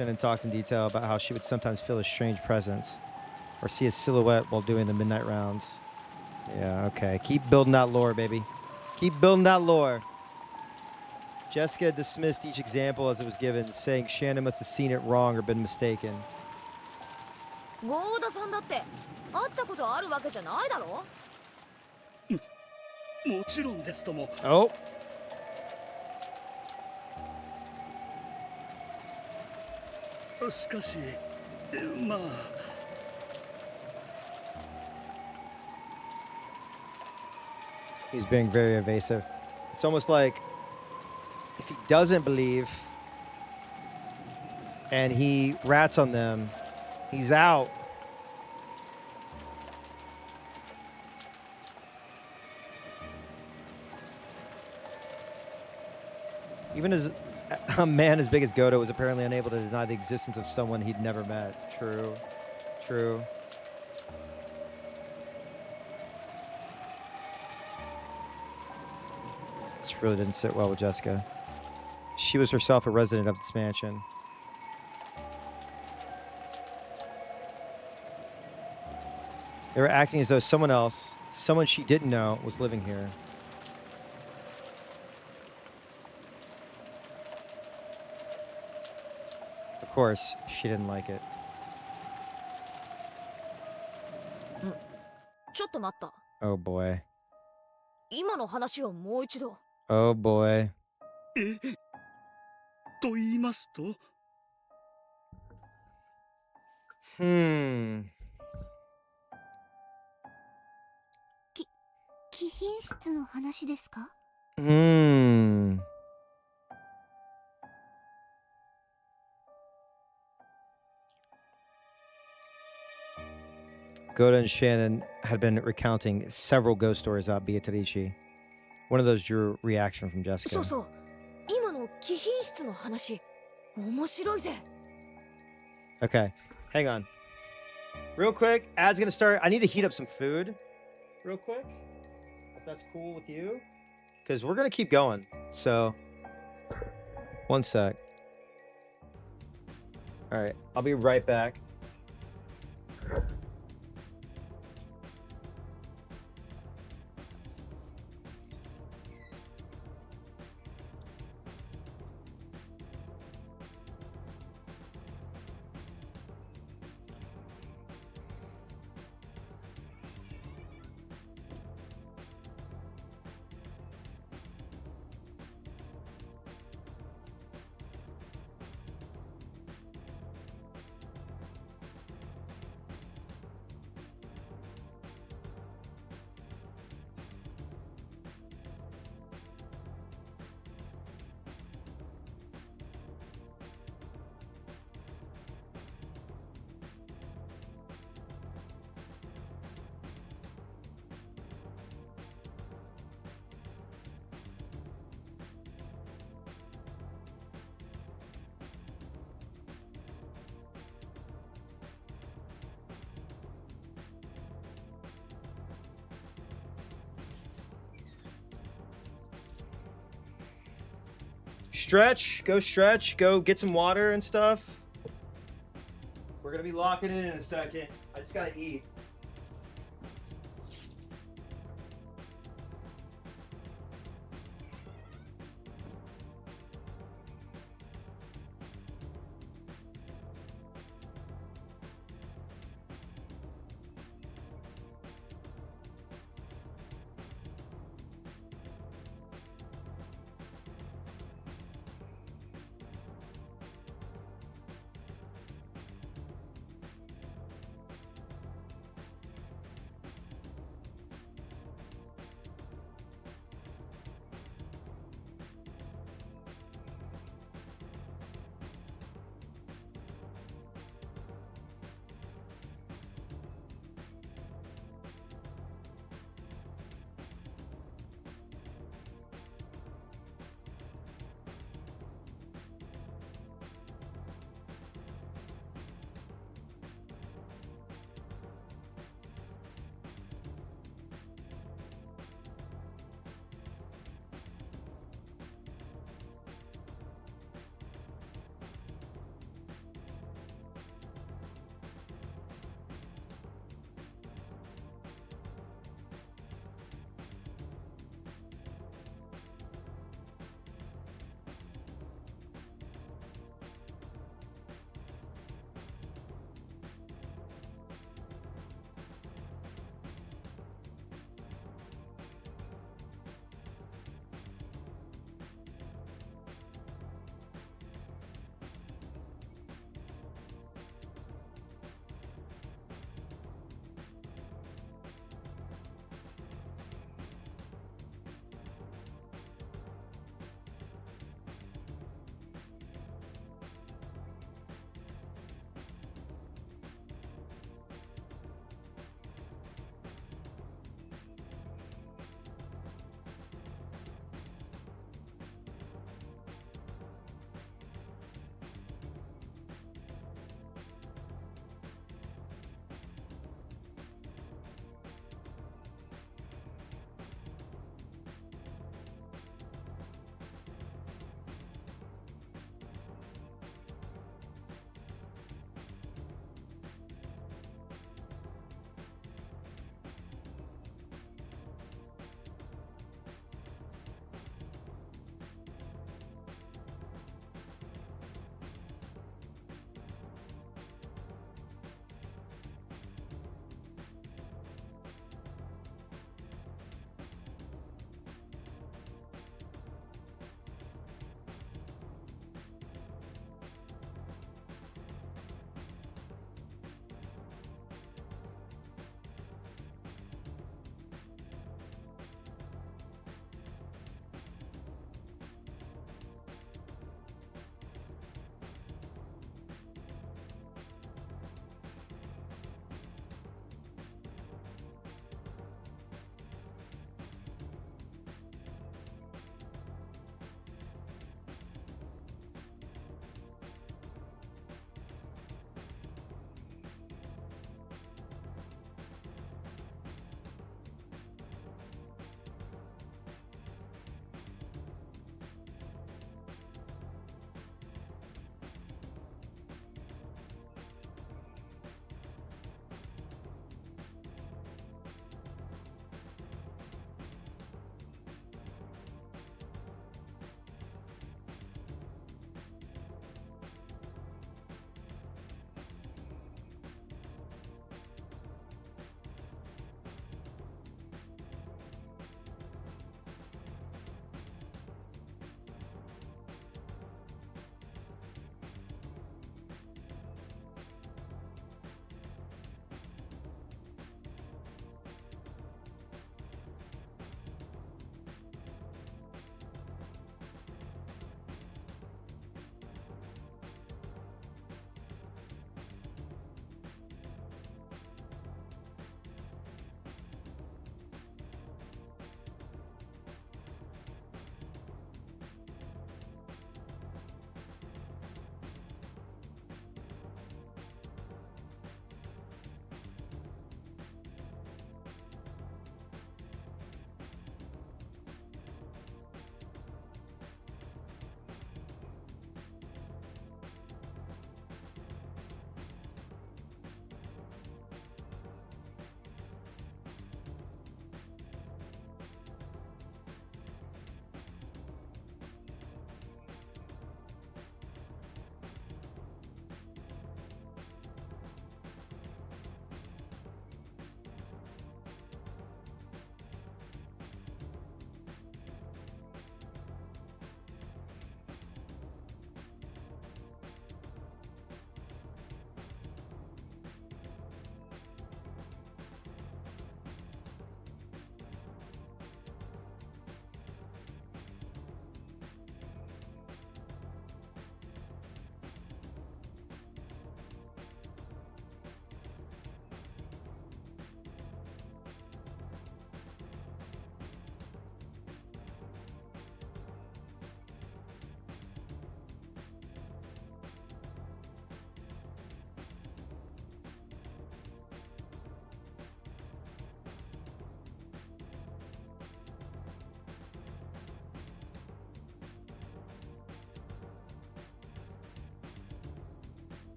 Shannon talked in detail about how she would sometimes feel a strange presence or see a silhouette while doing the midnight rounds. Yeah, okay. Keep building that lore, baby. Keep building that lore. Jessica dismissed each example as it was given, saying Shannon must have seen it wrong or been mistaken. ゴーダさんだって会ったことあるわけじゃないだろ。もちろんですとも。Oh. Oh. しかし、まあ。He's being very evasive. It's almost like if he doesn't believe and he rats on them, he's out. Even as a man as big as Godo was apparently unable to deny the existence of someone he'd never met. True. True. This really didn't sit well with Jessica. She was herself a resident of this mansion. They were acting as though someone else, someone she didn't know, was living here. Of course, she didn't like it. ちょっと待った。 Oh boy. 今の話をもう一度。 Oh boy. と言いますと? Hmm. 貴賓室の話ですか? Hmm. Goda and Shannon had been recounting several ghost stories about Beatrice. One of those drew reaction from Jessica. そうそう。今の貴賓室の話、面白いぜ。 Okay, hang on. Real quick, ad's gonna start. I need to heat up some food. Real quick, if that's cool with you. Because we're gonna keep going. So, one sec. Alright, I'll be right back. Stretch, go get some water and stuff. We're gonna be locking in a second. I just gotta eat.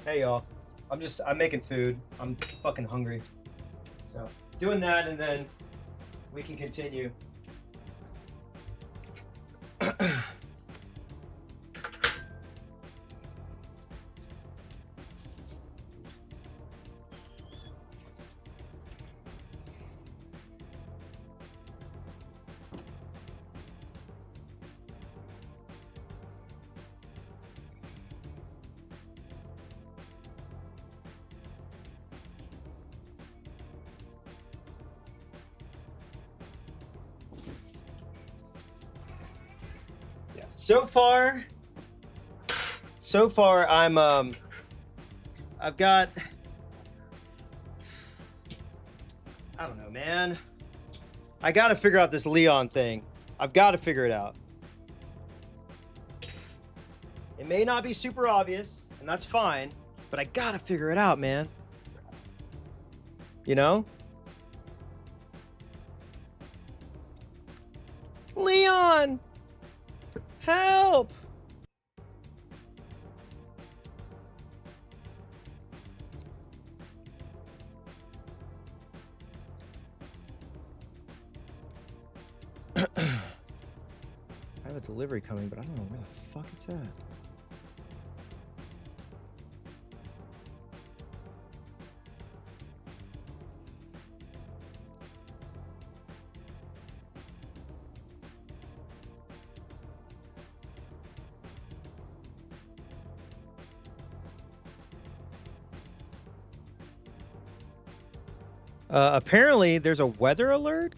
Hey y'all, I'm making food. I'm fucking hungry. So doing that, and then we can continue. So far, I've got, I don't know, man. I gotta figure out this Leon thing. I've got to figure it out. It may not be super obvious, and that's fine, but I gotta figure it out, man. You know? Leon! Help! I have a delivery coming, but I don't know where the fuck it's at. Apparently, there's a weather alert.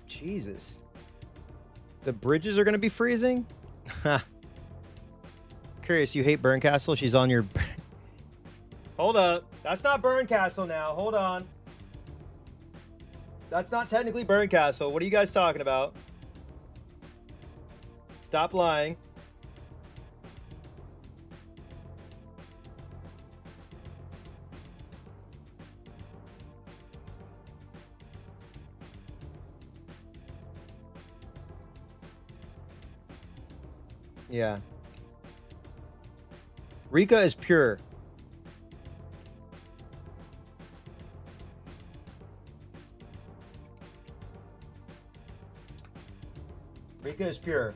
Jesus. The bridges are going to be freezing? Curious, you hate Burncastle? She's on your... Hold up. That's not Burncastle now. Hold on. That's not technically Burncastle. What are you guys talking about? Stop lying. Yeah. Rika is pure. Rika is pure.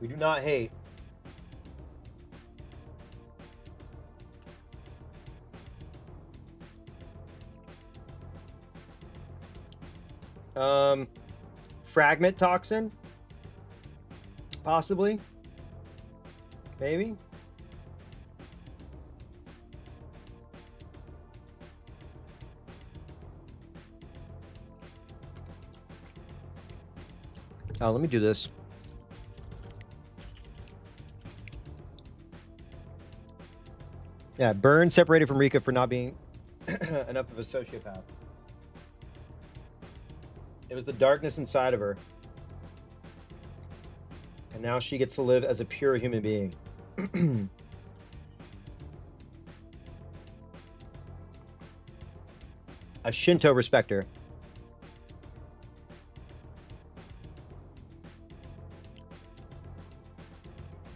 We do not hate. Fragment toxin? Possibly. Maybe. Oh, let me do this. Yeah, Burn separated from Rika for not being enough of a sociopath. It was the darkness inside of her. And now she gets to live as a pure human being. A Shinto respecter.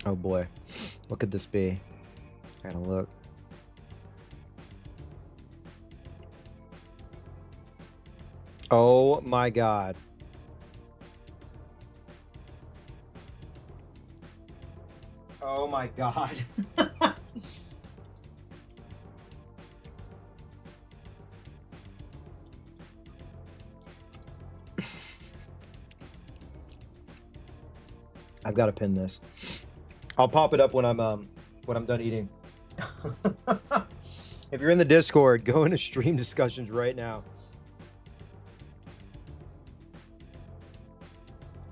Oh boy. What could this be? Gotta look. Oh my god. Oh my god. I've got to pin this. I'll pop it up when I'm done eating. If you're in the Discord, go into stream discussions right now.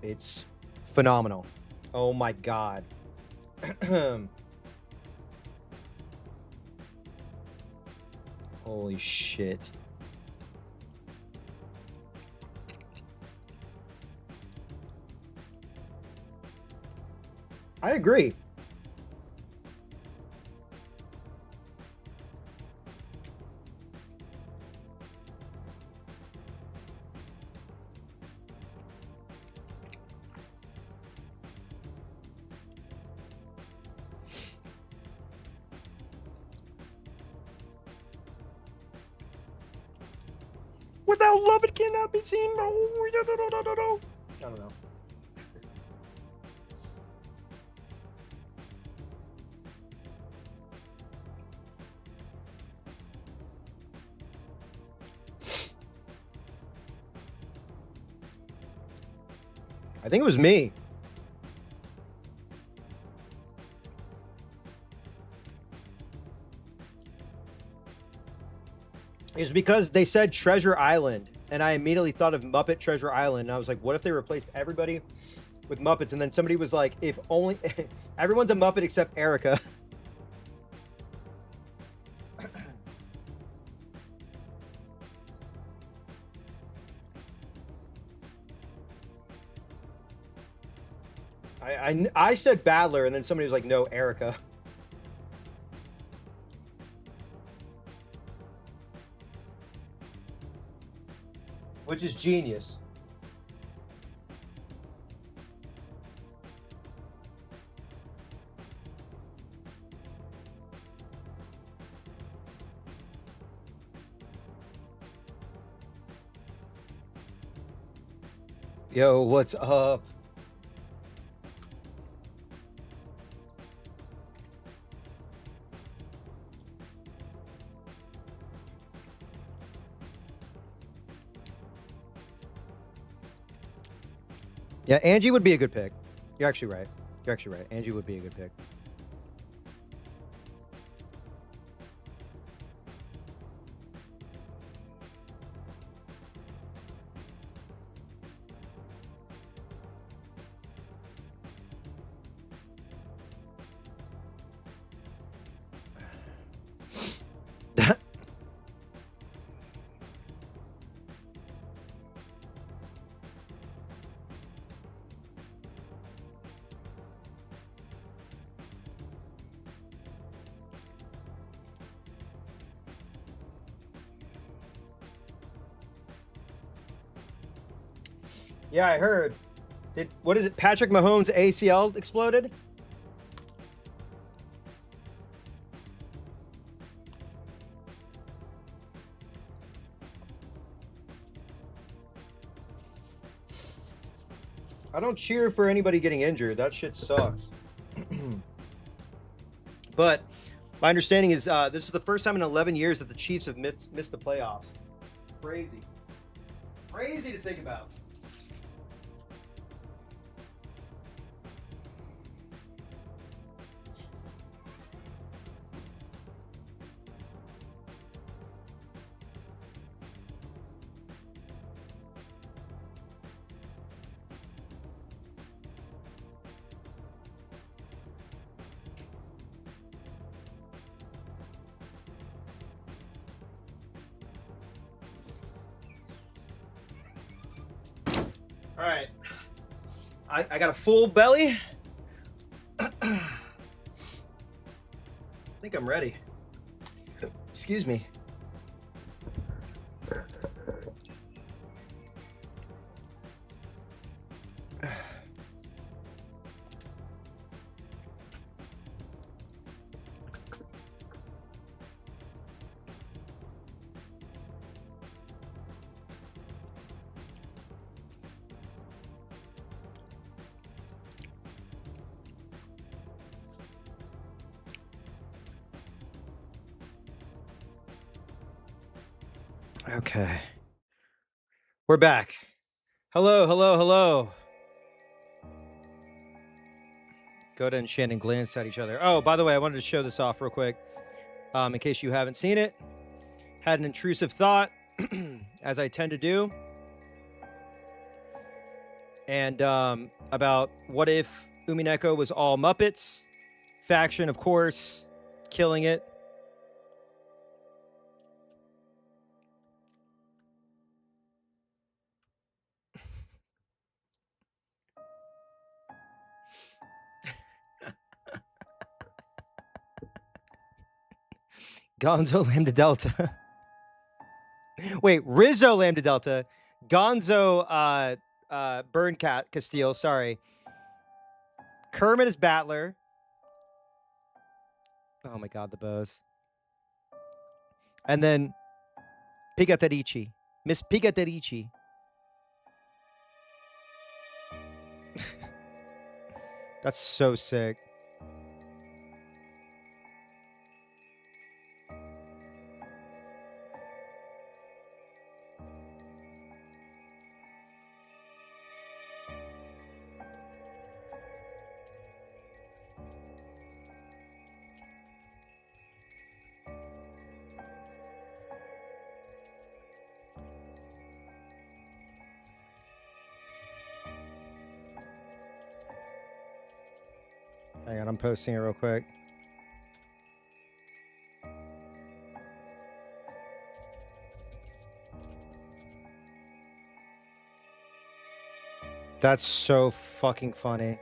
It's phenomenal. Oh my god. Holy shit. I agree. Without love, it cannot be seen. I don't know. I think it was me. It's because they said Treasure Island, and I immediately thought of Muppet Treasure Island, and I was like, what if they replaced everybody with Muppets? And then somebody was like, if only everyone's a Muppet except Erica. I said Badler, and then somebody was like, no, Erica. Which is genius. Yo, what's up? Yeah, Angie would be a good pick. You're actually right. You're actually right. Angie would be a good pick. Yeah, I heard. What is it? Patrick Mahomes' ACL exploded? I don't cheer for anybody getting injured. That shit sucks. But my understanding is this is the first time in 11 years that the Chiefs have missed the playoffs. Crazy. Crazy to think about. All right. I got a full belly. I think I'm ready. Excuse me. Okay. We're back. Hello, hello, hello. Goda and Shannon glanced at each other. Oh, by the way, I wanted to show this off real quick. In case you haven't seen it. Had an intrusive thought, as I tend to do. And about what if UMINEKO was all Muppets? Faction, of course, killing it. Gonzo Lambda Delta. Wait, Rizzo Lambda Delta. Gonzo Burn Cat Castile, sorry. Kermit is Battler. Oh my god, the bows. And then Pigatarici. Miss Beatrice. That's so sick. Hang on, I'm posting it real quick. That's so fucking funny.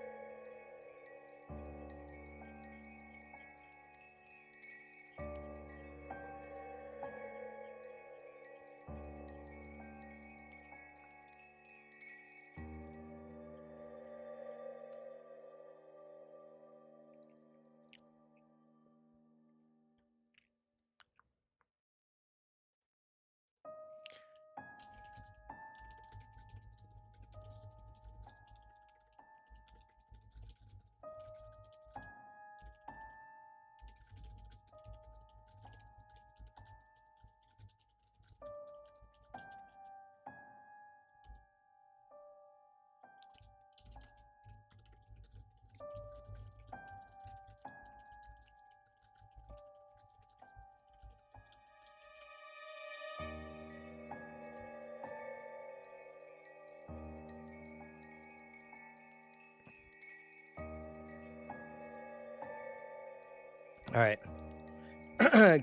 All right.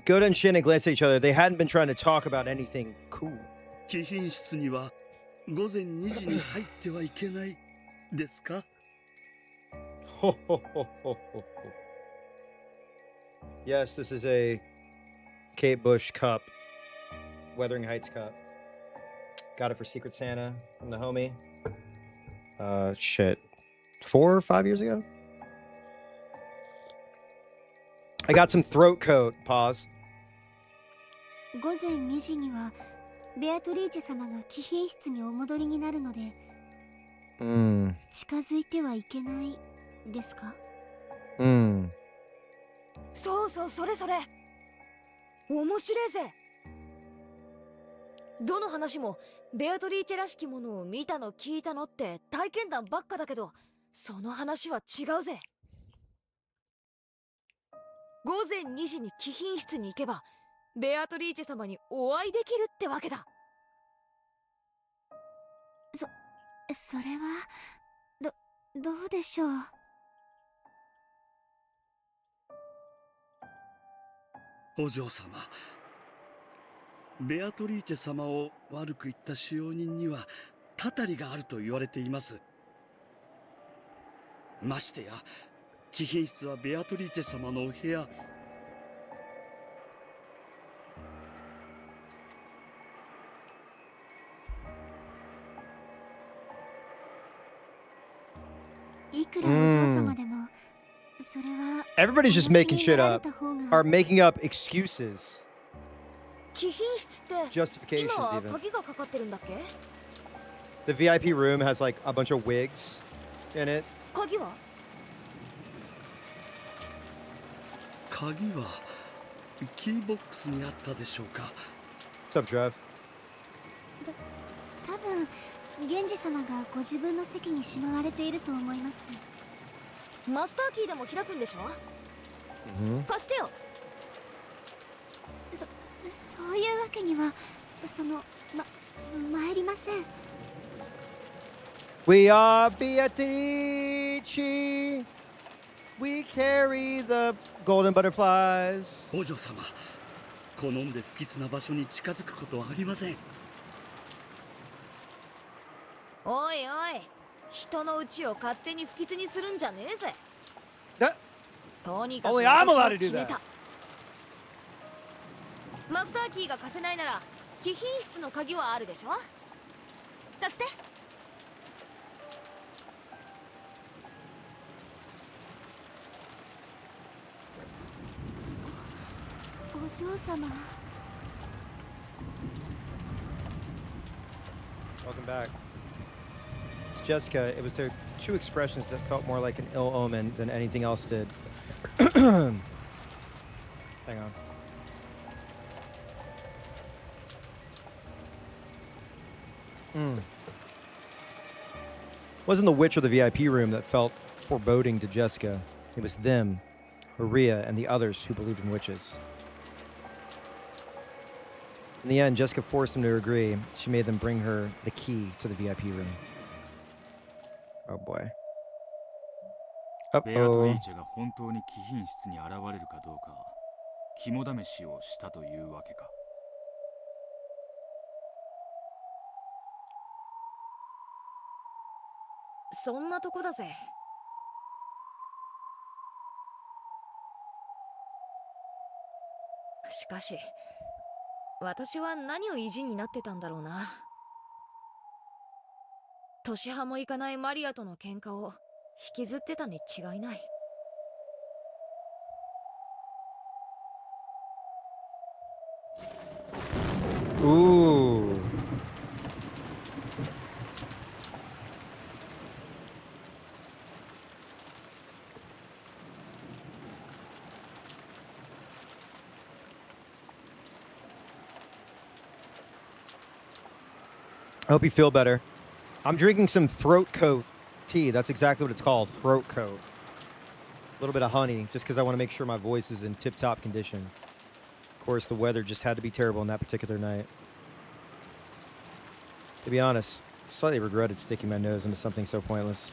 Goda and Shannon glanced at each other. They hadn't been trying to talk about anything cool. 貴賓室には午前2時に入ってはいけないですか? Ho, ho, ho, ho, ho, ho. Yes, this is a Kate Bush cup. Wuthering Heights cup. Got it for Secret Santa from the homie. Shit. 4 or 5 years ago? I got some throat coat. Pause. 午前2時にはベアトリーチェ様が貴賓室にお戻りになるので、近づいてはいけないですか? そうそう、それそれ。面白いぜ。どの話もベアトリーチェらしきものを見たの聞いたのって体験談ばっかだけど、その話は違うぜ。午前2時に貴賓室に行けばベアトリーチェ様にお会いできるってわけだ。それはどうでしょう。お嬢様、ベアトリーチェ様を悪く言った使用人にはたたりがあると言われています。ましてや貴賓室はベアトリーチェ様のお部屋。いくらお嬢様でも、それは Everybody's just making shit up. Are making up excuses. 貴賓室って Justifications 今は even. 鍵がかかってるんだっけ? The VIP room has like a bunch of wigs in it. 鍵は? 鍵はキーボックスにあったでしょうか。 What's up, Trev? 多分源氏様がご自分の席にしまわれていると思います。マスターキーでも開くんでしょ? 貸してよ。そういうわけには参りません。 We are Beatrice. We carry the golden butterflies. お嬢様、好んで不吉な場所に近づくことはありません。おいおい、人の家を勝手に不吉にするんじゃねえぜ。とにかく Only I'm allowed to do 決め that. た。マスターキーが貸せないなら貴賓室の鍵はあるでしょ。貸して。お嬢様。coming back. It's Jessica. It was their two expressions that felt more like an ill omen than anything else did. Hang on. Wasn't the witch or the VIP room that felt foreboding to Jessica. It was them, Maria, and the others who believed in witches. In the end, Jessica forced them to agree. She made them bring her the key to the VIP room. Oh boy. ベアトリーチェが本当に貴賓室に現れるかどうか肝試しをしたというわけか。そんなとこだぜ。しかし私は何を意地になってたんだろうな。年派もいかないマリアとの喧嘩を引きずってたに違いない。Ooh. I hope you feel better. I'm drinking some throat coat tea. That's exactly what it's called, throat coat. A little bit of honey, just because I want to make sure my voice is in tip-top condition. Of course, the weather just had to be terrible on that particular night. To be honest, I slightly regretted sticking my nose into something so pointless.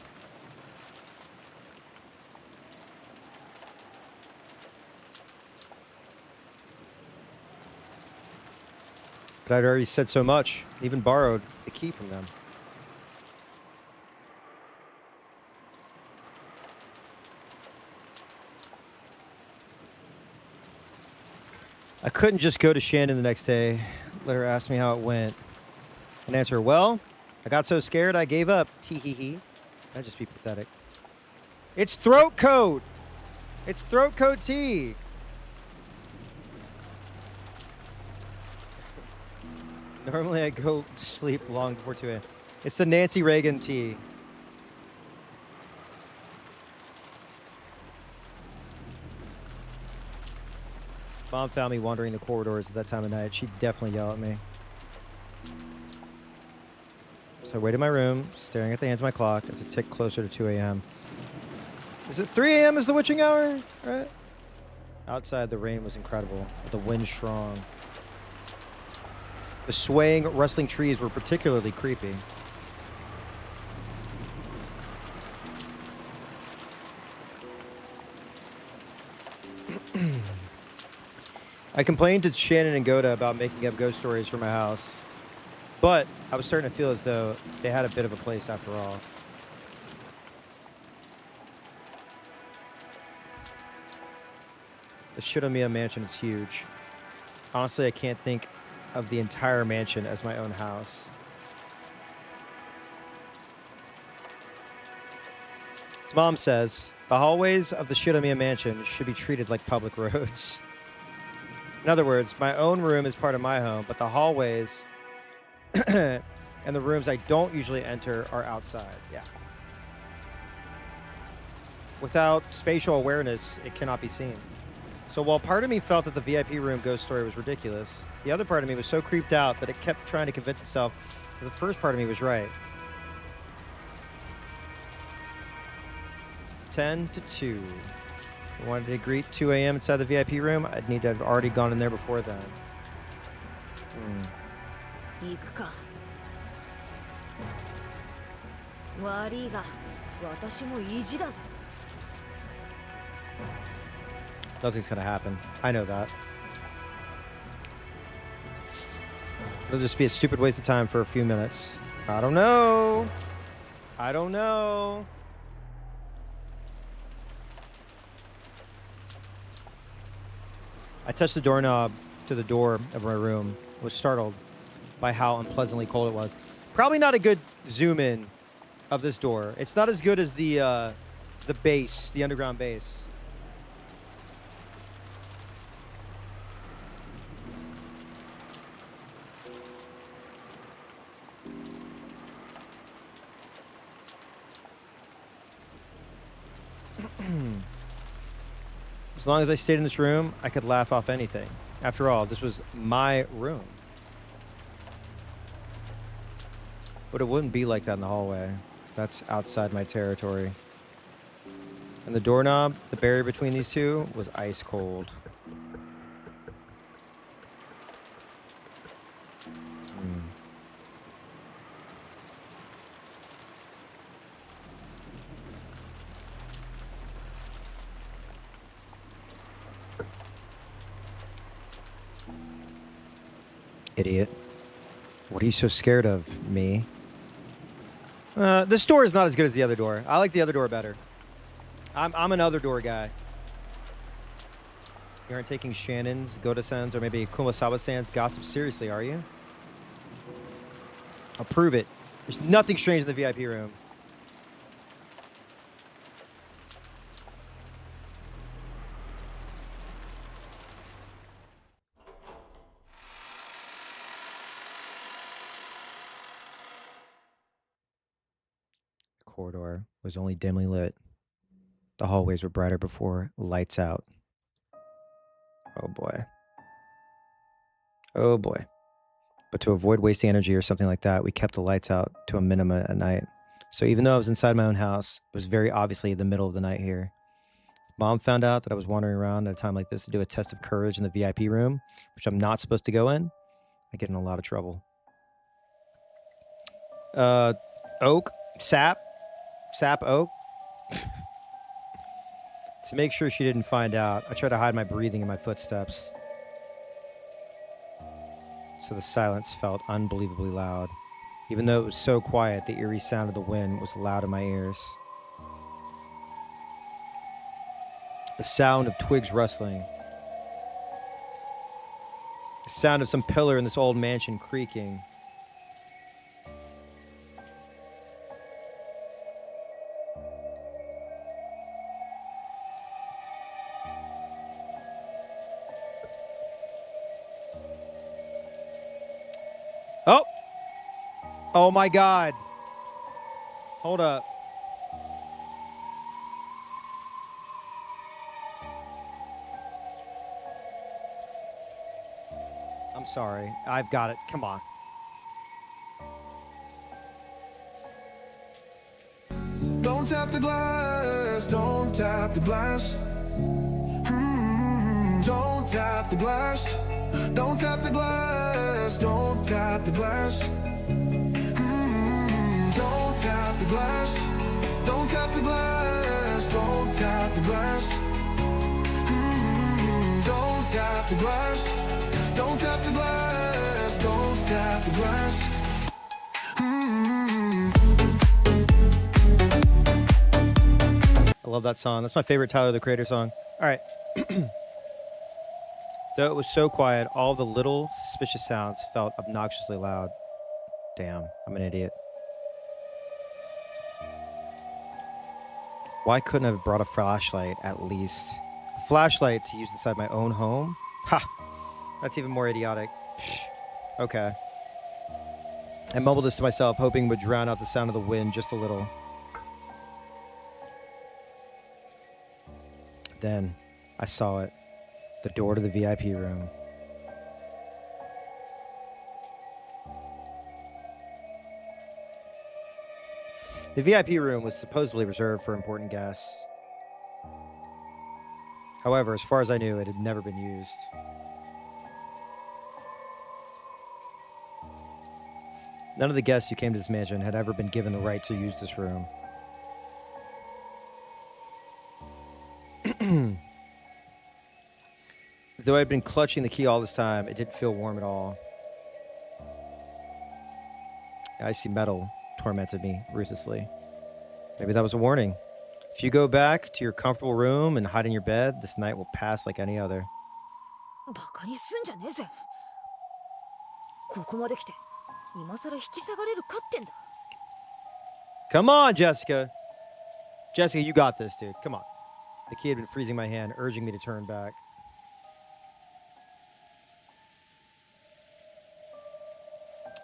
But I'd already said so much, even borrowed the key from them. I couldn't just go to Shannon the next day, let her ask me how it went, and answer, well, I got so scared I gave up. Tee-hee-hee. That'd just be pathetic. It's throat coat! It's throat coat tea! Normally I go to sleep long before 2 a.m. It's the Nancy Reagan tea. Mom found me wandering the corridors at that time of night. She'd definitely yell at me. So I waited in my room, staring at the hands of my clock as it ticked closer to 2 a.m. Is it 3 a.m. is the witching hour? Right? Outside, the rain was incredible, the wind strong. The swaying, rustling trees were particularly creepy. I complained to Shannon and Goda about making up ghost stories for my house, but I was starting to feel as though they had a bit of a place after all. The Shinomiya mansion is huge. Honestly, I can't think of the entire mansion as my own house. As Mom says, the hallways of the Shinomiya mansion should be treated like public roads. In other words, my own room is part of my home, but the hallways and the rooms I don't usually enter are outside. Yeah. Without spatial awareness, it cannot be seen. So while part of me felt that the VIP room ghost story was ridiculous, the other part of me was so creeped out that it kept trying to convince itself that the first part of me was right. 10 to 2. I wanted to greet 2 a.m. inside the VIP room. I'd need to have already gone in there before then. Nothing's gonna happen. I know that. It'll just be a stupid waste of time for a few minutes. I don't know. I don't know. I touched the doorknob to the door of my room. I was startled by how unpleasantly cold it was. Probably not a good zoom in of this door. It's not as good as the base, the underground base. As long as I stayed in this room, I could laugh off anything. After all, this was my room. But it wouldn't be like that in the hallway. That's outside my territory. And the doorknob, the barrier between these two, was ice cold. Idiot. What are you so scared of, me? This door is not as good as the other door. I like the other door better. I'm an other door guy. You aren't taking Shannon's, Goda-san's, or maybe Kumasawa-san's gossip seriously, are you? I'll prove it. There's nothing strange in the VIP room. The corridor was only dimly lit. The hallways were brighter before lights out. Oh boy. Oh boy. But to avoid wasting energy or something like that, we kept the lights out to a minimum at night. So even though I was inside my own house, it was very obviously the middle of the night here. If Mom found out that I was wandering around at a time like this to do a test of courage in the VIP room, which I'm not supposed to go in, I get in a lot of trouble. Oak, sap oak. To make sure she didn't find out, I tried to hide my breathing in my footsteps. So the silence felt unbelievably loud. Even though it was so quiet, the eerie sound of the wind was loud in my ears. The sound of twigs rustling. The sound of some pillar in this old mansion creaking. Oh! Oh my God. Hold up. I'm sorry. I've got it. Come on. Don't tap the glass, don't tap the glass. Don't tap the glass. Don't tap the glass, don't tap the glass. Don't tap the glass. Don't tap the glass, don't tap the glass. Don't tap the glass. Don't tap the glass, don't tap the glass. I love that song. That's my favorite Tyler, the Creator song. All right. Though it was so quiet, all the little suspicious sounds felt obnoxiously loud. Damn, I'm an idiot. Why couldn't I have brought a flashlight at least? A flashlight to use inside my own home? Ha! That's even more idiotic. Okay. I mumbled this to myself, hoping it would drown out the sound of the wind just a little. Then, I saw it. The door to the VIP room. The VIP room was supposedly reserved for important guests. However, as far as I knew, it had never been used. None of the guests who came to this mansion had ever been given the right to use this room. Though I'd been clutching the key all this time, it didn't feel warm at all. Icy metal tormented me ruthlessly. Maybe that was a warning. If you go back to your comfortable room and hide in your bed, this night will pass like any other. バカにすんじゃねえぜ。ここまで来て今さら引き下がれるかってんだ。 Come on, Jessica. Jessica, you got this, dude. Come on. The key had been freezing my hand, urging me to turn back.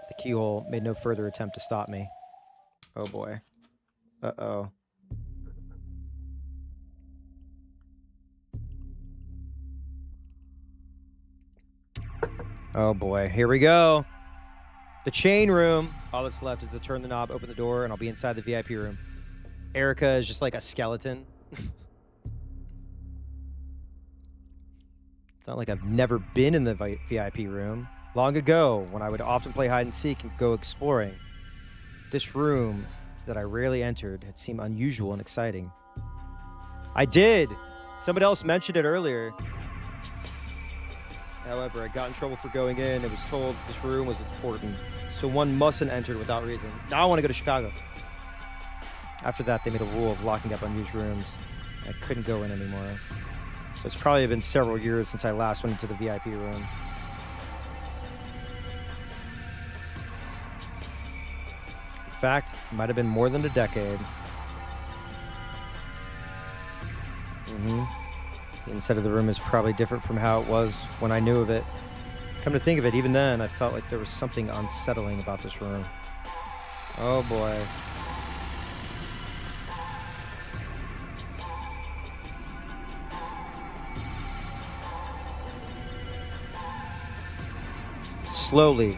The keyhole made no further attempt to stop me. Oh boy. Uh-oh. Oh boy, here we go. The chain room. All that's left is to turn the knob, open the door, and I'll be inside the VIP room. Erica is just like a skeleton. It's not like I've never been in the VIP room. Long ago, when I would often play hide and seek and go exploring, this room that I rarely entered had seemed unusual and exciting. I did! Somebody else mentioned it earlier. However, I got in trouble for going in and was told this room was important, so one mustn't enter without reason. Now I want to go to Chicago. After that, they made a rule of locking up unused rooms. I couldn't go in anymore. So it's probably been several years since I last went into the VIP room. In fact, it might have been more than a decade. The inside of the room is probably different from how it was when I knew of it. Come to think of it, even then, I felt like there was something unsettling about this room. Oh boy. Slowly,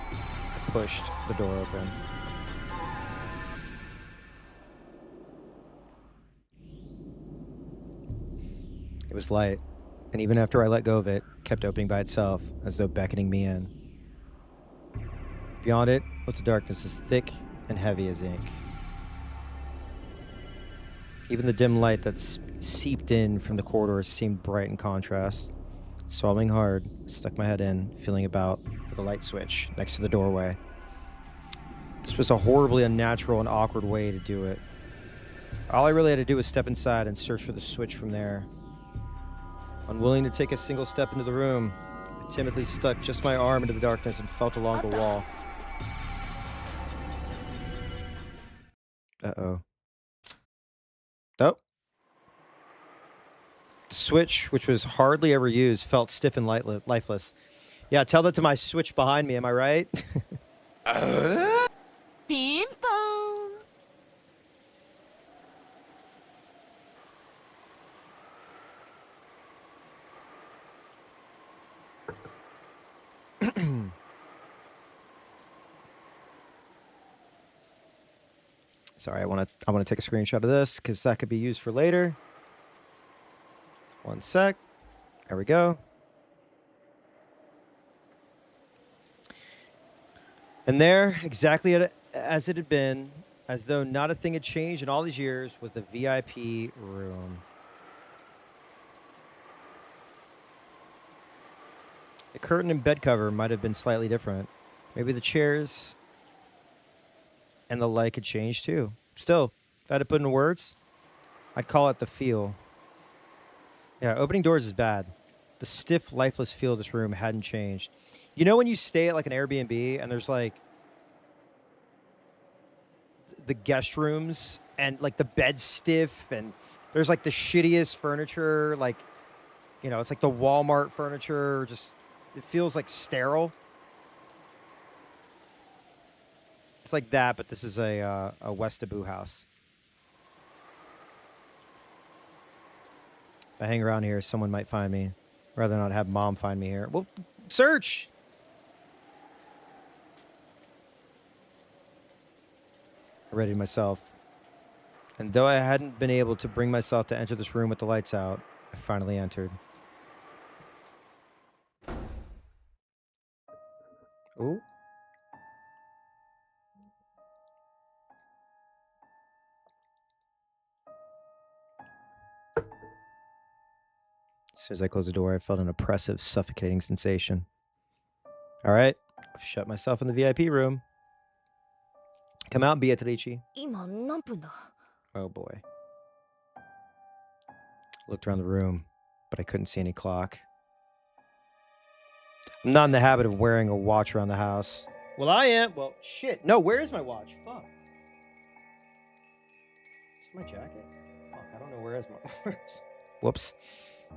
I pushed the door open. It was light, and even after I let go of it, kept opening by itself, as though beckoning me in. Beyond it was the darkness as thick and heavy as ink. Even the dim light that seeped in from the corridors seemed bright in contrast. Swallowing hard, I stuck my head in, feeling about for the light switch next to the doorway. This was a horribly unnatural and awkward way to do it. All I really had to do was step inside and search for the switch from there. Unwilling to take a single step into the room, I timidly stuck just my arm into the darkness and felt along the wall. Uh-oh. Oh. The switch, which was hardly ever used, felt stiff and lifeless. Yeah, tell that to my switch behind me, am I right? Ping pong. Sorry, I want to take a screenshot of this because that could be used for later. One sec. There we go. And there, exactly as it had been, as though not a thing had changed in all these years, was the VIP room. The curtain and bed cover might have been slightly different. Maybe the chairs and the like had changed too. Still, if I had to put into words, I'd call it the feel. Yeah, opening doors is bad. The stiff, lifeless feel of this room hadn't changed. You know when you stay at like an Airbnb and there's like the guest rooms and like the bed's stiff and there's like the shittiest furniture, like, you know, it's like the Walmart furniture, just, it feels like sterile. It's like that, but this is a Westaboo house. If I hang around here, someone might find me. Rather not have mom find me here. Well, search! I readied myself. And though I hadn't been able to bring myself to enter this room with the lights out, I finally entered. Ooh. As soon as I closed the door, I felt an oppressive, suffocating sensation. All right, I've shut myself in the VIP room. Come out, Beatrice. 今何分だ Oh boy. Looked around the room, but I couldn't see any clock. I'm not in the habit of wearing a watch around the house. Well, I am. Well, shit. No, where is my watch? Fuck. Is my jacket? Fuck, I don't know where is my... Whoops.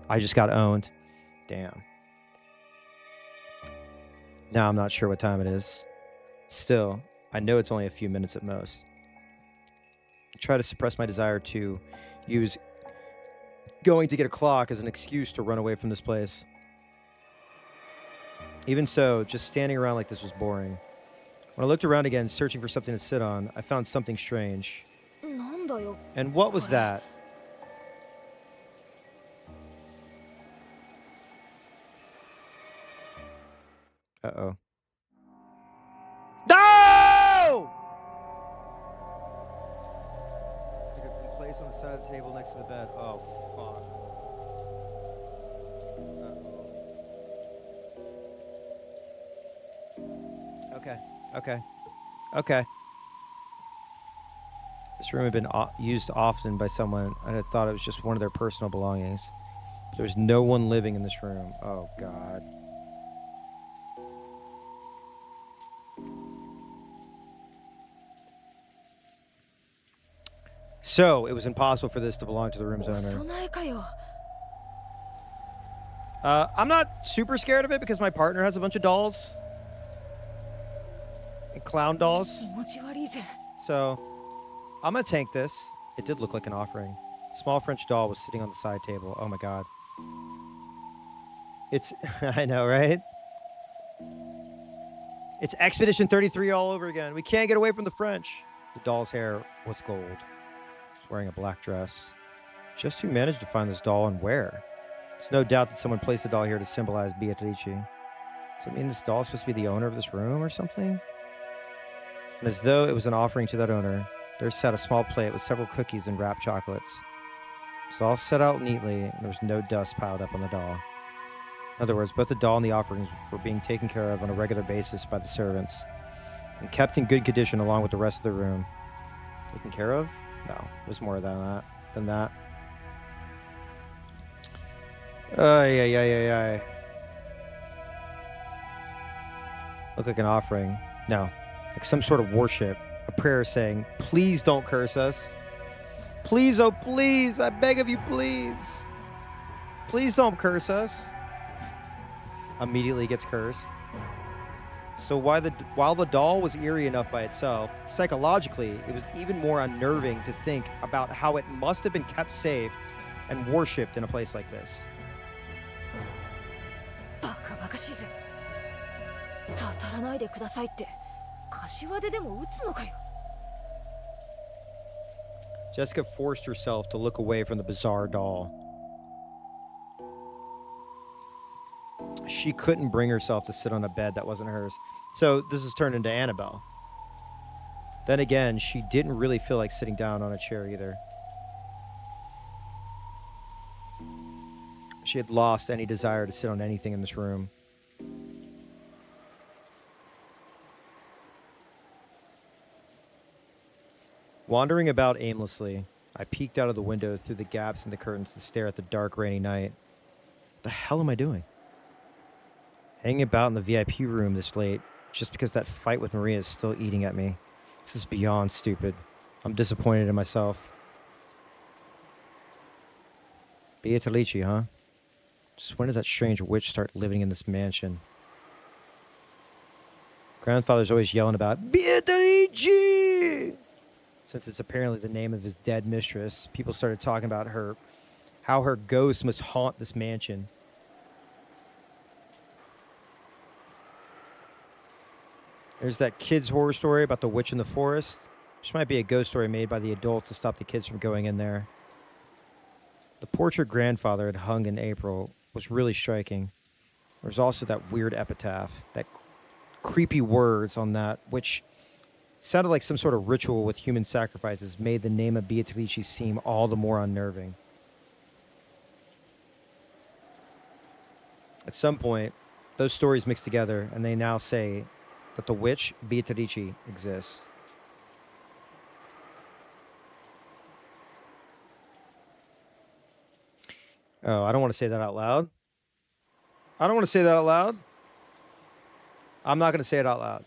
I just got owned. Damn. Now I'm not sure what time it is. Still, I know it's only a few minutes at most. I try to suppress my desire to use going to get a clock as an excuse to run away from this place. Even so, just standing around like this was boring. When I looked around again, searching for something to sit on, I found something strange. なんだよ And what was that? Uh-oh. No! Took it in place on the side of the table next to the bed. Oh, fuck. Uh-oh. Okay. Okay. Okay. This room had been used often by someone, and I thought it was just one of their personal belongings. But there was no one living in this room. Oh, God. So, it was impossible for this to belong to the room's owner. 備えかよ I'm not super scared of it because my partner has a bunch of dolls. And clown dolls. 気持ち悪いぜ So, I'm gonna tank this. It did look like an offering. A small French doll was sitting on the side table. Oh my god. It's... I know, right? It's Expedition 33 all over again. We can't get away from the French. The doll's hair was gold. She's wearing a black dress. Just who managed to find this doll and where? There's no doubt that someone placed the doll here to symbolize Beatrice. Does it mean this doll is supposed to be the owner of this room or something? And as though it was an offering to that owner, there sat a small plate with several cookies and wrapped chocolates. It was all set out neatly, and there was no dust piled up on the doll. In other words, both the doll and the offerings were being taken care of on a regular basis by the servants, and kept in good condition along with the rest of the room. Taken care of? No, it was more than that. Ay. Looked like an offering. No. Like some sort of worship. A prayer saying, please don't curse us. Please, oh please, I beg of you, please. Please don't curse us. Immediately gets cursed. So while the doll was eerie enough by itself, psychologically, it was even more unnerving to think about how it must have been kept safe and worshipped in a place like this. バカバカしいぜたたらないでくださいって柏手でも打つのかよ Jessica forced herself to look away from the bizarre doll. She couldn't bring herself to sit on a bed that wasn't hers. So this has turned into Annabelle. Then again, she didn't really feel like sitting down on a chair either. She had lost any desire to sit on anything in this room. Wandering about aimlessly, I peeked out of the window through the gaps in the curtains to stare at the dark, rainy night. What the hell am I doing? Hanging about in the VIP room this late, just because that fight with Maria is still eating at me. This is beyond stupid. I'm disappointed in myself. Beatrice, huh? Just when did that strange witch start living in this mansion? Grandfather's always yelling about Beatrice! Since it's apparently the name of his dead mistress, people started talking about her, how her ghost must haunt this mansion. There's that kid's horror story about the witch in the forest. Which might be a ghost story made by the adults to stop the kids from going in there. The portrait grandfather had hung in April was really striking. There's also that weird epitaph, that creepy words on that, which sounded like some sort of ritual with human sacrifices, made the name of Beatrice seem all the more unnerving. At some point, those stories mix together, and they now say that the witch Beatrice exists. Oh, I don't want to say that out loud. I don't want to say that out loud. I'm not going to say it out loud.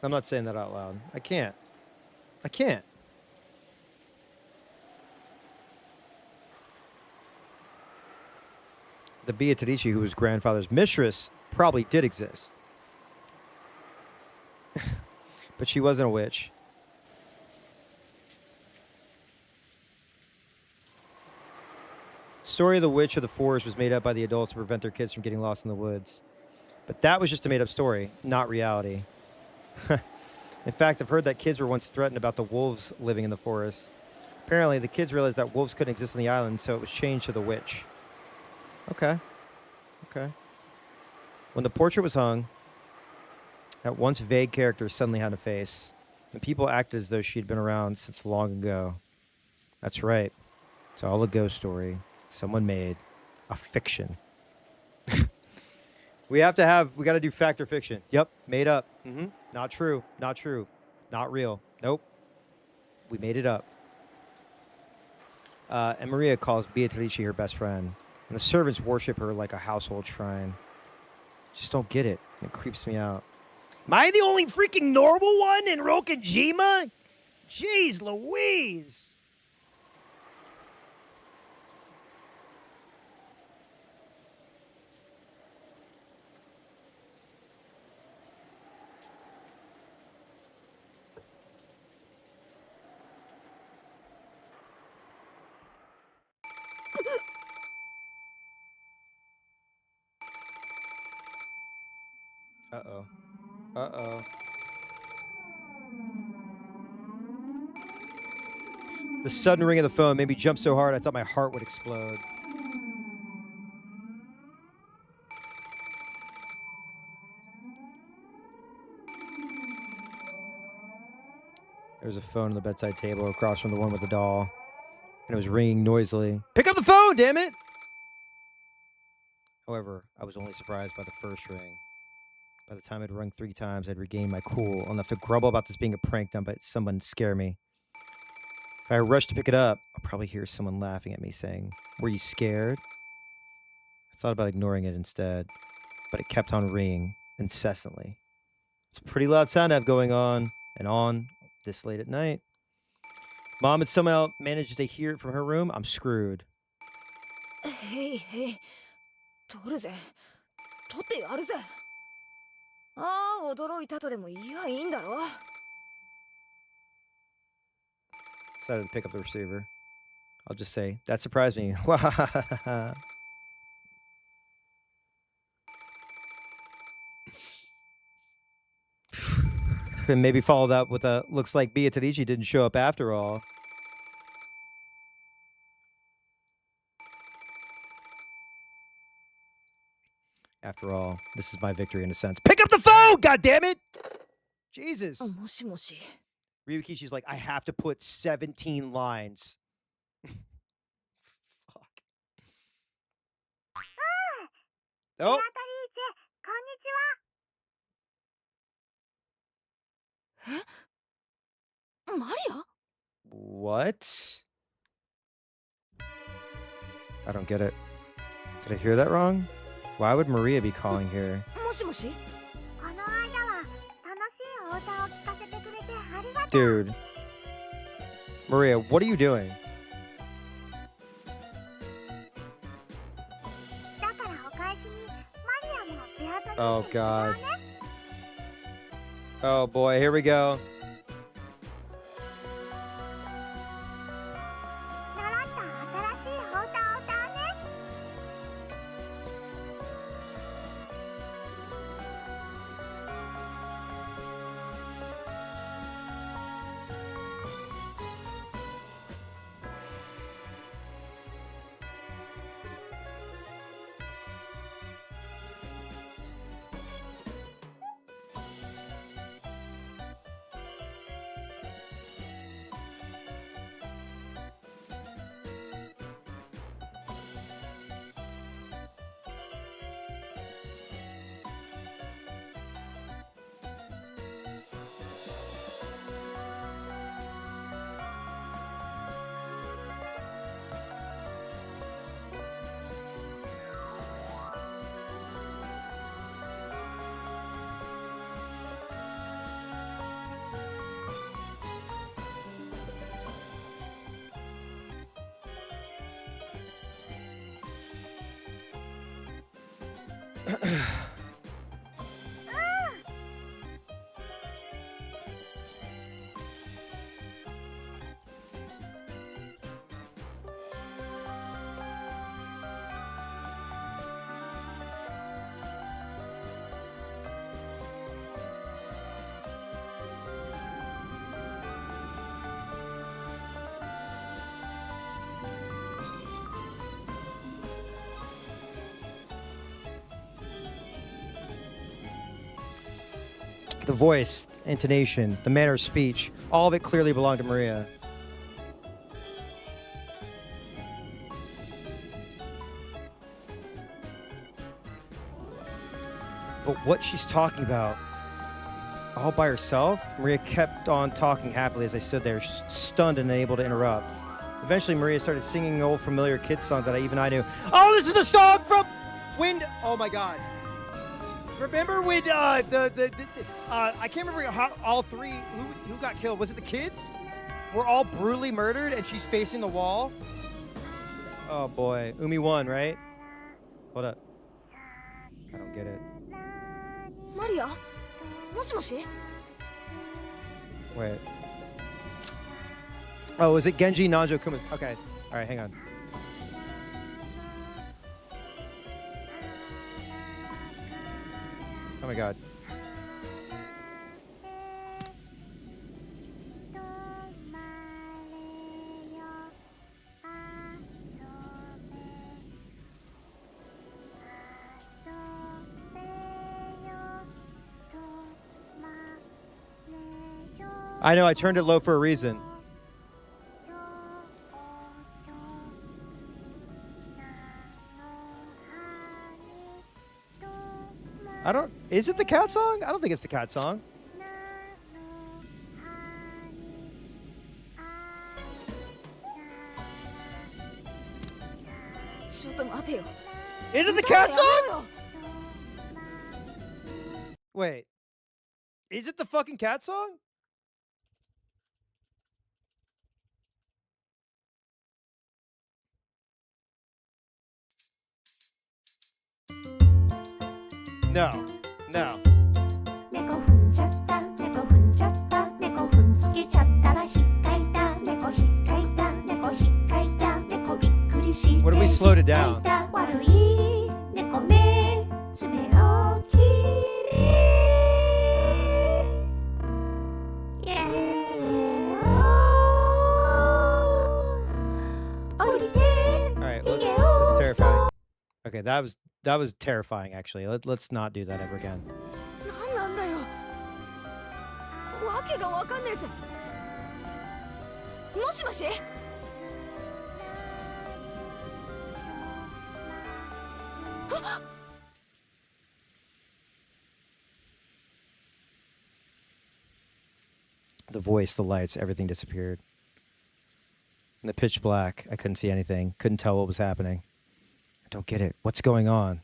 I'm not saying that out loud. I can't. The Beatrice who was grandfather's mistress probably did exist. But she wasn't a witch. Story of the Witch of the Forest was made up by the adults to prevent their kids from getting lost in the woods. But that was just a made-up story, not reality. In fact, I've heard that kids were once threatened about the wolves living in the forest. Apparently, the kids realized that wolves couldn't exist on the island, so it was changed to the witch. Okay. Okay. When the portrait was hung, that once vague character suddenly had a face, and people acted as though she had been around since long ago. That's right. It's all a ghost story. Someone made a fiction. We got to do fact or fiction. Yep, made up. Not true. Not true. Not real. Nope. We made it up. And Maria calls Beatrice her best friend, and the servants worship her like a household shrine. Just don't get it. It creeps me out. Am I the only freaking normal one in Rokujima? Jeez Louise. Uh-oh. Uh-oh. The sudden ring of the phone made me jump so hard I thought my heart would explode. There's a phone on the bedside table across from the one with the doll, and it was ringing noisily. Pick up the phone, damn it! However, I was only surprised by the first ring. By the time it rung 3 times, I'd regained my cool enough to grumble about this being a prank done by someone to scare me. If I rushed to pick it up, I'll probably hear someone laughing at me saying, "Were you scared?" I thought about ignoring it instead, but it kept on ringing incessantly. It's a pretty loud sound I have going on this late at night. Mom had somehow managed to hear it from her room. I'm screwed. Hey, hey. 取るぜ。取ってやるぜ。ああ、驚いたとでも言いやいいんだろ。Decided to pick up the receiver. I'll just say, that surprised me. And maybe followed up with a, looks like Beatrice didn't show up after all. After all, this is my victory in a sense. Pick up the phone, goddammit! Jesus. もしもし。Ryukishi's like, I have to put 17 lines. Fuck. Oh. え？マリア？ What? I don't get it. Did I hear that wrong? Why would Maria be calling here? もしもし？ Dude. Maria, what are you doing? Oh, God. Oh, boy. Here we go. The voice, intonation, the manner of speech, all of it clearly belonged to Maria. But what she's talking about, all by herself? Maria kept on talking happily as I stood there, stunned and unable to interrupt. Eventually, Maria started singing an old familiar kids song that even I knew. Oh, this is the song from when... Oh, my God. Remember when I can't remember how all three, who got killed. Was it the kids? Were all brutally murdered and she's facing the wall? Oh, boy. Umi won, right? Hold up. I don't get it. Maria? Moshi? Wait. Oh, is it Genji Nanjo Kumas? Okay. All right, hang on. Oh my God. I know, I turned it low for a reason. Is it the cat song? I don't think it's the cat song. Is it the cat song? Wait. Is it the fucking cat song? No. No. What if we slowed it down? Alright, let's terrifying. Okay, that was terrifying actually. Let's not do that ever again. The voice, the lights, everything disappeared. In the pitch black, I couldn't see anything. Couldn't tell what was happening. I don't get it. What's going on?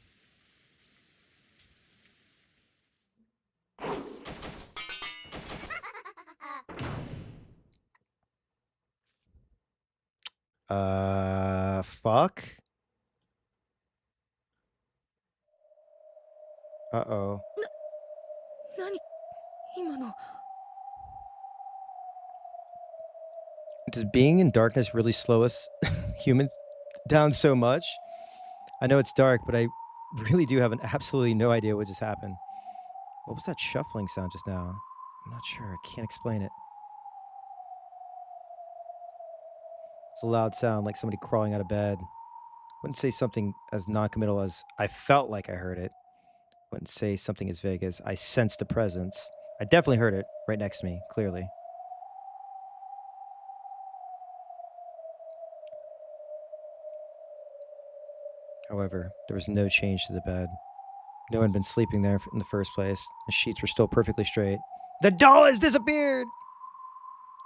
Fuck? Uh-oh. Does being in darkness really slow us humans down so much? I know it's dark, but I really do have absolutely no idea what just happened. What was that shuffling sound just now? I'm not sure. I can't explain it. It's a loud sound, like somebody crawling out of bed. Wouldn't say something as non-committal as I felt like I heard it. Wouldn't say something as vague as I sensed a presence. I definitely heard it right next to me, clearly. However, there was no change to the bed. No one had been sleeping there in the first place. The sheets were still perfectly straight. The doll has disappeared!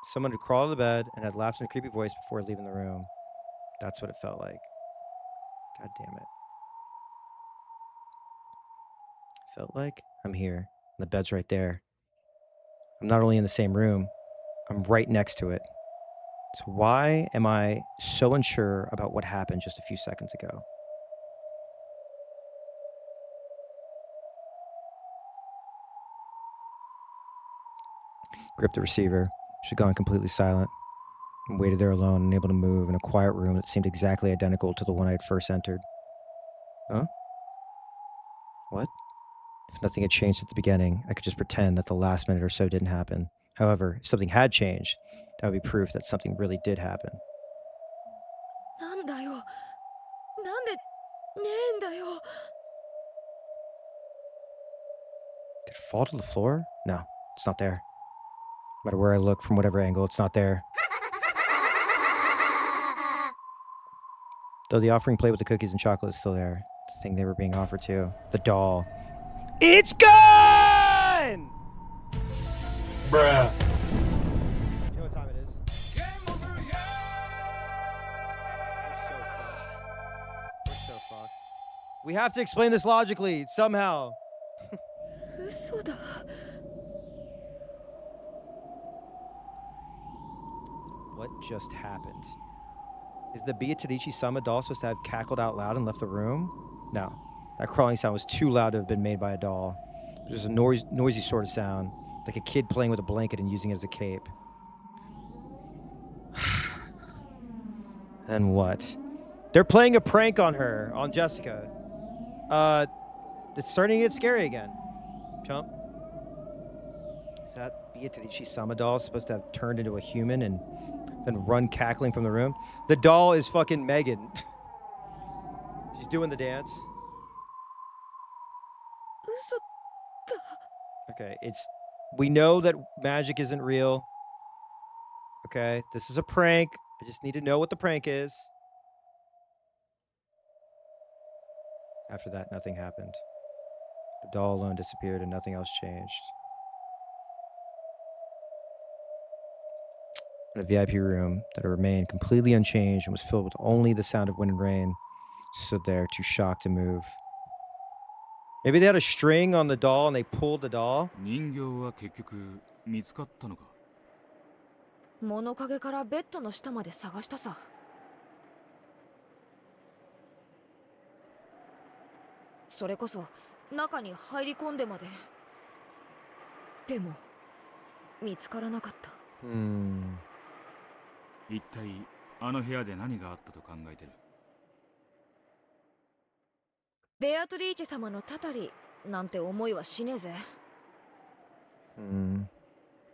Someone had crawled to the bed and had laughed in a creepy voice before leaving the room. That's what it felt like. God damn it. Felt like I'm here, and the bed's right there. I'm not only in the same room, I'm right next to it. So why am I so unsure about what happened just a few seconds ago? Gripped the receiver. She'd gone completely silent and waited there alone, unable to move, in a quiet room that seemed exactly identical to the one I had first entered. Huh? What? If nothing had changed at the beginning, I could just pretend that the last minute or so didn't happen. However, if something had changed, that would be proof that something really did happen. Did fall to the floor? No, it's not there. No matter where I look, from whatever angle, it's not there. Though the offering plate with the cookies and chocolate is still there. The thing they were being offered to. The doll. It's gone! Bruh. You know what time it is? We're so fucked. We have to explain this logically, somehow. What just happened? Is the Beatrice-sama doll supposed to have cackled out loud and left the room? No. That crawling sound was too loud to have been made by a doll. It was a noisy sort of sound, like a kid playing with a blanket and using it as a cape. And what? They're playing a prank on her, on Jessica. It's starting to get scary again. Chump. Is that Beatrice-sama doll supposed to have turned into a human and then run cackling from the room? The doll is fucking Megan. She's doing the dance. Okay, we know that magic isn't real. Okay, this is a prank. I just need to know what the prank is. After that, nothing happened. The doll alone disappeared and nothing else changed. In a VIP room that remained completely unchanged and was filled with only the sound of wind and rain, stood there too shocked to move. Maybe they had a string on the doll and they pulled the doll. 人形は結局見つかったのか。物陰からベッドの下まで探したさ。それこそ中に入り込んでまで。でも見つからなかった。一体あの部屋で何があったと考えてる？ベアトリーチェ様のたたりなんて思いはしねえぜ。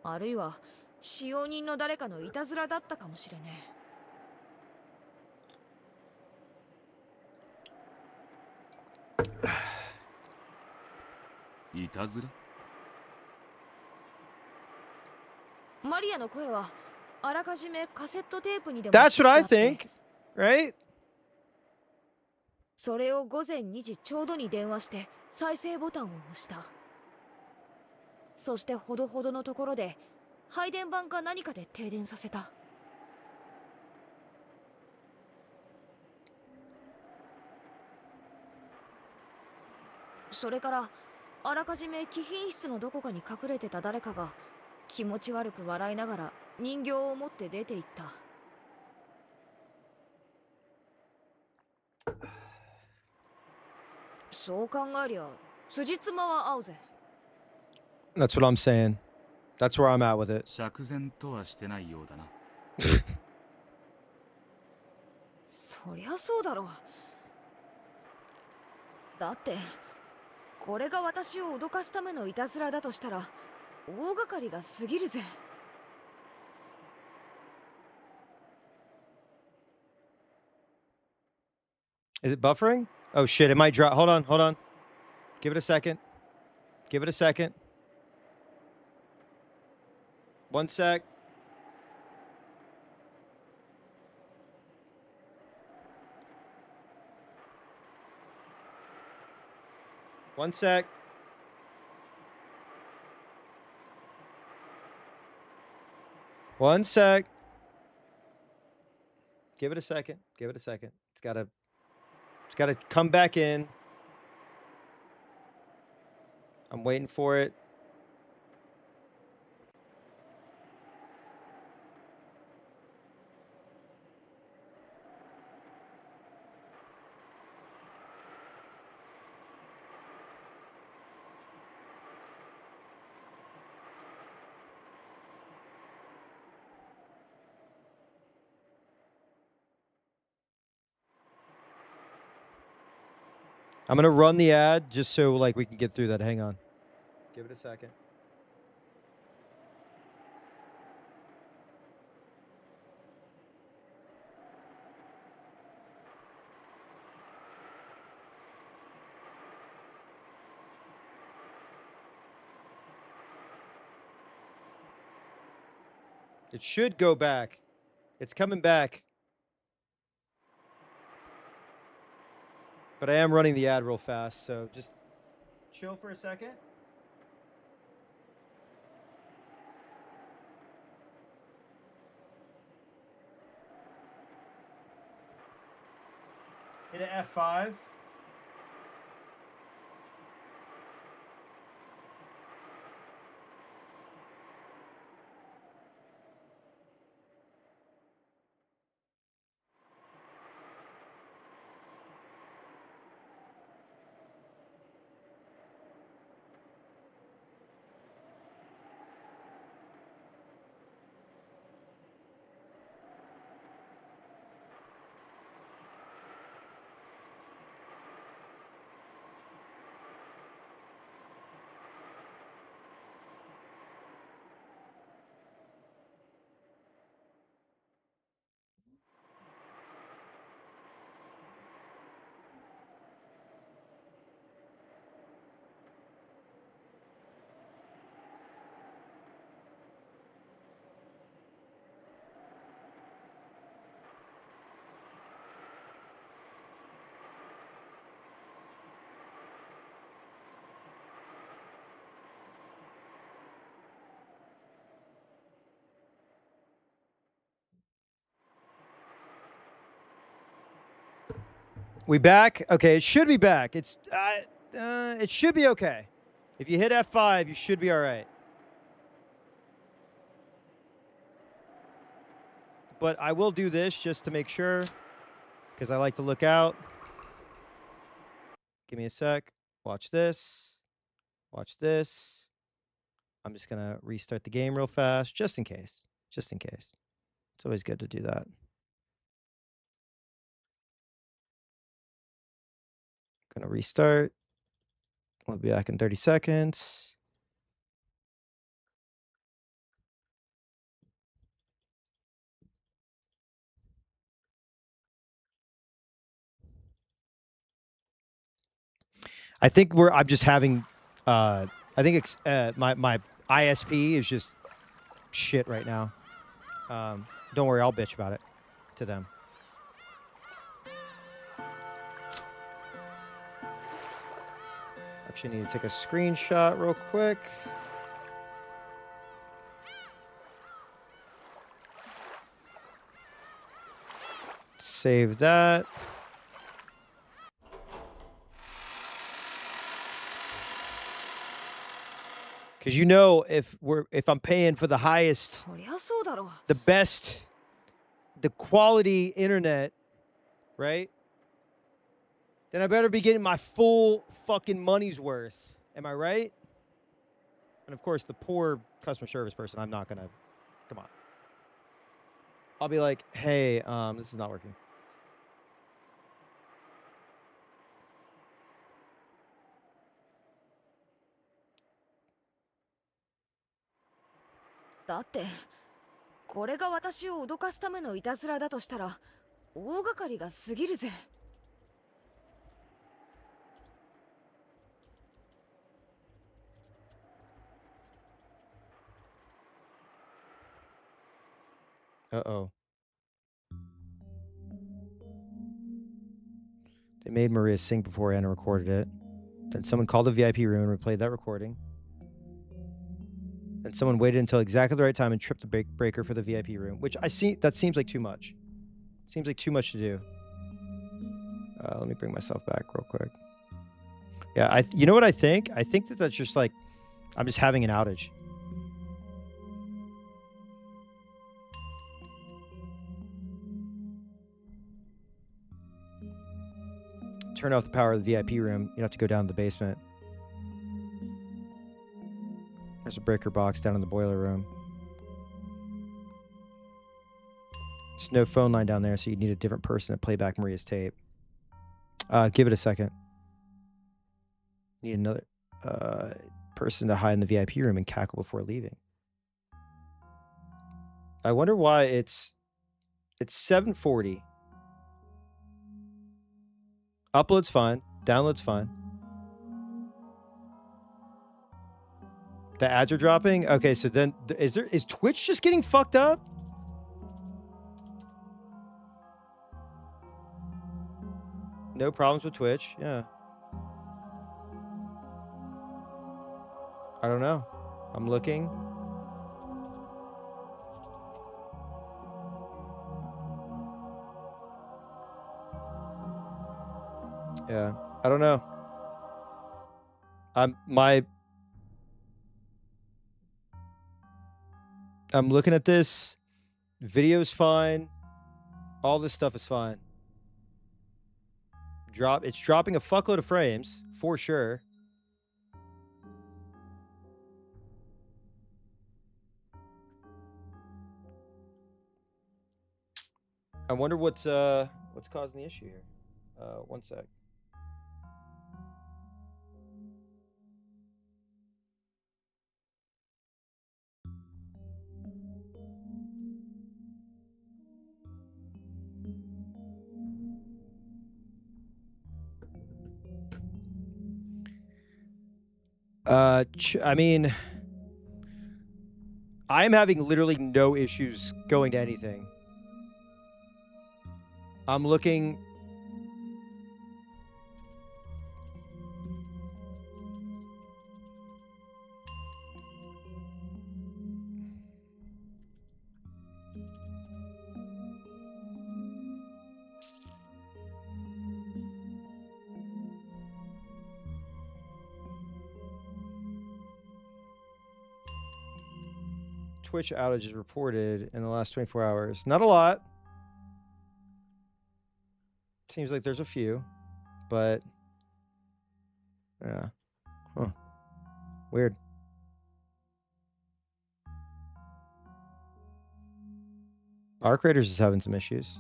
あるいは使用人の誰かのいたずらだったかもしれねえ。いたずら？マリアの声はあらかじめカセットテープにでも。That's what I think, right? それを午前2時ちょうどに電話して再生ボタンを押した。そしてほどほどのところで配電盤か何かで停電させた。それからあらかじめ貴賓室のどこかに隠れてた誰かが気持ち悪く笑いながら人形を持って出て行った。そう考えりゃ辻褄は合うぜ。That's what I'm saying. That's where I'm at with it. 釈然とはしてないようだな。そりゃそうだろう。だってこれが私を脅かすためのいたずらだとしたら大掛かりが過ぎるぜ。Is it buffering? Oh shit, it might drop. Hold on. Give it a second. Give it a second. One sec. One sec. One sec. Give it a second. Give it a second. It's gotta come back in. I'm waiting for it. I'm gonna run the ad just so like we can get through that. Hang on. Give it a second. It should go back. It's coming back. But I am running the ad real fast, so just chill for a second. Hit an F5. We back? Okay, it should be back. It should be okay. If you hit F5, you should be all right. But I will do this just to make sure, because I like to look out. Give me a sec. Watch this. Watch this. I'm just going to restart the game real fast, just in case. Just in case. It's always good to do that. Going to restart. We'll be back in 30 seconds. I think I'm just having, I think it's, my ISP is just shit right now. Don't worry, I'll bitch about it to them. Actually, need to take a screenshot real quick. Save that. Because you know, if I'm paying for the highest, the best, the quality internet, right? Then I better be getting my full fucking money's worth. Am I right? And of course, the poor customer service person, I'm not gonna, come on. I'll be like, hey, this is not working.だってこれが私を脅かすためのいたずらだとしたら大掛かりが過ぎるぜ。Uh-oh. They made Maria sing beforehand and recorded it. Then someone called the VIP room and replayed that recording. Then someone waited until exactly the right time and tripped the breaker for the VIP room, which that seems like too much. Seems like too much to do. Let me bring myself back real quick. Yeah, you know what I think? I think that's just like, I'm just having an outage. Turn off the power of the VIP room. You have to go down to the basement. There's a breaker box down in the boiler room. There's no phone line down there, so you need a different person to play back Maria's tape. Give it a second. Need another person to hide in the VIP room and cackle before leaving. I wonder why it's 740. Upload's fine. Download's fine. The ads are dropping? Okay, so then is Twitch just getting fucked up? No problems with Twitch. Yeah. I don't know. I'm looking. Yeah. I don't know. I'm looking at this. Video's fine. All this stuff is fine. It's dropping a fuckload of frames for sure. I wonder what's causing the issue here. One sec. I mean, I'm having literally no issues going to anything. I'm looking. Twitch outages reported in the last 24 hours. Not a lot. Seems like there's a few, but yeah. Huh. Weird. Our creators is having some issues.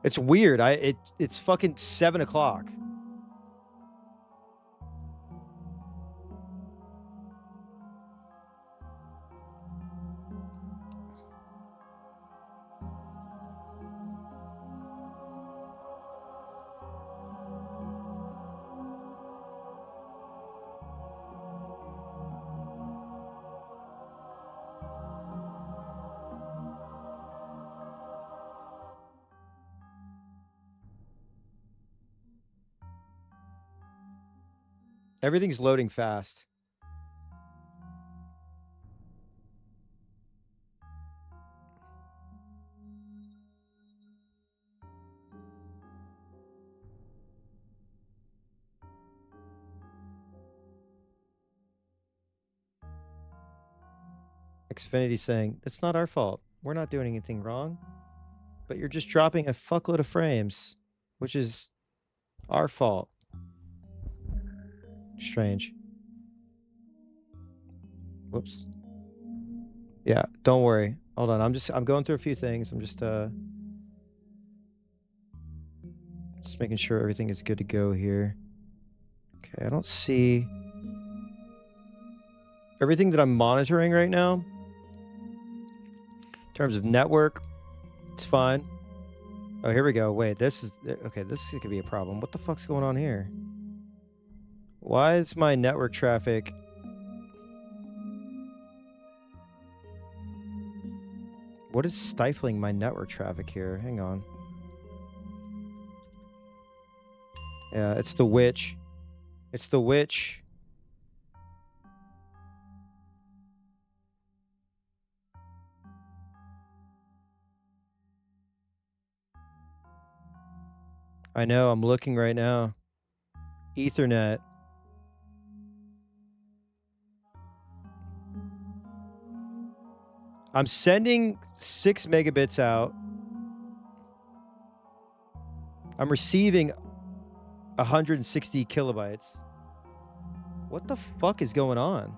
It's weird. It's fucking 7 o'clock. Everything's loading fast. Xfinity saying, it's not our fault. We're not doing anything wrong. But you're just dropping a fuckload of frames, which is our fault. Strange. Whoops. Yeah, don't worry. Hold on. I'm going through a few things. I'm just making sure everything is good to go here. Okay, I don't see everything that I'm monitoring right now. In terms of network, it's fine. Oh, here we go. Wait, this could be a problem. What the fuck's going on here? Why is my network traffic... What is stifling my network traffic here? Hang on. Yeah, it's the witch. It's the witch. I know, I'm looking right now. Ethernet. I'm sending 6 megabits out. I'm receiving 160 kilobytes. What the fuck is going on?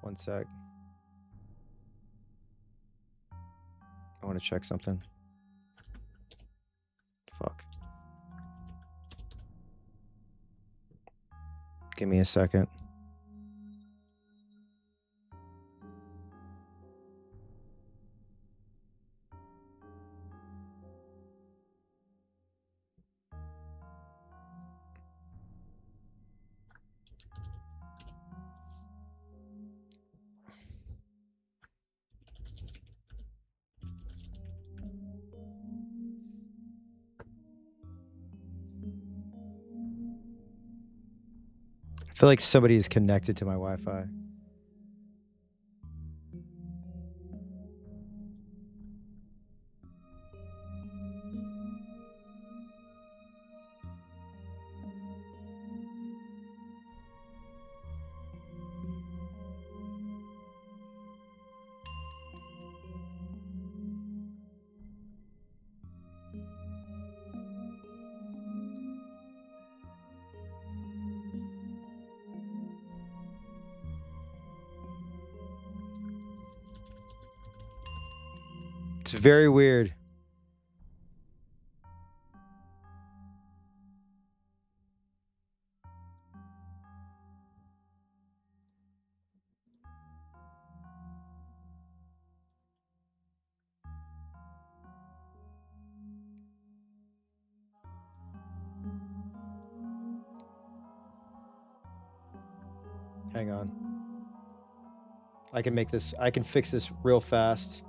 One sec. I want to check something. Fuck. Give me a second. I feel like somebody is connected to my Wi-Fi. It's very weird. Hang on. I can fix this real fast.